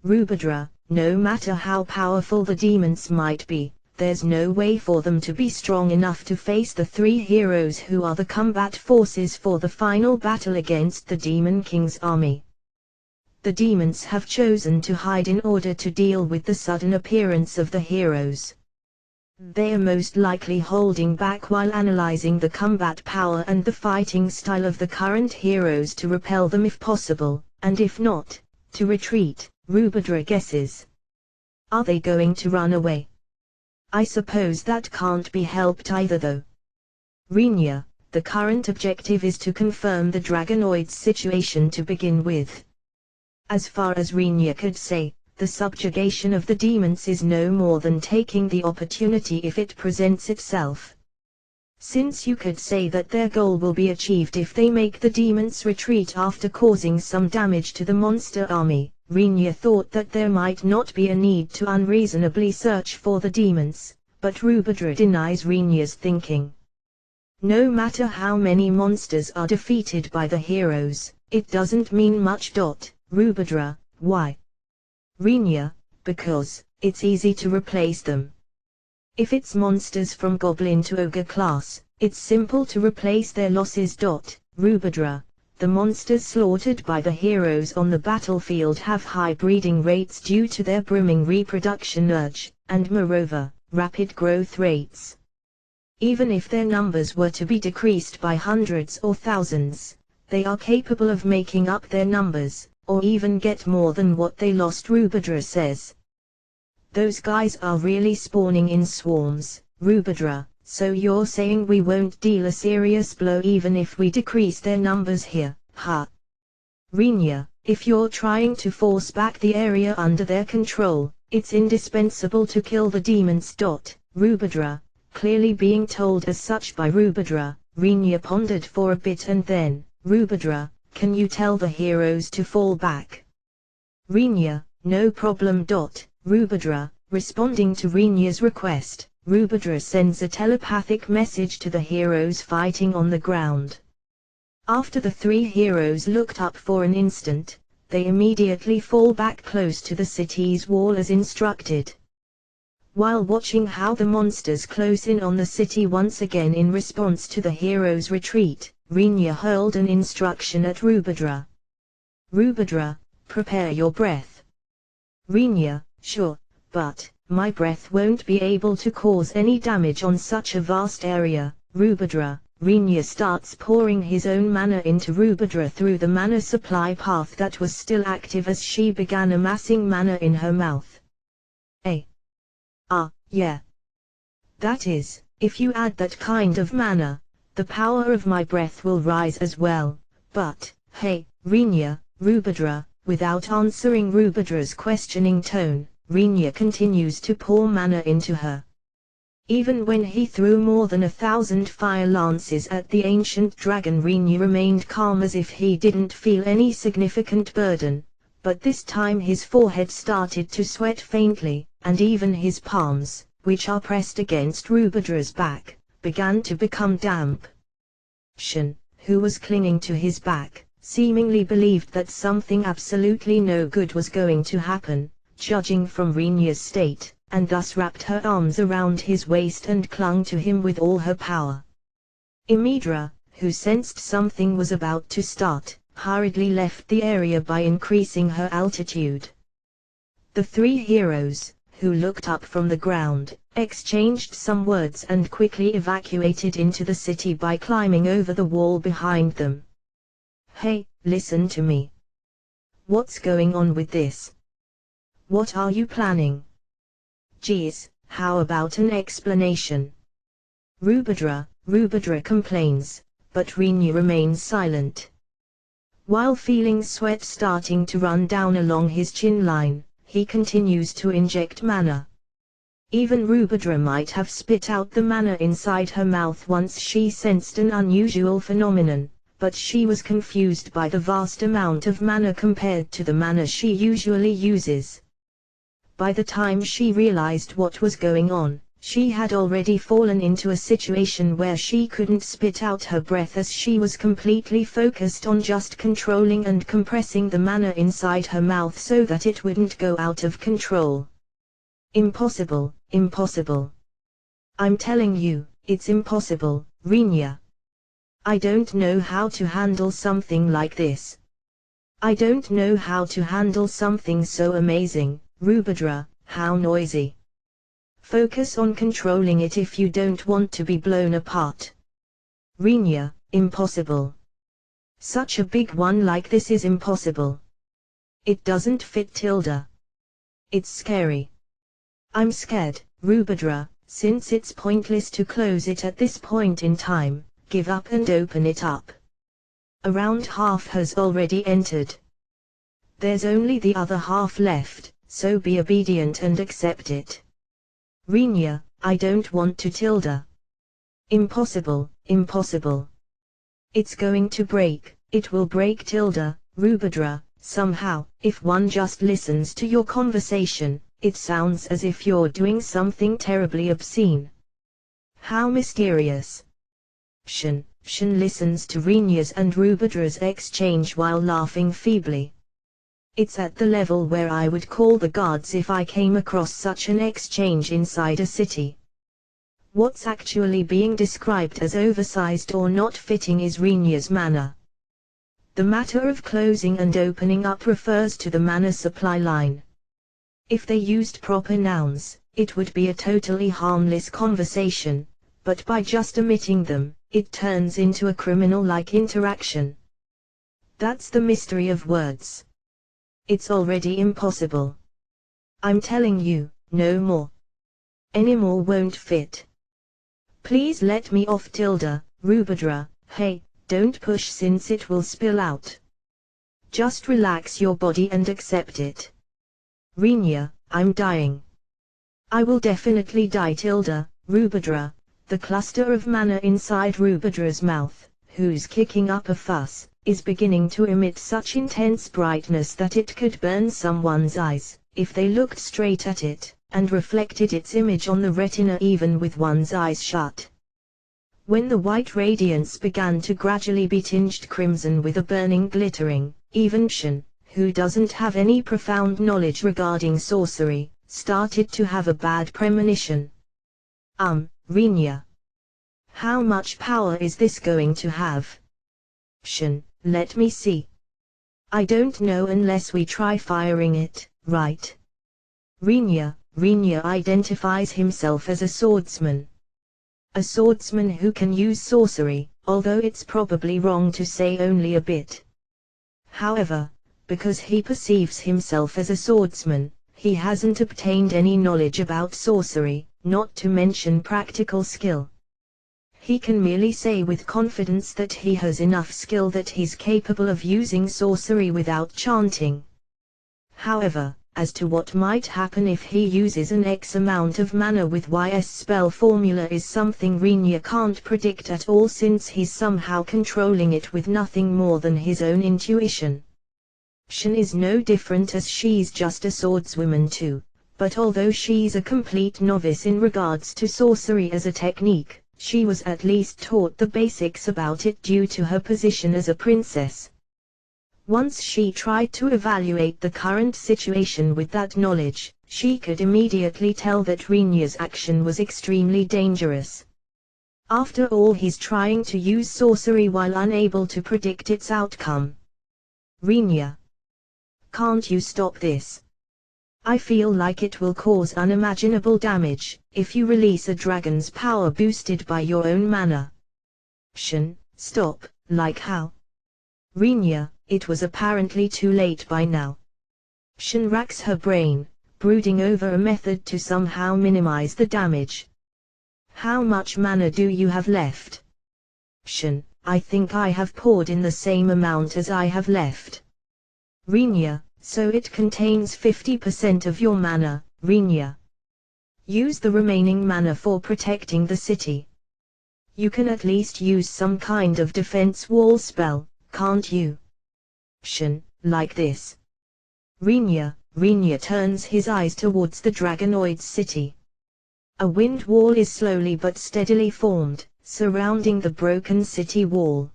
Rubadra, no matter how powerful the demons might be, there's no way for them to be strong enough to face the three heroes who are the combat forces for the final battle against the Demon King's army. The demons have chosen to hide in order to deal with the sudden appearance of the heroes. They are most likely holding back while analyzing the combat power and the fighting style of the current heroes to repel them if possible, and if not, to retreat, Rubadra guesses. Are they going to run away? I suppose that can't be helped either though. Rinya, the current objective is to confirm the Dragonoid's situation to begin with. As far as Rinya could say, the subjugation of the demons is no more than taking the opportunity if it presents itself. Since you could say that their goal will be achieved if they make the demons retreat after causing some damage to the monster army, Rinya thought that there might not be a need to unreasonably search for the demons, but Rubadra denies Rinya's thinking. No matter how many monsters are defeated by the heroes, it doesn't mean much. Rubadra, why? Rinya, because it's easy to replace them. If it's monsters from Goblin to Ogre class, it's simple to replace their losses. Rubadra, the monsters slaughtered by the heroes on the battlefield have high breeding rates due to their brimming reproduction urge, and moreover, rapid growth rates. Even if their numbers were to be decreased by hundreds or thousands, they are capable of making up their numbers, or even get more than what they lost, Rubadra says. Those guys are really spawning in swarms, Rubadra, so you're saying we won't deal a serious blow even if we decrease their numbers here, huh? Rinya, if you're trying to force back the area under their control, it's indispensable to kill the demons. Rubadra, clearly being told as such by Rubadra, Rinya pondered for a bit and then, Rubadra, can you tell the heroes to fall back? Rinya, no problem. Rubadra, responding to Rinya's request, Rubadra sends a telepathic message to the heroes fighting on the ground. After the three heroes looked up for an instant, they immediately fall back close to the city's wall as instructed. While watching how the monsters close in on the city once again in response to the heroes' retreat, Rinya hurled an instruction at Rubadra. Rubadra, prepare your breath. Rinya, sure, but my breath won't be able to cause any damage on such a vast area. Rubadra, Rinya starts pouring his own mana into Rubadra through the mana supply path that was still active as she began amassing mana in her mouth. Yeah. That is, if you add that kind of mana, the power of my breath will rise as well. But, hey, Rinya, Rubadra, without answering Rubadra's questioning tone, Rinya continues to pour mana into her. Even when he threw more than 1,000 fire lances at the ancient dragon, Rinya remained calm as if he didn't feel any significant burden, but this time his forehead started to sweat faintly, and even his palms, which are pressed against Rubadra's back, began to become damp. Shen, who was clinging to his back, seemingly believed that something absolutely no good was going to happen, judging from Rinya's state, and thus wrapped her arms around his waist and clung to him with all her power. Imidra, who sensed something was about to start, hurriedly left the area by increasing her altitude. The three heroes, who looked up from the ground, exchanged some words and quickly evacuated into the city by climbing over the wall behind them. Hey, listen to me. What's going on with this? What are you planning? Geez, how about an explanation? Rubadra complains, but Rinya remains silent. While feeling sweat starting to run down along his chin line, he continues to inject mana. Even Rubadra might have spit out the mana inside her mouth once she sensed an unusual phenomenon, but she was confused by the vast amount of mana compared to the mana she usually uses. By the time she realized what was going on, she had already fallen into a situation where she couldn't spit out her breath as she was completely focused on just controlling and compressing the mana inside her mouth so that it wouldn't go out of control. Impossible, impossible. I'm telling you, it's impossible, Rinya. I don't know how to handle something like this. I don't know how to handle something so amazing, Rubadra, how noisy. Focus on controlling it if you don't want to be blown apart. Rinya, impossible. Such a big one like this is impossible. It doesn't fit Tilda. It's scary. I'm scared, Rubadra, since it's pointless to close it at this point in time, give up and open it up. Around half has already entered. There's only the other half left, so be obedient and accept it. Rinya, I don't want to Tilda. Impossible, impossible. It's going to break, it will break Tilda, Rubadra, somehow. If one just listens to your conversation, it sounds as if you're doing something terribly obscene. How mysterious. Shin listens to Rinya's and Rubadra's exchange while laughing feebly. It's at the level where I would call the guards if I came across such an exchange inside a city. What's actually being described as oversized or not fitting is Rinya's mana. The matter of closing and opening up refers to the mana supply line. If they used proper nouns, it would be a totally harmless conversation, but by just omitting them, it turns into a criminal-like interaction. That's the mystery of words. It's already impossible. I'm telling you, no more. Any more won't fit. Please let me off Tilda, Rubadra, hey, don't push since it will spill out. Just relax your body and accept it. Rinya, I'm dying. I will definitely die Tilda, Rubadra, the cluster of mana inside Rubadra's mouth, who's kicking up a fuss, is beginning to emit such intense brightness that it could burn someone's eyes, if they looked straight at it, and reflected its image on the retina even with one's eyes shut. When the white radiance began to gradually be tinged crimson with a burning glittering, even Shin, who doesn't have any profound knowledge regarding sorcery, started to have a bad premonition. Rinya. How much power is this going to have? Shin, let me see. I don't know unless we try firing it, right? Rinya identifies himself as a swordsman. A swordsman who can use sorcery, although it's probably wrong to say only a bit. However, because he perceives himself as a swordsman, he hasn't obtained any knowledge about sorcery, not to mention practical skill. He can merely say with confidence that he has enough skill that he's capable of using sorcery without chanting. However, as to what might happen if he uses an X amount of mana with YS spell formula is something Rinya can't predict at all since he's somehow controlling it with nothing more than his own intuition. Shin is no different as she's just a swordswoman too, but although she's a complete novice in regards to sorcery as a technique, she was at least taught the basics about it due to her position as a princess. Once she tried to evaluate the current situation with that knowledge, she could immediately tell that Rinya's action was extremely dangerous. After all, he's trying to use sorcery while unable to predict its outcome. Rinya. Can't you stop this? I feel like it will cause unimaginable damage, if you release a dragon's power boosted by your own mana. Shin, stop, like how? Rinya, it was apparently too late by now. Shin racks her brain, brooding over a method to somehow minimize the damage. How much mana do you have left? Shin, I think I have poured in the same amount as I have left. Rinya, so it contains 50% of your mana, Rinya. Use the remaining mana for protecting the city. You can at least use some kind of defense wall spell, can't you? Shin, like this. Rinya turns his eyes towards the Dragonoid city. A wind wall is slowly but steadily formed, surrounding the broken city wall.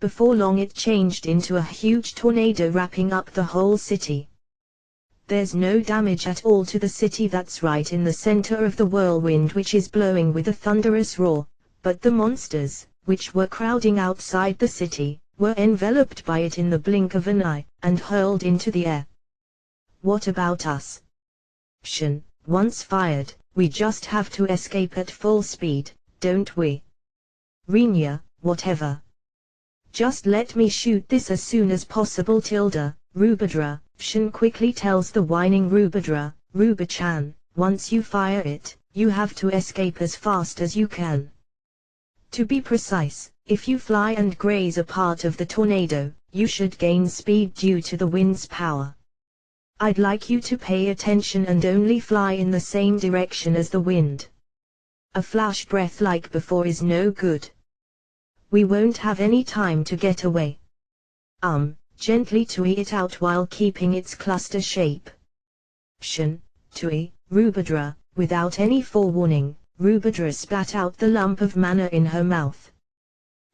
Before long it changed into a huge tornado wrapping up the whole city. There's no damage at all to the city that's right in the center of the whirlwind which is blowing with a thunderous roar, but the monsters, which were crowding outside the city, were enveloped by it in the blink of an eye, and hurled into the air. What about us? Once fired, we just have to escape at full speed, don't we? Rinya, whatever. Just let me shoot this as soon as possible. Rubadra, Shin quickly tells the whining Rubadra, Ruba-chan, once you fire it, you have to escape as fast as you can. To be precise, if you fly and graze a part of the tornado, you should gain speed due to the wind's power. I'd like you to pay attention and only fly in the same direction as the wind. A flash breath like before is no good. We won't have any time to get away. Gently tui it out while keeping its cluster shape. Tui, Rubadra, without any forewarning, Rubadra spat out the lump of mana in her mouth.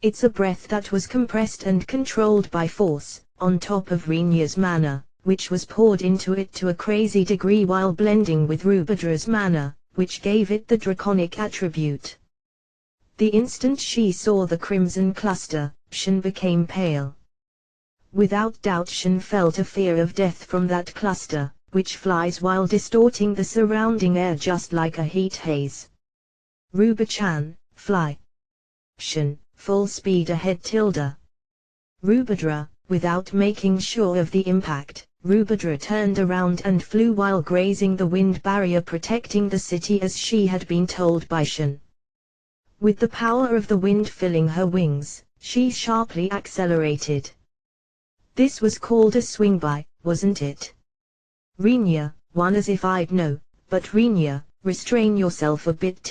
It's a breath that was compressed and controlled by force, on top of Rinya's mana, which was poured into it to a crazy degree while blending with Rubadra's mana, which gave it the draconic attribute. The instant she saw the crimson cluster, Shin became pale. Without doubt Shin felt a fear of death from that cluster, which flies while distorting the surrounding air just like a heat haze. Ruba-chan, fly. Shin, full speed ahead. Rubadra, without making sure of the impact, Rubadra turned around and flew while grazing the wind barrier protecting the city as she had been told by Shin. With the power of the wind filling her wings, she sharply accelerated. This was called a swing by, wasn't it? Rinya, one as if I'd know, but Rinya, restrain yourself a bit.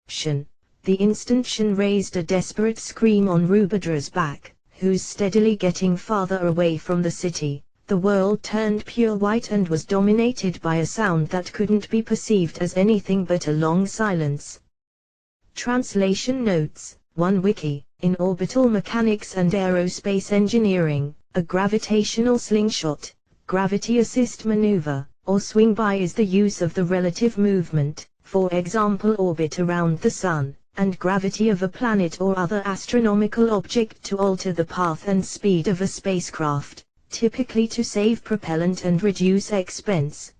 Shin. The instant Shin raised a desperate scream on Rubadra's back, who's steadily getting farther away from the city, the world turned pure white and was dominated by a sound that couldn't be perceived as anything but a long silence. Translation notes: 1 Wiki, in orbital mechanics and aerospace engineering, a gravitational slingshot, gravity assist maneuver, or swing by is the use of the relative movement, for example orbit around the Sun, and gravity of a planet or other astronomical object to alter the path and speed of a spacecraft, typically to save propellant and reduce expense.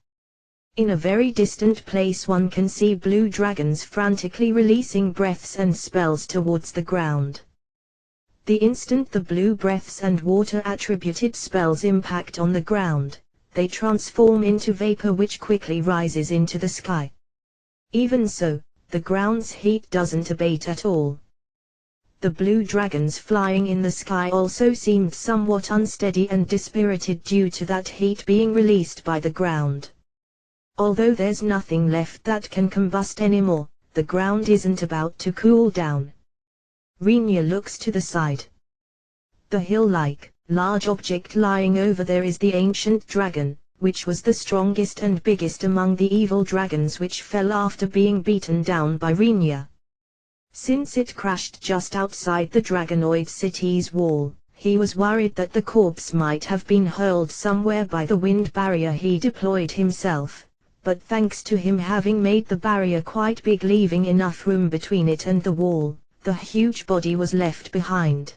In a very distant place one can see blue dragons frantically releasing breaths and spells towards the ground. The instant the blue breaths and water-attributed spells impact on the ground, they transform into vapor which quickly rises into the sky. Even so, the ground's heat doesn't abate at all. The blue dragons flying in the sky also seemed somewhat unsteady and dispirited due to that heat being released by the ground. Although there's nothing left that can combust anymore, the ground isn't about to cool down. Rinya looks to the side. The hill-like, large object lying over there is the ancient dragon, which was the strongest and biggest among the evil dragons which fell after being beaten down by Rinya. Since it crashed just outside the Dragonoid city's wall, he was worried that the corpse might have been hurled somewhere by the wind barrier he deployed himself, but thanks to him having made the barrier quite big leaving enough room between it and the wall, the huge body was left behind.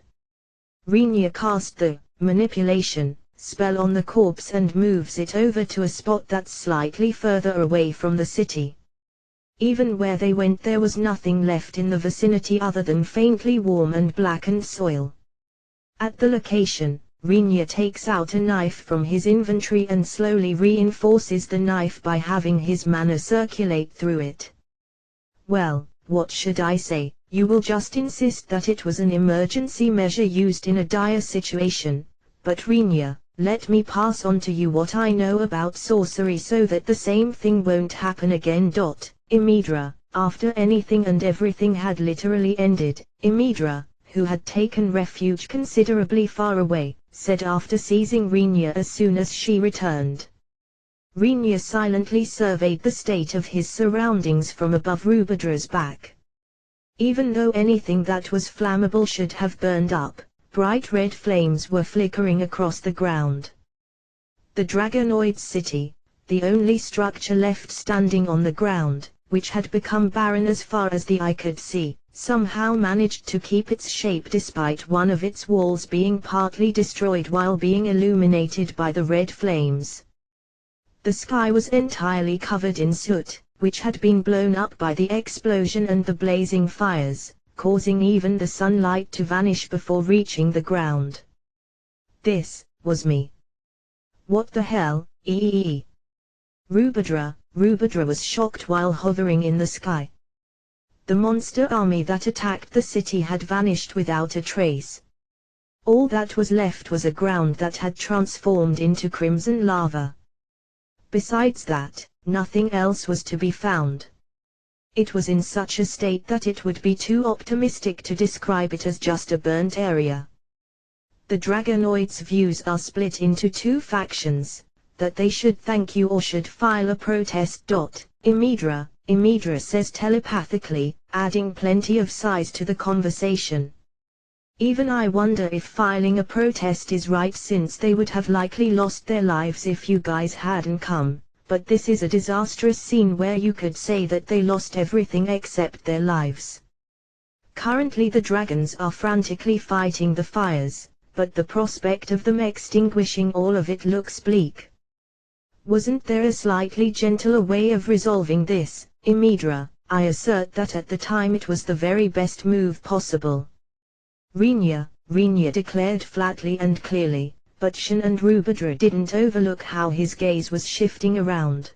Rinya cast the manipulation spell on the corpse and moves it over to a spot that's slightly further away from the city. Even where they went there was nothing left in the vicinity other than faintly warm and blackened soil. At the location, Rinya takes out a knife from his inventory and slowly reinforces the knife by having his mana circulate through it. Well, what should I say, you will just insist that it was an emergency measure used in a dire situation, but Rinya, let me pass on to you what I know about sorcery so that the same thing won't happen again. Imidra, after anything and everything had literally ended, Imidra, who had taken refuge considerably far away, said after seizing Rinya as soon as she returned. Rinya silently surveyed the state of his surroundings from above Rubidra's back. Even though anything that was flammable should have burned up, bright red flames were flickering across the ground. The Dragonoid city, the only structure left standing on the ground, which had become barren as far as the eye could see, somehow managed to keep its shape despite one of its walls being partly destroyed while being illuminated by the red flames. The sky was entirely covered in soot, which had been blown up by the explosion and the blazing fires, causing even the sunlight to vanish before reaching the ground. This was me. What the hell, eee? Rubidra was shocked while hovering in the sky. The monster army that attacked the city had vanished without a trace. All that was left was a ground that had transformed into crimson lava. Besides that, nothing else was to be found. It was in such a state that it would be too optimistic to describe it as just a burnt area. The Dragonoids' views are split into two factions, that they should thank you or should file a protest. Imidra says telepathically, adding plenty of size to the conversation. Even I wonder if filing a protest is right, since they would have likely lost their lives if you guys hadn't come, but this is a disastrous scene where you could say that they lost everything except their lives. Currently the dragons are frantically fighting the fires, but the prospect of them extinguishing all of it looks bleak. Wasn't there a slightly gentler way of resolving this, Imidra? I assert that at the time it was the very best move possible. Rinya declared flatly and clearly, but Shin and Rubidra didn't overlook how his gaze was shifting around.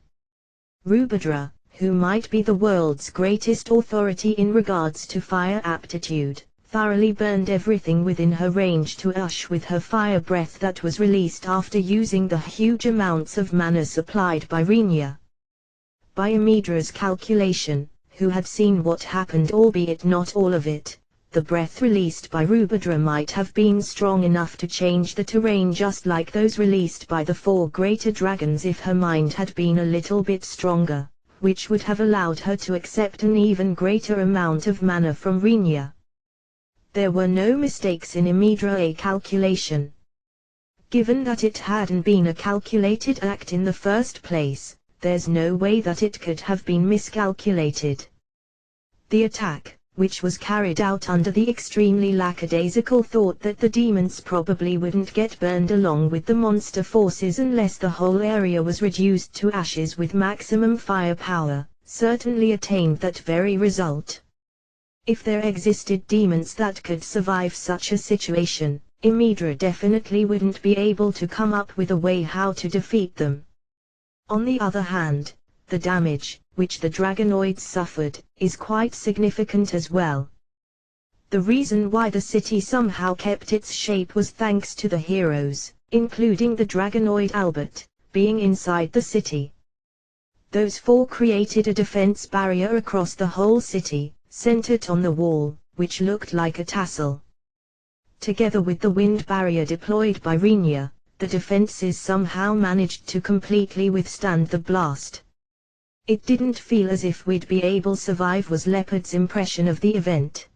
Rubidra, who might be the world's greatest authority in regards to fire aptitude, thoroughly burned everything within her range to ash with her fire breath that was released after using the huge amounts of mana supplied by Rinya. By Amidra's calculation, who had seen what happened albeit not all of it, the breath released by Rubidra might have been strong enough to change the terrain just like those released by the four greater dragons if her mind had been a little bit stronger, which would have allowed her to accept an even greater amount of mana from Rinya. There were no mistakes in Imidra's calculation. Given that it hadn't been a calculated act in the first place, there's no way that it could have been miscalculated. The attack, which was carried out under the extremely lackadaisical thought that the demons probably wouldn't get burned along with the monster forces unless the whole area was reduced to ashes with maximum firepower, certainly attained that very result. If there existed demons that could survive such a situation, Imidra definitely wouldn't be able to come up with a way how to defeat them. On the other hand, the damage, which the Dragonoids suffered, is quite significant as well. The reason why the city somehow kept its shape was thanks to the heroes, including the Dragonoid Albert, being inside the city. Those four created a defense barrier across the whole city, centered on the wall, which looked like a tassel. Together with the wind barrier deployed by Rinya, the defenses somehow managed to completely withstand the blast. It didn't feel as if we'd be able to survive, was Leopard's impression of the event.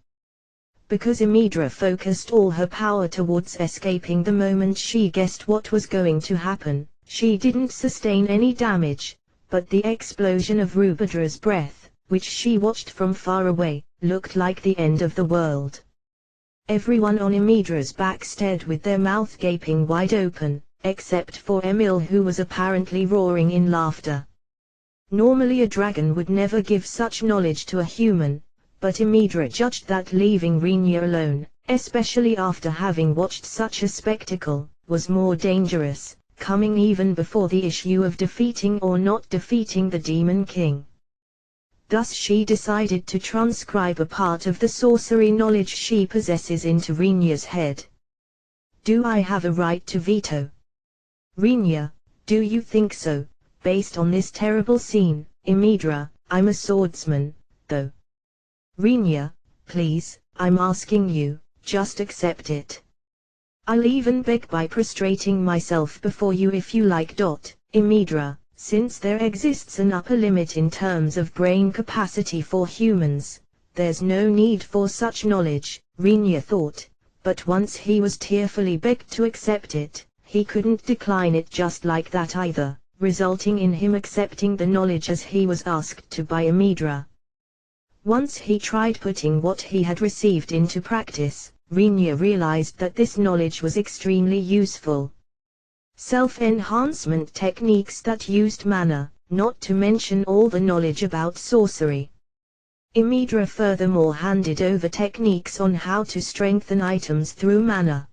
Because Imidra focused all her power towards escaping the moment she guessed what was going to happen, she didn't sustain any damage, but the explosion of Rubidra's breath, which she watched from far away, looked like the end of the world. Everyone on Imidra's back stared with their mouth gaping wide open, except for Emil, who was apparently roaring in laughter. Normally a dragon would never give such knowledge to a human, but Imidra judged that leaving Rinya alone, especially after having watched such a spectacle, was more dangerous, coming even before the issue of defeating or not defeating the Demon King. Thus she decided to transcribe a part of the sorcery knowledge she possesses into Rinya's head. Do I have a right to veto? Rinya, do you think so? Based on this terrible scene, Imidra, I'm a swordsman, though. Rinya, please, I'm asking you, just accept it. I'll even beg by prostrating myself before you if you like. Imidra, since there exists an upper limit in terms of brain capacity for humans, there's no need for such knowledge, Rinya thought, but once he was tearfully begged to accept it, he couldn't decline it just like that either, resulting in him accepting the knowledge as he was asked to by Amidra. Once he tried putting what he had received into practice, Rinya realized that this knowledge was extremely useful. Self-enhancement techniques that used mana, not to mention all the knowledge about sorcery. Amidra furthermore handed over techniques on how to strengthen items through mana.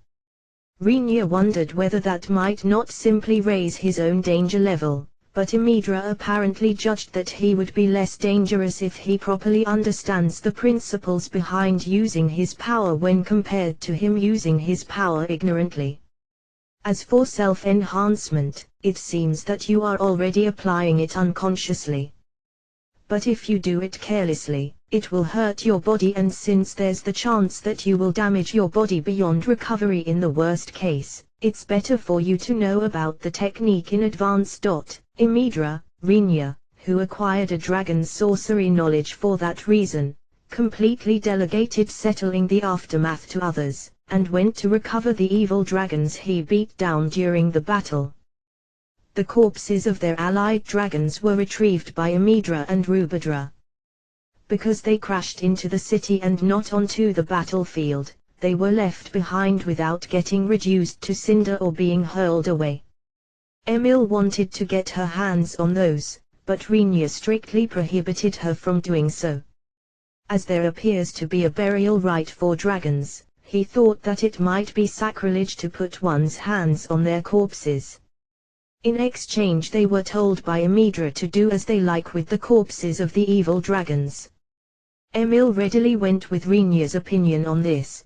Rinya wondered whether that might not simply raise his own danger level, but Amidra apparently judged that he would be less dangerous if he properly understands the principles behind using his power when compared to him using his power ignorantly. As for self-enhancement, it seems that you are already applying it unconsciously. But if you do it carelessly, it will hurt your body, and since there's the chance that you will damage your body beyond recovery in the worst case, it's better for you to know about the technique in advance. Amidra, Rinya, who acquired a dragon's sorcery knowledge for that reason, completely delegated settling the aftermath to others, and went to recover the evil dragons he beat down during the battle. The corpses of their allied dragons were retrieved by Amidra and Rubadra. Because they crashed into the city and not onto the battlefield, they were left behind without getting reduced to cinder or being hurled away. Emil wanted to get her hands on those, but Rinya strictly prohibited her from doing so. As there appears to be a burial rite for dragons, he thought that it might be sacrilege to put one's hands on their corpses. In exchange they were told by Amidra to do as they like with the corpses of the evil dragons. Emil readily went with Rinya's opinion on this.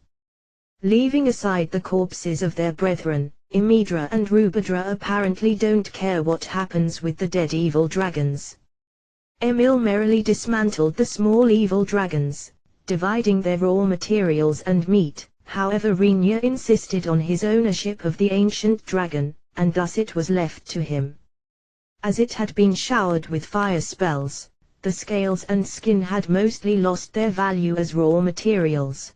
Leaving aside the corpses of their brethren, Amidra and Rubadra apparently don't care what happens with the dead evil dragons. Emil merrily dismantled the small evil dragons, dividing their raw materials and meat. However, Rinya insisted on his ownership of the ancient dragon, and thus it was left to him. As it had been showered with fire spells, the scales and skin had mostly lost their value as raw materials.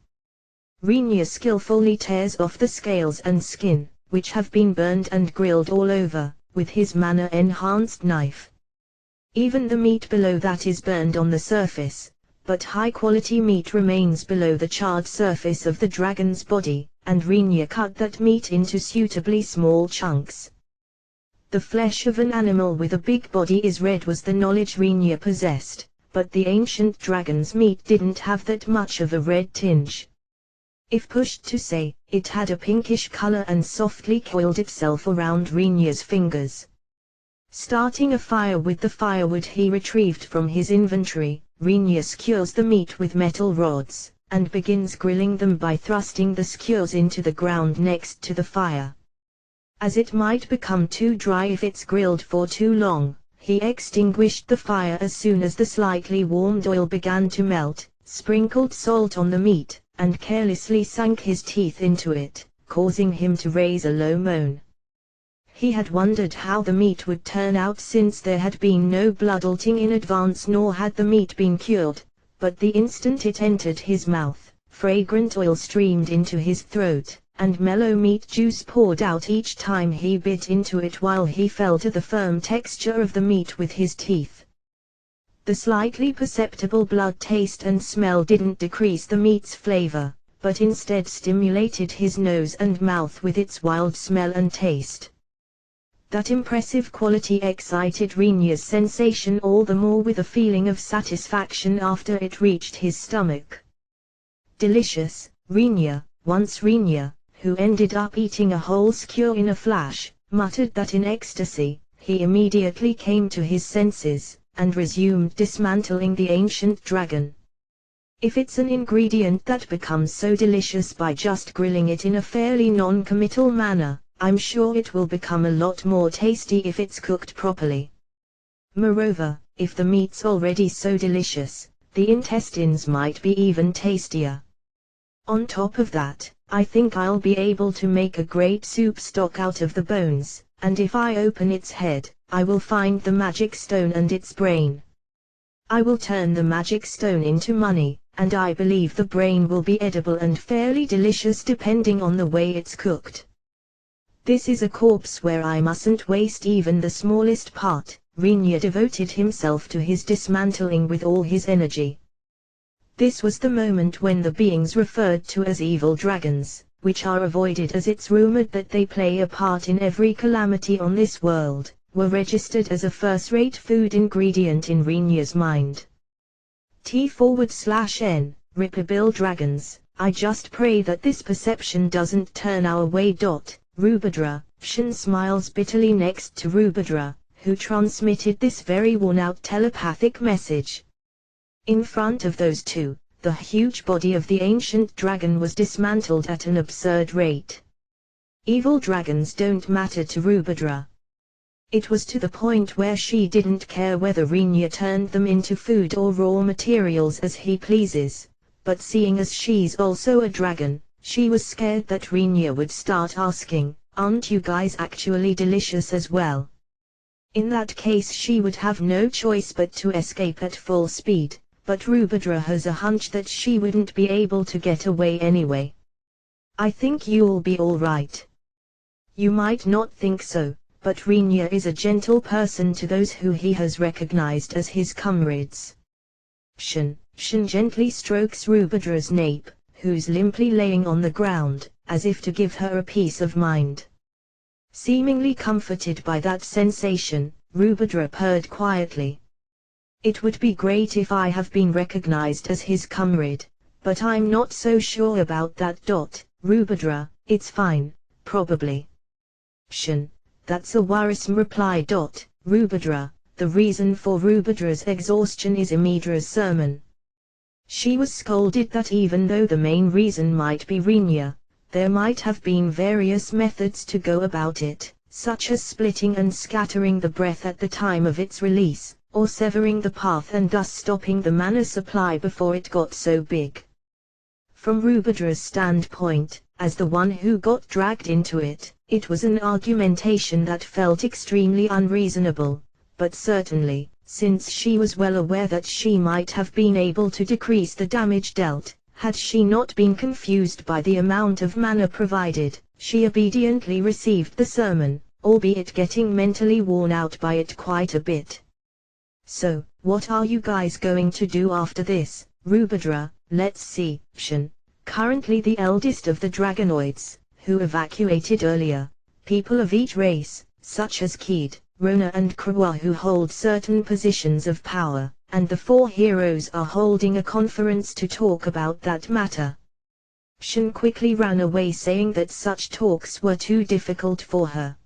Rinya skillfully tears off the scales and skin, which have been burned and grilled all over, with his mana-enhanced knife. Even the meat below that is burned on the surface, but high-quality meat remains below the charred surface of the dragon's body, and Rinya cut that meat into suitably small chunks. The flesh of an animal with a big body is red was the knowledge Rinya possessed, but the ancient dragon's meat didn't have that much of a red tinge. If pushed to say, it had a pinkish color and softly coiled itself around Rinya's fingers. Starting a fire with the firewood he retrieved from his inventory, Rinya skewers the meat with metal rods, and begins grilling them by thrusting the skewers into the ground next to the fire. As it might become too dry if it's grilled for too long, he extinguished the fire as soon as the slightly warmed oil began to melt, sprinkled salt on the meat, and carelessly sank his teeth into it, causing him to raise a low moan. He had wondered how the meat would turn out since there had been no bloodalting in advance nor had the meat been cured, but the instant it entered his mouth, fragrant oil streamed into his throat, and mellow meat juice poured out each time he bit into it while he felt the firm texture of the meat with his teeth. The slightly perceptible blood taste and smell didn't decrease the meat's flavor, but instead stimulated his nose and mouth with its wild smell and taste. That impressive quality excited Rinya's sensation all the more with a feeling of satisfaction after it reached his stomach. Delicious, Rinya, once Rinya, who ended up eating a whole skewer in a flash, muttered that in ecstasy. He immediately came to his senses, and resumed dismantling the ancient dragon. If it's an ingredient that becomes so delicious by just grilling it in a fairly non-committal manner, I'm sure it will become a lot more tasty if it's cooked properly. Moreover, if the meat's already so delicious, the intestines might be even tastier. On top of that, I think I'll be able to make a great soup stock out of the bones, and if I open its head, I will find the magic stone and its brain. I will turn the magic stone into money, and I believe the brain will be edible and fairly delicious depending on the way it's cooked. This is a corpse where I mustn't waste even the smallest part. Rinya devoted himself to his dismantling with all his energy. This was the moment when the beings referred to as evil dragons, which are avoided as it's rumored that they play a part in every calamity on this world, were registered as a first-rate food ingredient in Rinya's mind. T/N, Ripperbill dragons, I just pray that this perception doesn't turn our way. Rubadra, Shin smiles bitterly next to Rubadra, who transmitted this very worn-out telepathic message. In front of those two, the huge body of the ancient dragon was dismantled at an absurd rate. Evil dragons don't matter to Rubadra. It was to the point where she didn't care whether Rinya turned them into food or raw materials as he pleases, but seeing as she's also a dragon, she was scared that Rinya would start asking, "Aren't you guys actually delicious as well?" In that case she would have no choice but to escape at full speed, but Rubadra has a hunch that she wouldn't be able to get away anyway. "I think you'll be all right." You might not think so, but Rinya is a gentle person to those who he has recognized as his comrades. Shin gently strokes Rubadra's nape, who's limply laying on the ground, as if to give her a peace of mind. Seemingly comforted by that sensation, Rubadra purred quietly. "It would be great if I have been recognized as his comrade, but I'm not so sure about that. Rubadra, it's fine, probably." Shin, that's a worrisome reply. Rubadra, the reason for Rubadra's exhaustion is Amidra's sermon. She was scolded that even though the main reason might be Rinya, there might have been various methods to go about it, such as splitting and scattering the breath at the time of its release, or severing the path and thus stopping the mana supply before it got so big. From Rubadra's standpoint, as the one who got dragged into it, it was an argumentation that felt extremely unreasonable, but certainly, since she was well aware that she might have been able to decrease the damage dealt, had she not been confused by the amount of mana provided, she obediently received the sermon, albeit getting mentally worn out by it quite a bit. "So, what are you guys going to do after this, Rubadra?" "Let's see." Shin, currently the eldest of the dragonoids, who evacuated earlier, people of each race, such as Keed, Rona and Krawa, who hold certain positions of power, and the four heroes are holding a conference to talk about that matter. Shin quickly ran away saying that such talks were too difficult for her.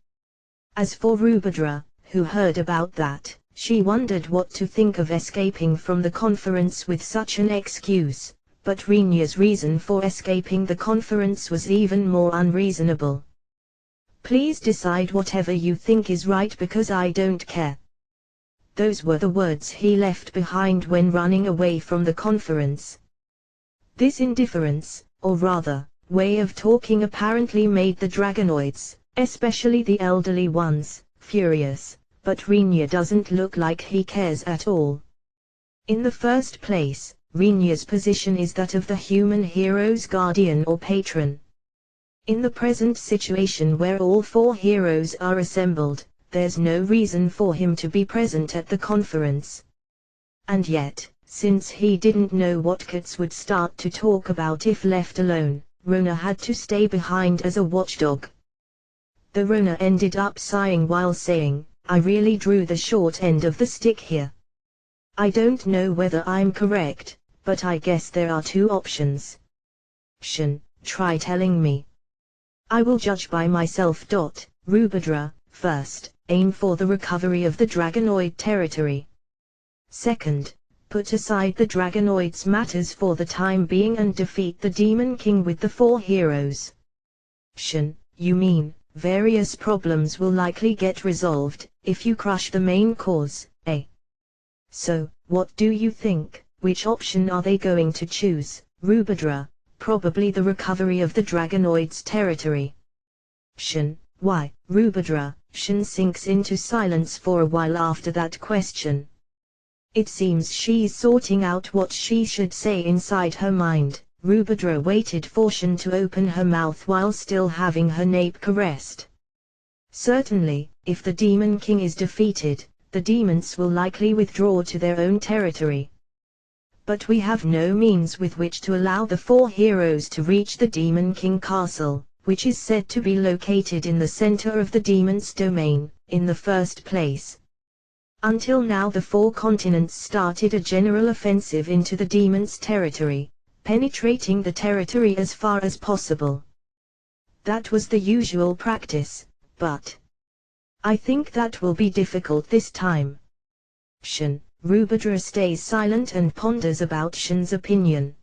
As for Rubadra, who heard about that, she wondered what to think of escaping from the conference with such an excuse, but Rinya's reason for escaping the conference was even more unreasonable. "Please decide whatever you think is right because I don't care." Those were the words he left behind when running away from the conference. This indifference, or rather, way of talking apparently made the dragonoids, especially the elderly ones, furious, but Rinya doesn't look like he cares at all. In the first place, Rinya's position is that of the human hero's guardian or patron. In the present situation where all four heroes are assembled, there's no reason for him to be present at the conference. And yet, since he didn't know what Kats would start to talk about if left alone, Rona had to stay behind as a watchdog. The Rona ended up sighing while saying, "I really drew the short end of the stick here. I don't know whether I'm correct, but I guess there are two options." Shin, try telling me. "I will judge by myself. Rubadra, first, aim for the recovery of the dragonoid territory. Second, put aside the dragonoids matters for the time being and defeat the Demon King with the four heroes." Shin, you mean, various problems will likely get resolved, if you crush the main cause, eh? So, what do you think, which option are they going to choose? Rubadra, probably the recovery of the dragonoids' territory. Shin, Why, Rubadra? Shin sinks into silence for a while after that question. It seems she's sorting out what she should say inside her mind. Rubadra waited for Shin to open her mouth while still having her nape caressed. Certainly, if the Demon King is defeated, the demons will likely withdraw to their own territory. But we have no means with which to allow the 4 heroes to reach the Demon King Castle, which is said to be located in the center of the demon's domain, in the first place. Until now the 4 continents started a general offensive into the demon's territory, penetrating the territory as far as possible. That was the usual practice, but I think that will be difficult this time. Shin. Rubadra stays silent and ponders about Shin's opinion.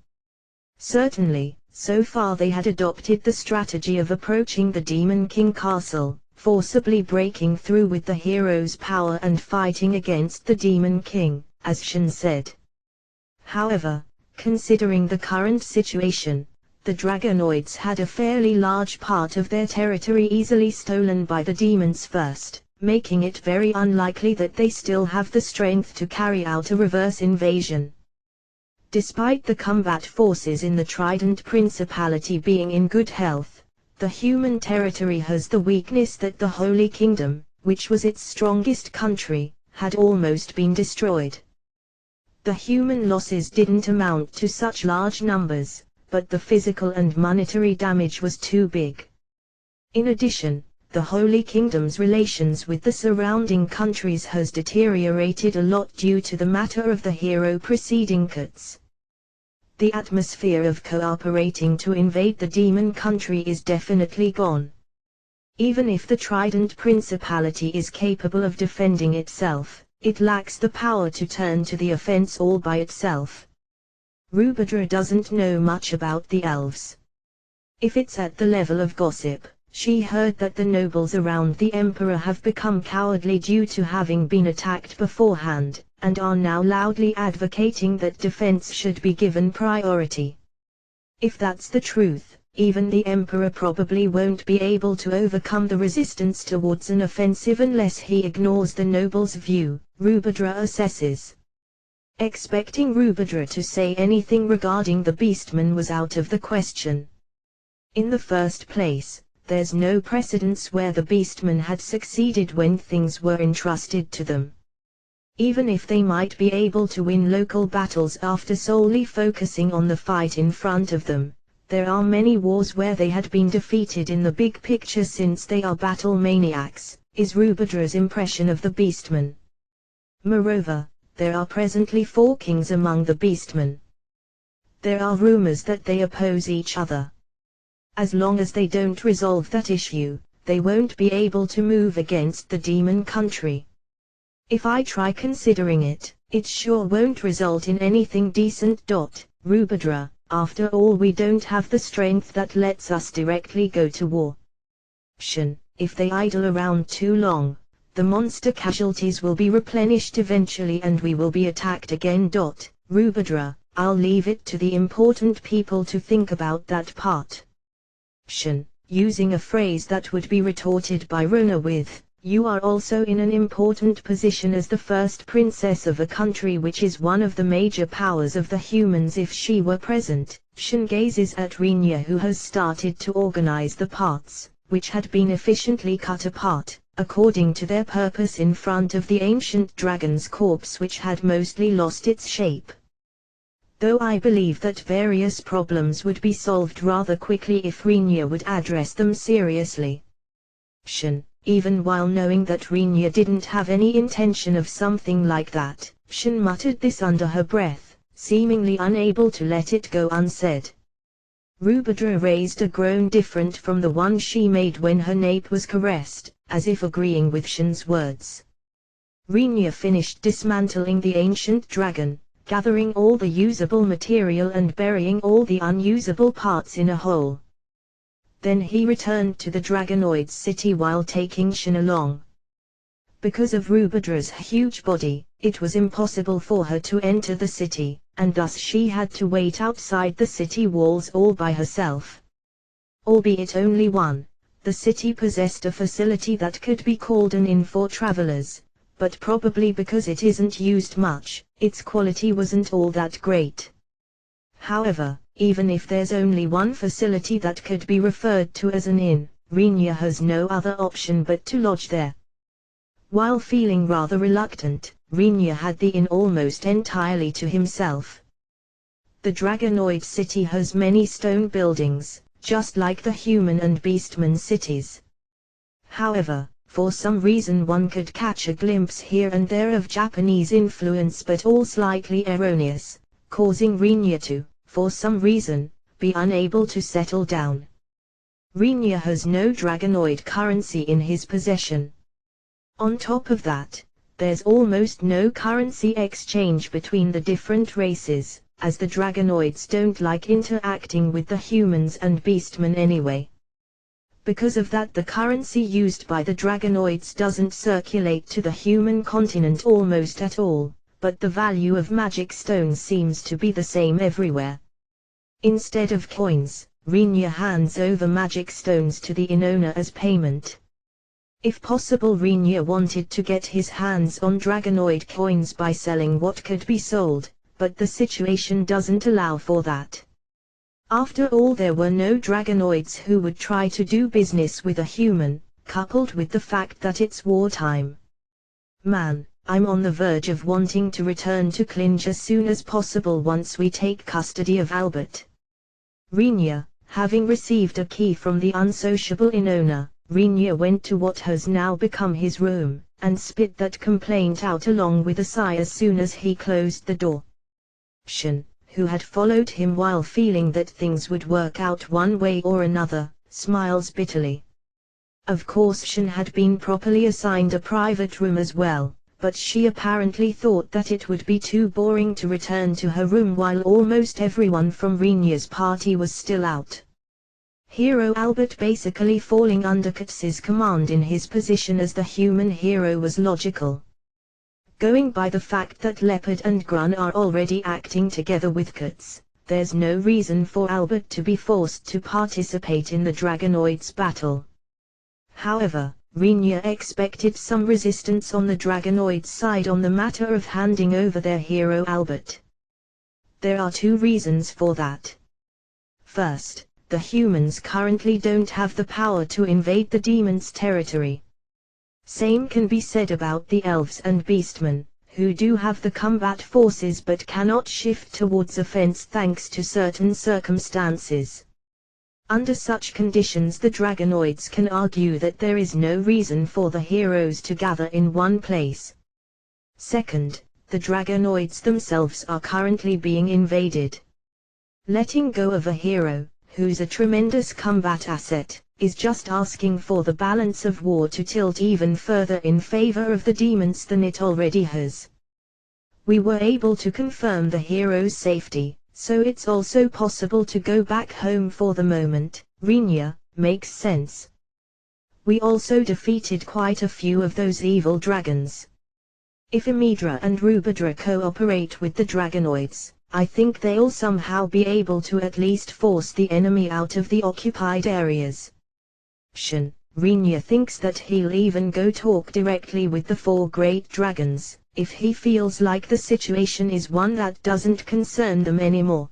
Certainly, so far they had adopted the strategy of approaching the Demon King Castle, forcibly breaking through with the hero's power and fighting against the Demon King, as Shin said. However, considering the current situation, the Dragonoids had a fairly large part of their territory easily stolen by the demons first, making it very unlikely that they still have the strength to carry out a reverse invasion. Despite the combat forces in the Trident Principality being in good health, the human territory has the weakness that the Holy Kingdom, which was its strongest country, had almost been destroyed. The human losses didn't amount to such large numbers, but the physical and monetary damage was too big. In addition, the Holy Kingdom's relations with the surrounding countries has deteriorated a lot due to the matter of the hero preceding cuts. The atmosphere of cooperating to invade the demon country is definitely gone. Even if the Trident Principality is capable of defending itself, it lacks the power to turn to the offense all by itself. Rubadra doesn't know much about the elves. If it's at the level of gossip, she heard that the nobles around the emperor have become cowardly due to having been attacked beforehand, and are now loudly advocating that defense should be given priority. If that's the truth, even the emperor probably won't be able to overcome the resistance towards an offensive unless he ignores the nobles' view, Rubadra assesses. Expecting Rubadra to say anything regarding the beastmen was out of the question. In the first place, there's no precedence where the beastmen had succeeded when things were entrusted to them. Even if they might be able to win local battles after solely focusing on the fight in front of them, there are many wars where they had been defeated in the big picture since they are battle maniacs, is Rubadra's impression of the beastmen. Moreover, there are presently 4 kings among the beastmen. There are rumors that they oppose each other. As long as they don't resolve that issue, they won't be able to move against the demon country. If I try considering it, it sure won't result in anything decent. Rubadra, after all we don't have the strength that lets us directly go to war. Shin, if they idle around too long, the monster casualties will be replenished eventually and we will be attacked again. Rubadra, I'll leave it to the important people to think about that part. Shin, using a phrase that would be retorted by Rona with, you are also in an important position as the first princess of a country which is one of the major powers of the humans. If she were present, Shin gazes at Rinya, who has started to organize the parts, which had been efficiently cut apart, according to their purpose in front of the ancient dragon's corpse which had mostly lost its shape. Though I believe that various problems would be solved rather quickly if Rinya would address them seriously. Shin, even while knowing that Rinya didn't have any intention of something like that, Shin muttered this under her breath, seemingly unable to let it go unsaid. Rubadra raised a groan different from the one she made when her nape was caressed, as if agreeing with Shin's words. Rinya finished dismantling the ancient dragon, gathering all the usable material and burying all the unusable parts in a hole. Then he returned to the Dragonoid's city while taking Shin along. Because of Rubadra's huge body, it was impossible for her to enter the city, and thus she had to wait outside the city walls all by herself. Albeit only one, The city possessed a facility that could be called an inn for travelers, but probably because it isn't used much, its quality wasn't all that great. However, even if there's only one facility that could be referred to as an inn, Rinya has no other option but to lodge there. While feeling rather reluctant, Rinya had the inn almost entirely to himself. The Dragonoid city has many stone buildings, just like the human and beastman cities. However, for some reason one could catch a glimpse here and there of Japanese influence, but all slightly erroneous, causing Rinya to, for some reason, be unable to settle down. Rinya has no Dragonoid currency in his possession. On top of that, there's almost no currency exchange between the different races, as the Dragonoids don't like interacting with the humans and beastmen anyway. Because of that, the currency used by the Dragonoids doesn't circulate to the human continent almost at all, but the value of magic stones seems to be the same everywhere. Instead of coins, Rinya hands over magic stones to the inn owner as payment. If possible, Rinya wanted to get his hands on Dragonoid coins by selling what could be sold, but the situation doesn't allow for that. After all, there were no Dragonoids who would try to do business with a human, coupled with the fact that it's wartime. Man, I'm on the verge of wanting to return to Klinge as soon as possible once we take custody of Albert. Rinya, having received a key from the unsociable inn owner, Rinya went to what has now become his room, and spit that complaint out along with a sigh as soon as he closed the door. Shin, who had followed him while feeling that things would work out one way or another, smiles bitterly. Of course Shin had been properly assigned a private room as well, but she apparently thought that it would be too boring to return to her room while almost everyone from Rinya's party was still out. Hero Albert basically falling under Kats's command in his position as the human hero was logical. Going by the fact that Leopard and Grun are already acting together with Kats, there's no reason for Albert to be forced to participate in the Dragonoids' battle. However, Rinya expected some resistance on the Dragonoids' side on the matter of handing over their hero Albert. There are two reasons for that. First, the humans currently don't have the power to invade the demons' territory. Same can be said about the elves and beastmen, who do have the combat forces but cannot shift towards offense thanks to certain circumstances. Under such conditions, the Dragonoids can argue that there is no reason for the heroes to gather in one place. Second, the Dragonoids themselves are currently being invaded. Letting go of a hero, who's a tremendous combat asset, is just asking for the balance of war to tilt even further in favor of the demons than it already has. We were able to confirm the hero's safety, so it's also possible to go back home for the moment. Rinya, makes sense. We also defeated quite a few of those evil dragons. If Amidra and Rubadra cooperate with the Dragonoids, I think they'll somehow be able to at least force the enemy out of the occupied areas. Shin, Rinya thinks that he'll even go talk directly with the four great dragons, if he feels like the situation is one that doesn't concern them anymore.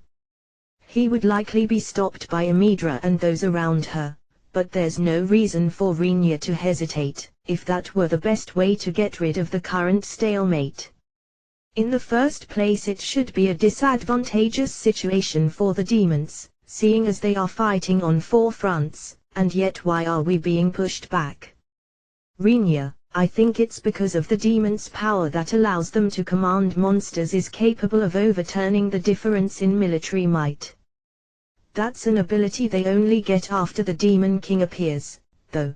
He would likely be stopped by Amidra and those around her, but there's no reason for Rinya to hesitate, if that were the best way to get rid of the current stalemate. In the first place, it should be a disadvantageous situation for the demons, seeing as they are fighting on four fronts, and yet why are we being pushed back? Rinya, I think it's because of the demons' power that allows them to command monsters is capable of overturning the difference in military might. That's an ability they only get after the Demon King appears, though.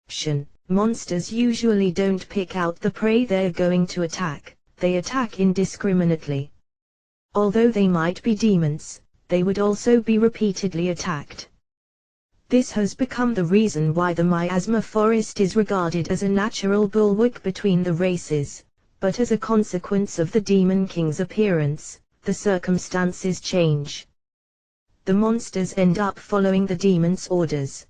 Shin, monsters usually don't pick out the prey they're going to attack, they attack indiscriminately. Although they might be demons, they would also be repeatedly attacked. This has become the reason why the miasma forest is regarded as a natural bulwark between the races, but as a consequence of the Demon King's appearance, the circumstances change. The monsters end up following the demon's orders.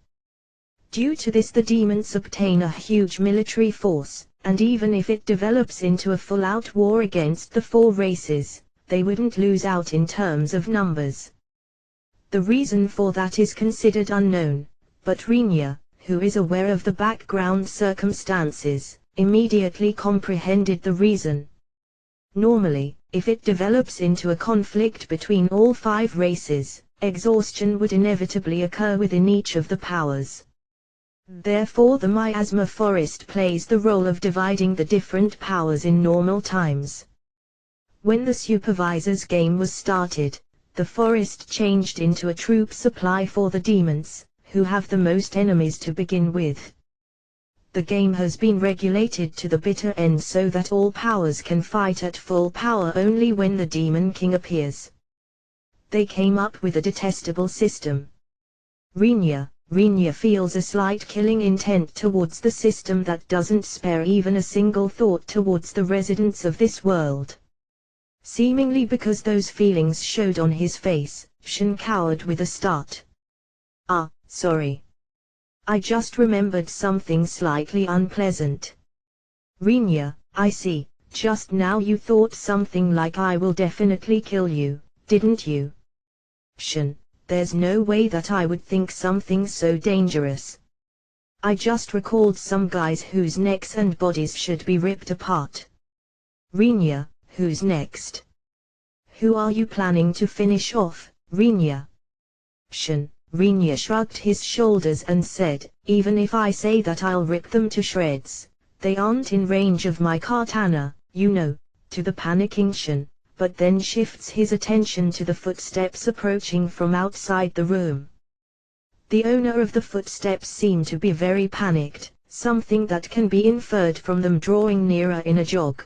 Due to this, the demons obtain a huge military force, and even if it develops into a full-out war against the four races, they wouldn't lose out in terms of numbers. The reason for that is considered unknown, but Rinya, who is aware of the background circumstances, immediately comprehended the reason. Normally, if it develops into a conflict between all five races, exhaustion would inevitably occur within each of the powers. Therefore, the miasma forest plays the role of dividing the different powers in normal times. When the supervisor's game was started, the forest changed into a troop supply for the demons, who have the most enemies to begin with. The game has been regulated to the bitter end so that all powers can fight at full power only when the Demon King appears. They came up with a detestable system. Rinya feels a slight killing intent towards the system that doesn't spare even a single thought towards the residents of this world. Seemingly because those feelings showed on his face, Shin cowered with a start. "Ah, sorry. I just remembered something slightly unpleasant." "Rinya, I see, just now you thought something like I will definitely kill you, didn't you?" "Shin, there's no way that I would think something so dangerous. I just recalled some guys whose necks and bodies should be ripped apart." "Rinya, who's next? Who are you planning to finish off, Rinya?" "Shin." Rinya shrugged his shoulders and said, "Even if I say that I'll rip them to shreds, they aren't in range of my katana, you know," to the panicking Shin, but then shifts his attention to the footsteps approaching from outside the room. The owner of the footsteps seemed to be very panicked, something that can be inferred from them drawing nearer in a jog.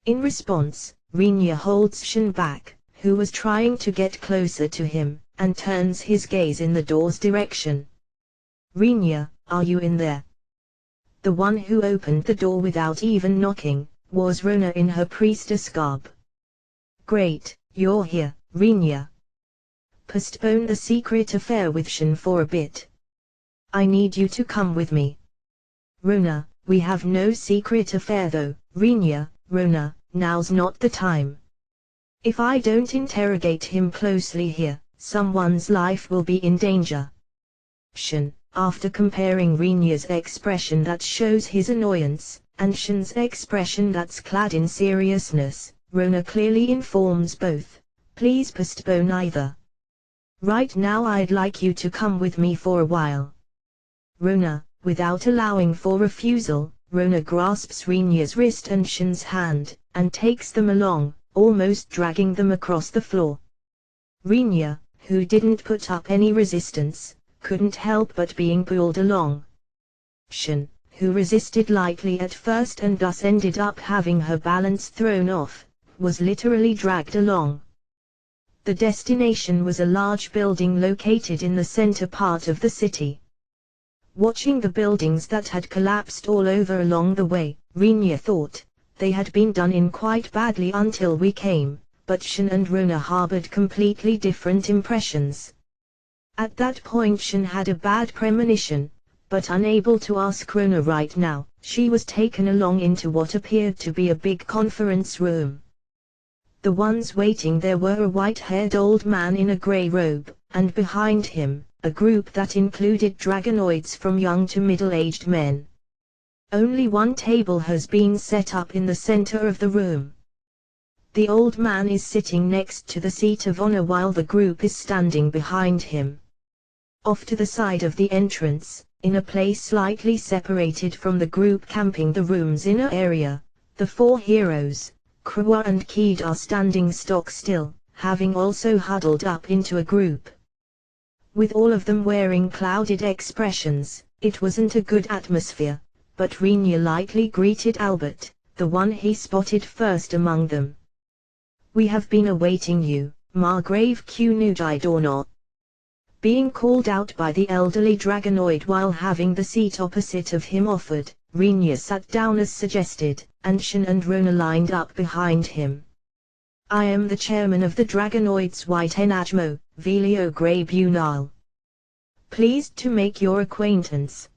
In response, Rinya holds Shin back, who was trying to get closer to him, and turns his gaze in the door's direction. "Rinya, are you in there?" The one who opened the door without even knocking was Rona in her priestess garb. "Great, you're here, Rinya. Postpone the secret affair with Shin for a bit. I need you to come with me." "Rona, we have no secret affair though, Rinya." "Rona, now's not the time. If I don't interrogate him closely here, someone's life will be in danger." Shin, after comparing Rinya's expression that shows his annoyance, and Shin's expression that's clad in seriousness, Rona clearly informs both, "Please postpone either. Right now I'd like you to come with me for a while." Rona, without allowing for refusal, Rona grasps Rinya's wrist and Shin's hand, and takes them along, almost dragging them across the floor. Rinya, who didn't put up any resistance, couldn't help but being pulled along. Shin, who resisted lightly at first and thus ended up having her balance thrown off, was literally dragged along. The destination was a large building located in the center part of the city. Watching the buildings that had collapsed all over along the way, Rinya thought, they had been done in quite badly until we came, but Shin and Rona harbored completely different impressions. At that point Shin had a bad premonition, but unable to ask Rona right now, she was taken along into what appeared to be a big conference room. The ones waiting there were a white-haired old man in a grey robe, and behind him, a group that included dragonoids from young to middle-aged men. Only one table has been set up in the center of the room. The old man is sitting next to the seat of honor while the group is standing behind him. Off to the side of the entrance, in a place slightly separated from the group camping the room's inner area, the four heroes, Krua and Keed, are standing stock still, having also huddled up into a group. With all of them wearing clouded expressions, it wasn't a good atmosphere, but Rinya lightly greeted Albert, the one he spotted first among them. "We have been awaiting you, Margrave Kunujidornot." Being called out by the elderly dragonoid while having the seat opposite of him offered, Rinya sat down as suggested, and Shin and Rona lined up behind him. "I am the chairman of the dragonoids White Enajmo, Velio Grey Bunal." Pleased to make your acquaintance.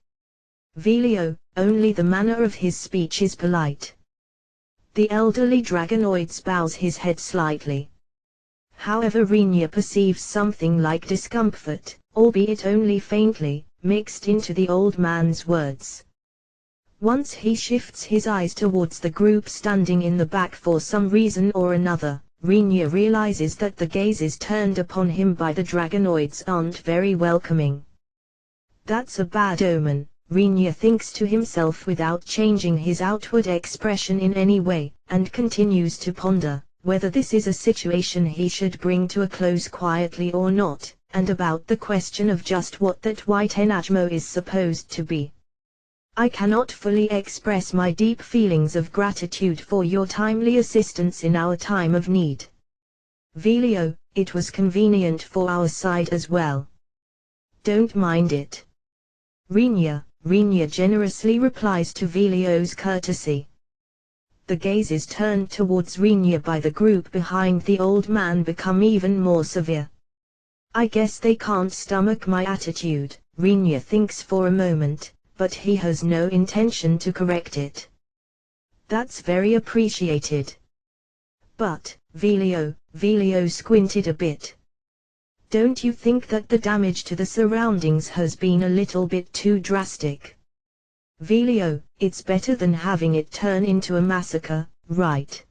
Velio, only the manner of his speech is polite. The elderly dragonoid bows his head slightly. However, Rinya perceives something like discomfort, albeit only faintly, mixed into the old man's words. Once he shifts his eyes towards the group standing in the back for some reason or another, Rinya realizes that the gazes turned upon him by the dragonoids aren't very welcoming. That's a bad omen, Rinya thinks to himself without changing his outward expression in any way, and continues to ponder whether this is a situation he should bring to a close quietly or not, and about the question of just what that white enagmo is supposed to be. I cannot fully express my deep feelings of gratitude for your timely assistance in our time of need. Velio, it was convenient for our side as well. Don't mind it. Rinya generously replies to Velio's courtesy. The gazes turned towards Rinya by the group behind the old man become even more severe. I guess they can't stomach my attitude, Rinya thinks for a moment, but he has no intention to correct it. That's very appreciated. But, Velio squinted a bit. Don't you think that the damage to the surroundings has been a little bit too drastic? Velio, it's better than having it turn into a massacre, right?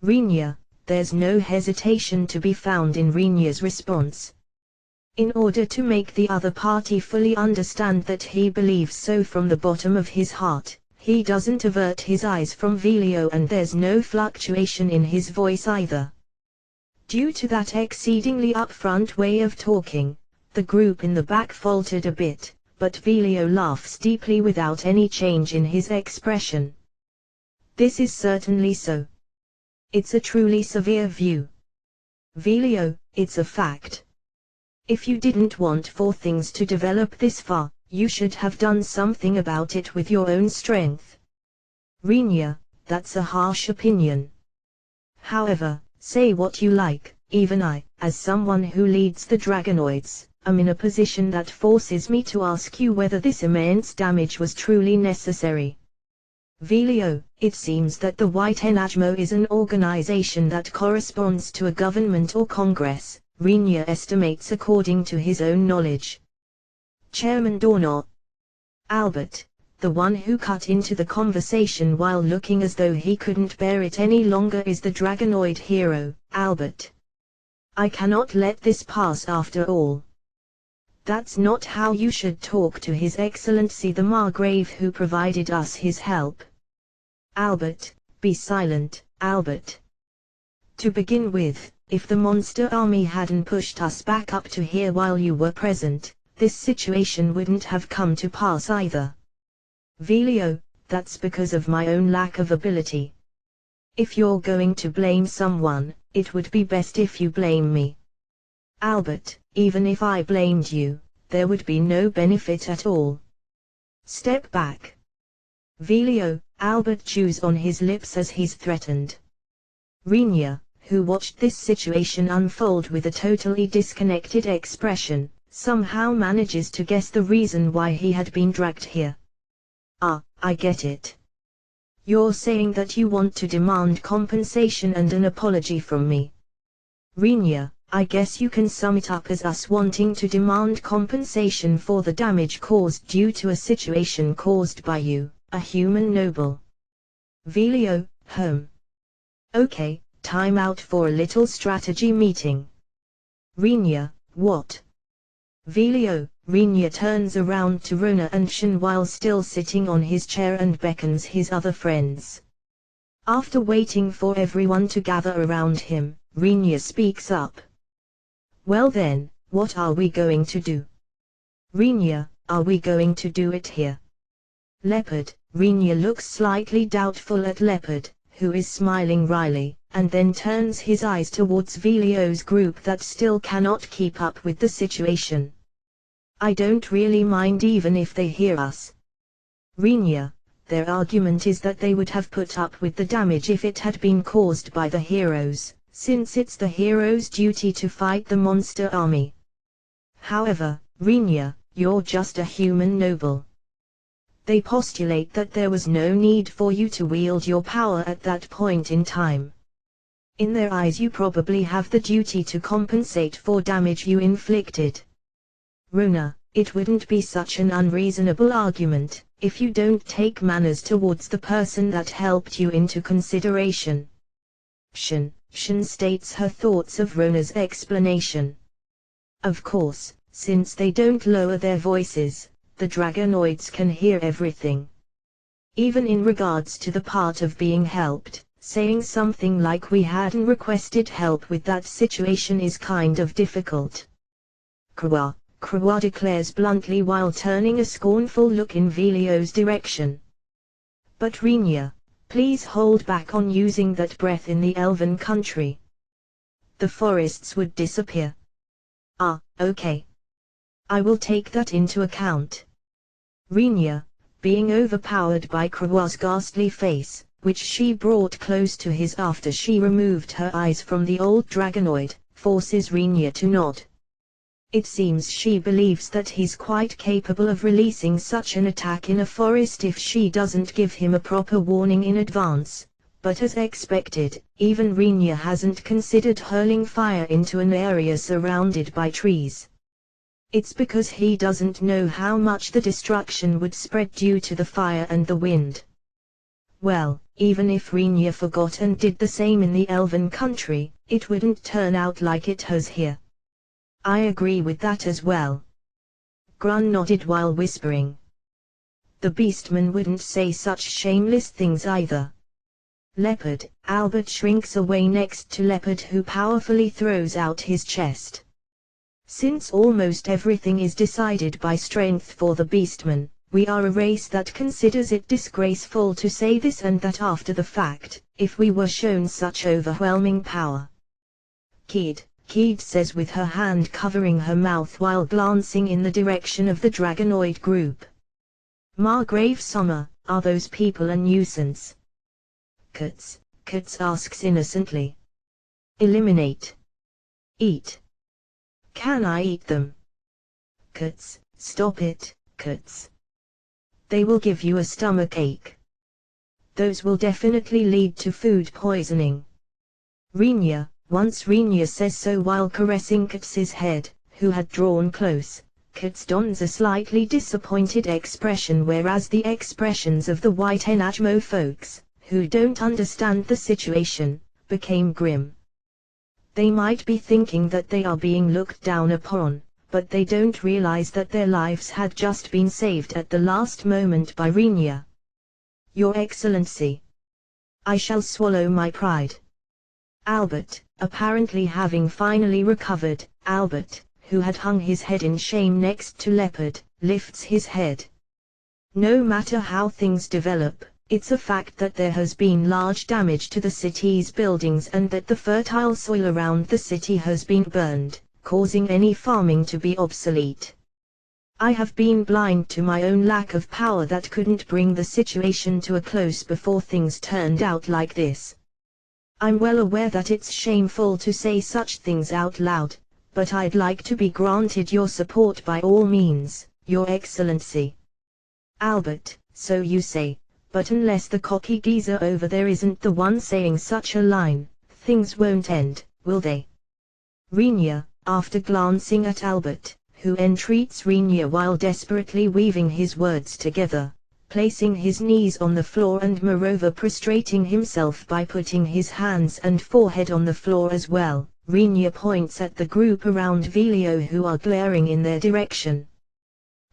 Rinya, there's no hesitation to be found in Rinya's response. In order to make the other party fully understand that he believes so from the bottom of his heart, he doesn't avert his eyes from Velio, and there's no fluctuation in his voice either. Due to that exceedingly upfront way of talking, the group in the back faltered a bit, but Velio laughs deeply without any change in his expression. This is certainly so. It's a truly severe view. Velio, it's a fact. If you didn't want for things to develop this far, you should have done something about it with your own strength. Rinya, that's a harsh opinion. However, say what you like, even I, as someone who leads the dragonoids, am in a position that forces me to ask you whether this immense damage was truly necessary. Velio, it seems that the White Enagmo is an organization that corresponds to a government or congress, Rinya estimates according to his own knowledge. Chairman Dornot. Albert, the one who cut into the conversation while looking as though he couldn't bear it any longer, is the dragonoid hero, Albert. I cannot let this pass after all. That's not how you should talk to His Excellency the Margrave who provided us his help. Albert, be silent, Albert. To begin with, if the monster army hadn't pushed us back up to here while you were present, this situation wouldn't have come to pass either. Velio, that's because of my own lack of ability. If you're going to blame someone, it would be best if you blame me. Albert, even if I blamed you, there would be no benefit at all. Step back. Velio, Albert chews on his lips as he's threatened. Rinya, who watched this situation unfold with a totally disconnected expression, somehow manages to guess the reason why he had been dragged here. Ah, I get it. You're saying that you want to demand compensation and an apology from me. Rinya, I guess you can sum it up as us wanting to demand compensation for the damage caused due to a situation caused by you, a human noble. Velio, Okay, time out for a little strategy meeting. Rinya, what? Velio, Rinya turns around to Rona and Shen while still sitting on his chair and beckons his other friends. After waiting for everyone to gather around him, Rinya speaks up. Well then, what are we going to do? Rinya, are we going to do it here? Leopard, Rinya looks slightly doubtful at Leopard, who is smiling wryly, and then turns his eyes towards Velio's group that still cannot keep up with the situation. I don't really mind even if they hear us. Rinya, their argument is that they would have put up with the damage if it had been caused by the heroes, since it's the heroes' duty to fight the monster army. However, Rinya, you're just a human noble. They postulate that there was no need for you to wield your power at that point in time. In their eyes you probably have the duty to compensate for damage you inflicted. Runa, it wouldn't be such an unreasonable argument, if you don't take manners towards the person that helped you into consideration. Shin states her thoughts of Runa's explanation. Of course, since they don't lower their voices, the dragonoids can hear everything. Even in regards to the part of being helped, saying something like we hadn't requested help with that situation is kind of difficult. Krua declares bluntly while turning a scornful look in Velio's direction. But Rinya, please hold back on using that breath in the elven country. The forests would disappear. Ah, okay. I will take that into account. Rinya, being overpowered by Krua's ghastly face, which she brought close to his after she removed her eyes from the old dragonoid, forces Rinya to nod. It seems she believes that he's quite capable of releasing such an attack in a forest if she doesn't give him a proper warning in advance, but as expected, even Rinya hasn't considered hurling fire into an area surrounded by trees. It's because he doesn't know how much the destruction would spread due to the fire and the wind. Well, even if Rinya forgot and did the same in the elven country, it wouldn't turn out like it has here. I agree with that as well. Grun nodded while whispering. The beastman wouldn't say such shameless things either. Leopard, Albert shrinks away next to Leopard, who powerfully throws out his chest. Since almost everything is decided by strength for the beastman, we are a race that considers it disgraceful to say this and that after the fact, if we were shown such overwhelming power. Keed says with her hand covering her mouth while glancing in the direction of the dragonoid group. Margrave Summer, are those people a nuisance? Kurtz asks innocently. Eliminate. Eat. Can I eat them? Kurtz, stop it, Kurtz. They will give you a stomachache. Those will definitely lead to food poisoning. Rinya, once Rinya says so while caressing Kurtz's head, who had drawn close. Kurtz dons a slightly disappointed expression, whereas the expressions of the white LNAudioBooks folks, who don't understand the situation, became grim. They might be thinking that they are being looked down upon, but they don't realize that their lives had just been saved at the last moment by Rinya. Your Excellency. I shall swallow my pride. Albert, apparently having finally recovered, Albert, who had hung his head in shame next to Leopard, lifts his head. No matter how things develop, it's a fact that there has been large damage to the city's buildings and that the fertile soil around the city has been burned, causing any farming to be obsolete. I have been blind to my own lack of power that couldn't bring the situation to a close before things turned out like this. I'm well aware that it's shameful to say such things out loud, but I'd like to be granted your support by all means, Your Excellency. Albert, so you say, but unless the cocky geezer over there isn't the one saying such a line, things won't end, will they? Rinya, after glancing at Albert, who entreats Rinya while desperately weaving his words together, placing his knees on the floor and moreover prostrating himself by putting his hands and forehead on the floor as well, Rinya points at the group around Velio who are glaring in their direction.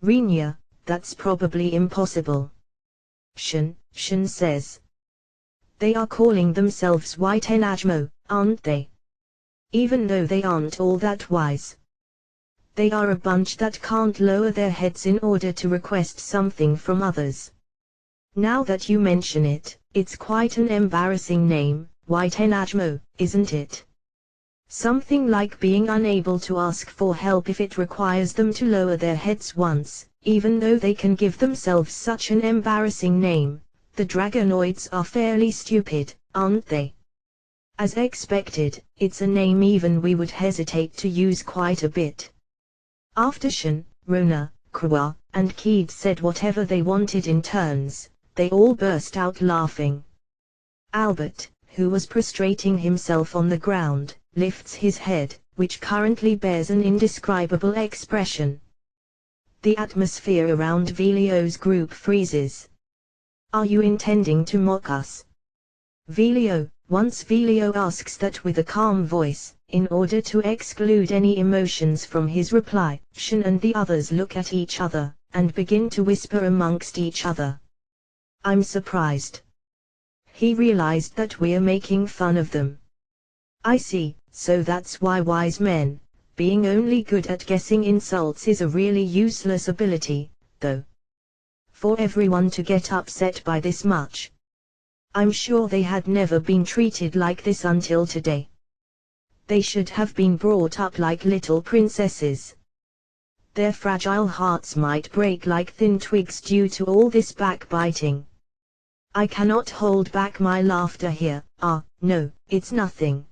Rinya, that's probably impossible. Shin says. They are calling themselves White LNAudioBooks, aren't they? Even though they aren't all that wise. They are a bunch that can't lower their heads in order to request something from others. Now that you mention it, it's quite an embarrassing name, White LNAudioBooks, isn't it? Something like being unable to ask for help if it requires them to lower their heads once, even though they can give themselves such an embarrassing name. The dragonoids are fairly stupid, aren't they? As expected, it's a name even we would hesitate to use quite a bit. After Shin, Rona, Krua, and Keed said whatever they wanted in turns. They all burst out laughing. Albert, who was prostrating himself on the ground, lifts his head, which currently bears an indescribable expression. The atmosphere around Velio's group freezes. Are you intending to mock us? Velio, once Velio asks that with a calm voice, in order to exclude any emotions from his reply. Shin and the others look at each other, and begin to whisper amongst each other. I'm surprised. He realized that we're making fun of them. I see, so that's why wise men, being only good at guessing insults is a really useless ability, though. For everyone to get upset by this much. I'm sure they had never been treated like this until today. They should have been brought up like little princesses. Their fragile hearts might break like thin twigs due to all this backbiting. I cannot hold back my laughter here. No, it's nothing.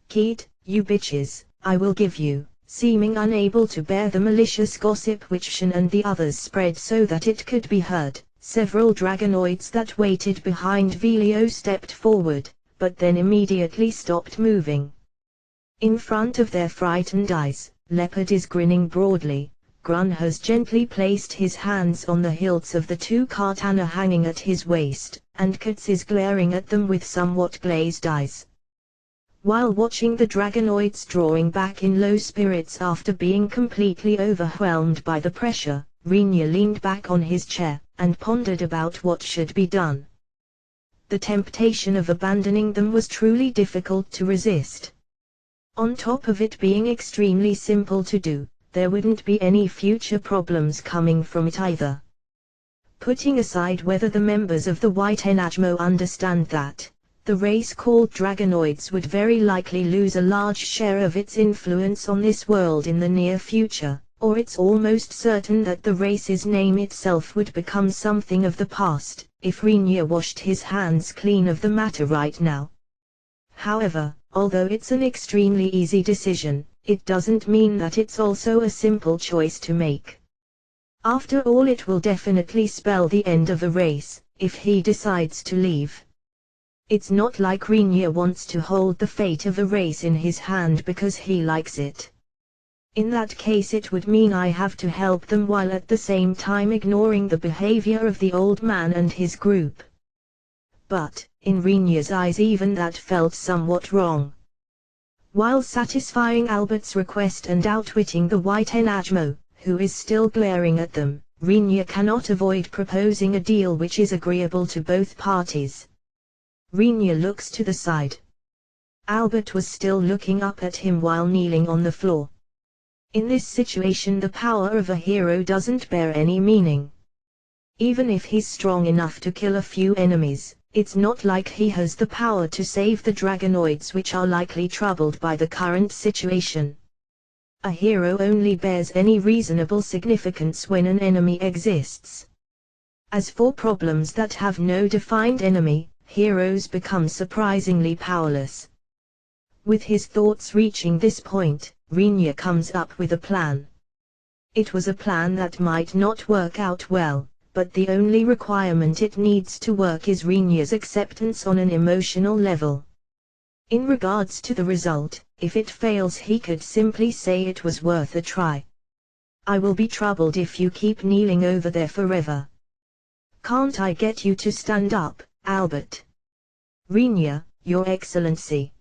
Keed, you bitches, I will give you, seeming unable to bear the malicious gossip which Shin and the others spread so that it could be heard. Several dragonoids that waited behind Velio stepped forward, but then immediately stopped moving. In front of their frightened eyes, Leopard is grinning broadly. Grun has gently placed his hands on the hilts of the two katana hanging at his waist, and Katz is glaring at them with somewhat glazed eyes. While watching the dragonoids drawing back in low spirits after being completely overwhelmed by the pressure, Rinya leaned back on his chair, and pondered about what should be done. The temptation of abandoning them was truly difficult to resist. On top of it being extremely simple to do, there wouldn't be any future problems coming from it either. Putting aside whether the members of the White Enajmo understand that, the race called Dragonoids would very likely lose a large share of its influence on this world in the near future, or it's almost certain that the race's name itself would become something of the past, if Rinya washed his hands clean of the matter right now. However, although it's an extremely easy decision, it doesn't mean that it's also a simple choice to make. After all, it will definitely spell the end of the race, if he decides to leave. It's not like Rinya wants to hold the fate of the race in his hand because he likes it. In that case it would mean I have to help them while at the same time ignoring the behavior of the old man and his group. But, in Rinya's eyes even that felt somewhat wrong. While satisfying Albert's request and outwitting the White Enajmo, who is still glaring at them, Rinya cannot avoid proposing a deal which is agreeable to both parties. Rinya looks to the side. Albert was still looking up at him while kneeling on the floor. In this situation the power of a hero doesn't bear any meaning. Even if he's strong enough to kill a few enemies, it's not like he has the power to save the Dragonoids which are likely troubled by the current situation. A hero only bears any reasonable significance when an enemy exists. As for problems that have no defined enemy, heroes become surprisingly powerless. With his thoughts reaching this point, Rinya comes up with a plan. It was a plan that might not work out well, but the only requirement it needs to work is Rinya's acceptance on an emotional level. In regards to the result, if it fails he could simply say it was worth a try. I will be troubled if you keep kneeling over there forever. Can't I get you to stand up, Albert? Rinya, Your Excellency.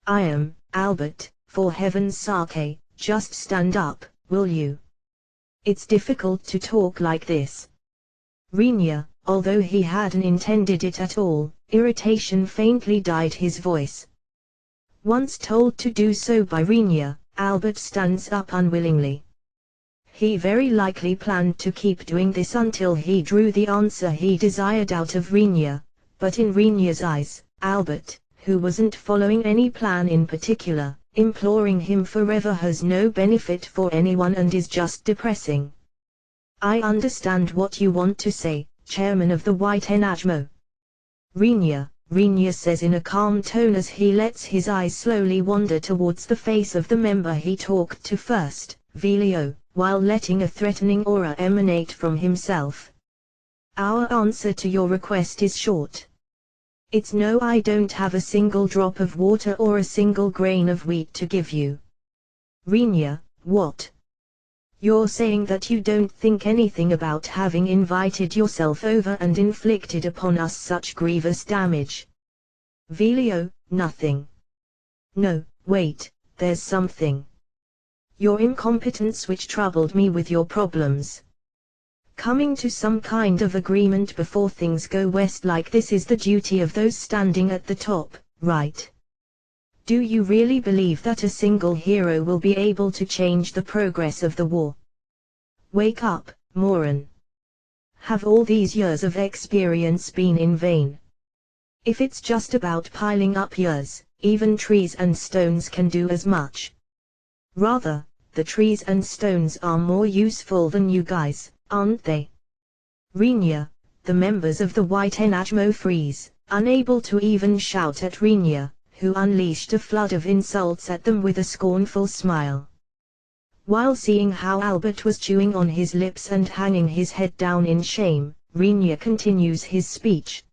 I am, Albert, for heaven's sake, just stand up, will you? It's difficult to talk like this. Rinya, although he hadn't intended it at all, irritation faintly dyed his voice. Once told to do so by Rinya, Albert stands up unwillingly. He very likely planned to keep doing this until he drew the answer he desired out of Rinya, but in Rinya's eyes, Albert, who wasn't following any plan in particular, imploring him forever has no benefit for anyone and is just depressing. I understand what you want to say, Chairman of the White Enajmo. Rinya says in a calm tone as he lets his eyes slowly wander towards the face of the member he talked to first. Velio, while letting a threatening aura emanate from himself. Our answer to your request is short. It's no, I don't have a single drop of water or a single grain of wheat to give you. Rinya, what? You're saying that you don't think anything about having invited yourself over and inflicted upon us such grievous damage? Velio, nothing. No, wait, there's something. Your incompetence which troubled me with your problems. Coming to some kind of agreement before things go west like this is the duty of those standing at the top, right? Do you really believe that a single hero will be able to change the progress of the war? Wake up, moron. Have all these years of experience been in vain? If it's just about piling up years, even trees and stones can do as much. Rather, the trees and stones are more useful than you guys, aren't they? Rinya, the members of the White Enajmo freeze, unable to even shout at Rinya, who unleashed a flood of insults at them with a scornful smile. While seeing how Albert was chewing on his lips and hanging his head down in shame, Rinya continues his speech.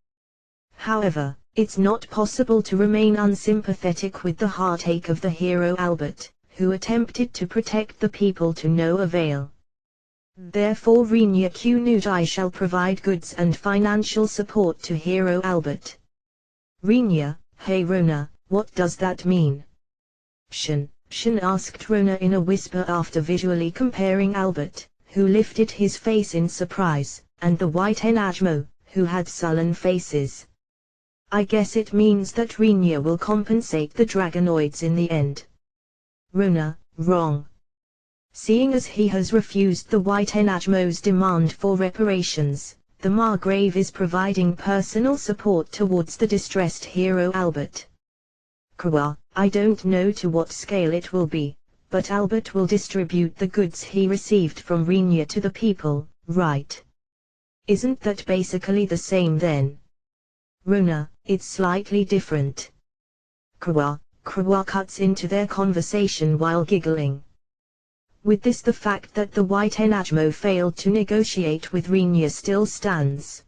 However, it's not possible to remain unsympathetic with the heartache of the hero Albert, who attempted to protect the people to no avail. Therefore Rinya Kunudai shall provide goods and financial support to hero Albert. Rinya, hey Rona, what does that mean? Shin asked Rona in a whisper after visually comparing Albert, who lifted his face in surprise, and the White Enajmo, who had sullen faces. I guess it means that Rinya will compensate the Dragonoids in the end. Rona, wrong. Seeing as he has refused the White Enajmo's demand for reparations, the Margrave is providing personal support towards the distressed hero Albert. Kawa, I don't know to what scale it will be, but Albert will distribute the goods he received from Rinya to the people, right? Isn't that basically the same then? Rona, it's slightly different. Kawa cuts into their conversation while giggling. With this, the fact that the White Enajmo failed to negotiate with Rinya still stands.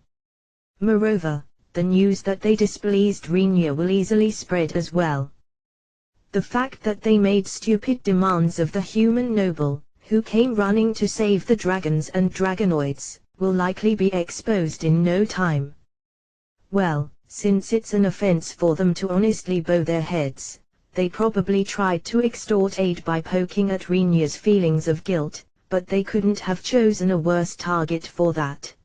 Moreover, the news that they displeased Rinya will easily spread as well. The fact that they made stupid demands of the human noble, who came running to save the dragons and dragonoids, will likely be exposed in no time. Well, since it's an offense for them to honestly bow their heads, they probably tried to extort aid by poking at Rinya's feelings of guilt, but they couldn't have chosen a worse target for that.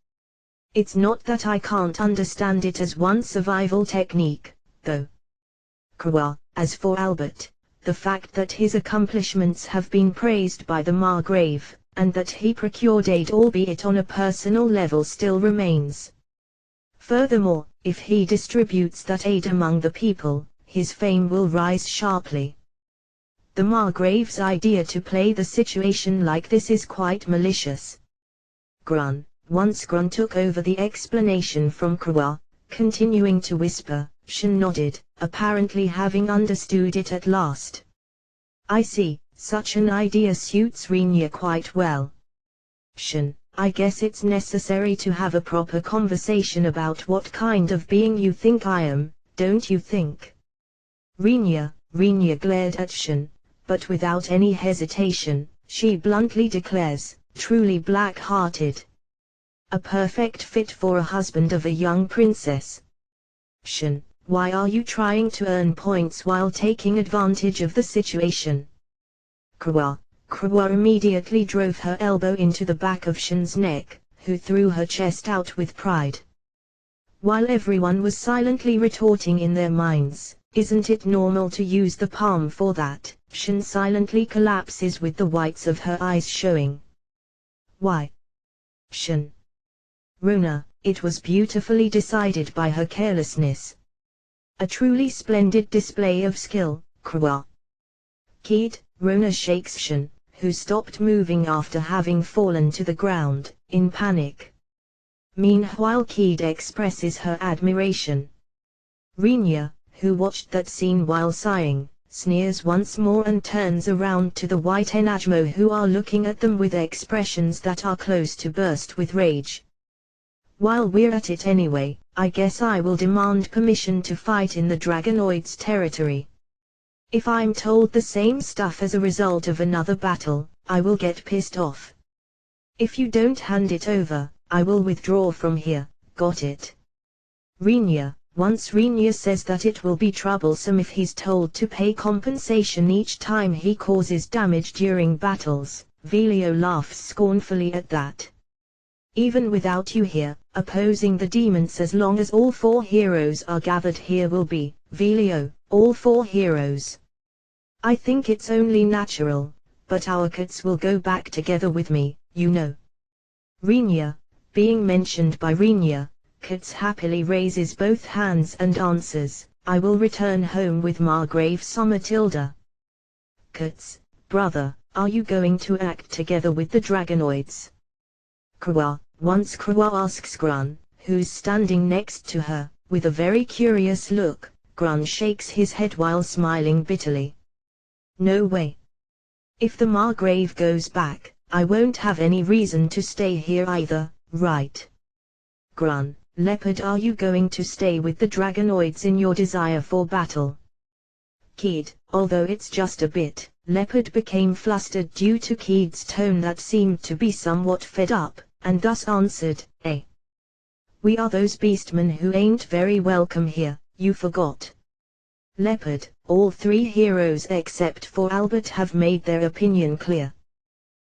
It's not that I can't understand it as one survival technique, though. Kawa, as for Albert, the fact that his accomplishments have been praised by the Margrave, and that he procured aid albeit on a personal level still remains. Furthermore, if he distributes that aid among the people, his fame will rise sharply. The Margrave's idea to play the situation like this is quite malicious. Once Grun took over the explanation from Kawa, continuing to whisper, Shin nodded, apparently having understood it at last. I see, such an idea suits Rinya quite well. Shin, I guess it's necessary to have a proper conversation about what kind of being you think I am, don't you think? Rinya glared at Shin, but without any hesitation, she bluntly declares, truly black-hearted. A perfect fit for a husband of a young princess. Shin, why are you trying to earn points while taking advantage of the situation? Kawa immediately drove her elbow into the back of Shin's neck, who threw her chest out with pride. While everyone was silently retorting in their minds, isn't it normal to use the palm for that? Shin silently collapses with the whites of her eyes showing. Why? Shin. Rona, it was beautifully decided by her carelessness. A truly splendid display of skill, Kawa. Kid, Rona shakes Shin, who stopped moving after having fallen to the ground, in panic. Meanwhile Kid expresses her admiration. Rinya, who watched that scene while sighing, sneers once more and turns around to the white LNAudioBooks who are looking at them with expressions that are close to burst with rage. While we're at it anyway, I guess I will demand permission to fight in the Dragonoids' territory. If I'm told the same stuff as a result of another battle, I will get pissed off. If you don't hand it over, I will withdraw from here, got it? Rinya, once Rinya says that it will be troublesome if he's told to pay compensation each time he causes damage during battles, Velio laughs scornfully at that. Even without you here, opposing the demons as long as all 4 heroes are gathered here will be, Velio, all 4 heroes. I think it's only natural, but our kids will go back together with me, you know. Rinya, being mentioned by Rinya, Kits happily raises both hands and answers, I will return home with Margrave Matilda. Kits, brother, are you going to act together with the Dragonoids? Krua, once Krua asks Grun, who's standing next to her, with a very curious look, Grun shakes his head while smiling bitterly. No way. If the Margrave goes back, I won't have any reason to stay here either, right? Grun, Leopard, are you going to stay with the Dragonoids in your desire for battle? Kid, although it's just a bit, Leopard became flustered due to Kid's tone that seemed to be somewhat fed up, and thus answered, eh? We are those beastmen who ain't very welcome here, you forgot. Leopard, all 3 heroes except for Albert have made their opinion clear.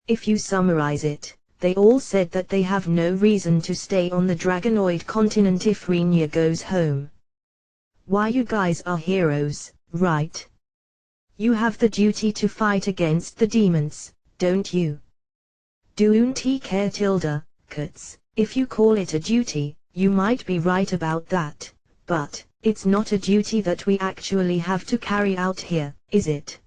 If you summarize it, they all said that they have no reason to stay on the Dragonoid continent if Rinya goes home. Why, you guys are heroes, right? You have the duty to fight against the demons, don't you? Don't care tilde, Kits, if you call it a duty, you might be right about that, but it's not a duty that we actually have to carry out here, is it?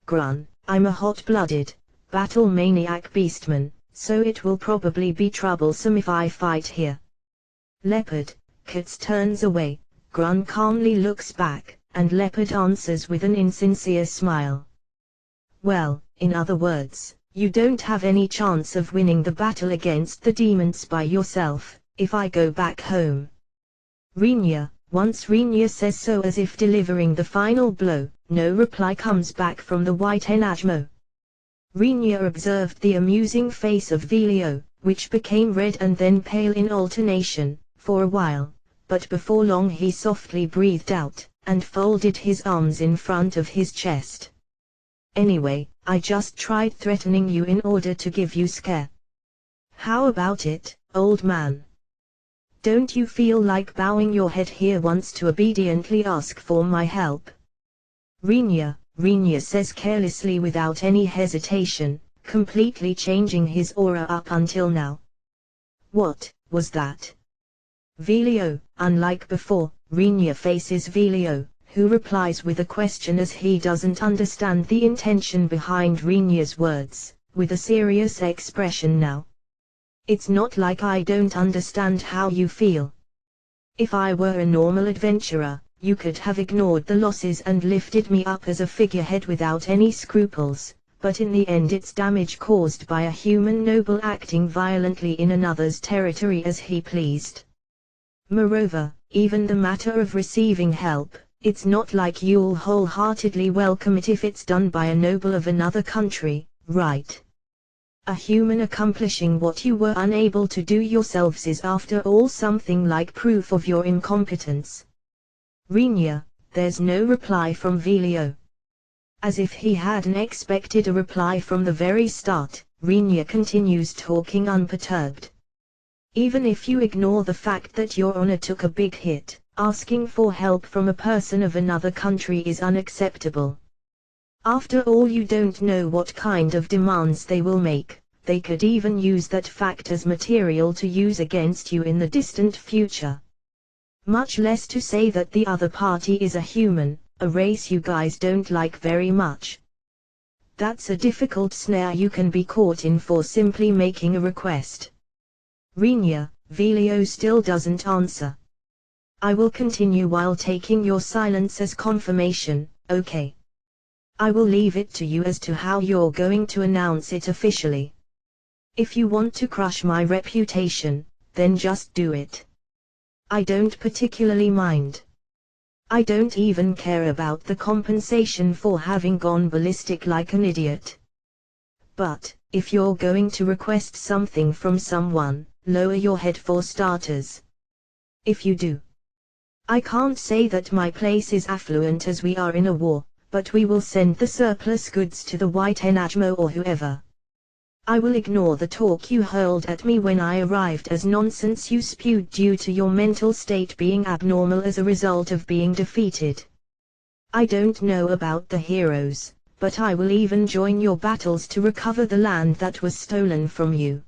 Grun, I'm a hot-blooded, battle maniac beastman, so it will probably be troublesome if I fight here. Leopard, Kits turns away, Grun calmly looks back, and Leopard answers with an insincere smile. Well, in other words, you don't have any chance of winning the battle against the demons by yourself, if I go back home. Rinya, once Rinya says so as if delivering the final blow, no reply comes back from the white LNAudioBooks. Rinya observed the amusing face of Velio, which became red and then pale in alternation, for a while, but before long he softly breathed out, and folded his arms in front of his chest. Anyway, I just tried threatening you in order to give you scare. How about it, old man? Don't you feel like bowing your head here once to obediently ask for my help? Rinya says carelessly without any hesitation, completely changing his aura up until now. What was that? Velio, unlike before, Rinya faces Velio, who replies with a question as he doesn't understand the intention behind Rinya's words, with a serious expression now. It's not like I don't understand how you feel. If I were a normal adventurer, you could have ignored the losses and lifted me up as a figurehead without any scruples, but in the end it's damage caused by a human noble acting violently in another's territory as he pleased. Moreover, even the matter of receiving help, it's not like you'll wholeheartedly welcome it if it's done by a noble of another country, right? A human accomplishing what you were unable to do yourselves is after all something like proof of your incompetence. Rinya, there's no reply from Velio. As if he hadn't expected a reply from the very start, Rinya continues talking unperturbed. Even if you ignore the fact that your honor took a big hit, asking for help from a person of another country is unacceptable. After all, you don't know what kind of demands they will make. They could even use that fact as material to use against you in the distant future. Much less to say that the other party is a human, a race you guys don't like very much. That's a difficult snare you can be caught in for simply making a request. Rinya, Velio still doesn't answer. I will continue while taking your silence as confirmation, okay? I will leave it to you as to how you're going to announce it officially. If you want to crush my reputation, then just do it. I don't particularly mind. I don't even care about the compensation for having gone ballistic like an idiot. But, if you're going to request something from someone, lower your head for starters. If you do. I can't say that my place is affluent as we are in a war, but we will send the surplus goods to the White Enajmo or whoever. I will ignore the talk you hurled at me when I arrived as nonsense you spewed due to your mental state being abnormal as a result of being defeated. I don't know about the heroes, but I will even join your battles to recover the land that was stolen from you.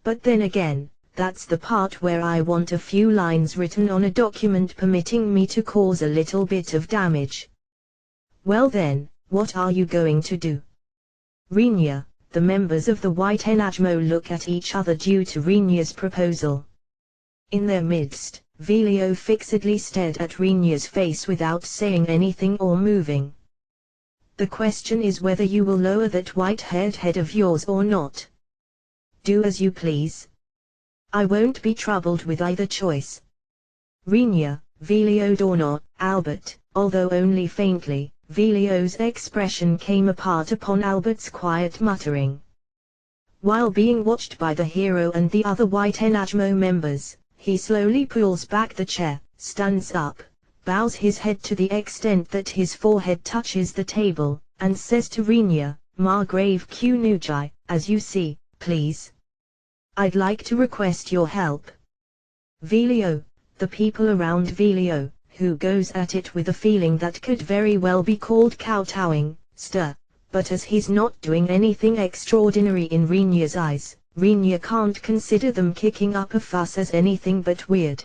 But then again, that's the part where I want a few lines written on a document permitting me to cause a little bit of damage. Well then, what are you going to do? Rinya. The members of the White Enajmo look at each other due to Rinya's proposal. In their midst, Velio fixedly stared at Rinya's face without saying anything or moving. The question is whether you will lower that white-haired head of yours or not. Do as you please. I won't be troubled with either choice. Rinya, Velio Dorno, Albert, although only faintly. Velio's expression came apart upon Albert's quiet muttering. While being watched by the hero and the other White Enajmo members, he slowly pulls back the chair, stands up, bows his head to the extent that his forehead touches the table, and says to Rinya, Margrave Q Nujai, as you see, please. I'd like to request your help. Velio, the people around Velio, who goes at it with a feeling that could very well be called kowtowing, stir, but as he's not doing anything extraordinary in Rinya's eyes, Rinya can't consider them kicking up a fuss as anything but weird.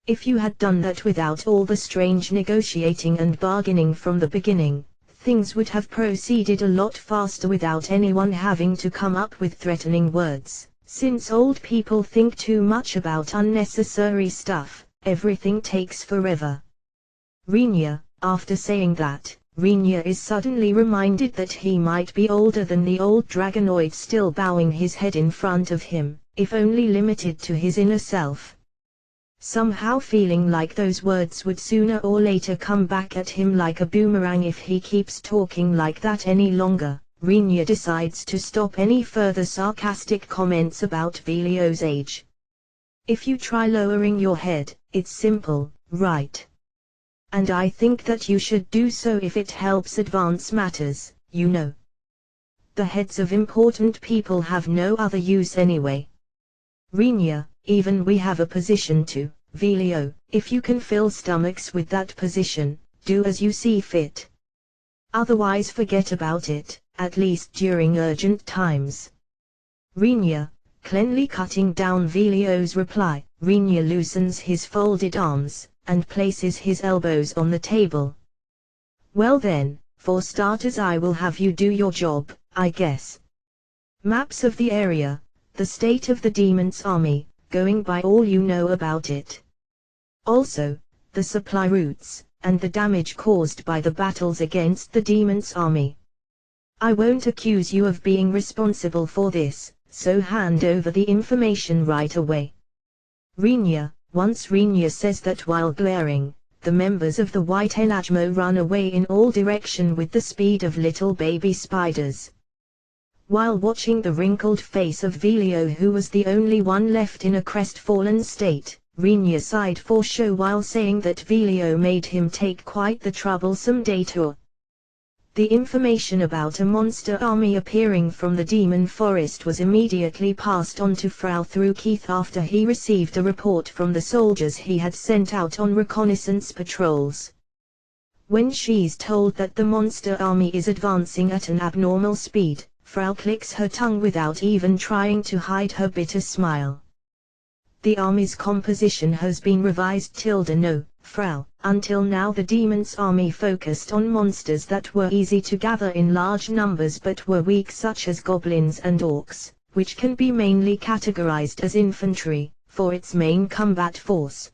If you had done that without all the strange negotiating and bargaining from the beginning, things would have proceeded a lot faster without anyone having to come up with threatening words. Since old people think too much about unnecessary stuff, everything takes forever. Rinya, after saying that, Rinya is suddenly reminded that he might be older than the old dragonoid still bowing his head in front of him, if only limited to his inner self. Somehow feeling like those words would sooner or later come back at him like a boomerang if he keeps talking like that any longer, Rinya decides to stop any further sarcastic comments about Velio's age. If you try lowering your head, it's simple, right? And I think that you should do so if it helps advance matters, you know. The heads of important people have no other use anyway. Rinya, even we have a position to, Velio, if you can fill stomachs with that position, do as you see fit. Otherwise forget about it, at least during urgent times. Rinya, cleanly cutting down Velio's reply, Rinya loosens his folded arms, and places his elbows on the table. Well then, for starters I will have you do your job, I guess. Maps of the area, the state of the demon's army, going by all you know about it. Also, the supply routes, and the damage caused by the battles against the demon's army. I won't accuse you of being responsible for this, so hand over the information right away. Rinya, once Rinya says that while glaring, the members of the White Enajmo run away in all direction with the speed of little baby spiders. While watching the wrinkled face of Velio, who was the only one left in a crestfallen state, Rinya sighed for show while saying that Velio made him take quite the troublesome detour. The information about a monster army appearing from the demon forest was immediately passed on to Frau through Keith after he received a report from the soldiers he had sent out on reconnaissance patrols. When she's told that the monster army is advancing at an abnormal speed, Frau clicks her tongue without even trying to hide her bitter smile. The army's composition has been revised. No, Frau. Until now the demon's army focused on monsters that were easy to gather in large numbers but were weak, such as goblins and orcs, which can be mainly categorized as infantry, for its main combat force.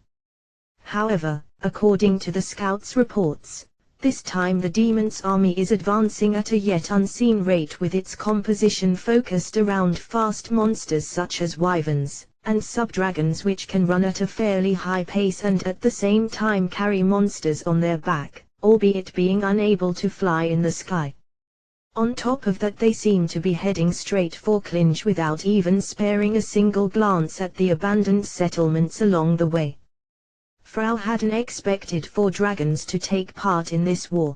However, according to the scouts' reports, this time the demon's army is advancing at a yet unseen rate, with its composition focused around fast monsters such as wyverns and sub-dragons, which can run at a fairly high pace and at the same time carry monsters on their back, albeit being unable to fly in the sky. On top of that, they seem to be heading straight for Klinge without even sparing a single glance at the abandoned settlements along the way. Frau hadn't expected 4 dragons to take part in this war.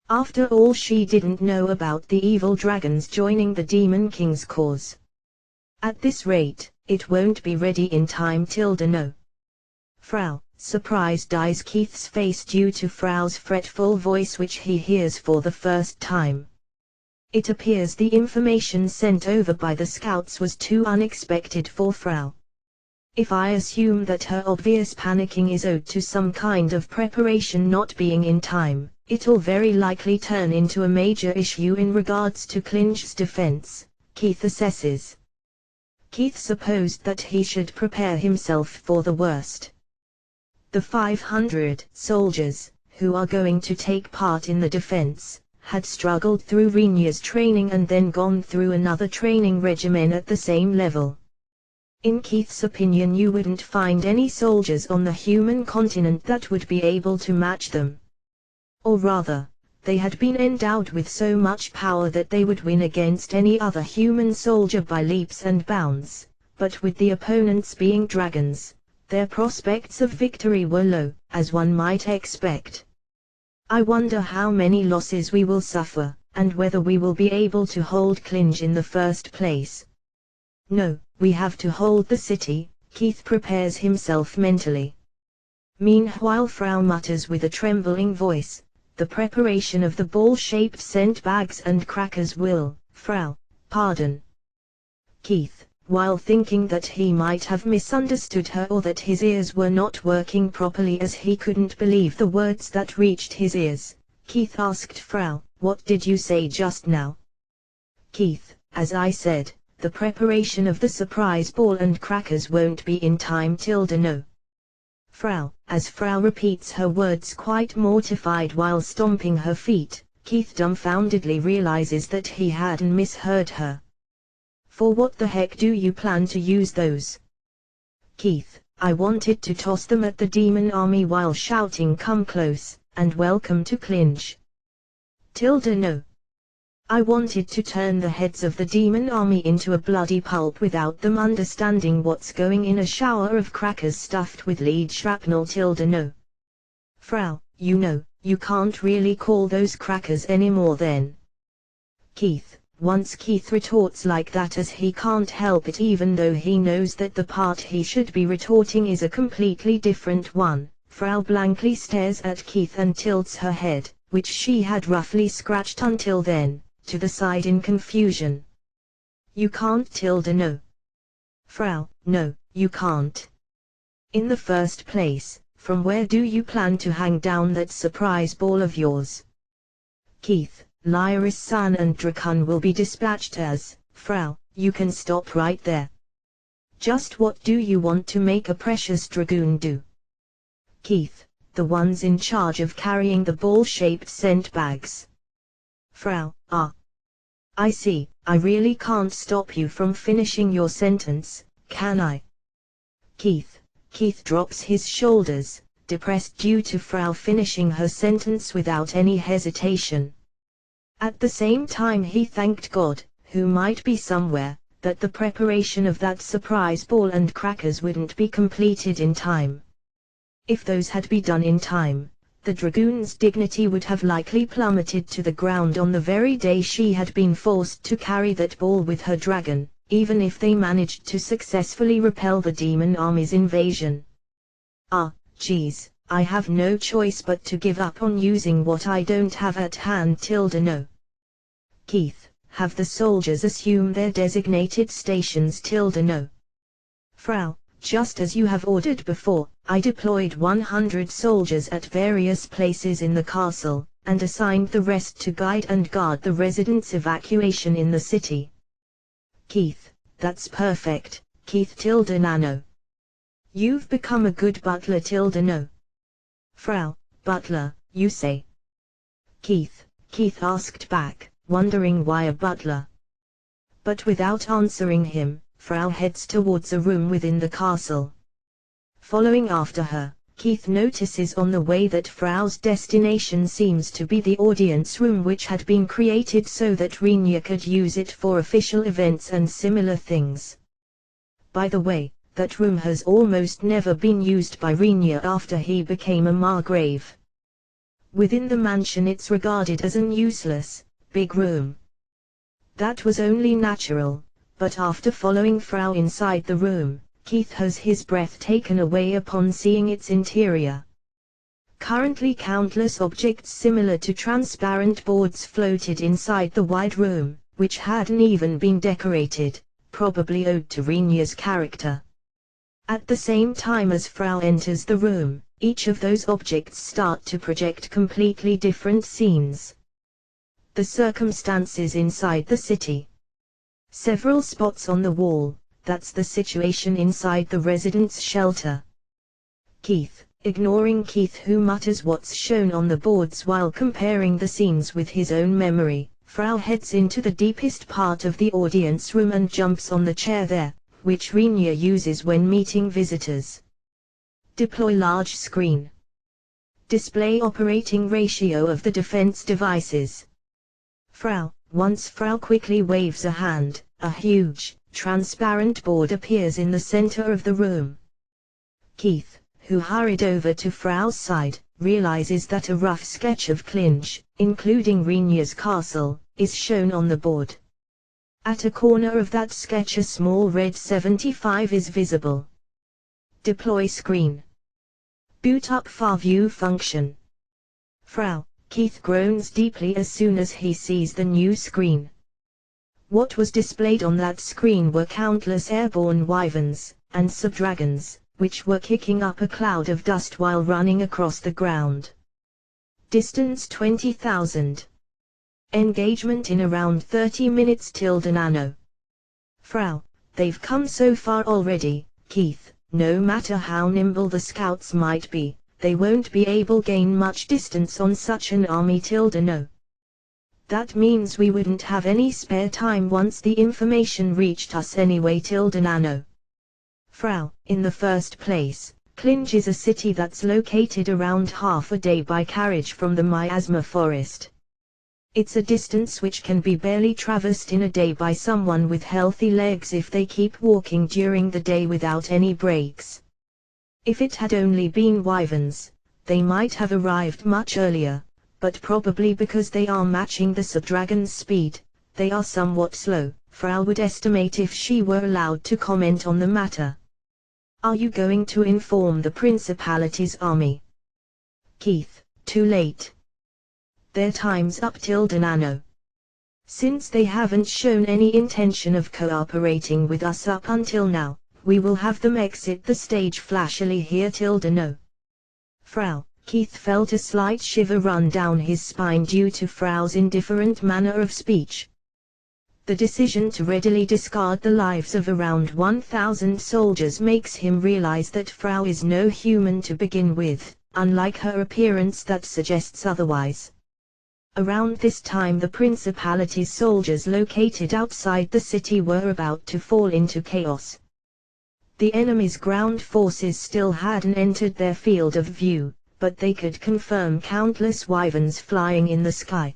After all, she didn't know about the evil dragons joining the Demon King's cause. At this rate, it won't be ready in time. No. Frau, surprised eyes Keith's face due to Frau's fretful voice, which he hears for the first time. It appears the information sent over by the scouts was too unexpected for Frau. If I assume that her obvious panicking is owed to some kind of preparation not being in time, it'll very likely turn into a major issue in regards to Klinge's defense, Keith assesses. Keith supposed that he should prepare himself for the worst. The 500 soldiers, who are going to take part in the defense, had struggled through Renya's training and then gone through another training regimen at the same level. In Keith's opinion, you wouldn't find any soldiers on the human continent that would be able to match them. Or rather, they had been endowed with so much power that they would win against any other human soldier by leaps and bounds, but with the opponents being dragons, their prospects of victory were low, as one might expect. I wonder how many losses we will suffer, and whether we will be able to hold Klinge in the first place. No, we have to hold the city, Keith prepares himself mentally. Meanwhile, Frau mutters with a trembling voice, the preparation of the ball-shaped scent bags and crackers will, Frau, pardon. Keith, while thinking that he might have misunderstood her or that his ears were not working properly as he couldn't believe the words that reached his ears, Keith asked Frau, what did you say just now? Keith, as I said, the preparation of the surprise ball and crackers won't be in time. No. Frau, as Frau repeats her words quite mortified while stomping her feet, Keith dumbfoundedly realizes that he hadn't misheard her. For what the heck do you plan to use those? Keith, I wanted to toss them at the demon army while shouting come close, and welcome to Klinge. No. I wanted to turn the heads of the demon army into a bloody pulp without them understanding what's going in a shower of crackers stuffed with lead shrapnel. No. Frau, you can't really call those crackers anymore then. Keith. Once Keith retorts like that, as he can't help it, even though he knows that the part he should be retorting is a completely different one, Frau blankly stares at Keith and tilts her head, which she had roughly scratched until then, to the side in confusion. You can't. No. Frau, no, you can't. In the first place, from where do you plan to hang down that surprise ball of yours? Keith, Lyris-san and Drakun will be dispatched as, Frau, you can stop right there. Just what do you want to make a precious dragoon do? Keith, the ones in charge of carrying the ball-shaped scent bags. Frau, I see. I really can't stop you from finishing your sentence, can I? Keith drops his shoulders, depressed due to Frau finishing her sentence without any hesitation. At the same time he thanked God, who might be somewhere, that the preparation of that surprise ball and crackers wouldn't be completed in time. If those had been done in time, the dragoon's dignity would have likely plummeted to the ground on the very day she had been forced to carry that ball with her dragon, even if they managed to successfully repel the demon army's invasion. Geez, I have no choice but to give up on using what I don't have at hand. No. Keith, have the soldiers assume their designated stations. No. Frau, just as you have ordered before, I deployed 100 soldiers at various places in the castle, and assigned the rest to guide and guard the residents' evacuation in the city. Keith, that's perfect, Keith. Nano. You've become a good butler. No. Frau, butler, you say? Keith asked back, wondering why a butler. But without answering him, Frau heads towards a room within the castle. Following after her, Keith notices on the way that Frau's destination seems to be the audience room, which had been created so that Renia could use it for official events and similar things. By the way, that room has almost never been used by Renia after he became a Margrave. Within the mansion it's regarded as an useless, big room. That was only natural, but after following Frau inside the room, Keith has his breath taken away upon seeing its interior. Currently countless objects similar to transparent boards floated inside the wide room, which hadn't even been decorated, probably owed to Renia's character. At the same time as Frau enters the room, each of those objects start to project completely different scenes. The circumstances inside the city. Several spots on the wall, that's the situation inside the residents' shelter. Keith, ignoring Keith who mutters what's shown on the boards while comparing the scenes with his own memory, Frau heads into the deepest part of the audience room and jumps on the chair there, which Renia uses when meeting visitors. Deploy large screen. Display operating ratio of the defense devices. Once Frau quickly waves a hand, a huge, transparent board appears in the center of the room. Keith, who hurried over to Frau's side, realizes that a rough sketch of Klinge, including Renia's castle, is shown on the board. At a corner of that sketch a small red 75 is visible. Deploy screen. Boot up far view function. Keith groans deeply as soon as he sees the new screen. What was displayed on that screen were countless airborne wyverns and subdragons, which were kicking up a cloud of dust while running across the ground. Distance 20,000. Engagement in around 30 minutes ~nano. They've come so far already, Keith. No matter how nimble the scouts might be, they won't be able to gain much distance on such an army ~no. That means we wouldn't have any spare time once the information reached us anyway ~nano. In the first place, Klinge is a city that's located around half a day by carriage from the miasma forest. It's a distance which can be barely traversed in a day by someone with healthy legs if they keep walking during the day without any breaks. If it had only been wyverns, they might have arrived much earlier, but probably because they are matching the subdragon's speed, they are somewhat slow, Frau would estimate if she were allowed to comment on the matter. Are you going to inform the Principality's army? Keith, too late. Their time's up ~nano. Since they haven't shown any intention of cooperating with us up until now, we will have them exit the stage flashily here ~no. Keith felt a slight shiver run down his spine due to Frau's indifferent manner of speech. The decision to readily discard the lives of around 1,000 soldiers makes him realize that Frau is no human to begin with, unlike her appearance that suggests otherwise. Around this time the Principality's soldiers located outside the city were about to fall into chaos. The enemy's ground forces still hadn't entered their field of view, but they could confirm countless wyverns flying in the sky.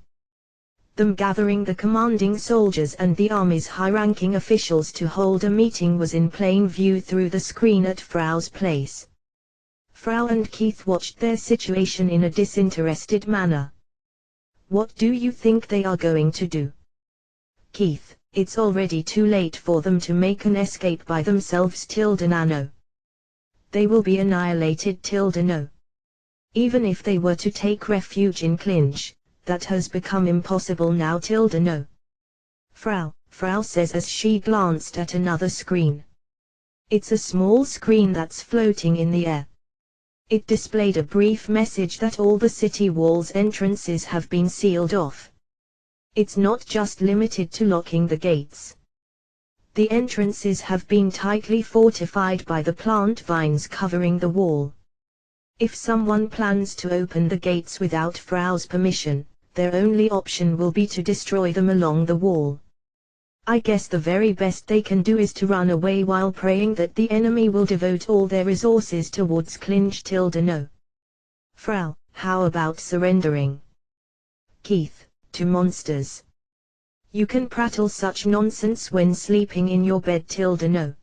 Them gathering the commanding soldiers and the army's high-ranking officials to hold a meeting was in plain view through the screen at Frau's place. Frau and Keith watched their situation in a disinterested manner. What do you think they are going to do? Keith, it's already too late for them to make an escape by themselves ~nano. They will be annihilated ~no. Even if they were to take refuge in Klinge, that has become impossible now ~no. Frau says as she glanced at another screen. It's a small screen that's floating in the air. It displayed a brief message that all the city walls' entrances have been sealed off. It's not just limited to locking the gates. The entrances have been tightly fortified by the plant vines covering the wall. If someone plans to open the gates without Frau's permission, their only option will be to destroy them along the wall. I guess the very best they can do is to run away while praying that the enemy will devote all their resources towards no. Frau, how about surrendering? Keith, to monsters. You can prattle such nonsense when sleeping in your bed no.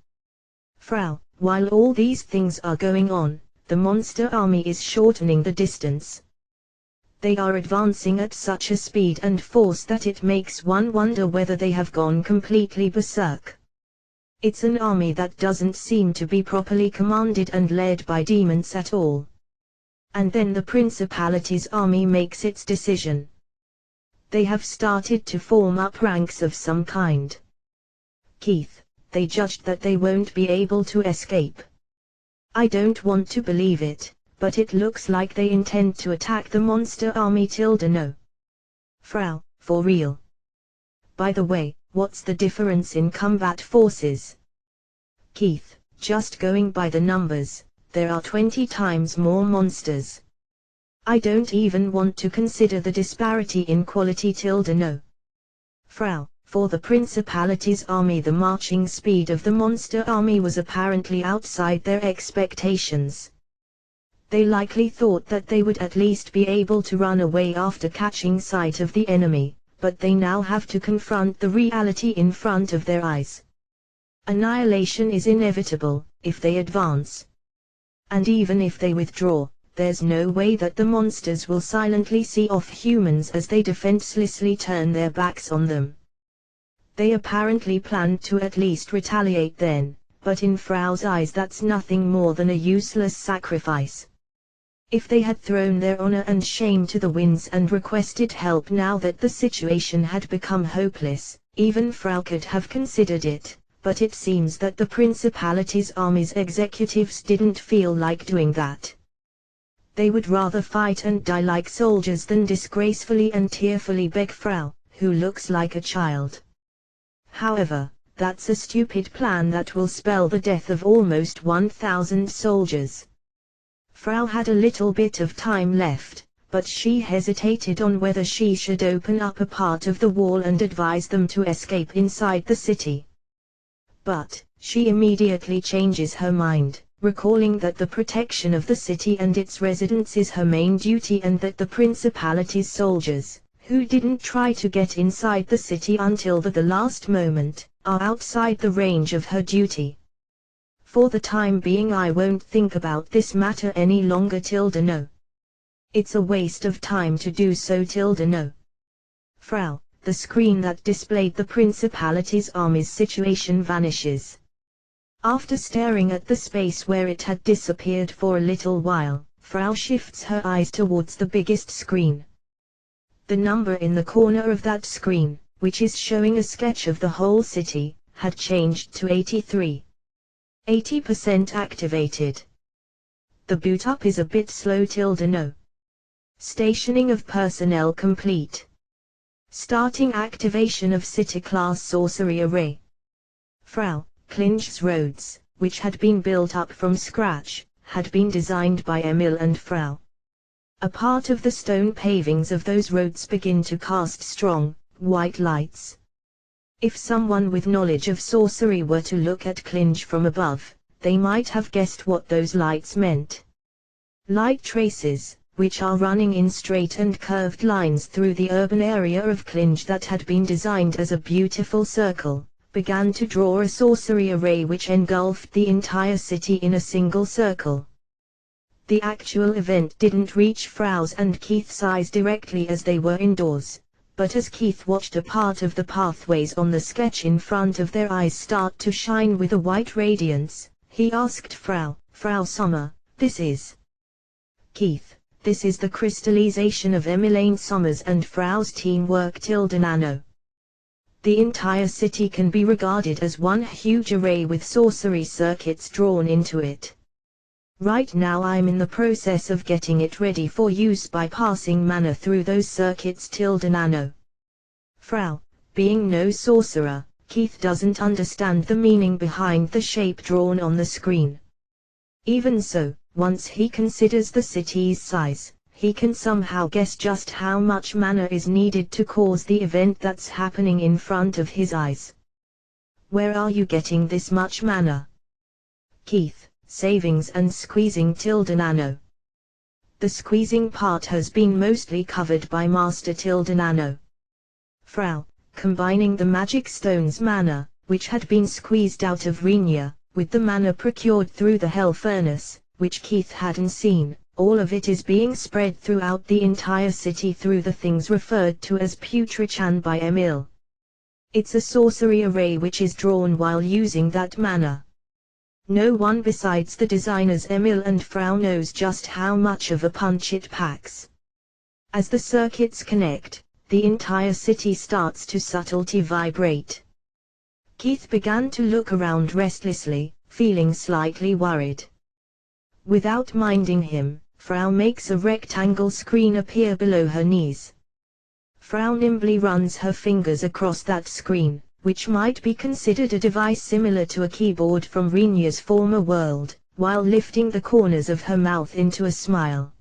Frau, while all these things are going on, the monster army is shortening the distance. They are advancing at such a speed and force that it makes one wonder whether they have gone completely berserk. It's an army that doesn't seem to be properly commanded and led by demons at all. And then the principality's army makes its decision. They have started to form up ranks of some kind. Keith, they judged that they won't be able to escape. I don't want to believe it, but it looks like they intend to attack the monster army no. Frau, for real. By the way, what's the difference in combat forces? Keith, just going by the numbers, there are 20 times more monsters. I don't even want to consider the disparity in quality no. Frau, for the Principality's army, the marching speed of the monster army was apparently outside their expectations. They likely thought that they would at least be able to run away after catching sight of the enemy, but they now have to confront the reality in front of their eyes. Annihilation is inevitable, if they advance. And even if they withdraw, there's no way that the monsters will silently see off humans as they defenselessly turn their backs on them. They apparently planned to at least retaliate then, but in Frau's eyes that's nothing more than a useless sacrifice. If they had thrown their honor and shame to the winds and requested help now that the situation had become hopeless, even Frau could have considered it, but it seems that the Principality's army's executives didn't feel like doing that. They would rather fight and die like soldiers than disgracefully and tearfully beg Frau, who looks like a child. However, that's a stupid plan that will spell the death of almost 1,000 soldiers. Frau had a little bit of time left, but she hesitated on whether she should open up a part of the wall and advise them to escape inside the city. But she immediately changes her mind, recalling that the protection of the city and its residents is her main duty and that the Principality's soldiers, who didn't try to get inside the city until the last moment, are outside the range of her duty. For the time being I won't think about this matter any longer no. It's a waste of time to do so no. Frau, the screen that displayed the Principality's army's situation vanishes. After staring at the space where it had disappeared for a little while, Frau shifts her eyes towards the biggest screen. The number in the corner of that screen, which is showing a sketch of the whole city, had changed to 83. 80% activated. The boot up is a bit slow no. Stationing of personnel complete. Starting activation of city class sorcery array. Frau, Klinge's roads, which had been built up from scratch, had been designed by Emil and Frau. A part of the stone pavings of those roads begin to cast strong, white lights. If someone with knowledge of sorcery were to look at Klinge from above, they might have guessed what those lights meant. Light traces, which are running in straight and curved lines through the urban area of Klinge that had been designed as a beautiful circle, began to draw a sorcery array which engulfed the entire city in a single circle. The actual event didn't reach Frau's and Keith's eyes directly as they were indoors, but as Keith watched a part of the pathways on the sketch in front of their eyes start to shine with a white radiance, he asked Frau, "Frau Sommer, this is?" Keith, "This is the crystallization of Emmeline Sommers and Frau's teamwork Nano. The entire city can be regarded as one huge array with sorcery circuits drawn into it. Right now I'm in the process of getting it ready for use by passing mana through those circuits Nano. Frau, being no sorcerer, Keith doesn't understand the meaning behind the shape drawn on the screen. Even so, once he considers the city's size, he can somehow guess just how much mana is needed to cause the event that's happening in front of his eyes. Where are you getting this much mana? Keith, savings and squeezing ~nano. The squeezing part has been mostly covered by Master ~nano. Frau, combining the magic stone's mana, which had been squeezed out of Renia, with the mana procured through the Hell Furnace, which Keith hadn't seen, all of it is being spread throughout the entire city through the things referred to as Putrichan by Emil. It's a sorcery array which is drawn while using that mana. No one besides the designers Emil and Frau knows just how much of a punch it packs. As the circuits connect, the entire city starts to subtly vibrate. Keith began to look around restlessly, feeling slightly worried. Without minding him, Frau makes a rectangle screen appear below her knees. Frau nimbly runs her fingers across that screen, which might be considered a device similar to a keyboard from Renia's former world, while lifting the corners of her mouth into a smile.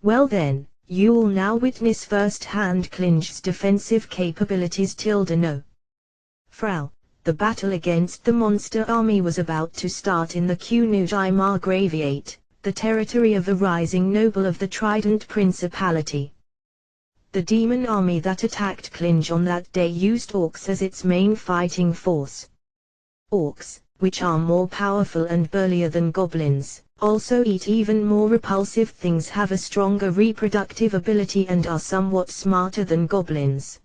Well then, you'll now witness first-hand Klinge's defensive capabilities ~no. Frau, the battle against the monster army was about to start in the Qnudai Margraviate, the territory of a rising noble of the Trident Principality. The demon army that attacked Klinge on that day used orcs as its main fighting force. Orcs, which are more powerful and burlier than goblins, also eat even more repulsive things, have a stronger reproductive ability and are somewhat smarter than goblins.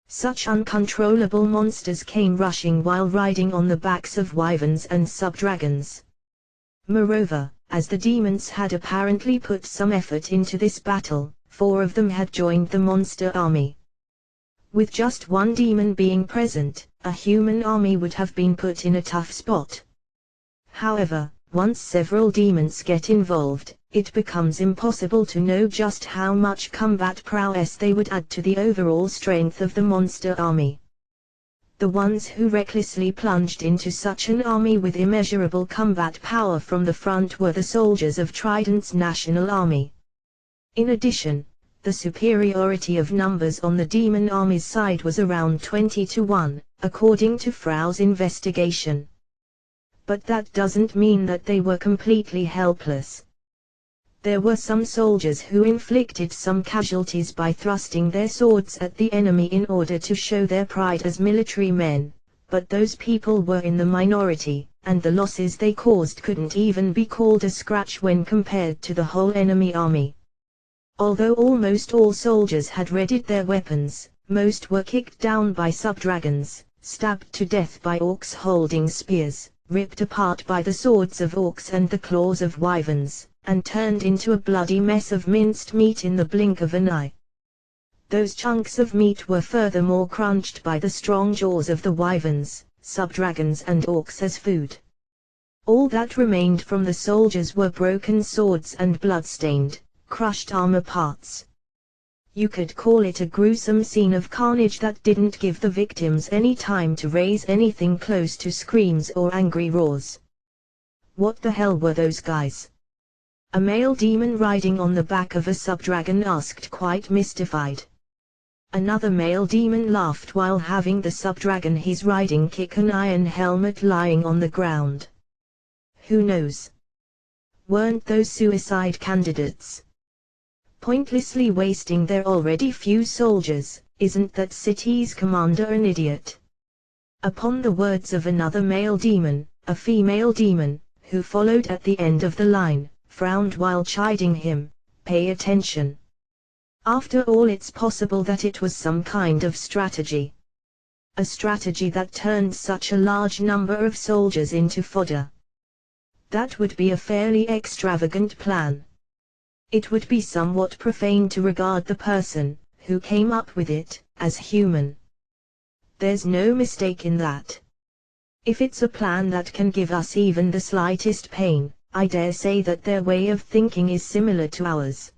Such uncontrollable monsters came rushing while riding on the backs of wyverns and subdragons. Moreover, as the demons had apparently put some effort into this battle, 4 of them had joined the monster army. With just one demon being present, a human army would have been put in a tough spot. However, once several demons get involved, it becomes impossible to know just how much combat prowess they would add to the overall strength of the monster army. The ones who recklessly plunged into such an army with immeasurable combat power from the front were the soldiers of Trident's national army. In addition, the superiority of numbers on the demon army's side was around 20-1, according to Frau's investigation. But that doesn't mean that they were completely helpless. There were some soldiers who inflicted some casualties by thrusting their swords at the enemy in order to show their pride as military men, but those people were in the minority, and the losses they caused couldn't even be called a scratch when compared to the whole enemy army. Although almost all soldiers had readied their weapons, most were kicked down by subdragons, stabbed to death by orcs holding spears, ripped apart by the swords of orcs and the claws of wyverns, and turned into a bloody mess of minced meat in the blink of an eye. Those chunks of meat were furthermore crunched by the strong jaws of the wyverns, subdragons and orcs as food. All that remained from the soldiers were broken swords and blood-stained, crushed armor parts. You could call it a gruesome scene of carnage that didn't give the victims any time to raise anything close to screams or angry roars. What the hell were those guys? A male demon riding on the back of a subdragon asked, quite mystified. Another male demon laughed while having the subdragon he's riding kick an iron helmet lying on the ground. Who knows? Weren't those suicide candidates? Pointlessly wasting their already few soldiers, isn't that city's commander an idiot? Upon the words of another male demon, a female demon, who followed at the end of the line, frowned while chiding him, pay attention. After all, it's possible that it was some kind of strategy. A strategy that turned such a large number of soldiers into fodder. That would be a fairly extravagant plan. It would be somewhat profane to regard the person who came up with it as human. There's no mistake in that. If it's a plan that can give us even the slightest pain, I dare say that their way of thinking is similar to ours.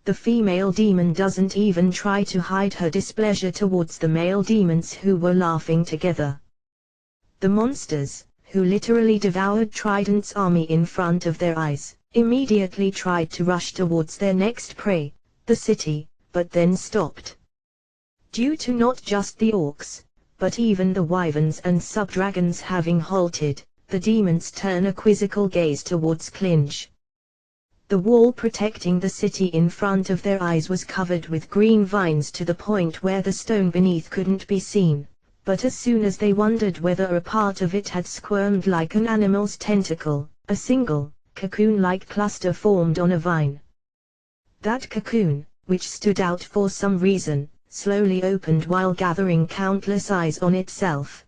The female demon doesn't even try to hide her displeasure towards the male demons who were laughing together. The monsters, who literally devoured Trident's army in front of their eyes, immediately tried to rush towards their next prey, the city, but then stopped. Due to not just the orcs, but even the wyverns and subdragons having halted, the demons turn a quizzical gaze towards Clinch. The wall protecting the city in front of their eyes was covered with green vines to the point where the stone beneath couldn't be seen, but as soon as they wondered whether a part of it had squirmed like an animal's tentacle, a single, cocoon-like cluster formed on a vine. That cocoon, which stood out for some reason, slowly opened while gathering countless eyes on itself.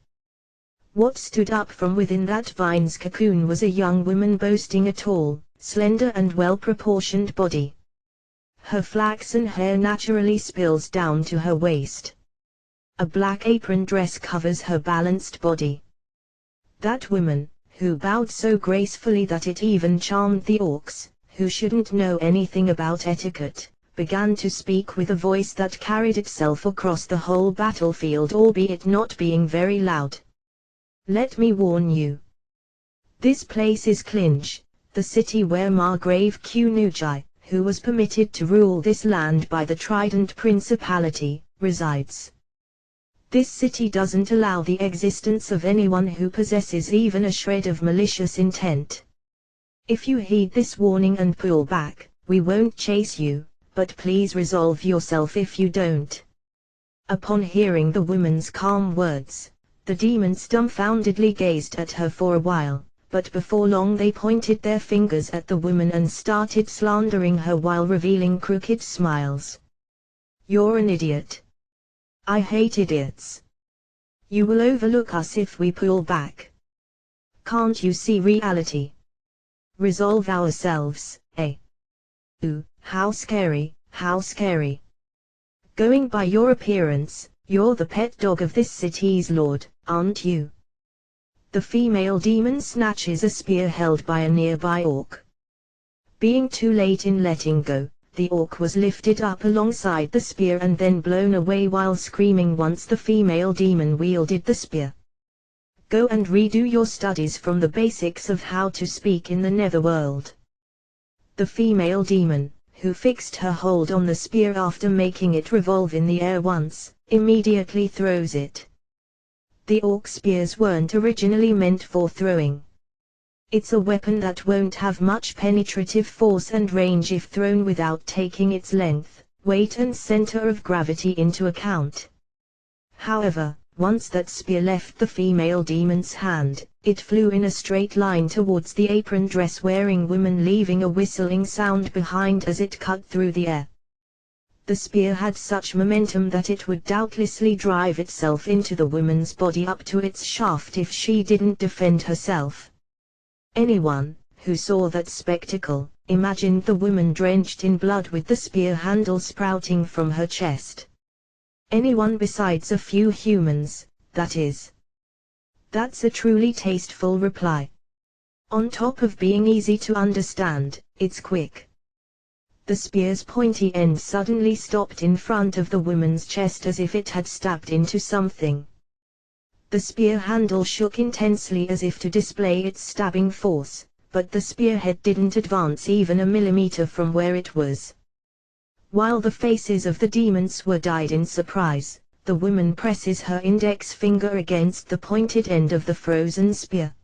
What stood up from within that vine's cocoon was a young woman boasting a tall, slender and well-proportioned body. Her flaxen hair naturally spills down to her waist. A black apron dress covers her balanced body. That woman, who bowed so gracefully that it even charmed the orcs, who shouldn't know anything about etiquette, began to speak with a voice that carried itself across the whole battlefield, albeit not being very loud. Let me warn you. This place is Clinch, the city where Margrave Qnujai, who was permitted to rule this land by the Trident Principality, resides. This city doesn't allow the existence of anyone who possesses even a shred of malicious intent. If you heed this warning and pull back, we won't chase you, but please resolve yourself if you don't. Upon hearing the woman's calm words, the demons dumbfoundedly gazed at her for a while, but before long they pointed their fingers at the woman and started slandering her while revealing crooked smiles. You're an idiot. I hate idiots. You will overlook us if we pull back. Can't you see reality? Resolve ourselves, eh? Ooh, how scary, how scary. Going by your appearance, you're the pet dog of this city's lord, aren't you? The female demon snatches a spear held by a nearby orc. Being too late in letting go, the orc was lifted up alongside the spear and then blown away while screaming once the female demon wielded the spear. Go and redo your studies from the basics of how to speak in the netherworld. The female demon, who fixed her hold on the spear after making it revolve in the air once, immediately throws it. The orc spears weren't originally meant for throwing. It's a weapon that won't have much penetrative force and range if thrown without taking its length, weight and center of gravity into account. However, once that spear left the female demon's hand, it flew in a straight line towards the apron dress wearing woman, leaving a whistling sound behind as it cut through the air. The spear had such momentum that it would doubtlessly drive itself into the woman's body up to its shaft if she didn't defend herself. Anyone who saw that spectacle imagined the woman drenched in blood with the spear handle sprouting from her chest. Anyone besides a few humans, that is. That's a truly tasteful reply. On top of being easy to understand, it's quick. The spear's pointy end suddenly stopped in front of the woman's chest as if it had stabbed into something. The spear handle shook intensely as if to display its stabbing force, but the spearhead didn't advance even a millimeter from where it was. While the faces of the demons were dyed in surprise, the woman presses her index finger against the pointed end of the frozen spear.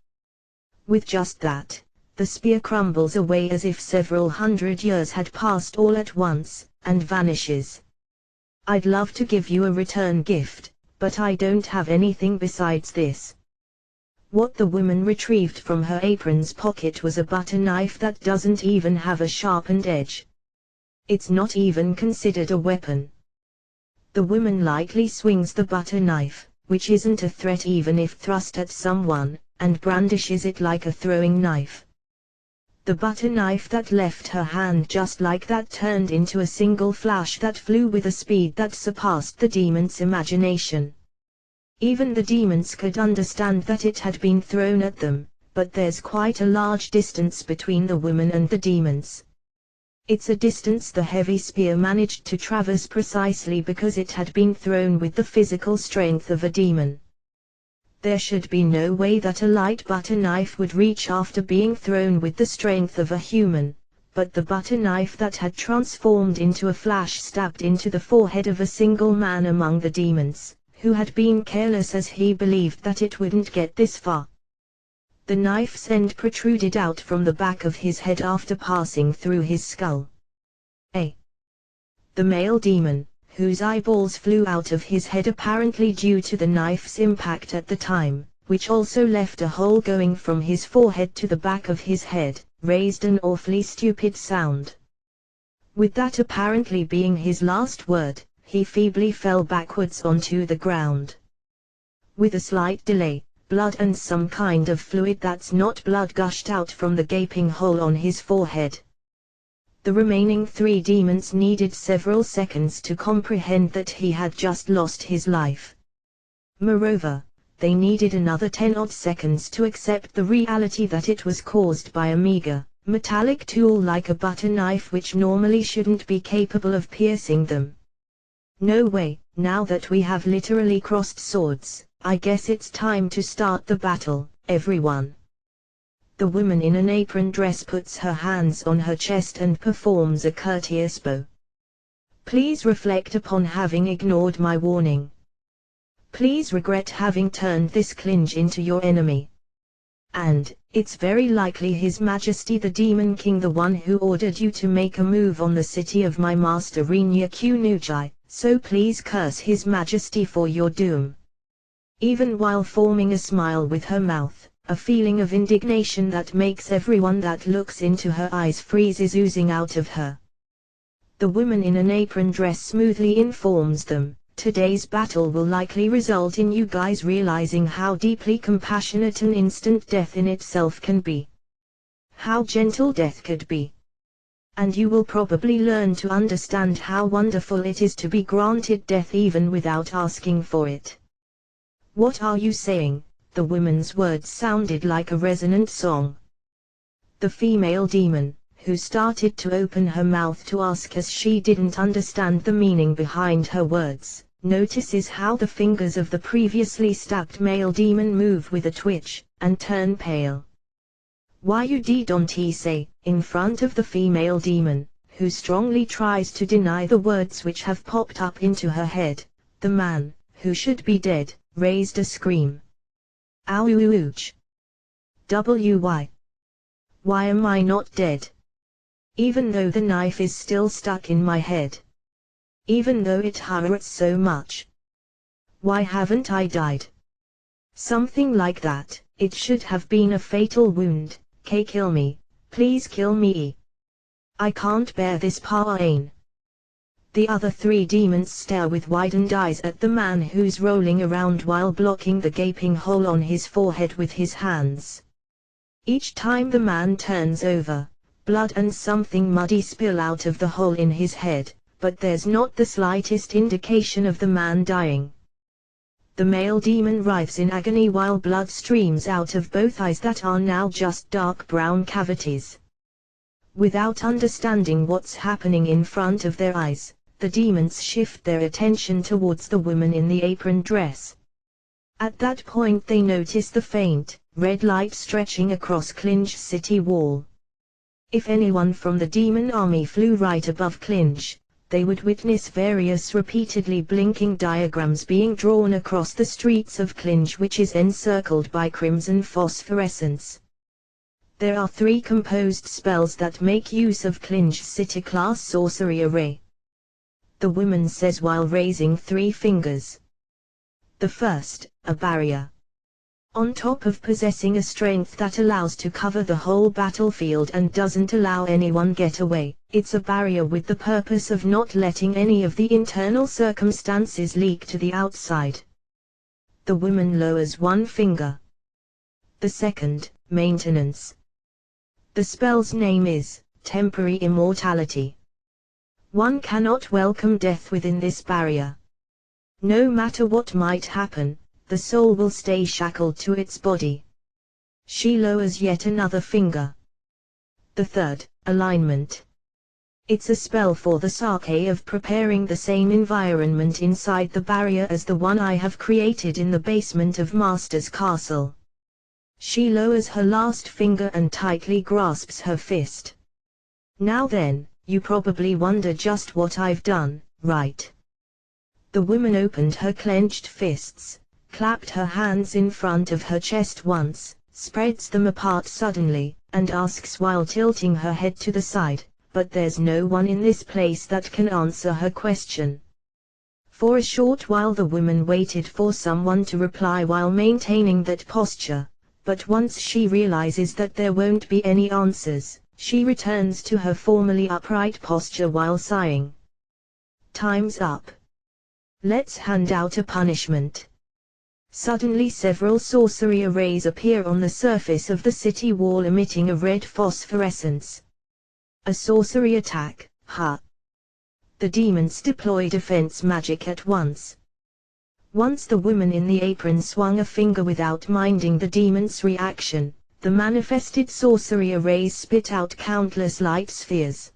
With just that, the spear crumbles away as if several hundred years had passed all at once, and vanishes. I'd love to give you a return gift, but I don't have anything besides this. What the woman retrieved from her apron's pocket was a butter knife that doesn't even have a sharpened edge. It's not even considered a weapon. The woman lightly swings the butter knife, which isn't a threat even if thrust at someone, and brandishes it like a throwing knife. The butter knife that left her hand just like that turned into a single flash that flew with a speed that surpassed the demon's imagination. Even the demons could understand that it had been thrown at them, but there's quite a large distance between the woman and the demons. It's a distance the heavy spear managed to traverse precisely because it had been thrown with the physical strength of a demon. There should be no way that a light butter knife would reach after being thrown with the strength of a human, but the butter knife that had transformed into a flash stabbed into the forehead of a single man among the demons, who had been careless as he believed that it wouldn't get this far. The knife's end protruded out from the back of his head after passing through his skull. The male demon, whose eyeballs flew out of his head apparently due to the knife's impact at the time, which also left a hole going from his forehead to the back of his head, raised an awfully stupid sound. With that apparently being his last word, he feebly fell backwards onto the ground. With a slight delay, blood and some kind of fluid that's not blood gushed out from the gaping hole on his forehead. The remaining 3 demons needed several seconds to comprehend that he had just lost his life. Moreover, they needed another 10-odd seconds to accept the reality that it was caused by a meager, metallic tool like a butter knife which normally shouldn't be capable of piercing them. No way, now that we have literally crossed swords, I guess it's time to start the battle, everyone. The woman in an apron dress puts her hands on her chest and performs a courteous bow. Please reflect upon having ignored my warning. Please regret having turned this clinge into your enemy. And, it's very likely His Majesty the Demon King, the one who ordered you to make a move on the city of my master Rinya Kunujai, so please curse His Majesty for your doom. Even while forming a smile with her mouth, a feeling of indignation that makes everyone that looks into her eyes freeze is oozing out of her. The woman in an apron dress smoothly informs them, today's battle will likely result in you guys realizing how deeply compassionate an instant death in itself can be. How gentle death could be. And you will probably learn to understand how wonderful it is to be granted death even without asking for it. What are you saying? The woman's words sounded like a resonant song. The female demon, who started to open her mouth to ask as she didn't understand the meaning behind her words, notices how the fingers of the previously stabbed male demon move with a twitch, and turn pale. Why you don't he say, in front of the female demon, who strongly tries to deny the words which have popped up into her head. The man, who should be dead, raised a scream. Ouch! Why am I not dead? Even though the knife is still stuck in my head. Even though it hurts so much. Why haven't I died? Something like that. It should have been a fatal wound. Kill me, please kill me. I can't bear this pain. The other 3 demons stare with widened eyes at the man who's rolling around while blocking the gaping hole on his forehead with his hands. Each time the man turns over, blood and something muddy spill out of the hole in his head, but there's not the slightest indication of the man dying. The male demon writhes in agony while blood streams out of both eyes that are now just dark brown cavities. Without understanding what's happening in front of their eyes, the demons shift their attention towards the woman in the apron dress. At that point they notice the faint, red light stretching across Clinch city wall. If anyone from the demon army flew right above Clinch, they would witness various repeatedly blinking diagrams being drawn across the streets of Clinch, which is encircled by crimson phosphorescence. There are 3 composed spells that make use of Clinch city class sorcery array. The woman says while raising 3 fingers. The first, a barrier. On top of possessing a strength that allows to cover the whole battlefield and doesn't allow anyone get away, it's a barrier with the purpose of not letting any of the internal circumstances leak to the outside. The woman lowers 1 finger. The second, maintenance. The spell's name is temporary immortality. One cannot welcome death within this barrier. No matter what might happen, the soul will stay shackled to its body. She lowers yet another finger. The third, alignment. It's a spell for the sake of preparing the same environment inside the barrier as the one I have created in the basement of Master's castle. She lowers her last finger and tightly grasps her fist. Now then, you probably wonder just what I've done, right? The woman opened her clenched fists, clapped her hands in front of her chest once, spreads them apart suddenly, and asks while tilting her head to the side, but there's no one in this place that can answer her question. For a short while the woman waited for someone to reply while maintaining that posture, but once she realizes that there won't be any answers, she returns to her formerly upright posture while sighing. Time's up. Let's hand out a punishment. Suddenly several sorcery arrays appear on the surface of the city wall emitting a red phosphorescence. A sorcery attack, huh? The demons deploy defense magic at once. Once the woman in the apron swung a finger without minding the demon's reaction, the manifested sorcery arrays spit out countless light spheres.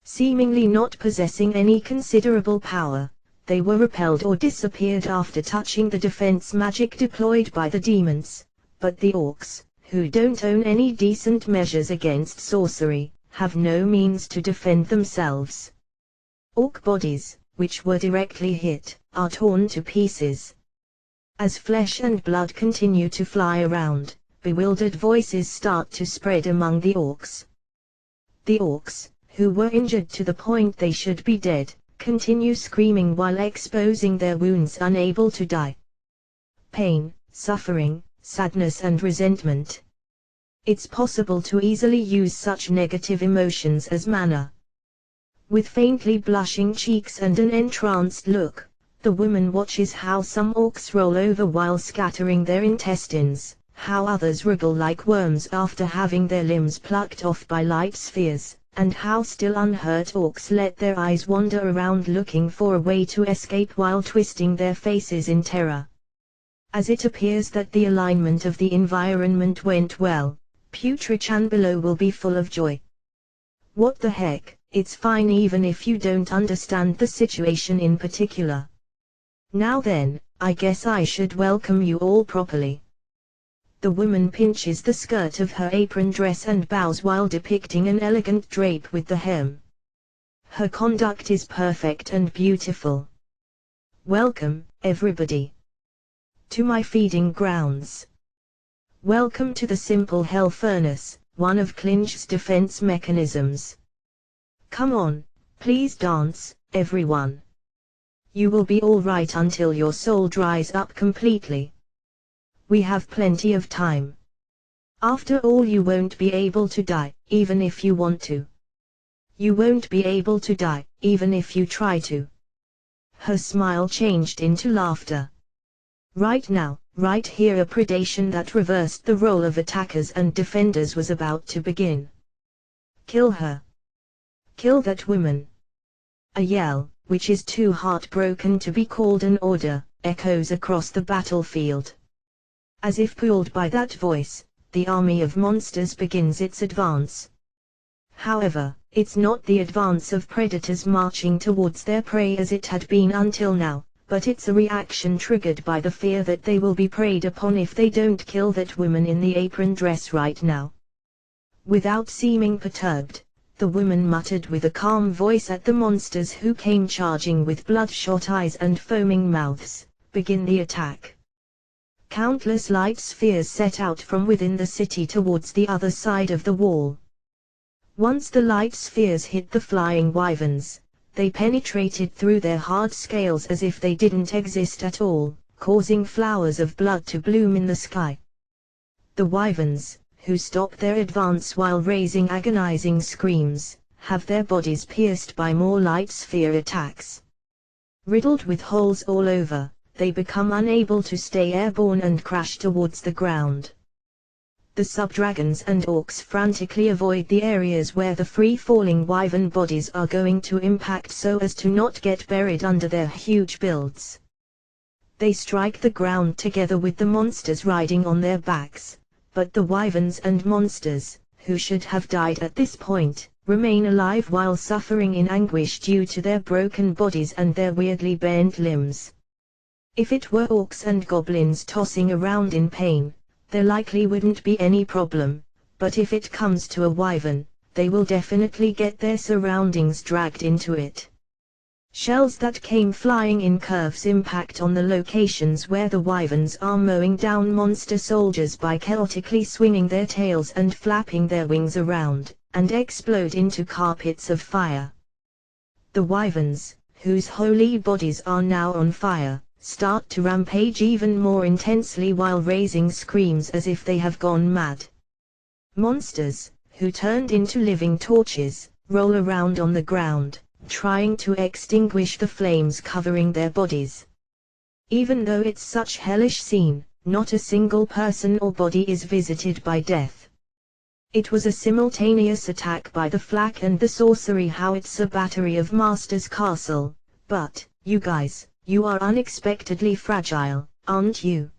Seemingly not possessing any considerable power, they were repelled or disappeared after touching the defense magic deployed by the demons, but the orcs, who don't own any decent measures against sorcery, have no means to defend themselves. Orc bodies, which were directly hit, are torn to pieces. As flesh and blood continue to fly around, bewildered voices start to spread among the orcs. The orcs, who were injured to the point they should be dead, continue screaming while exposing their wounds, unable to die. Pain, suffering, sadness and resentment. It's possible to easily use such negative emotions as mana. With faintly blushing cheeks and an entranced look, the woman watches how some orcs roll over while scattering their intestines, how others wriggle like worms after having their limbs plucked off by light spheres, and how still unhurt orcs let their eyes wander around looking for a way to escape while twisting their faces in terror. As it appears that the alignment of the environment went well, Putri-chan below will be full of joy. What the heck, it's fine even if you don't understand the situation in particular. Now then, I guess I should welcome you all properly. The woman pinches the skirt of her apron dress and bows while depicting an elegant drape with the hem. Her conduct is perfect and beautiful. Welcome, everybody, to my feeding grounds. Welcome to the simple hell furnace, one of Clinch's defense mechanisms. Come on, please dance, everyone. You will be all right until your soul dries up completely. We have plenty of time. After all, you won't be able to die, even if you want to. You won't be able to die, even if you try to. Her smile changed into laughter. Right now, right here, a predation that reversed the role of attackers and defenders was about to begin. Kill her. Kill that woman. A yell, which is too heartbroken to be called an order, echoes across the battlefield. As if pulled by that voice, the army of monsters begins its advance. However, it's not the advance of predators marching towards their prey as it had been until now, but it's a reaction triggered by the fear that they will be preyed upon if they don't kill that woman in the apron dress right now. Without seeming perturbed, the woman muttered with a calm voice at the monsters who came charging with bloodshot eyes and foaming mouths, "Begin the attack." Countless light spheres set out from within the city towards the other side of the wall. Once the light spheres hit the flying wyverns, they penetrated through their hard scales as if they didn't exist at all, causing flowers of blood to bloom in the sky. The wyverns, who stop their advance while raising agonizing screams, have their bodies pierced by more light sphere attacks. Riddled with holes all over, they become unable to stay airborne and crash towards the ground. The subdragons and orcs frantically avoid the areas where the free-falling wyvern bodies are going to impact so as to not get buried under their huge builds. They strike the ground together with the monsters riding on their backs, but the wyverns and monsters, who should have died at this point, remain alive while suffering in anguish due to their broken bodies and their weirdly bent limbs. If it were orcs and goblins tossing around in pain, there likely wouldn't be any problem, but if it comes to a wyvern, they will definitely get their surroundings dragged into it. Shells that came flying in curves impact on the locations where the wyverns are mowing down monster soldiers by chaotically swinging their tails and flapping their wings around, and explode into carpets of fire. The wyverns, whose holy bodies are now on fire, start to rampage even more intensely while raising screams as if they have gone mad. Monsters, who turned into living torches, roll around on the ground, trying to extinguish the flames covering their bodies. Even though it's such hellish scene, not a single person or body is visited by death. It was a simultaneous attack by the flak and the sorcery. How it's a battery of Master's Castle, but, you guys, you are unexpectedly fragile, aren't you?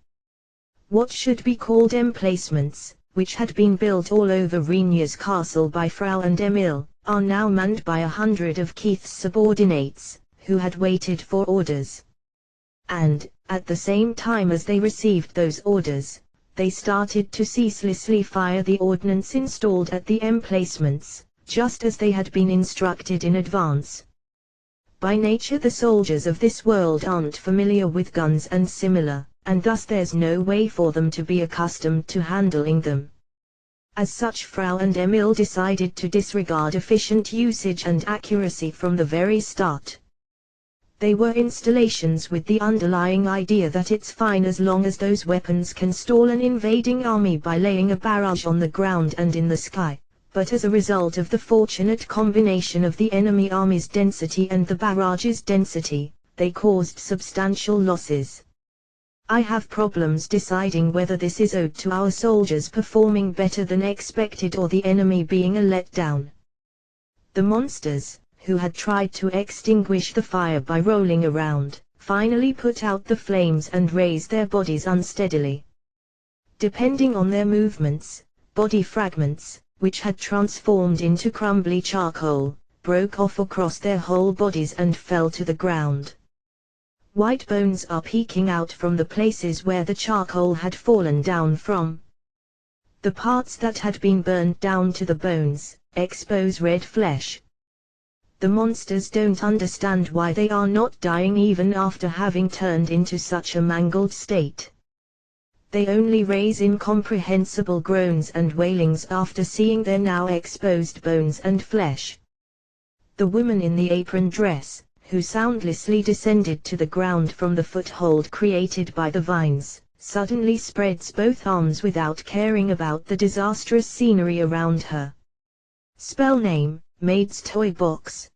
What should be called emplacements, which had been built all over Rhaenya's castle by Frau and Emil, are now manned by 100 of Keith's subordinates, who had waited for orders. And, at the same time as they received those orders, they started to ceaselessly fire the ordnance installed at the emplacements, just as they had been instructed in advance. By nature the soldiers of this world aren't familiar with guns and similar, and thus there's no way for them to be accustomed to handling them. As such, Frau and Emil decided to disregard efficient usage and accuracy from the very start. They were installations with the underlying idea that it's fine as long as those weapons can stall an invading army by laying a barrage on the ground and in the sky, but as a result of the fortunate combination of the enemy army's density and the barrage's density, they caused substantial losses. I have problems deciding whether this is owed to our soldiers performing better than expected or the enemy being a letdown. The monsters, who had tried to extinguish the fire by rolling around, finally put out the flames and raised their bodies unsteadily. Depending on their movements, body fragments, which had transformed into crumbly charcoal, broke off across their whole bodies and fell to the ground. White bones are peeking out from the places where the charcoal had fallen down from. The parts that had been burned down to the bones expose red flesh. The monsters don't understand why they are not dying even after having turned into such a mangled state. They only raise incomprehensible groans and wailings after seeing their now exposed bones and flesh. The woman in the apron dress, who soundlessly descended to the ground from the foothold created by the vines, suddenly spreads both arms without caring about the disastrous scenery around her. Spell name, Maid's Toy Box.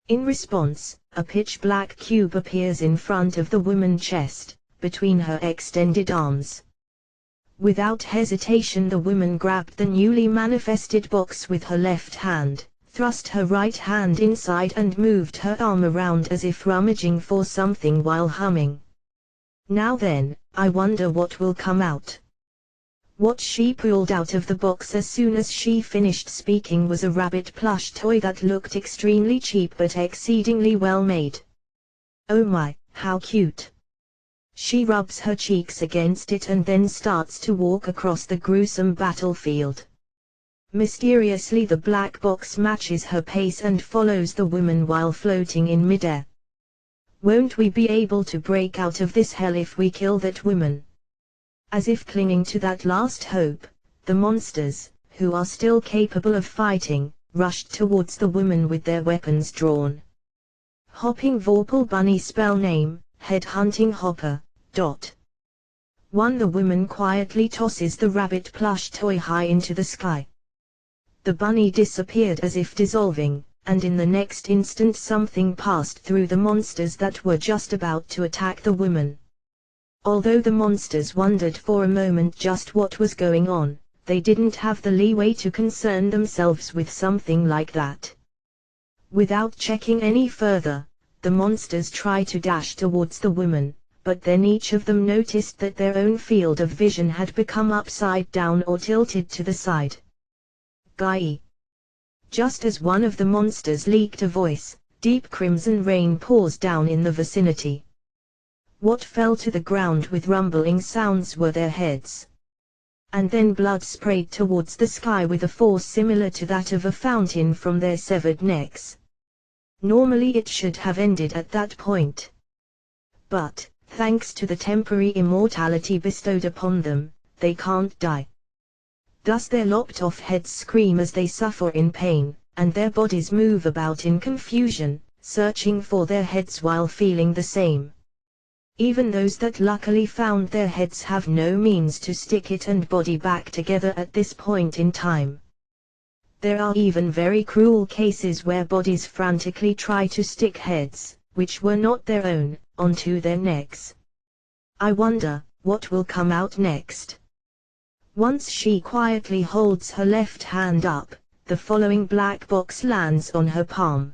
In response, a pitch-black cube appears in front of the woman's chest, between her extended arms. Without hesitation the woman grabbed the newly manifested box with her left hand, thrust her right hand inside and moved her arm around as if rummaging for something while humming. Now then, I wonder what will come out. What she pulled out of the box as soon as she finished speaking was a rabbit plush toy that looked extremely cheap but exceedingly well made. Oh my, how cute! She rubs her cheeks against it and then starts to walk across the gruesome battlefield. Mysteriously the black box matches her pace and follows the woman while floating in midair. Won't we be able to break out of this hell if we kill that woman? As if clinging to that last hope, the monsters, who are still capable of fighting, rushed towards the woman with their weapons drawn. Hopping Vorpal Bunny. Spell name, Headhunting Hopper. 1. The woman quietly tosses the rabbit plush toy high into the sky. The bunny disappeared as if dissolving, and in the next instant something passed through the monsters that were just about to attack the woman. Although the monsters wondered for a moment just what was going on, they didn't have the leeway to concern themselves with something like that. Without checking any further, the monsters tried to dash towards the woman, but then each of them noticed that their own field of vision had become upside down or tilted to the side. Guy. Just as one of the monsters leaked a voice, deep crimson rain pours down in the vicinity. What fell to the ground with rumbling sounds were their heads. And then blood sprayed towards the sky with a force similar to that of a fountain from their severed necks. Normally it should have ended at that point. But, thanks to the temporary immortality bestowed upon them, they can't die. Thus their lopped-off heads scream as they suffer in pain, and their bodies move about in confusion, searching for their heads while feeling the same. Even those that luckily found their heads have no means to stick it and body back together at this point in time. There are even very cruel cases where bodies frantically try to stick heads, which were not their own, onto their necks. I wonder, what will come out next? Once she quietly holds her left hand up, the following black box lands on her palm.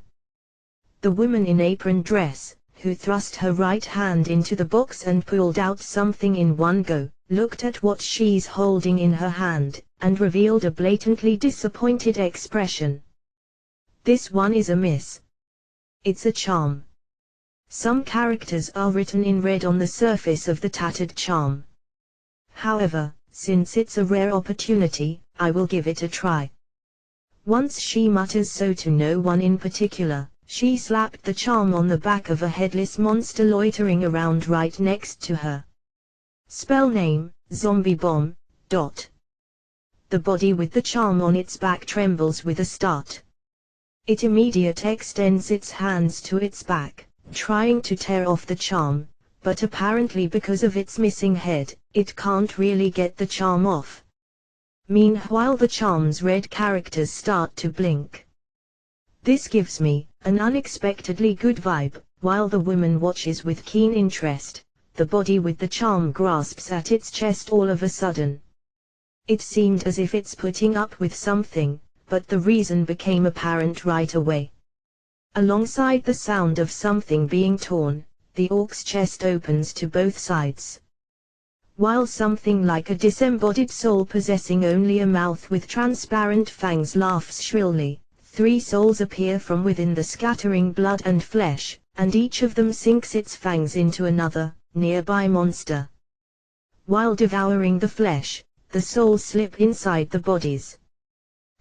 The woman in apron dress, who thrust her right hand into the box and pulled out something in one go, looked at what she's holding in her hand, and revealed a blatantly disappointed expression. This one is a miss. It's a charm. Some characters are written in red on the surface of the tattered charm. However, since it's a rare opportunity, I will give it a try. Once she mutters so to no one in particular, she slapped the charm on the back of a headless monster loitering around right next to her. Spell name, Zombie Bomb. The body with the charm on its back trembles with a start. It immediately extends its hands to its back, trying to tear off the charm, but apparently because of its missing head, it can't really get the charm off. Meanwhile the charm's red characters start to blink. This gives me an unexpectedly good vibe. While the woman watches with keen interest, the body with the charm grasps at its chest all of a sudden. It seemed as if it's putting up with something, but the reason became apparent right away. Alongside the sound of something being torn, the orc's chest opens to both sides. While something like a disembodied soul possessing only a mouth with transparent fangs laughs shrilly, 3 souls appear from within the scattering blood and flesh, and each of them sinks its fangs into another, nearby monster. While devouring the flesh, the souls slip inside the bodies.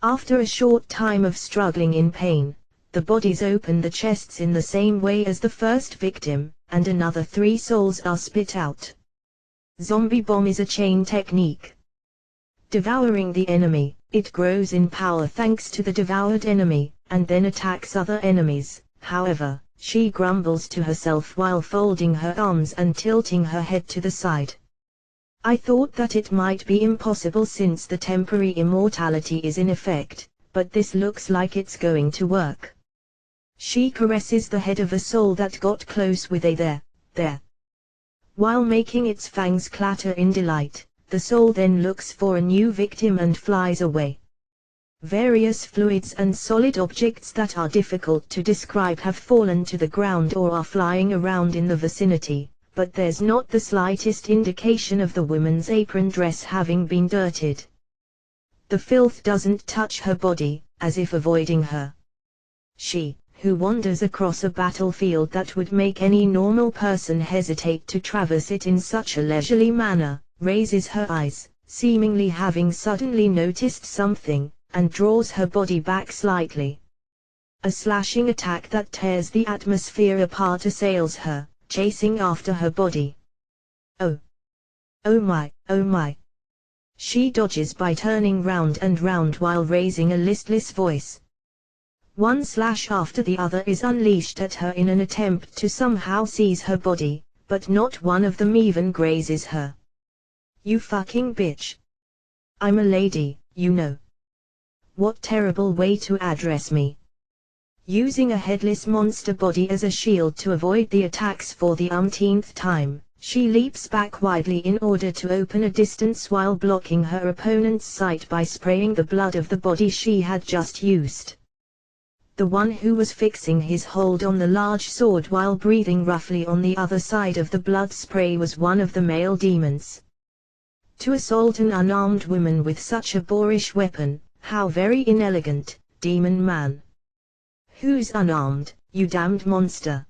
After a short time of struggling in pain, the bodies open the chests in the same way as the first victim, and another 3 souls are spit out. Zombie Bomb is a chain technique. Devouring the enemy, it grows in power thanks to the devoured enemy, and then attacks other enemies. However, she grumbles to herself while folding her arms and tilting her head to the side. I thought that it might be impossible since the temporary immortality is in effect, but this looks like it's going to work. She caresses the head of a soul that got close with a there. While making its fangs clatter in delight, the soul then looks for a new victim and flies away. Various fluids and solid objects that are difficult to describe have fallen to the ground or are flying around in the vicinity, but there's not the slightest indication of the woman's apron dress having been dirtied. The filth doesn't touch her body, as if avoiding her. She, who wanders across a battlefield that would make any normal person hesitate to traverse it in such a leisurely manner, raises her eyes, seemingly having suddenly noticed something, and draws her body back slightly. A slashing attack that tears the atmosphere apart assails her, chasing after her body. Oh! Oh my, oh my! She dodges by turning round and round while raising a listless voice. One slash after the other is unleashed at her in an attempt to somehow seize her body, but not one of them even grazes her. You fucking bitch! I'm a lady, you know. What terrible way to address me. Using a headless monster body as a shield to avoid the attacks for the umpteenth time, she leaps back widely in order to open a distance while blocking her opponent's sight by spraying the blood of the body she had just used. The one who was fixing his hold on the large sword while breathing roughly on the other side of the blood spray was one of the male demons. To assault an unarmed woman with such a boorish weapon, how very inelegant, demon man. Who's unarmed, you damned monster?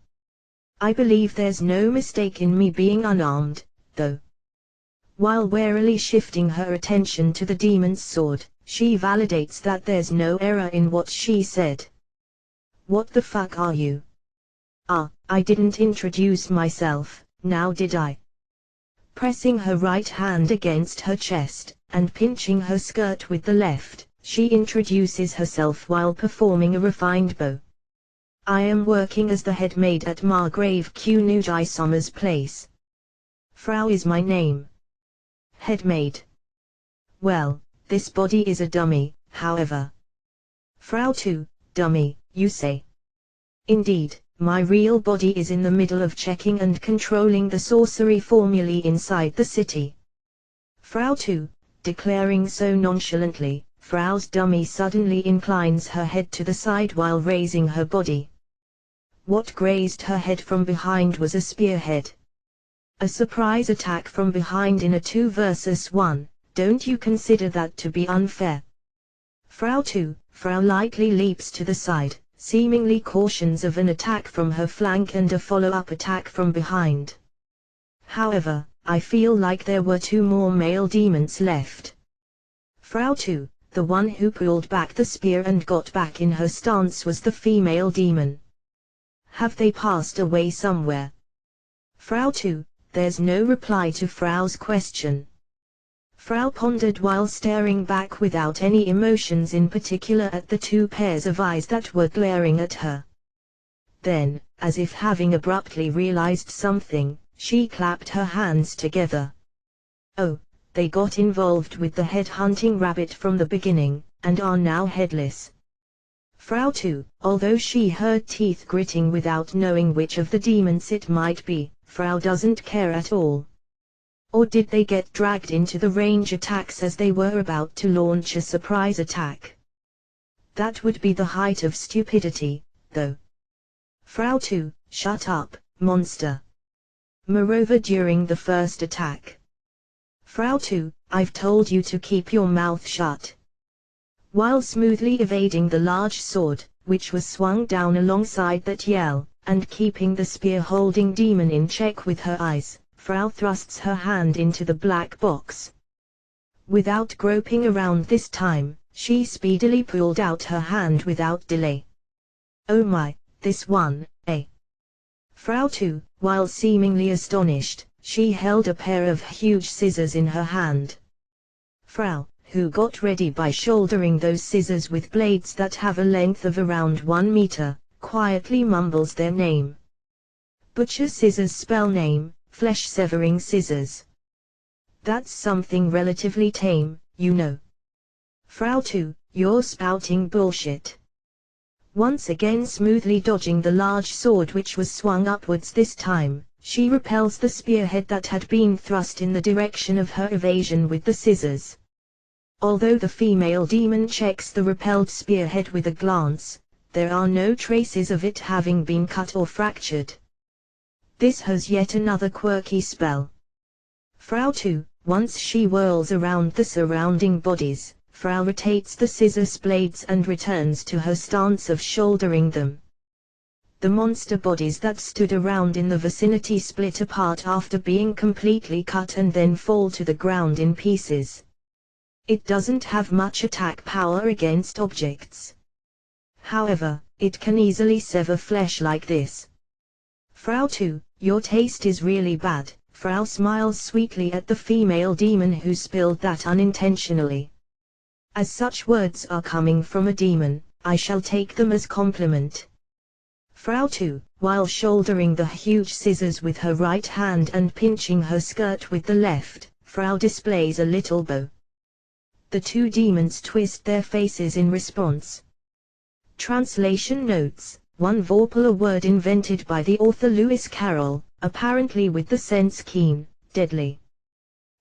I believe there's no mistake in me being unarmed, though. While warily shifting her attention to the demon's sword, she validates that there's no error in what she said. What the fuck are you? Ah, I didn't introduce myself, now did I? Pressing her right hand against her chest, and pinching her skirt with the left, she introduces herself while performing a refined bow. I am working as the head maid at Margrave Q Nudai Sommer's place. Frau is my name. Head maid. Well, this body is a dummy, however. Frau too, dummy, you say? Indeed, my real body is in the middle of checking and controlling the sorcery formulae inside the city. Frau too, declaring so nonchalantly, Frau's dummy suddenly inclines her head to the side while raising her body. What grazed her head from behind was a spearhead. A surprise attack from behind in a 2 versus 1, don't you consider that to be unfair? Frau lightly leaps to the side, seemingly cautious of an attack from her flank and a follow-up attack from behind. However, I feel like there were 2 more male demons left. Frau the one who pulled back the spear and got back in her stance, was the female demon. Have they passed away somewhere? Frau there's no reply to Frau's question. Frau pondered while staring back without any emotions in particular at the 2 pairs of eyes that were glaring at her. Then, as if having abruptly realized something, she clapped her hands together. Oh, they got involved with the head-hunting rabbit from the beginning, and are now headless. Frau although she heard teeth gritting without knowing which of the demons it might be, Frau doesn't care at all. Or did they get dragged into the range attacks as they were about to launch a surprise attack? That would be the height of stupidity, though. Frau shut up, monster. Moreover, during the first attack. Frau I've told you to keep your mouth shut. While smoothly evading the large sword, which was swung down alongside that yell, and keeping the spear-holding demon in check with her eyes, Frau thrusts her hand into the black box. Without groping around this time, she speedily pulled out her hand without delay. Oh my, this one, eh? Frau while seemingly astonished, she held a pair of huge scissors in her hand. Frau, who got ready by shouldering those scissors with blades that have a length of around 1 meter, quietly mumbles their name. Butcher scissors spell name, flesh-severing scissors. That's something relatively tame, you know. Frau you're spouting bullshit. Once again smoothly dodging the large sword which was swung upwards this time, she repels the spearhead that had been thrust in the direction of her evasion with the scissors. Although the female demon checks the repelled spearhead with a glance, there are no traces of it having been cut or fractured. This has yet another quirky spell. Frau once she whirls around the surrounding bodies, Frau rotates the scissors blades and returns to her stance of shouldering them. The monster bodies that stood around in the vicinity split apart after being completely cut and then fall to the ground in pieces. It doesn't have much attack power against objects. However, it can easily sever flesh like this. Frau your taste is really bad. Frau smiles sweetly at the female demon who spilled that unintentionally. As such words are coming from a demon, I shall take them as compliment. Frau while shouldering the huge scissors with her right hand and pinching her skirt with the left, Frau displays a little bow. The 2 demons twist their faces in response. Translation notes: 1 vorpal, a word invented by the author Lewis Carroll, apparently with the sense keen, deadly.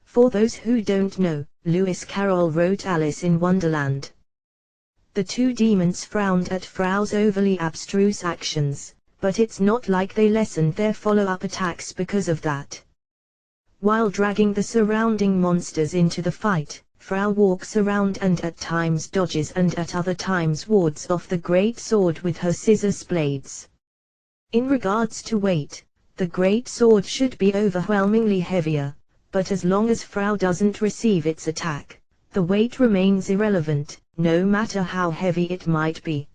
For those who don't know, Lewis Carroll wrote Alice in Wonderland. The 2 demons frowned at Frau's overly abstruse actions, but it's not like they lessened their follow-up attacks because of that. While dragging the surrounding monsters into the fight, Frau walks around and at times dodges and at other times wards off the great sword with her scissors blades. In regards to weight, the great sword should be overwhelmingly heavier, but as long as Frau doesn't receive its attack, the weight remains irrelevant, no matter how heavy it might be.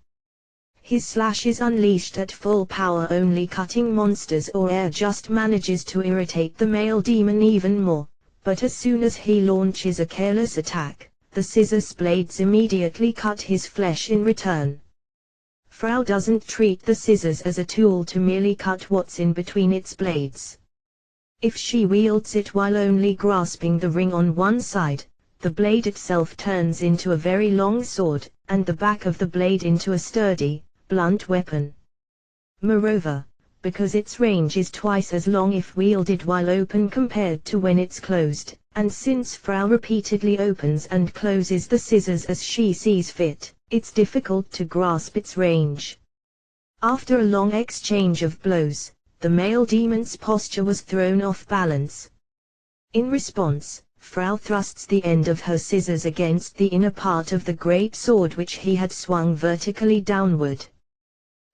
His slashes unleashed at full power only cutting monsters or air just manages to irritate the male demon even more, but as soon as he launches a careless attack, the scissors blades immediately cut his flesh in return. Frau doesn't treat the scissors as a tool to merely cut what's in between its blades. If she wields it while only grasping the ring on one side, the blade itself turns into a very long sword, and the back of the blade into a sturdy, blunt weapon. Moreover, because its range is twice as long if wielded while open compared to when it's closed, and since Frau repeatedly opens and closes the scissors as she sees fit, it's difficult to grasp its range. After a long exchange of blows, the male demon's posture was thrown off balance. In response, Frau thrusts the end of her scissors against the inner part of the great sword which he had swung vertically downward.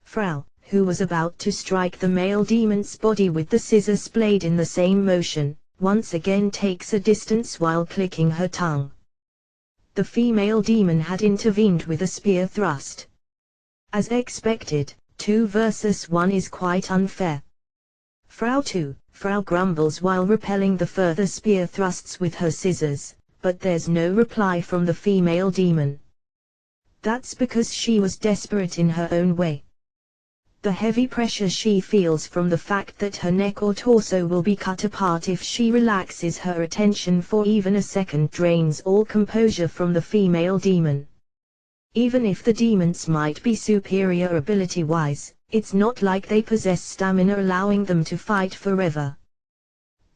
Frau, who was about to strike the male demon's body with the scissors blade in the same motion, once again takes a distance while clicking her tongue. The female demon had intervened with a spear thrust. As expected, 2 versus 1 is quite unfair. Frau grumbles while repelling the further spear thrusts with her scissors, but there's no reply from the female demon. That's because she was desperate in her own way. The heavy pressure she feels from the fact that her neck or torso will be cut apart if she relaxes her attention for even a second drains all composure from the female demon. Even if the demons might be superior ability-wise, it's not like they possess stamina allowing them to fight forever.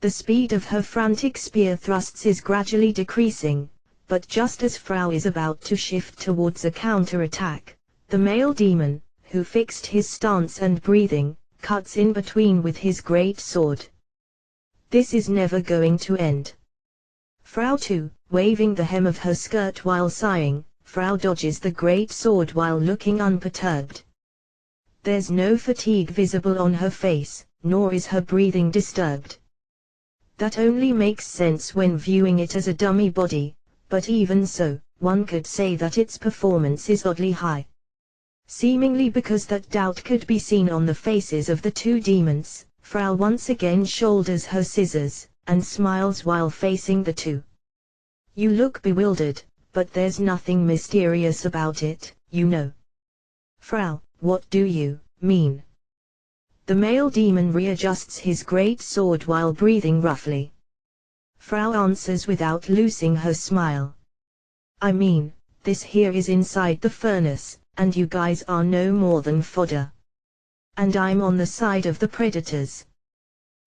The speed of her frantic spear thrusts is gradually decreasing, but just as Frau is about to shift towards a counter-attack, the male demon, who fixed his stance and breathing, cuts in between with his great sword. This is never going to end. Frau waving the hem of her skirt while sighing, Frau dodges the great sword while looking unperturbed. There's no fatigue visible on her face, nor is her breathing disturbed. That only makes sense when viewing it as a dummy body, but even so, one could say that its performance is oddly high. Seemingly because that doubt could be seen on the faces of the 2 demons, Frau once again shoulders her scissors, and smiles while facing the 2. You look bewildered, but there's nothing mysterious about it, you know. Frau, what do you mean? The male demon readjusts his great sword while breathing roughly. Frau answers without losing her smile. I mean, this here is inside the furnace, and you guys are no more than fodder. And I'm on the side of the predators.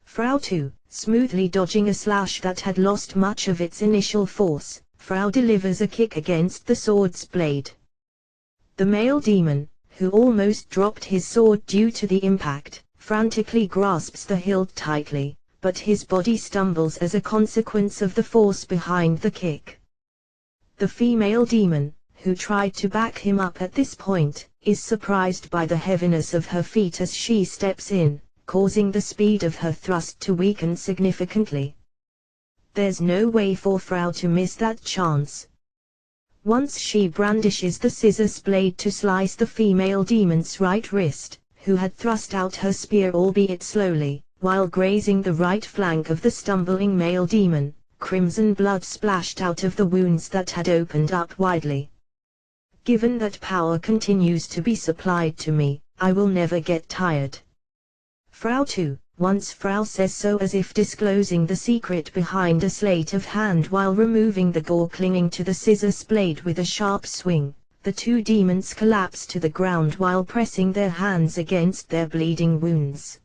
Frau smoothly dodging a slash that had lost much of its initial force, Frau delivers a kick against the sword's blade. The male demon, who almost dropped his sword due to the impact, frantically grasps the hilt tightly, but his body stumbles as a consequence of the force behind the kick. The female demon, who tried to back him up at this point, is surprised by the heaviness of her feet as she steps in, causing the speed of her thrust to weaken significantly. There's no way for Frau to miss that chance. Once she brandishes the scissors blade to slice the female demon's right wrist, who had thrust out her spear albeit slowly, while grazing the right flank of the stumbling male demon, crimson blood splashed out of the wounds that had opened up widely. Given that power continues to be supplied to me, I will never get tired. Frau once Frau says so as if disclosing the secret behind a sleight of hand while removing the gore clinging to the scissors blade with a sharp swing. The 2 demons collapse to the ground while pressing their hands against their bleeding wounds.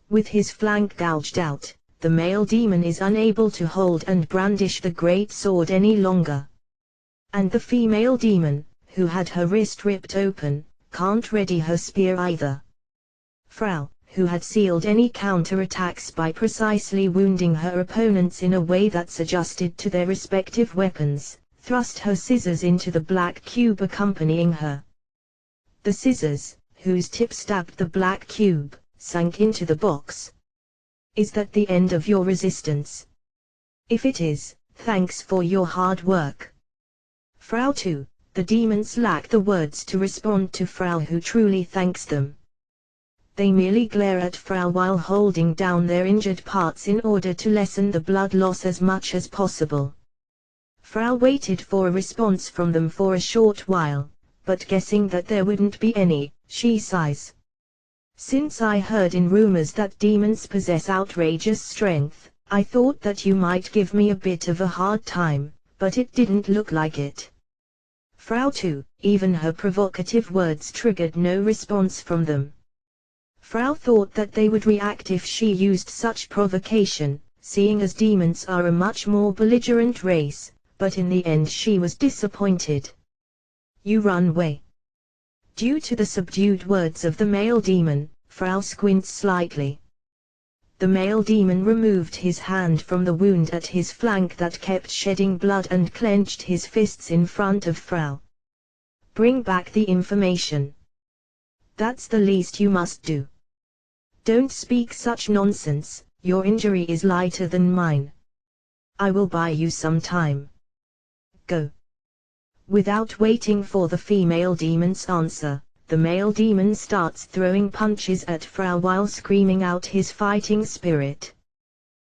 With his flank gouged out, the male demon is unable to hold and brandish the great sword any longer. And the female demon, who had her wrist ripped open, can't ready her spear either. Frau, who had sealed any counter-attacks by precisely wounding her opponents in a way that's adjusted to their respective weapons, thrust her scissors into the black cube accompanying her. The scissors, whose tip stabbed the black cube, sank into the box. Is that the end of your resistance? If it is, thanks for your hard work. Frau 2, the demons lack the words to respond to Frau who truly thanks them. They merely glare at Frau while holding down their injured parts in order to lessen the blood loss as much as possible. Frau waited for a response from them for a short while, but guessing that there wouldn't be any, she sighs. Since I heard in rumors that demons possess outrageous strength, I thought that you might give me a bit of a hard time, but it didn't look like it. Frau 2, even her provocative words triggered no response from them. Frau thought that they would react if she used such provocation, seeing as demons are a much more belligerent race, but in the end she was disappointed. You run away. Due to the subdued words of the male demon, Frau squints slightly. The male demon removed his hand from the wound at his flank that kept shedding blood and clenched his fists in front of Frau. Bring back the information. That's the least you must do. Don't speak such nonsense, your injury is lighter than mine. I will buy you some time. Go. Without waiting for the female demon's answer, the male demon starts throwing punches at Frau while screaming out his fighting spirit.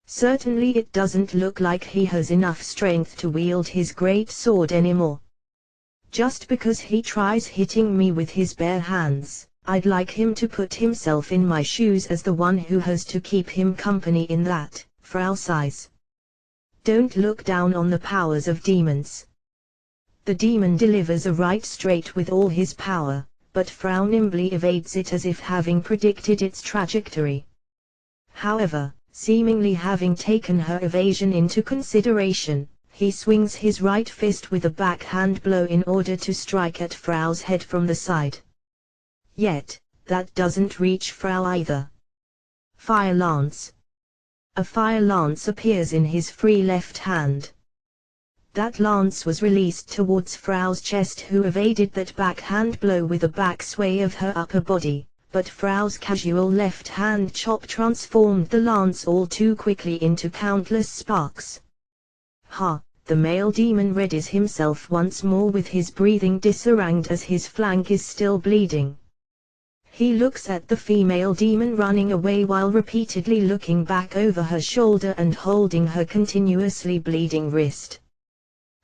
Certainly it doesn't look like he has enough strength to wield his great sword anymore. Just because he tries hitting me with his bare hands, I'd like him to put himself in my shoes as the one who has to keep him company in that, Frau sighs. Don't look down on the powers of demons. The demon delivers a right straight with all his power, but Frau nimbly evades it as if having predicted its trajectory. However, seemingly having taken her evasion into consideration, he swings his right fist with a backhand blow in order to strike at Frau's head from the side. Yet, that doesn't reach Frau either. Fire lance. A fire lance appears in his free left hand. That lance was released towards Frau's chest, who evaded that backhand blow with a back sway of her upper body, but Frau's casual left-hand chop transformed the lance all too quickly into countless sparks. Ha! The male demon readies himself once more with his breathing disarranged as his flank is still bleeding. He looks at the female demon running away while repeatedly looking back over her shoulder and holding her continuously bleeding wrist.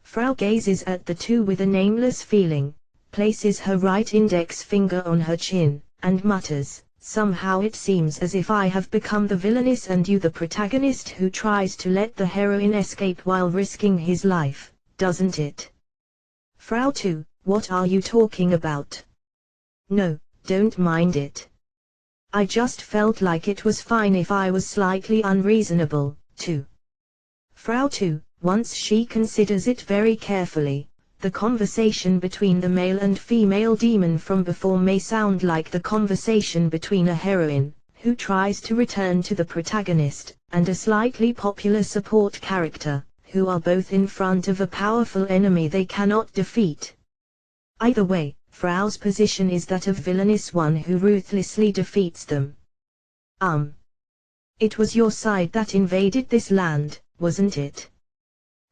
Frau gazes at the two with a nameless feeling, places her right index finger on her chin, and mutters, "Somehow it seems as if I have become the villainess and you the protagonist who tries to let the heroine escape while risking his life, doesn't it?" Frau 2, what are you talking about? No, don't mind it. I just felt like it was fine if I was slightly unreasonable, too. Frau 2, once she considers it very carefully, the conversation between the male and female demon from before may sound like the conversation between a heroine, who tries to return to the protagonist, and a slightly popular support character, who are both in front of a powerful enemy they cannot defeat. Either way, Frau's position is that of villainous one who ruthlessly defeats them. It was your side that invaded this land, wasn't it?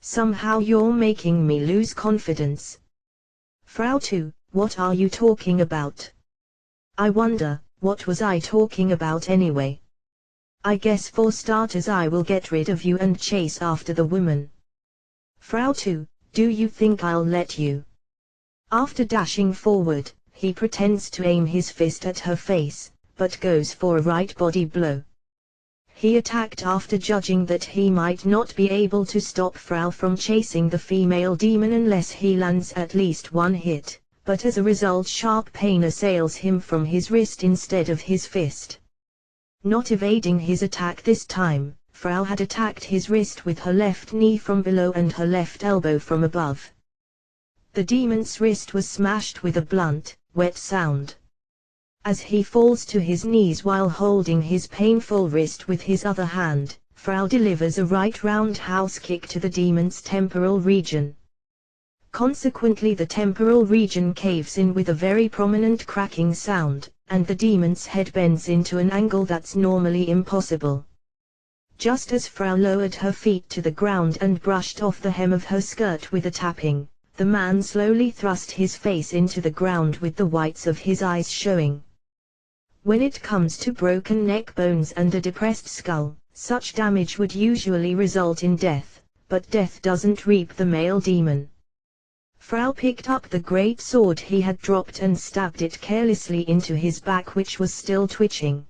Somehow you're making me lose confidence. Frau 2, what are you talking about? I wonder, what was I talking about anyway? I guess for starters I will get rid of you and chase after the woman. Frau 2, do you think I'll let you? After dashing forward, he pretends to aim his fist at her face, but goes for a right body blow. He attacked after judging that he might not be able to stop Frau from chasing the female demon unless he lands at least one hit, but as a result sharp pain assails him from his wrist instead of his fist. Not evading his attack this time, Frau had attacked his wrist with her left knee from below and her left elbow from above. The demon's wrist was smashed with a blunt, wet sound. As he falls to his knees while holding his painful wrist with his other hand, Frau delivers a right roundhouse kick to the demon's temporal region. Consequently, the temporal region caves in with a very prominent cracking sound, and the demon's head bends into an angle that's normally impossible. Just as Frau lowered her feet to the ground and brushed off the hem of her skirt with a tapping, the man slowly thrust his face into the ground with the whites of his eyes showing. When it comes to broken neck bones and a depressed skull, such damage would usually result in death, but death doesn't reap the male demon. Frau picked up the great sword he had dropped and stabbed it carelessly into his back, which was still twitching.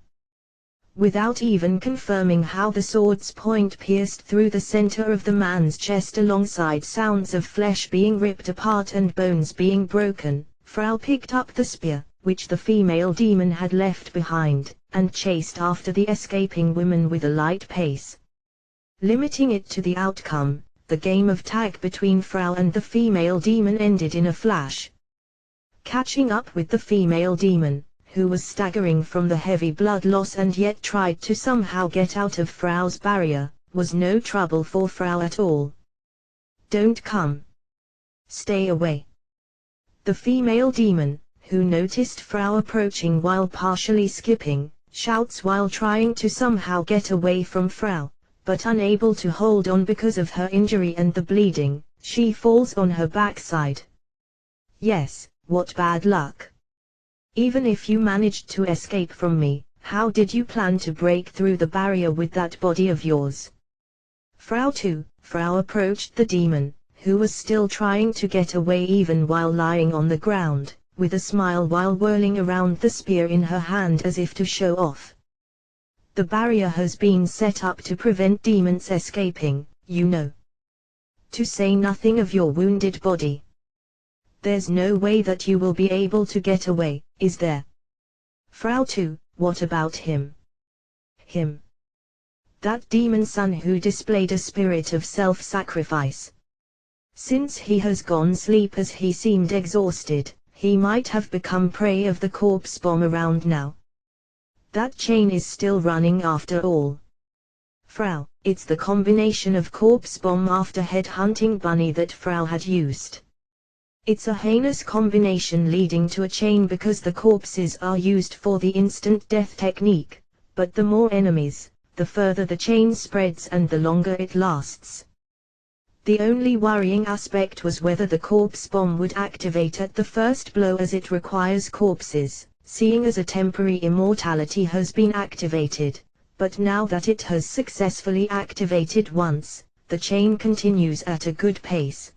Without even confirming how the sword's point pierced through the center of the man's chest alongside sounds of flesh being ripped apart and bones being broken, Frau picked up the spear, which the female demon had left behind, and chased after the escaping woman with a light pace. Limiting it to the outcome, the game of tag between Frau and the female demon ended in a flash. Catching up with the female demon, who was staggering from the heavy blood loss and yet tried to somehow get out of Frau's barrier, was no trouble for Frau at all. "Don't come. Stay away." The female demon, who noticed Frau approaching while partially skipping, shouts while trying to somehow get away from Frau, but unable to hold on because of her injury and the bleeding. She falls on her backside. "Yes, what bad luck. Even if you managed to escape from me, how did you plan to break through the barrier with that body of yours?" Frau approached the demon, who was still trying to get away even while lying on the ground, with a smile while whirling around the spear in her hand as if to show off. "The barrier has been set up to prevent demons escaping, you know. To say nothing of your wounded body. There's no way that you will be able to get away, is there?" Frau: "What about him?" "Him? That demon son who displayed a spirit of self-sacrifice. Since he has gone sleep as he seemed exhausted, he might have become prey of the corpse bomb around now. That chain is still running after all." Frau: "It's the combination of corpse bomb after head hunting bunny that Frau had used. It's a heinous combination leading to a chain because the corpses are used for the instant death technique, but the more enemies, the further the chain spreads and the longer it lasts. The only worrying aspect was whether the corpse bomb would activate at the first blow, as it requires corpses, seeing as a temporary immortality has been activated, but now that it has successfully activated once, the chain continues at a good pace.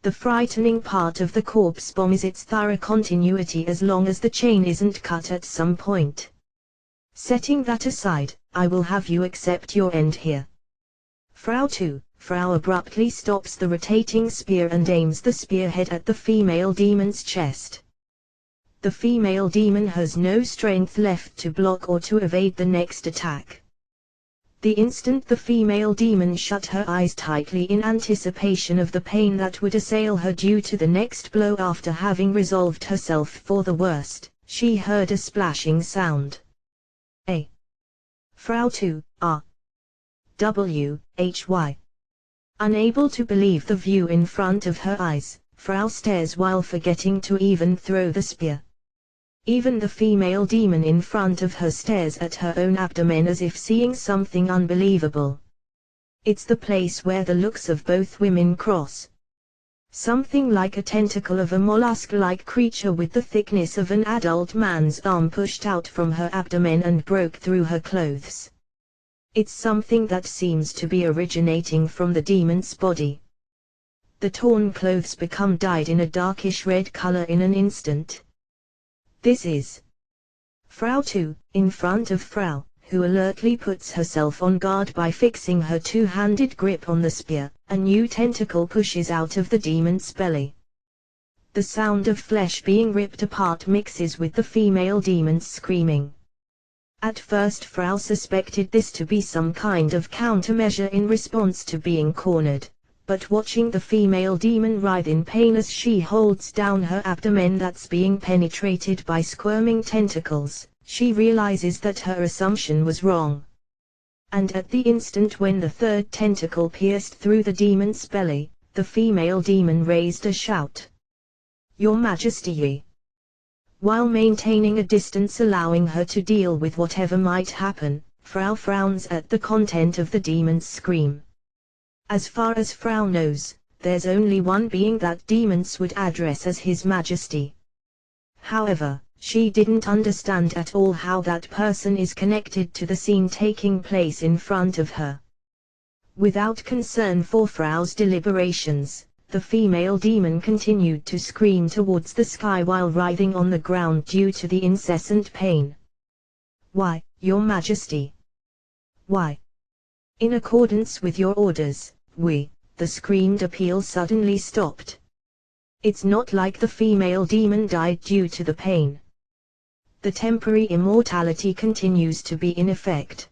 The frightening part of the corpse bomb is its thorough continuity as long as the chain isn't cut at some point. Setting that aside, I will have you accept your end here." Frau: Frau abruptly stops the rotating spear and aims the spearhead at the female demon's chest. The female demon has no strength left to block or to evade the next attack. The instant the female demon shut her eyes tightly in anticipation of the pain that would assail her due to the next blow after having resolved herself for the worst, she heard a splashing sound. Frau: "Why?" Unable to believe the view in front of her eyes, Frau stares while forgetting to even throw the spear. Even the female demon in front of her stares at her own abdomen as if seeing something unbelievable. It's the place where the looks of both women cross. Something like a tentacle of a mollusk-like creature with the thickness of an adult man's arm pushed out from her abdomen and broke through her clothes. It's something that seems to be originating from the demon's body. The torn clothes become dyed in a darkish red color in an instant. This is Frau: in front of Frau, who alertly puts herself on guard by fixing her two-handed grip on the spear. A new tentacle pushes out of the demon's belly. The sound of flesh being ripped apart mixes with the female demon's screaming. At first Frau suspected this to be some kind of countermeasure in response to being cornered, but watching the female demon writhe in pain as she holds down her abdomen that's being penetrated by squirming tentacles, she realizes that her assumption was wrong. And at the instant when the third tentacle pierced through the demon's belly, the female demon raised a shout. "Your Majesty!" While maintaining a distance allowing her to deal with whatever might happen, Frau frowns at the content of the demon's scream. As far as Frau knows, there's only one being that demons would address as His Majesty. However, she didn't understand at all how that person is connected to the scene taking place in front of her. Without concern for Frau's deliberations, the female demon continued to scream towards the sky while writhing on the ground due to the incessant pain. "Why, Your Majesty? Why? In accordance with your orders, the screamed appeal suddenly stopped. It's not like the female demon died due to the pain. The temporary immortality continues to be in effect.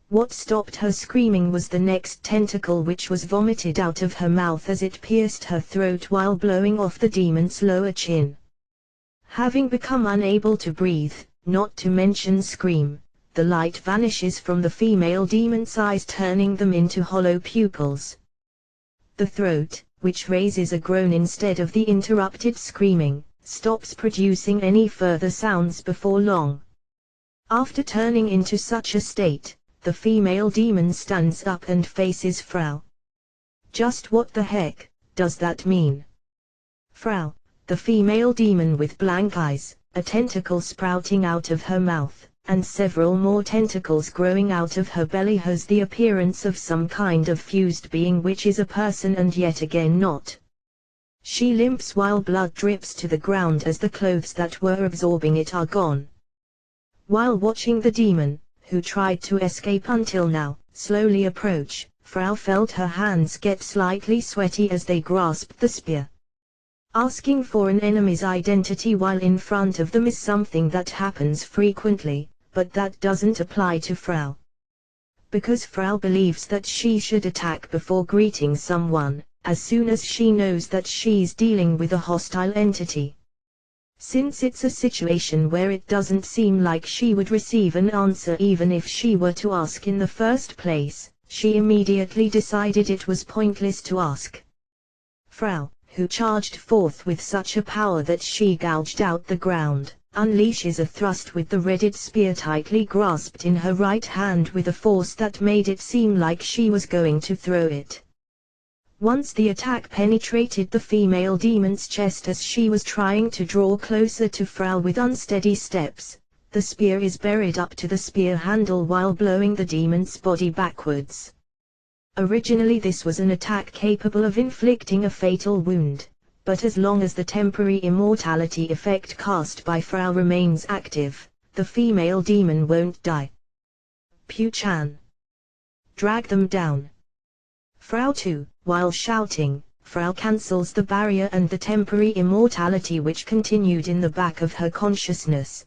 What stopped her screaming was the next tentacle, which was vomited out of her mouth as it pierced her throat while blowing off the demon's lower chin. Having become unable to breathe, not to mention scream, the light vanishes from the female demon's eyes, turning them into hollow pupils. The throat, which raises a groan instead of the interrupted screaming, stops producing any further sounds before long. After turning into such a state, the female demon stands up and faces Frau. "Just what the heck does that mean?" Frau, the female demon with blank eyes, a tentacle sprouting out of her mouth, and several more tentacles growing out of her belly, has the appearance of some kind of fused being which is a person and yet again not. She limps while blood drips to the ground as the clothes that were absorbing it are gone. While watching the demon, who tried to escape until now, slowly approach, Frau felt her hands get slightly sweaty as they grasped the spear. Asking for an enemy's identity while in front of them is something that happens frequently, but that doesn't apply to Frau. Because Frau believes that she should attack before greeting someone, as soon as she knows that she's dealing with a hostile entity. Since it's a situation where it doesn't seem like she would receive an answer even if she were to ask in the first place, she immediately decided it was pointless to ask. Frau, who charged forth with such a power that she gouged out the ground, unleashes a thrust with the redded spear tightly grasped in her right hand with a force that made it seem like she was going to throw it. Once the attack penetrated the female demon's chest as she was trying to draw closer to Frau with unsteady steps, the spear is buried up to the spear handle while blowing the demon's body backwards. Originally this was an attack capable of inflicting a fatal wound, but as long as the temporary immortality effect cast by Frau remains active, the female demon won't die. Pu-chan. Drag them down. Frau 2, while shouting, Frau cancels the barrier and the temporary immortality which continued in the back of her consciousness.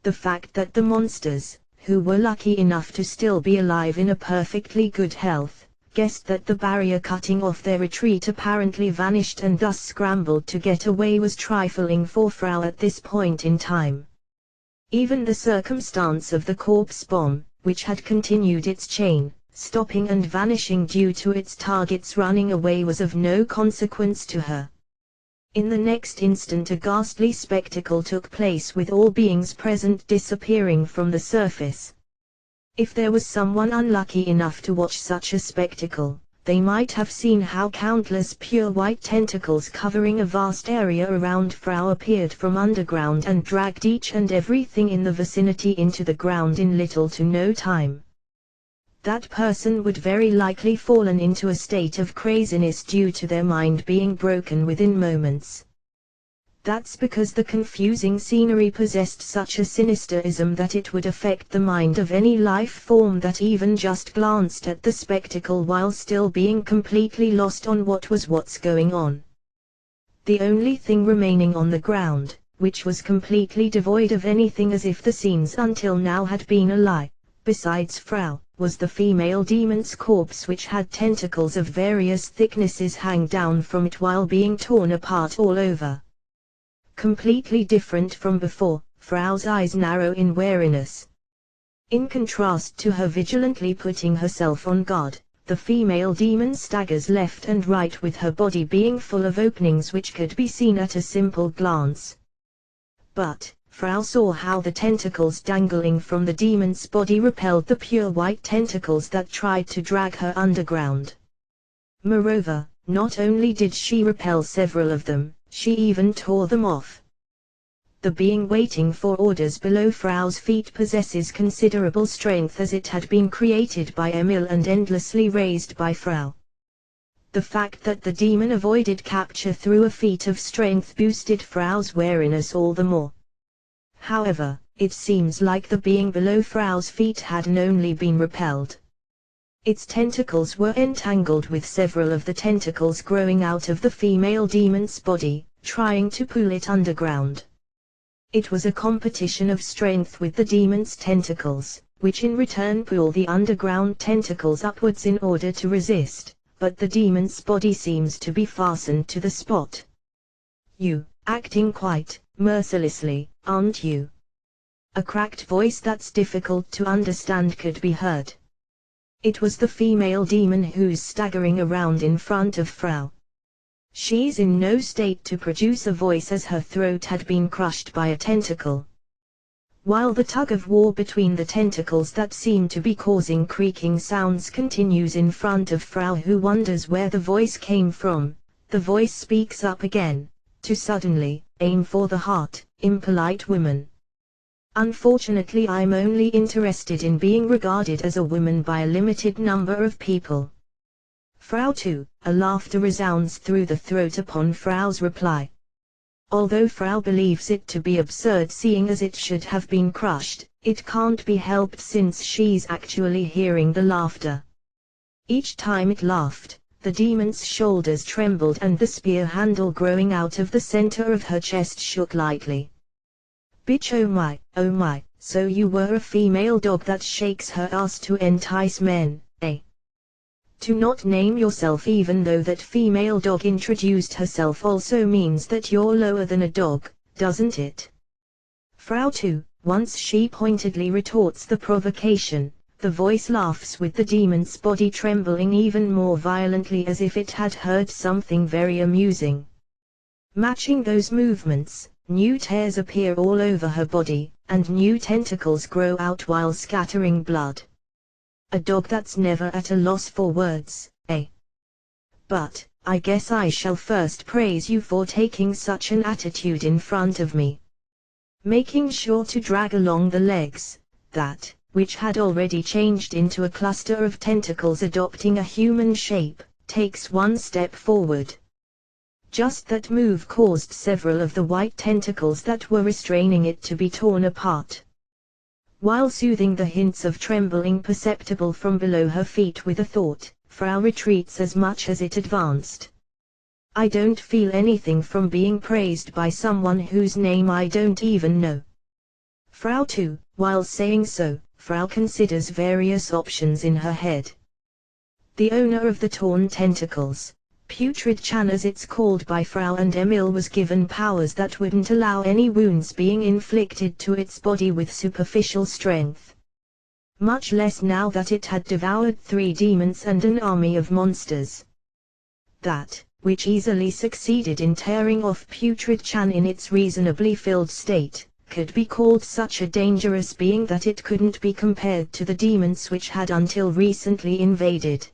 The fact that the monsters, who were lucky enough to still be alive in a perfectly good health, guessed that the barrier cutting off their retreat apparently vanished and thus scrambled to get away was trifling for Frau at this point in time. Even the circumstance of the corpse bomb, which had continued its chain, stopping and vanishing due to its targets running away, was of no consequence to her. In the next instant a ghastly spectacle took place with all beings present disappearing from the surface. If there was someone unlucky enough to watch such a spectacle, they might have seen how countless pure white tentacles covering a vast area around Frau appeared from underground and dragged each and everything in the vicinity into the ground in little to no time. That person would very likely fallen into a state of craziness due to their mind being broken within moments. That's because the confusing scenery possessed such a sinisterism that it would affect the mind of any life form that even just glanced at the spectacle while still being completely lost on what's going on. The only thing remaining on the ground, which was completely devoid of anything as if the scenes until now had been a lie, besides Frau, was the female demon's corpse, which had tentacles of various thicknesses hang down from it while being torn apart all over. Completely different from before, Frau's eyes narrow in wariness. In contrast to her vigilantly putting herself on guard, the female demon staggers left and right, with her body being full of openings which could be seen at a simple glance. But Frau saw how the tentacles dangling from the demon's body repelled the pure white tentacles that tried to drag her underground. Moreover, not only did she repel several of them, she even tore them off. The being waiting for orders below Frau's feet possesses considerable strength, as it had been created by Emil and endlessly raised by Frau. The fact that the demon avoided capture through a feat of strength boosted Frau's wariness all the more. However, it seems like the being below Frau's feet hadn't only been repelled. Its tentacles were entangled with several of the tentacles growing out of the female demon's body, trying to pull it underground. It was a competition of strength with the demon's tentacles, which in return pull the underground tentacles upwards in order to resist, but the demon's body seems to be fastened to the spot. "You, acting quite mercilessly, aren't you?" A cracked voice that's difficult to understand could be heard. It was the female demon who's staggering around in front of Frau. She's in no state to produce a voice, as her throat had been crushed by a tentacle. While the tug of war between the tentacles that seem to be causing creaking sounds continues in front of Frau, who wonders where the voice came from, the voice speaks up again, to suddenly aim for the heart, impolite woman. Unfortunately, I'm only interested in being regarded as a woman by a limited number of people. Frau too. A laughter resounds through the throat upon Frau's reply. Although Frau believes it to be absurd, seeing as it should have been crushed, it can't be helped since she's actually hearing the laughter. Each time it laughed, the demon's shoulders trembled and the spear handle growing out of the center of her chest shook lightly. "Bitch, oh my, so you were a female dog that shakes her ass to entice men, eh? To not name yourself even though that female dog introduced herself also means that you're lower than a dog, doesn't it?" Frau too, once she pointedly retorts the provocation, the voice laughs with the demon's body trembling even more violently, as if it had heard something very amusing. Matching those movements, new tears appear all over her body, and new tentacles grow out while scattering blood. "A dog that's never at a loss for words, eh? But I guess I shall first praise you for taking such an attitude in front of me. Making sure to drag along the legs, that, which had already changed into a cluster of tentacles adopting a human shape, takes one step forward." Just that move caused several of the white tentacles that were restraining it to be torn apart. While soothing the hints of trembling perceptible from below her feet with a thought, Frau retreats as much as it advanced. "I don't feel anything from being praised by someone whose name I don't even know." Frau too, while saying so, Frau considers various options in her head. The owner of the torn tentacles, Putrid Chan as it's called by Frau and Emil, was given powers that wouldn't allow any wounds being inflicted to its body with superficial strength. Much less now that it had devoured 3 demons and an army of monsters. That, which easily succeeded in tearing off Putrid Chan in its reasonably filled state, could be called such a dangerous being that it couldn't be compared to the demons which had until recently invaded.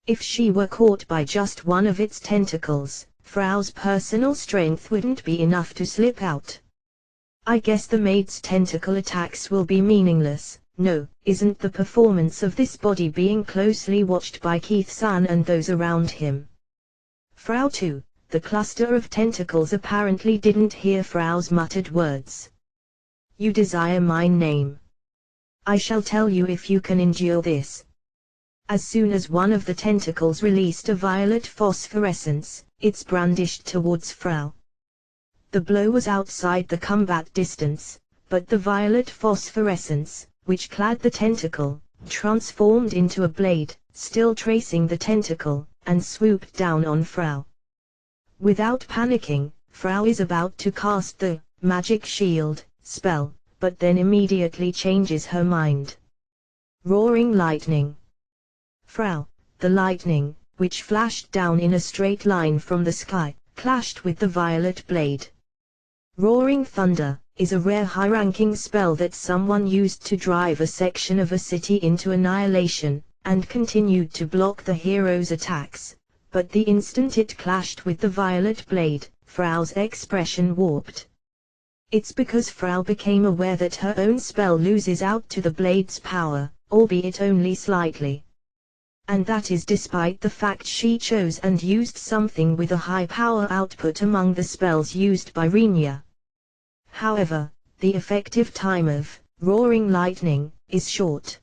If she were caught by just one of its tentacles, Frau's personal strength wouldn't be enough to slip out. "I guess the maid's tentacle attacks will be meaningless. No, isn't the performance of this body being closely watched by Keith-san and those around him?" Frau too, the cluster of tentacles apparently didn't hear Frau's muttered words. "You desire my name. I shall tell you if you can endure this." As soon as one of the tentacles released a violet phosphorescence, it's brandished towards Frau. The blow was outside the combat distance, but the violet phosphorescence, which clad the tentacle, transformed into a blade, still tracing the tentacle, and swooped down on Frau. Without panicking, Frau is about to cast the magic shield spell, but then immediately changes her mind. Roaring lightning. Frau, the lightning, which flashed down in a straight line from the sky, clashed with the violet blade. Roaring thunder is a rare high-ranking spell that someone used to drive a section of a city into annihilation, and continued to block the hero's attacks, but the instant it clashed with the violet blade, Frau's expression warped. It's because Frau became aware that her own spell loses out to the blade's power, albeit only slightly. And that is despite the fact she chose and used something with a high power output among the spells used by Rinya. However, the effective time of roaring lightning is short.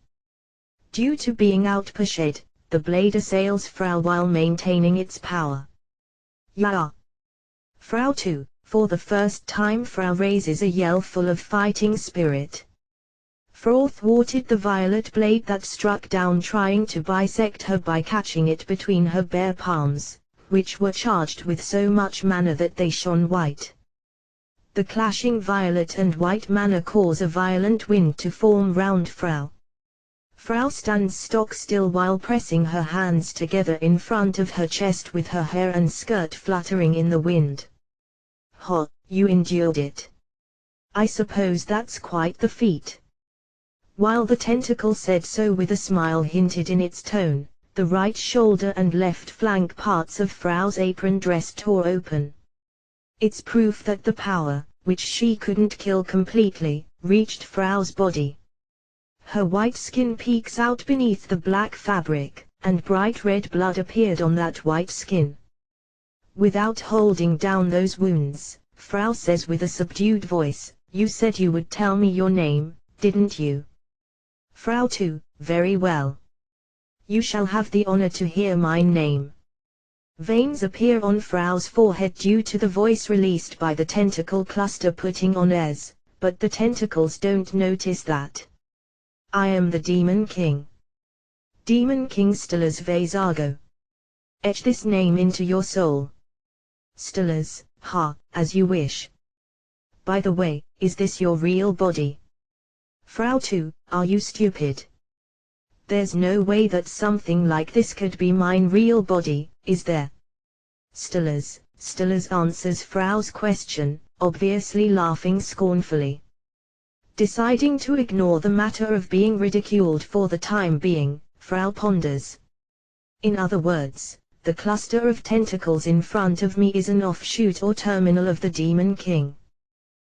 Due to being outpushed, the blade assails Frau while maintaining its power. Yeah! Frau 2, for the first time Frau raises a yell full of fighting spirit. Frau thwarted the violet blade that struck down, trying to bisect her by catching it between her bare palms, which were charged with so much mana that they shone white. The clashing violet and white mana cause a violent wind to form round Frau. Frau stands stock still while pressing her hands together in front of her chest with her hair and skirt fluttering in the wind. "Ha, you endured it. I suppose that's quite the feat." While the tentacle said so with a smile hinted in its tone, the right shoulder and left flank parts of Frau's apron dress tore open. It's proof that the power, which she couldn't kill completely, reached Frau's body. Her white skin peeks out beneath the black fabric, and bright red blood appeared on that white skin. Without holding down those wounds, Frau says with a subdued voice, "You said you would tell me your name, didn't you?" Frau 2, "Very well. You shall have the honor to hear my name." Veins appear on Frau's forehead due to the voice released by the tentacle cluster putting on airs, but the tentacles don't notice that. "I am the Demon King. Demon King Stellas Vazago. Etch this name into your soul." Stellas, ha, as you wish. "By the way, is this your real body?" Frau 2, "Are you stupid? There's no way that something like this could be mine real body, is there?" Stellas answers Frau's question, obviously laughing scornfully. Deciding to ignore the matter of being ridiculed for the time being, Frau ponders. "In other words, the cluster of tentacles in front of me is an offshoot or terminal of the Demon King.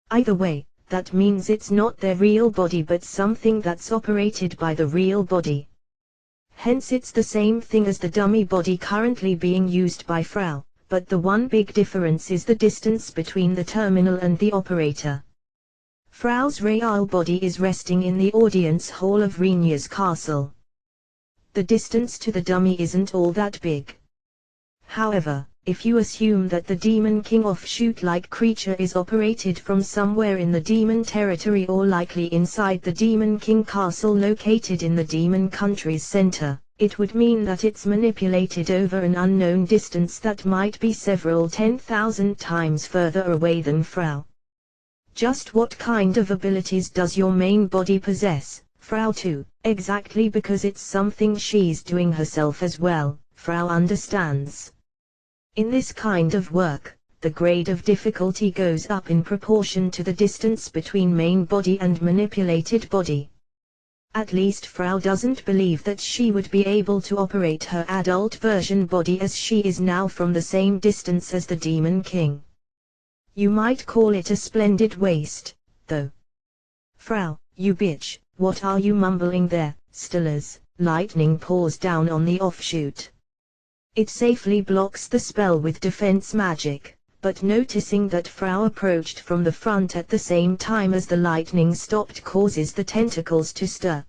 Either way, that means it's not their real body but something that's operated by the real body. Hence it's the same thing as the dummy body currently being used by Frau, but the one big difference is the distance between the terminal and the operator. Frau's real body is resting in the audience hall of Rinya's castle. The distance to the dummy isn't all that big. However, if you assume that the Demon King offshoot-like creature is operated from somewhere in the demon territory or likely inside the Demon King castle located in the demon country's center, it would mean that it's manipulated over an unknown distance that might be several 10,000 times further away than Frau. Just what kind of abilities does your main body possess, Frau 2? Exactly, because it's something she's doing herself as well, Frau understands. In this kind of work, the grade of difficulty goes up in proportion to the distance between main body and manipulated body. At least Frau doesn't believe that she would be able to operate her adult version body as she is now from the same distance as the Demon King. You might call it a splendid waste, though. "Frau, you bitch, what are you mumbling there?" Stellas, lightning pours down on the offshoot. It safely blocks the spell with defense magic, but noticing that Frau approached from the front at the same time as the lightning stopped causes the tentacles to stir.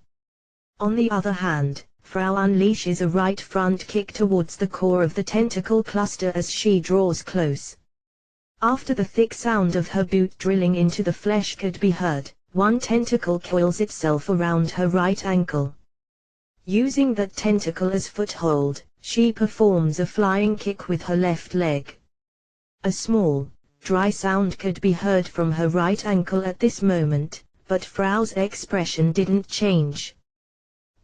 On the other hand, Frau unleashes a right front kick towards the core of the tentacle cluster as she draws close. After the thick sound of her boot drilling into the flesh could be heard, one tentacle coils itself around her right ankle. Using that tentacle as foothold, she performs a flying kick with her left leg. A small, dry sound could be heard from her right ankle at this moment, but Frau's expression didn't change.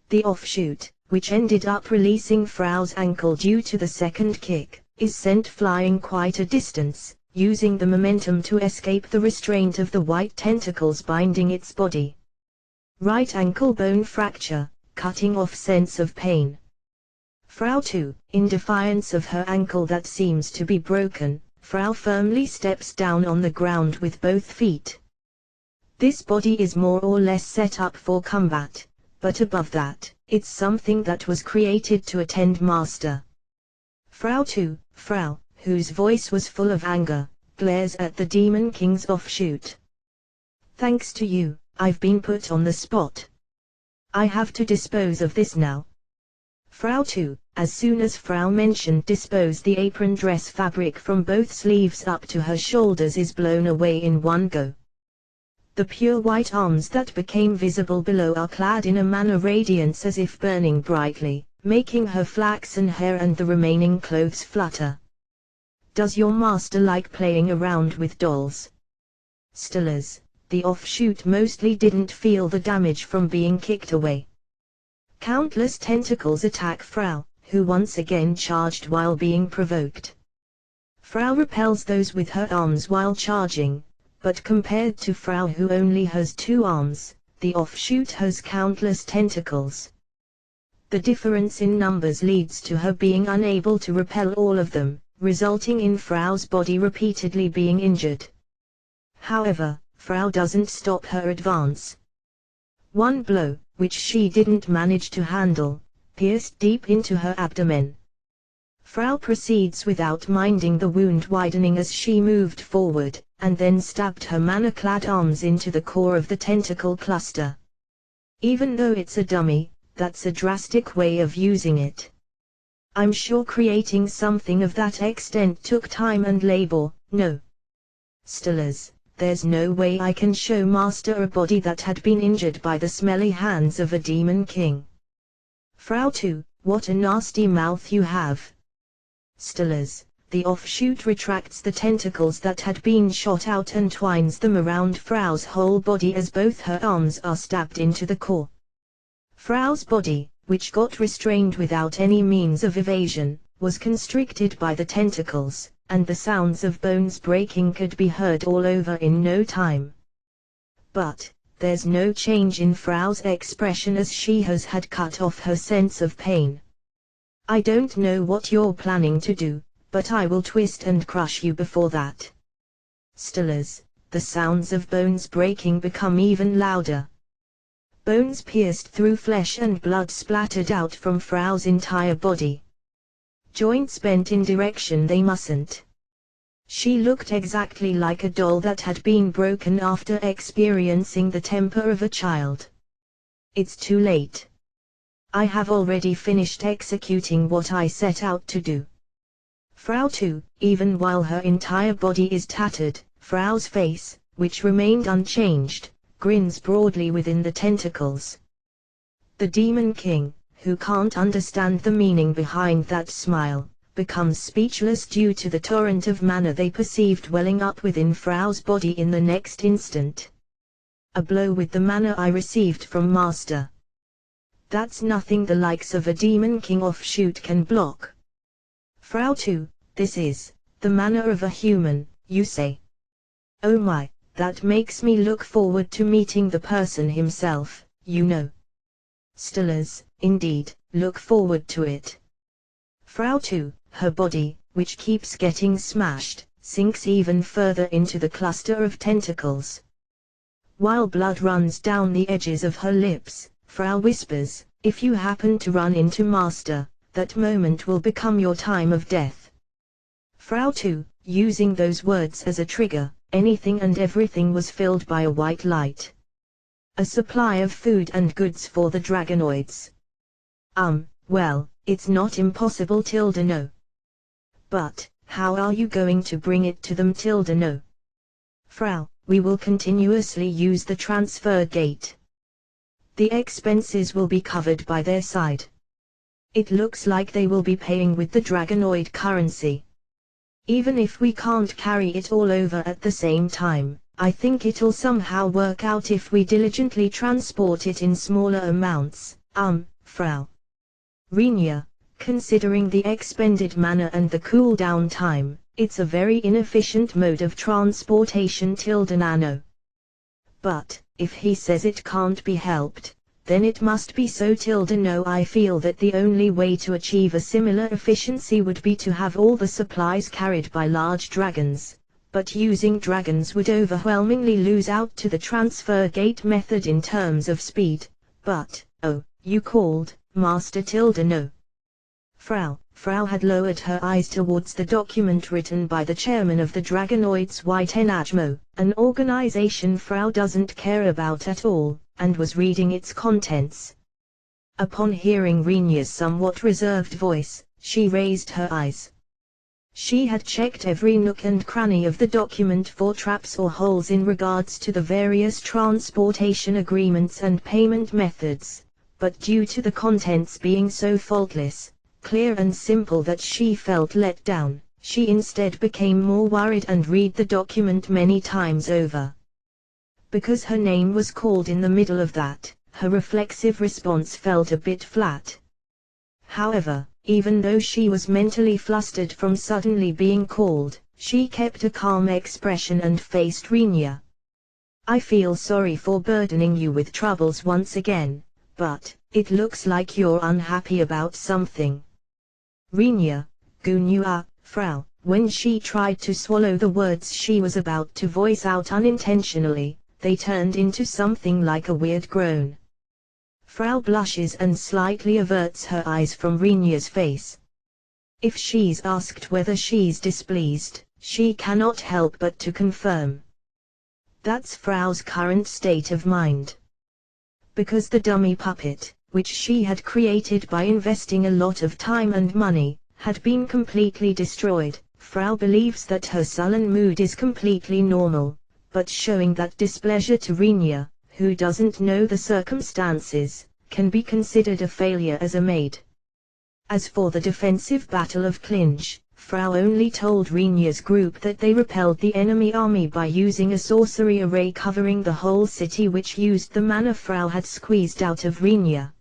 The offshoot, which ended up releasing Frau's ankle due to the second kick, is sent flying quite a distance, using the momentum to escape the restraint of the white tentacles binding its body. Right ankle bone fracture, cutting off sense of pain. Frau 2, in defiance of her ankle that seems to be broken, Frau firmly steps down on the ground with both feet. This body is more or less set up for combat, but above that, it's something that was created to attend master. Frau 2, Frau, whose voice was full of anger, glares at the Demon King's offshoot. Thanks to you, I've been put on the spot. I have to dispose of this now. Frau 2, as soon as Frau mentioned dispose, the apron dress fabric from both sleeves up to her shoulders is blown away in one go. The pure white arms that became visible below are clad in a manner radiance as if burning brightly, making her flaxen hair and the remaining clothes flutter. Does your master like playing around with dolls? Stillers, the offshoot mostly didn't feel the damage from being kicked away. Countless tentacles attack Frau, who once again charged while being provoked. Frau repels those with her arms while charging, but compared to Frau, who only has 2 arms, the offshoot has countless tentacles. The difference in numbers leads to her being unable to repel all of them, resulting in Frau's body repeatedly being injured. However, Frau doesn't stop her advance. One blow, which she didn't manage to handle, pierced deep into her abdomen. Frau proceeds without minding the wound widening as she moved forward, and then stabbed her manna-clad arms into the core of the tentacle cluster. Even though it's a dummy, that's a drastic way of using it. I'm sure creating something of that extent took time and labor. No. Stillers, there's no way I can show master a body that had been injured by the smelly hands of a demon king. Frau 2, what a nasty mouth you have. Stillers, the offshoot retracts the tentacles that had been shot out and twines them around Frau's whole body as both her arms are stabbed into the core. Frau's body, which got restrained without any means of evasion, was constricted by the tentacles, and the sounds of bones breaking could be heard all over in no time. But there's no change in Frau's expression as she has had cut off her sense of pain. I don't know what you're planning to do, but I will twist and crush you before that. Stillers, the sounds of bones breaking become even louder. Bones pierced through flesh and blood splattered out from Frau's entire body. Joints bent in direction they mustn't. She looked exactly like a doll that had been broken after experiencing the temper of a child. It's too late. I have already finished executing what I set out to do. Frau 2, even while her entire body is tattered, Frau's face, which remained unchanged, grins broadly within the tentacles. The Demon King, who can't understand the meaning behind that smile, becomes speechless due to the torrent of mana they perceived welling up within Frau's body in the next instant. A blow with the mana I received from Master. That's nothing the likes of a Demon King offshoot can block. Frau 2, this is the manner of a human, you say? Oh my, that makes me look forward to meeting the person himself, you know. Stillers, indeed, look forward to it. Frau 2, her body, which keeps getting smashed, sinks even further into the cluster of tentacles. While blood runs down the edges of her lips, Frau whispers, if you happen to run into Master, that moment will become your time of death. Frau 2, using those words as a trigger, anything and everything was filled by a white light. A supply of food and goods for the dragonoids. Well, it's not impossible, no. But, how are you going to bring it to them, no? Frau, we will continuously use the transfer gate. The expenses will be covered by their side. It looks like they will be paying with the Dragonoid currency. Even if we can't carry it all over at the same time, I think it'll somehow work out if we diligently transport it in smaller amounts, Frau Renia. Considering the expended mana and the cooldown time, it's a very inefficient mode of transportation Nano. But, if he says it can't be helped, then it must be so No. I feel that the only way to achieve a similar efficiency would be to have all the supplies carried by large dragons, but using dragons would overwhelmingly lose out to the transfer gate method in terms of speed. But, oh, you called, Master No. Frau had lowered her eyes towards the document written by the chairman of the Dragonoids White Enajmo, an organization Frau doesn't care about at all, and was reading its contents. Upon hearing Renia's somewhat reserved voice, she raised her eyes. She had checked every nook and cranny of the document for traps or holes in regards to the various transportation agreements and payment methods, but due to the contents being so faultless, clear and simple that she felt let down, she instead became more worried and read the document many times over. Because her name was called in the middle of that, her reflexive response felt a bit flat. However, even though she was mentally flustered from suddenly being called, she kept a calm expression and faced Renia. I feel sorry for burdening you with troubles once again, but it looks like you're unhappy about something. Renia, Gunua, Frau. When she tried to swallow the words she was about to voice out unintentionally, they turned into something like a weird groan. Frau blushes and slightly averts her eyes from Renia's face. If she's asked whether she's displeased, she cannot help but to confirm. That's Frau's current state of mind. Because the dummy puppet, which she had created by investing a lot of time and money, had been completely destroyed, Frau believes that her sullen mood is completely normal, but showing that displeasure to Renia, who doesn't know the circumstances, can be considered a failure as a maid. As for the defensive Battle of Clinch, Frau only told Renia's group that they repelled the enemy army by using a sorcery array covering the whole city which used the mana Frau had squeezed out of Renia.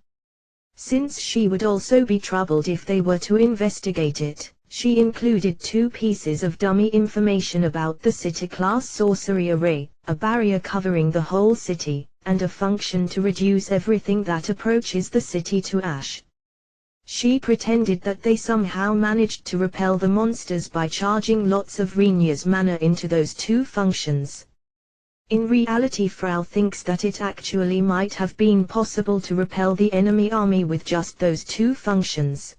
Since she would also be troubled if they were to investigate it, she included 2 pieces of dummy information about the city-class sorcery array, a barrier covering the whole city, and a function to reduce everything that approaches the city to ash. She pretended that they somehow managed to repel the monsters by charging lots of Renia's mana into those 2 functions. In reality, Frau thinks that it actually might have been possible to repel the enemy army with just those 2 functions.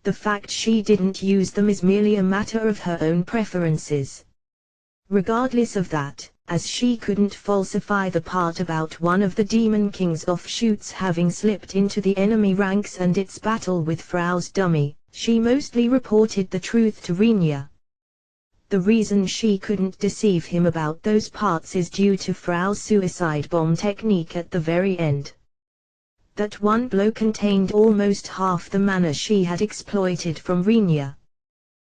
The fact she didn't use them is merely a matter of her own preferences. Regardless of that, as she couldn't falsify the part about one of the Demon King's offshoots having slipped into the enemy ranks and its battle with Frau's dummy, she mostly reported the truth to Renia. The reason she couldn't deceive him about those parts is due to Frau's suicide bomb technique at the very end. That one blow contained almost half the mana she had exploited from Renia.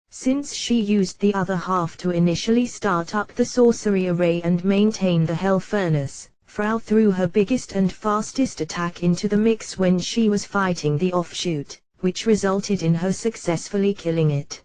Since she used the other half to initially start up the sorcery array and maintain the hell furnace, Frau threw her biggest and fastest attack into the mix when she was fighting the offshoot, which resulted in her successfully killing it.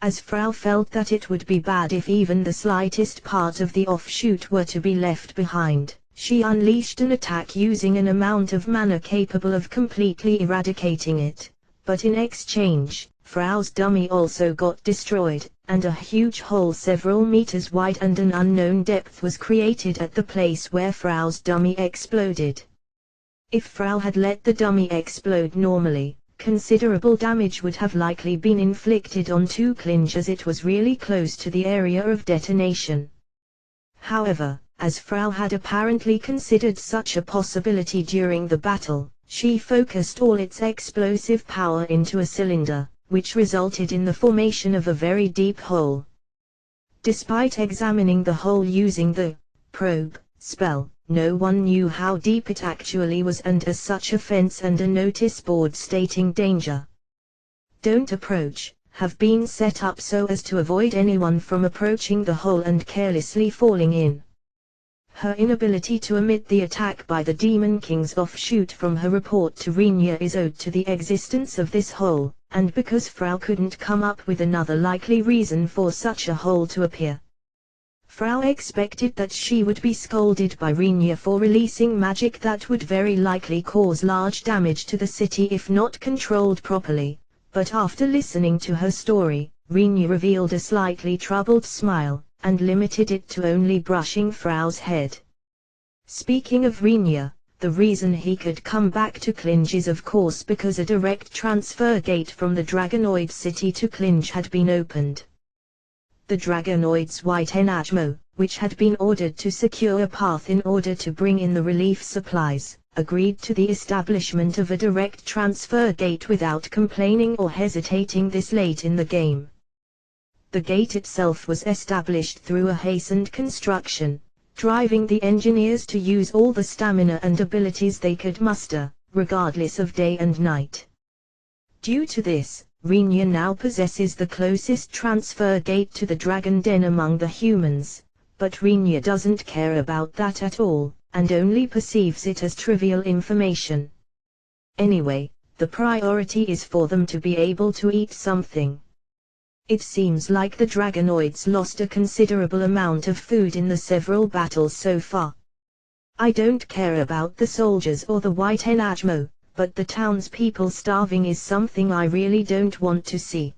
As Frau felt that it would be bad if even the slightest part of the offshoot were to be left behind, she unleashed an attack using an amount of mana capable of completely eradicating it, but in exchange, Frau's dummy also got destroyed, and a huge hole several meters wide and an unknown depth was created at the place where Frau's dummy exploded. If Frau had let the dummy explode normally, considerable damage would have likely been inflicted on Clinch as it was really close to the area of detonation. However, as Frau had apparently considered such a possibility during the battle, she focused all its explosive power into a cylinder, which resulted in the formation of a very deep hole. Despite examining the hole using the probe spell, no one knew how deep it actually was, and as such a fence and a notice board stating danger, "Don't approach," have been set up so as to avoid anyone from approaching the hole and carelessly falling in. Her inability to omit the attack by the Demon King's offshoot from her report to Renia is owed to the existence of this hole, and because Frau couldn't come up with another likely reason for such a hole to appear. Frau expected that she would be scolded by Renia for releasing magic that would very likely cause large damage to the city if not controlled properly, but after listening to her story, Renia revealed a slightly troubled smile, and limited it to only brushing Frau's head. Speaking of Renia, the reason he could come back to Klinge is of course because a direct transfer gate from the Dragonoid city to Klinge had been opened. The Dragonoid's white Enajmo, which had been ordered to secure a path in order to bring in the relief supplies, agreed to the establishment of a direct transfer gate without complaining or hesitating this late in the game. The gate itself was established through a hastened construction, driving the engineers to use all the stamina and abilities they could muster, regardless of day and night. Due to this, Renia now possesses the closest transfer gate to the Dragon Den among the humans, but Renia doesn't care about that at all, and only perceives it as trivial information. Anyway, the priority is for them to be able to eat something. It seems like the Dragonoids lost a considerable amount of food in the several battles so far. I don't care about the soldiers or the white Enajmo, but the townspeople starving is something I really don't want to see.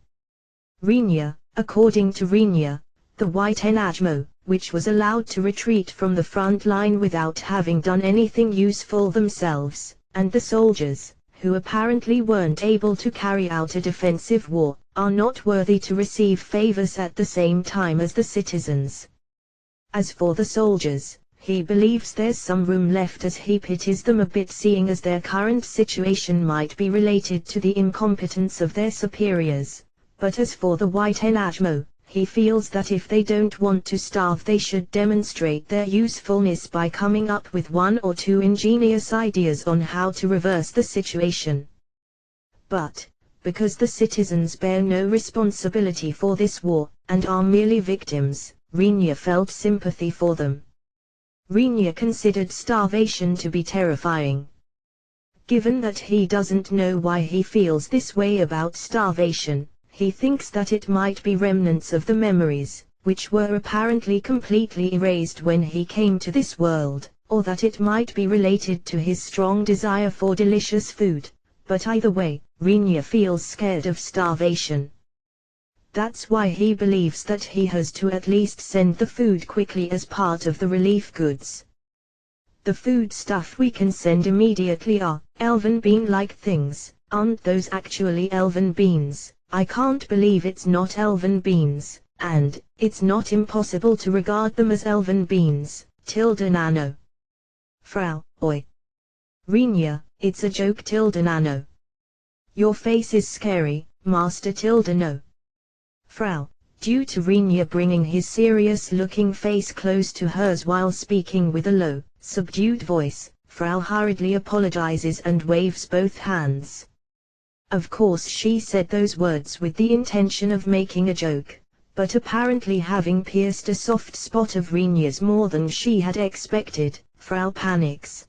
Renia, according to Renia, the white Enajmo, which was allowed to retreat from the front line without having done anything useful themselves, and the soldiers, who apparently weren't able to carry out a defensive war, are not worthy to receive favors at the same time as the citizens. As for the soldiers, he believes there's some room left as he pities them a bit, seeing as their current situation might be related to the incompetence of their superiors, but as for the white Enajmo, he feels that if they don't want to starve they should demonstrate their usefulness by coming up with one or two ingenious ideas on how to reverse the situation. But, because the citizens bear no responsibility for this war, and are merely victims, Renia felt sympathy for them. Renia considered starvation to be terrifying. Given that he doesn't know why he feels this way about starvation, he thinks that it might be remnants of the memories, which were apparently completely erased when he came to this world, or that it might be related to his strong desire for delicious food, but either way, Renia feels scared of starvation. That's why he believes that he has to at least send the food quickly as part of the relief goods. The food stuff we can send immediately are elven bean-like things. Aren't those actually elven beans? I can't believe it's not elven beans, and it's not impossible to regard them as elven beans. Nano. Frau, oi. Renia, it's a joke. Nano. Your face is scary, Master. No. Frau, due to Renia bringing his serious-looking face close to hers while speaking with a low, subdued voice, Frau hurriedly apologizes and waves both hands. Of course she said those words with the intention of making a joke, but apparently having pierced a soft spot of Renia's more than she had expected, Frau panics.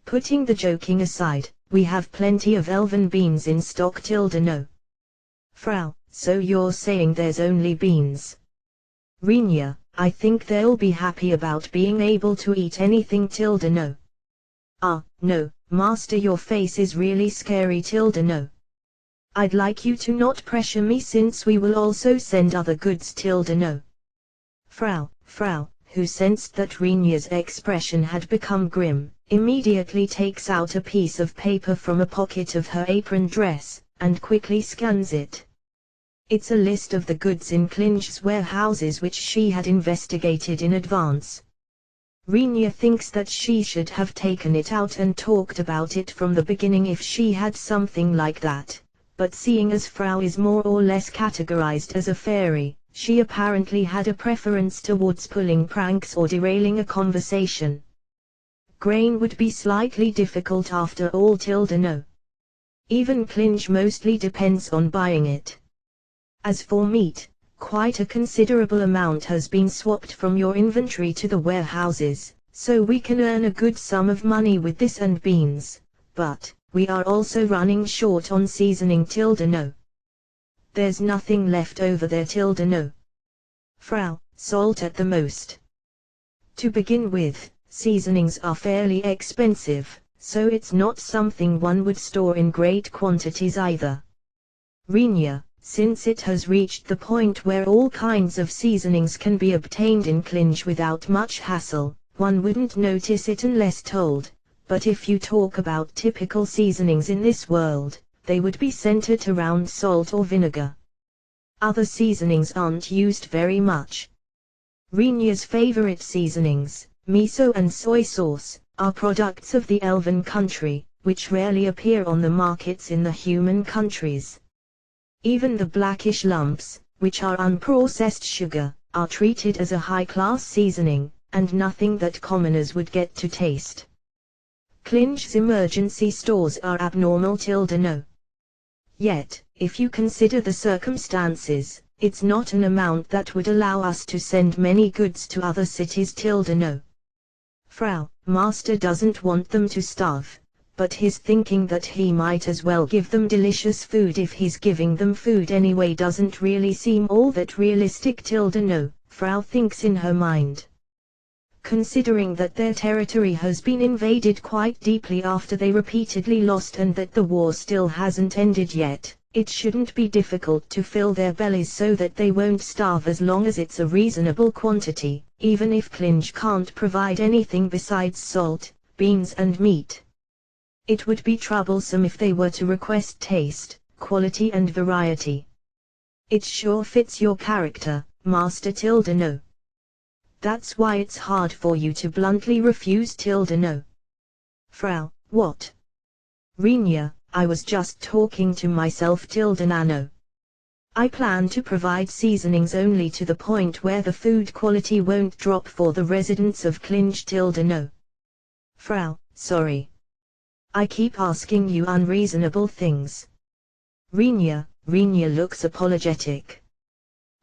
Putting the joking aside, we have plenty of elven beans in stock. No. Frau, so you're saying there's only beans? Renia, I think they'll be happy about being able to eat anything. No. Ah, no, Master, your face is really scary. No. I'd like you to not pressure me since we will also send other goods. No. Frau, who sensed that Renia's expression had become grim, immediately takes out a piece of paper from a pocket of her apron dress, and quickly scans it. It's a list of the goods in Klinge's warehouses which she had investigated in advance. Renia thinks that she should have taken it out and talked about it from the beginning if she had something like that, but seeing as Frau is more or less categorized as a fairy, she apparently had a preference towards pulling pranks or derailing a conversation. Grain would be slightly difficult after all. No. Even Klinge mostly depends on buying it. As for meat, quite a considerable amount has been swapped from your inventory to the warehouses, so we can earn a good sum of money with this and beans, but we are also running short on seasoning. No. There's nothing left over there. No. Frau, salt at the most. To begin with, seasonings are fairly expensive, so it's not something one would store in great quantities either. Rinja, since it has reached the point where all kinds of seasonings can be obtained in Klinge without much hassle, one wouldn't notice it unless told, but if you talk about typical seasonings in this world, they would be centered around salt or vinegar. Other seasonings aren't used very much. Rinja's favorite seasonings, miso and soy sauce, are products of the elven country, which rarely appear on the markets in the human countries. Even the blackish lumps, which are unprocessed sugar, are treated as a high-class seasoning, and nothing that commoners would get to taste. Klinge's emergency stores are abnormal. No. Yet, if you consider the circumstances, it's not an amount that would allow us to send many goods to other cities. No. Frau, Master doesn't want them to starve, but he's thinking that he might as well give them delicious food if he's giving them food anyway. Doesn't really seem all that realistic. No, Frau thinks in her mind. Considering that their territory has been invaded quite deeply after they repeatedly lost and that the war still hasn't ended yet, it shouldn't be difficult to fill their bellies so that they won't starve as long as it's a reasonable quantity, even if Klinge can't provide anything besides salt, beans and meat. It would be troublesome if they were to request taste, quality and variety. It sure fits your character, Master. No. That's why it's hard for you to bluntly refuse. No. Frau, what? Rinja, I was just talking to myself. No. I plan to provide seasonings only to the point where the food quality won't drop for the residents of Klinge. No. Frau, sorry. I keep asking you unreasonable things. Rinja looks apologetic.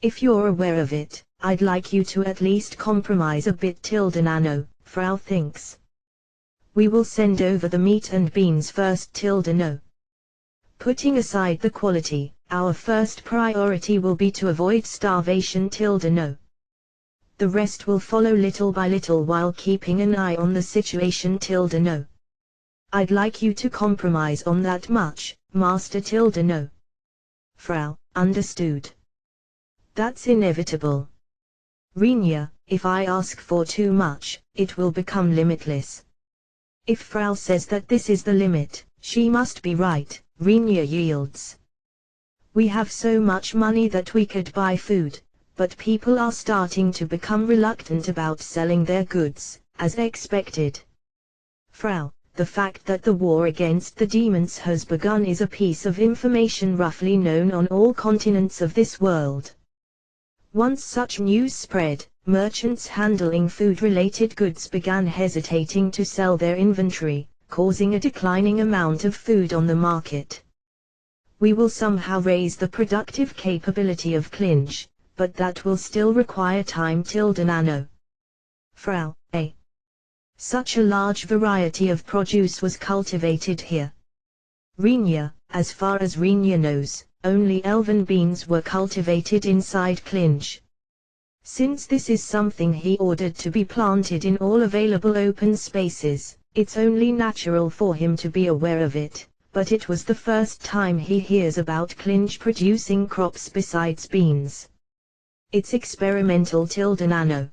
If you're aware of it, I'd like you to at least compromise a bit. No, Frau thinks. We will send over the meat and beans first. No. Putting aside the quality, our first priority will be to avoid starvation. No. The rest will follow little by little while keeping an eye on the situation. No. I'd like you to compromise on that much, Master. No. Frau, understood. That's inevitable. Rinja, if I ask for too much, it will become limitless. If Frau says that this is the limit, she must be right. Rinja yields. We have so much money that we could buy food, but people are starting to become reluctant about selling their goods, as expected. Frau, the fact that the war against the demons has begun is a piece of information roughly known on all continents of this world. Once such news spread, merchants handling food-related goods began hesitating to sell their inventory, causing a declining amount of food on the market. We will somehow raise the productive capability of Klinge, but that will still require time. No. Frau, such a large variety of produce was cultivated here. Rinja, as far as Rinja knows, only elven beans were cultivated inside Klinge. Since this is something he ordered to be planted in all available open spaces, it's only natural for him to be aware of it, but it was the first time he hears about Klinge producing crops besides beans. It's experimental. No.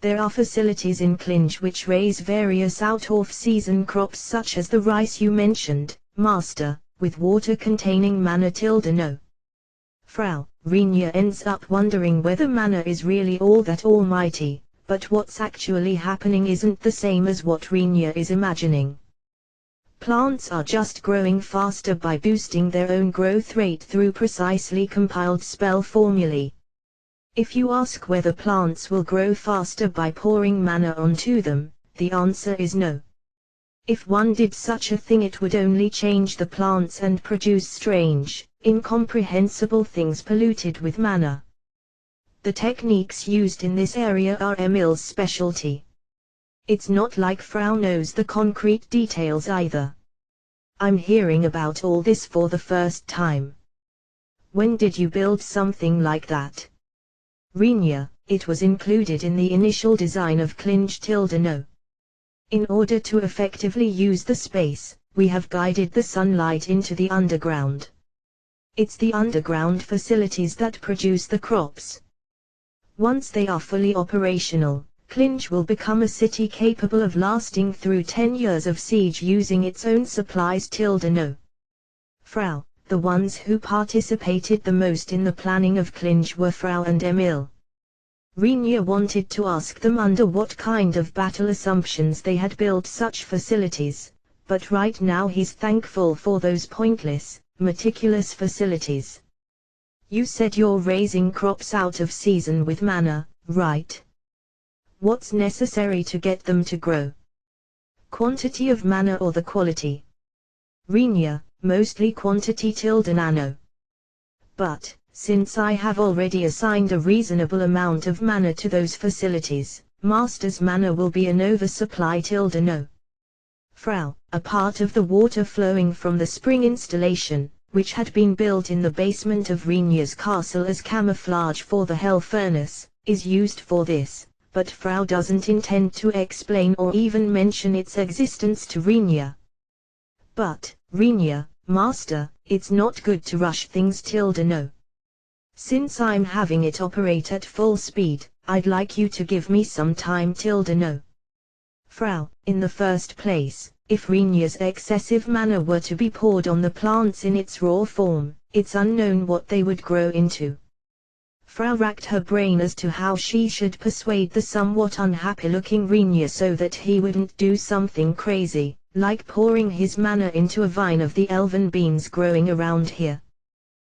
There are facilities in Klinge which raise various out-of-season crops such as the rice you mentioned, Master, with water-containing manna. No. Frau, Rinja ends up wondering whether manna is really all that almighty, but what's actually happening isn't the same as what Rinja is imagining. Plants are just growing faster by boosting their own growth rate through precisely compiled spell formulae. If you ask whether plants will grow faster by pouring manna onto them, the answer is no. If one did such a thing, it would only change the plants and produce strange, incomprehensible things polluted with mana. The techniques used in this area are Emil's specialty. It's not like Frau knows the concrete details either. I'm hearing about all this for the first time. When did you build something like that? Renia, it was included in the initial design of Klinge-no. In order to effectively use the space, we have guided the sunlight into the underground. It's the underground facilities that produce the crops. Once they are fully operational, Klinge will become a city capable of lasting through 10 years of siege using its own supplies. No. Frau, the ones who participated the most in the planning of Klinge were Frau and Emil. Renia wanted to ask them under what kind of battle assumptions they had built such facilities, but right now he's thankful for those pointless, meticulous facilities. You said you're raising crops out of season with mana, right? What's necessary to get them to grow? Quantity of mana or the quality? Renia, mostly quantity. Nano. But, since I have already assigned a reasonable amount of mana to those facilities, Master's mana will be an oversupply. No. Frau, a part of the water flowing from the spring installation, which had been built in the basement of Renia's castle as camouflage for the hell furnace, is used for this. But Frau doesn't intend to explain or even mention its existence to Renia. But, Renia, Master, it's not good to rush things. No. Since I'm having it operate at full speed, I'd like you to give me some time. No. Frau, in the first place, if Renia's excessive mana were to be poured on the plants in its raw form, it's unknown what they would grow into. Frau racked her brain as to how she should persuade the somewhat unhappy-looking Renia so that he wouldn't do something crazy, like pouring his mana into a vine of the elven beans growing around here.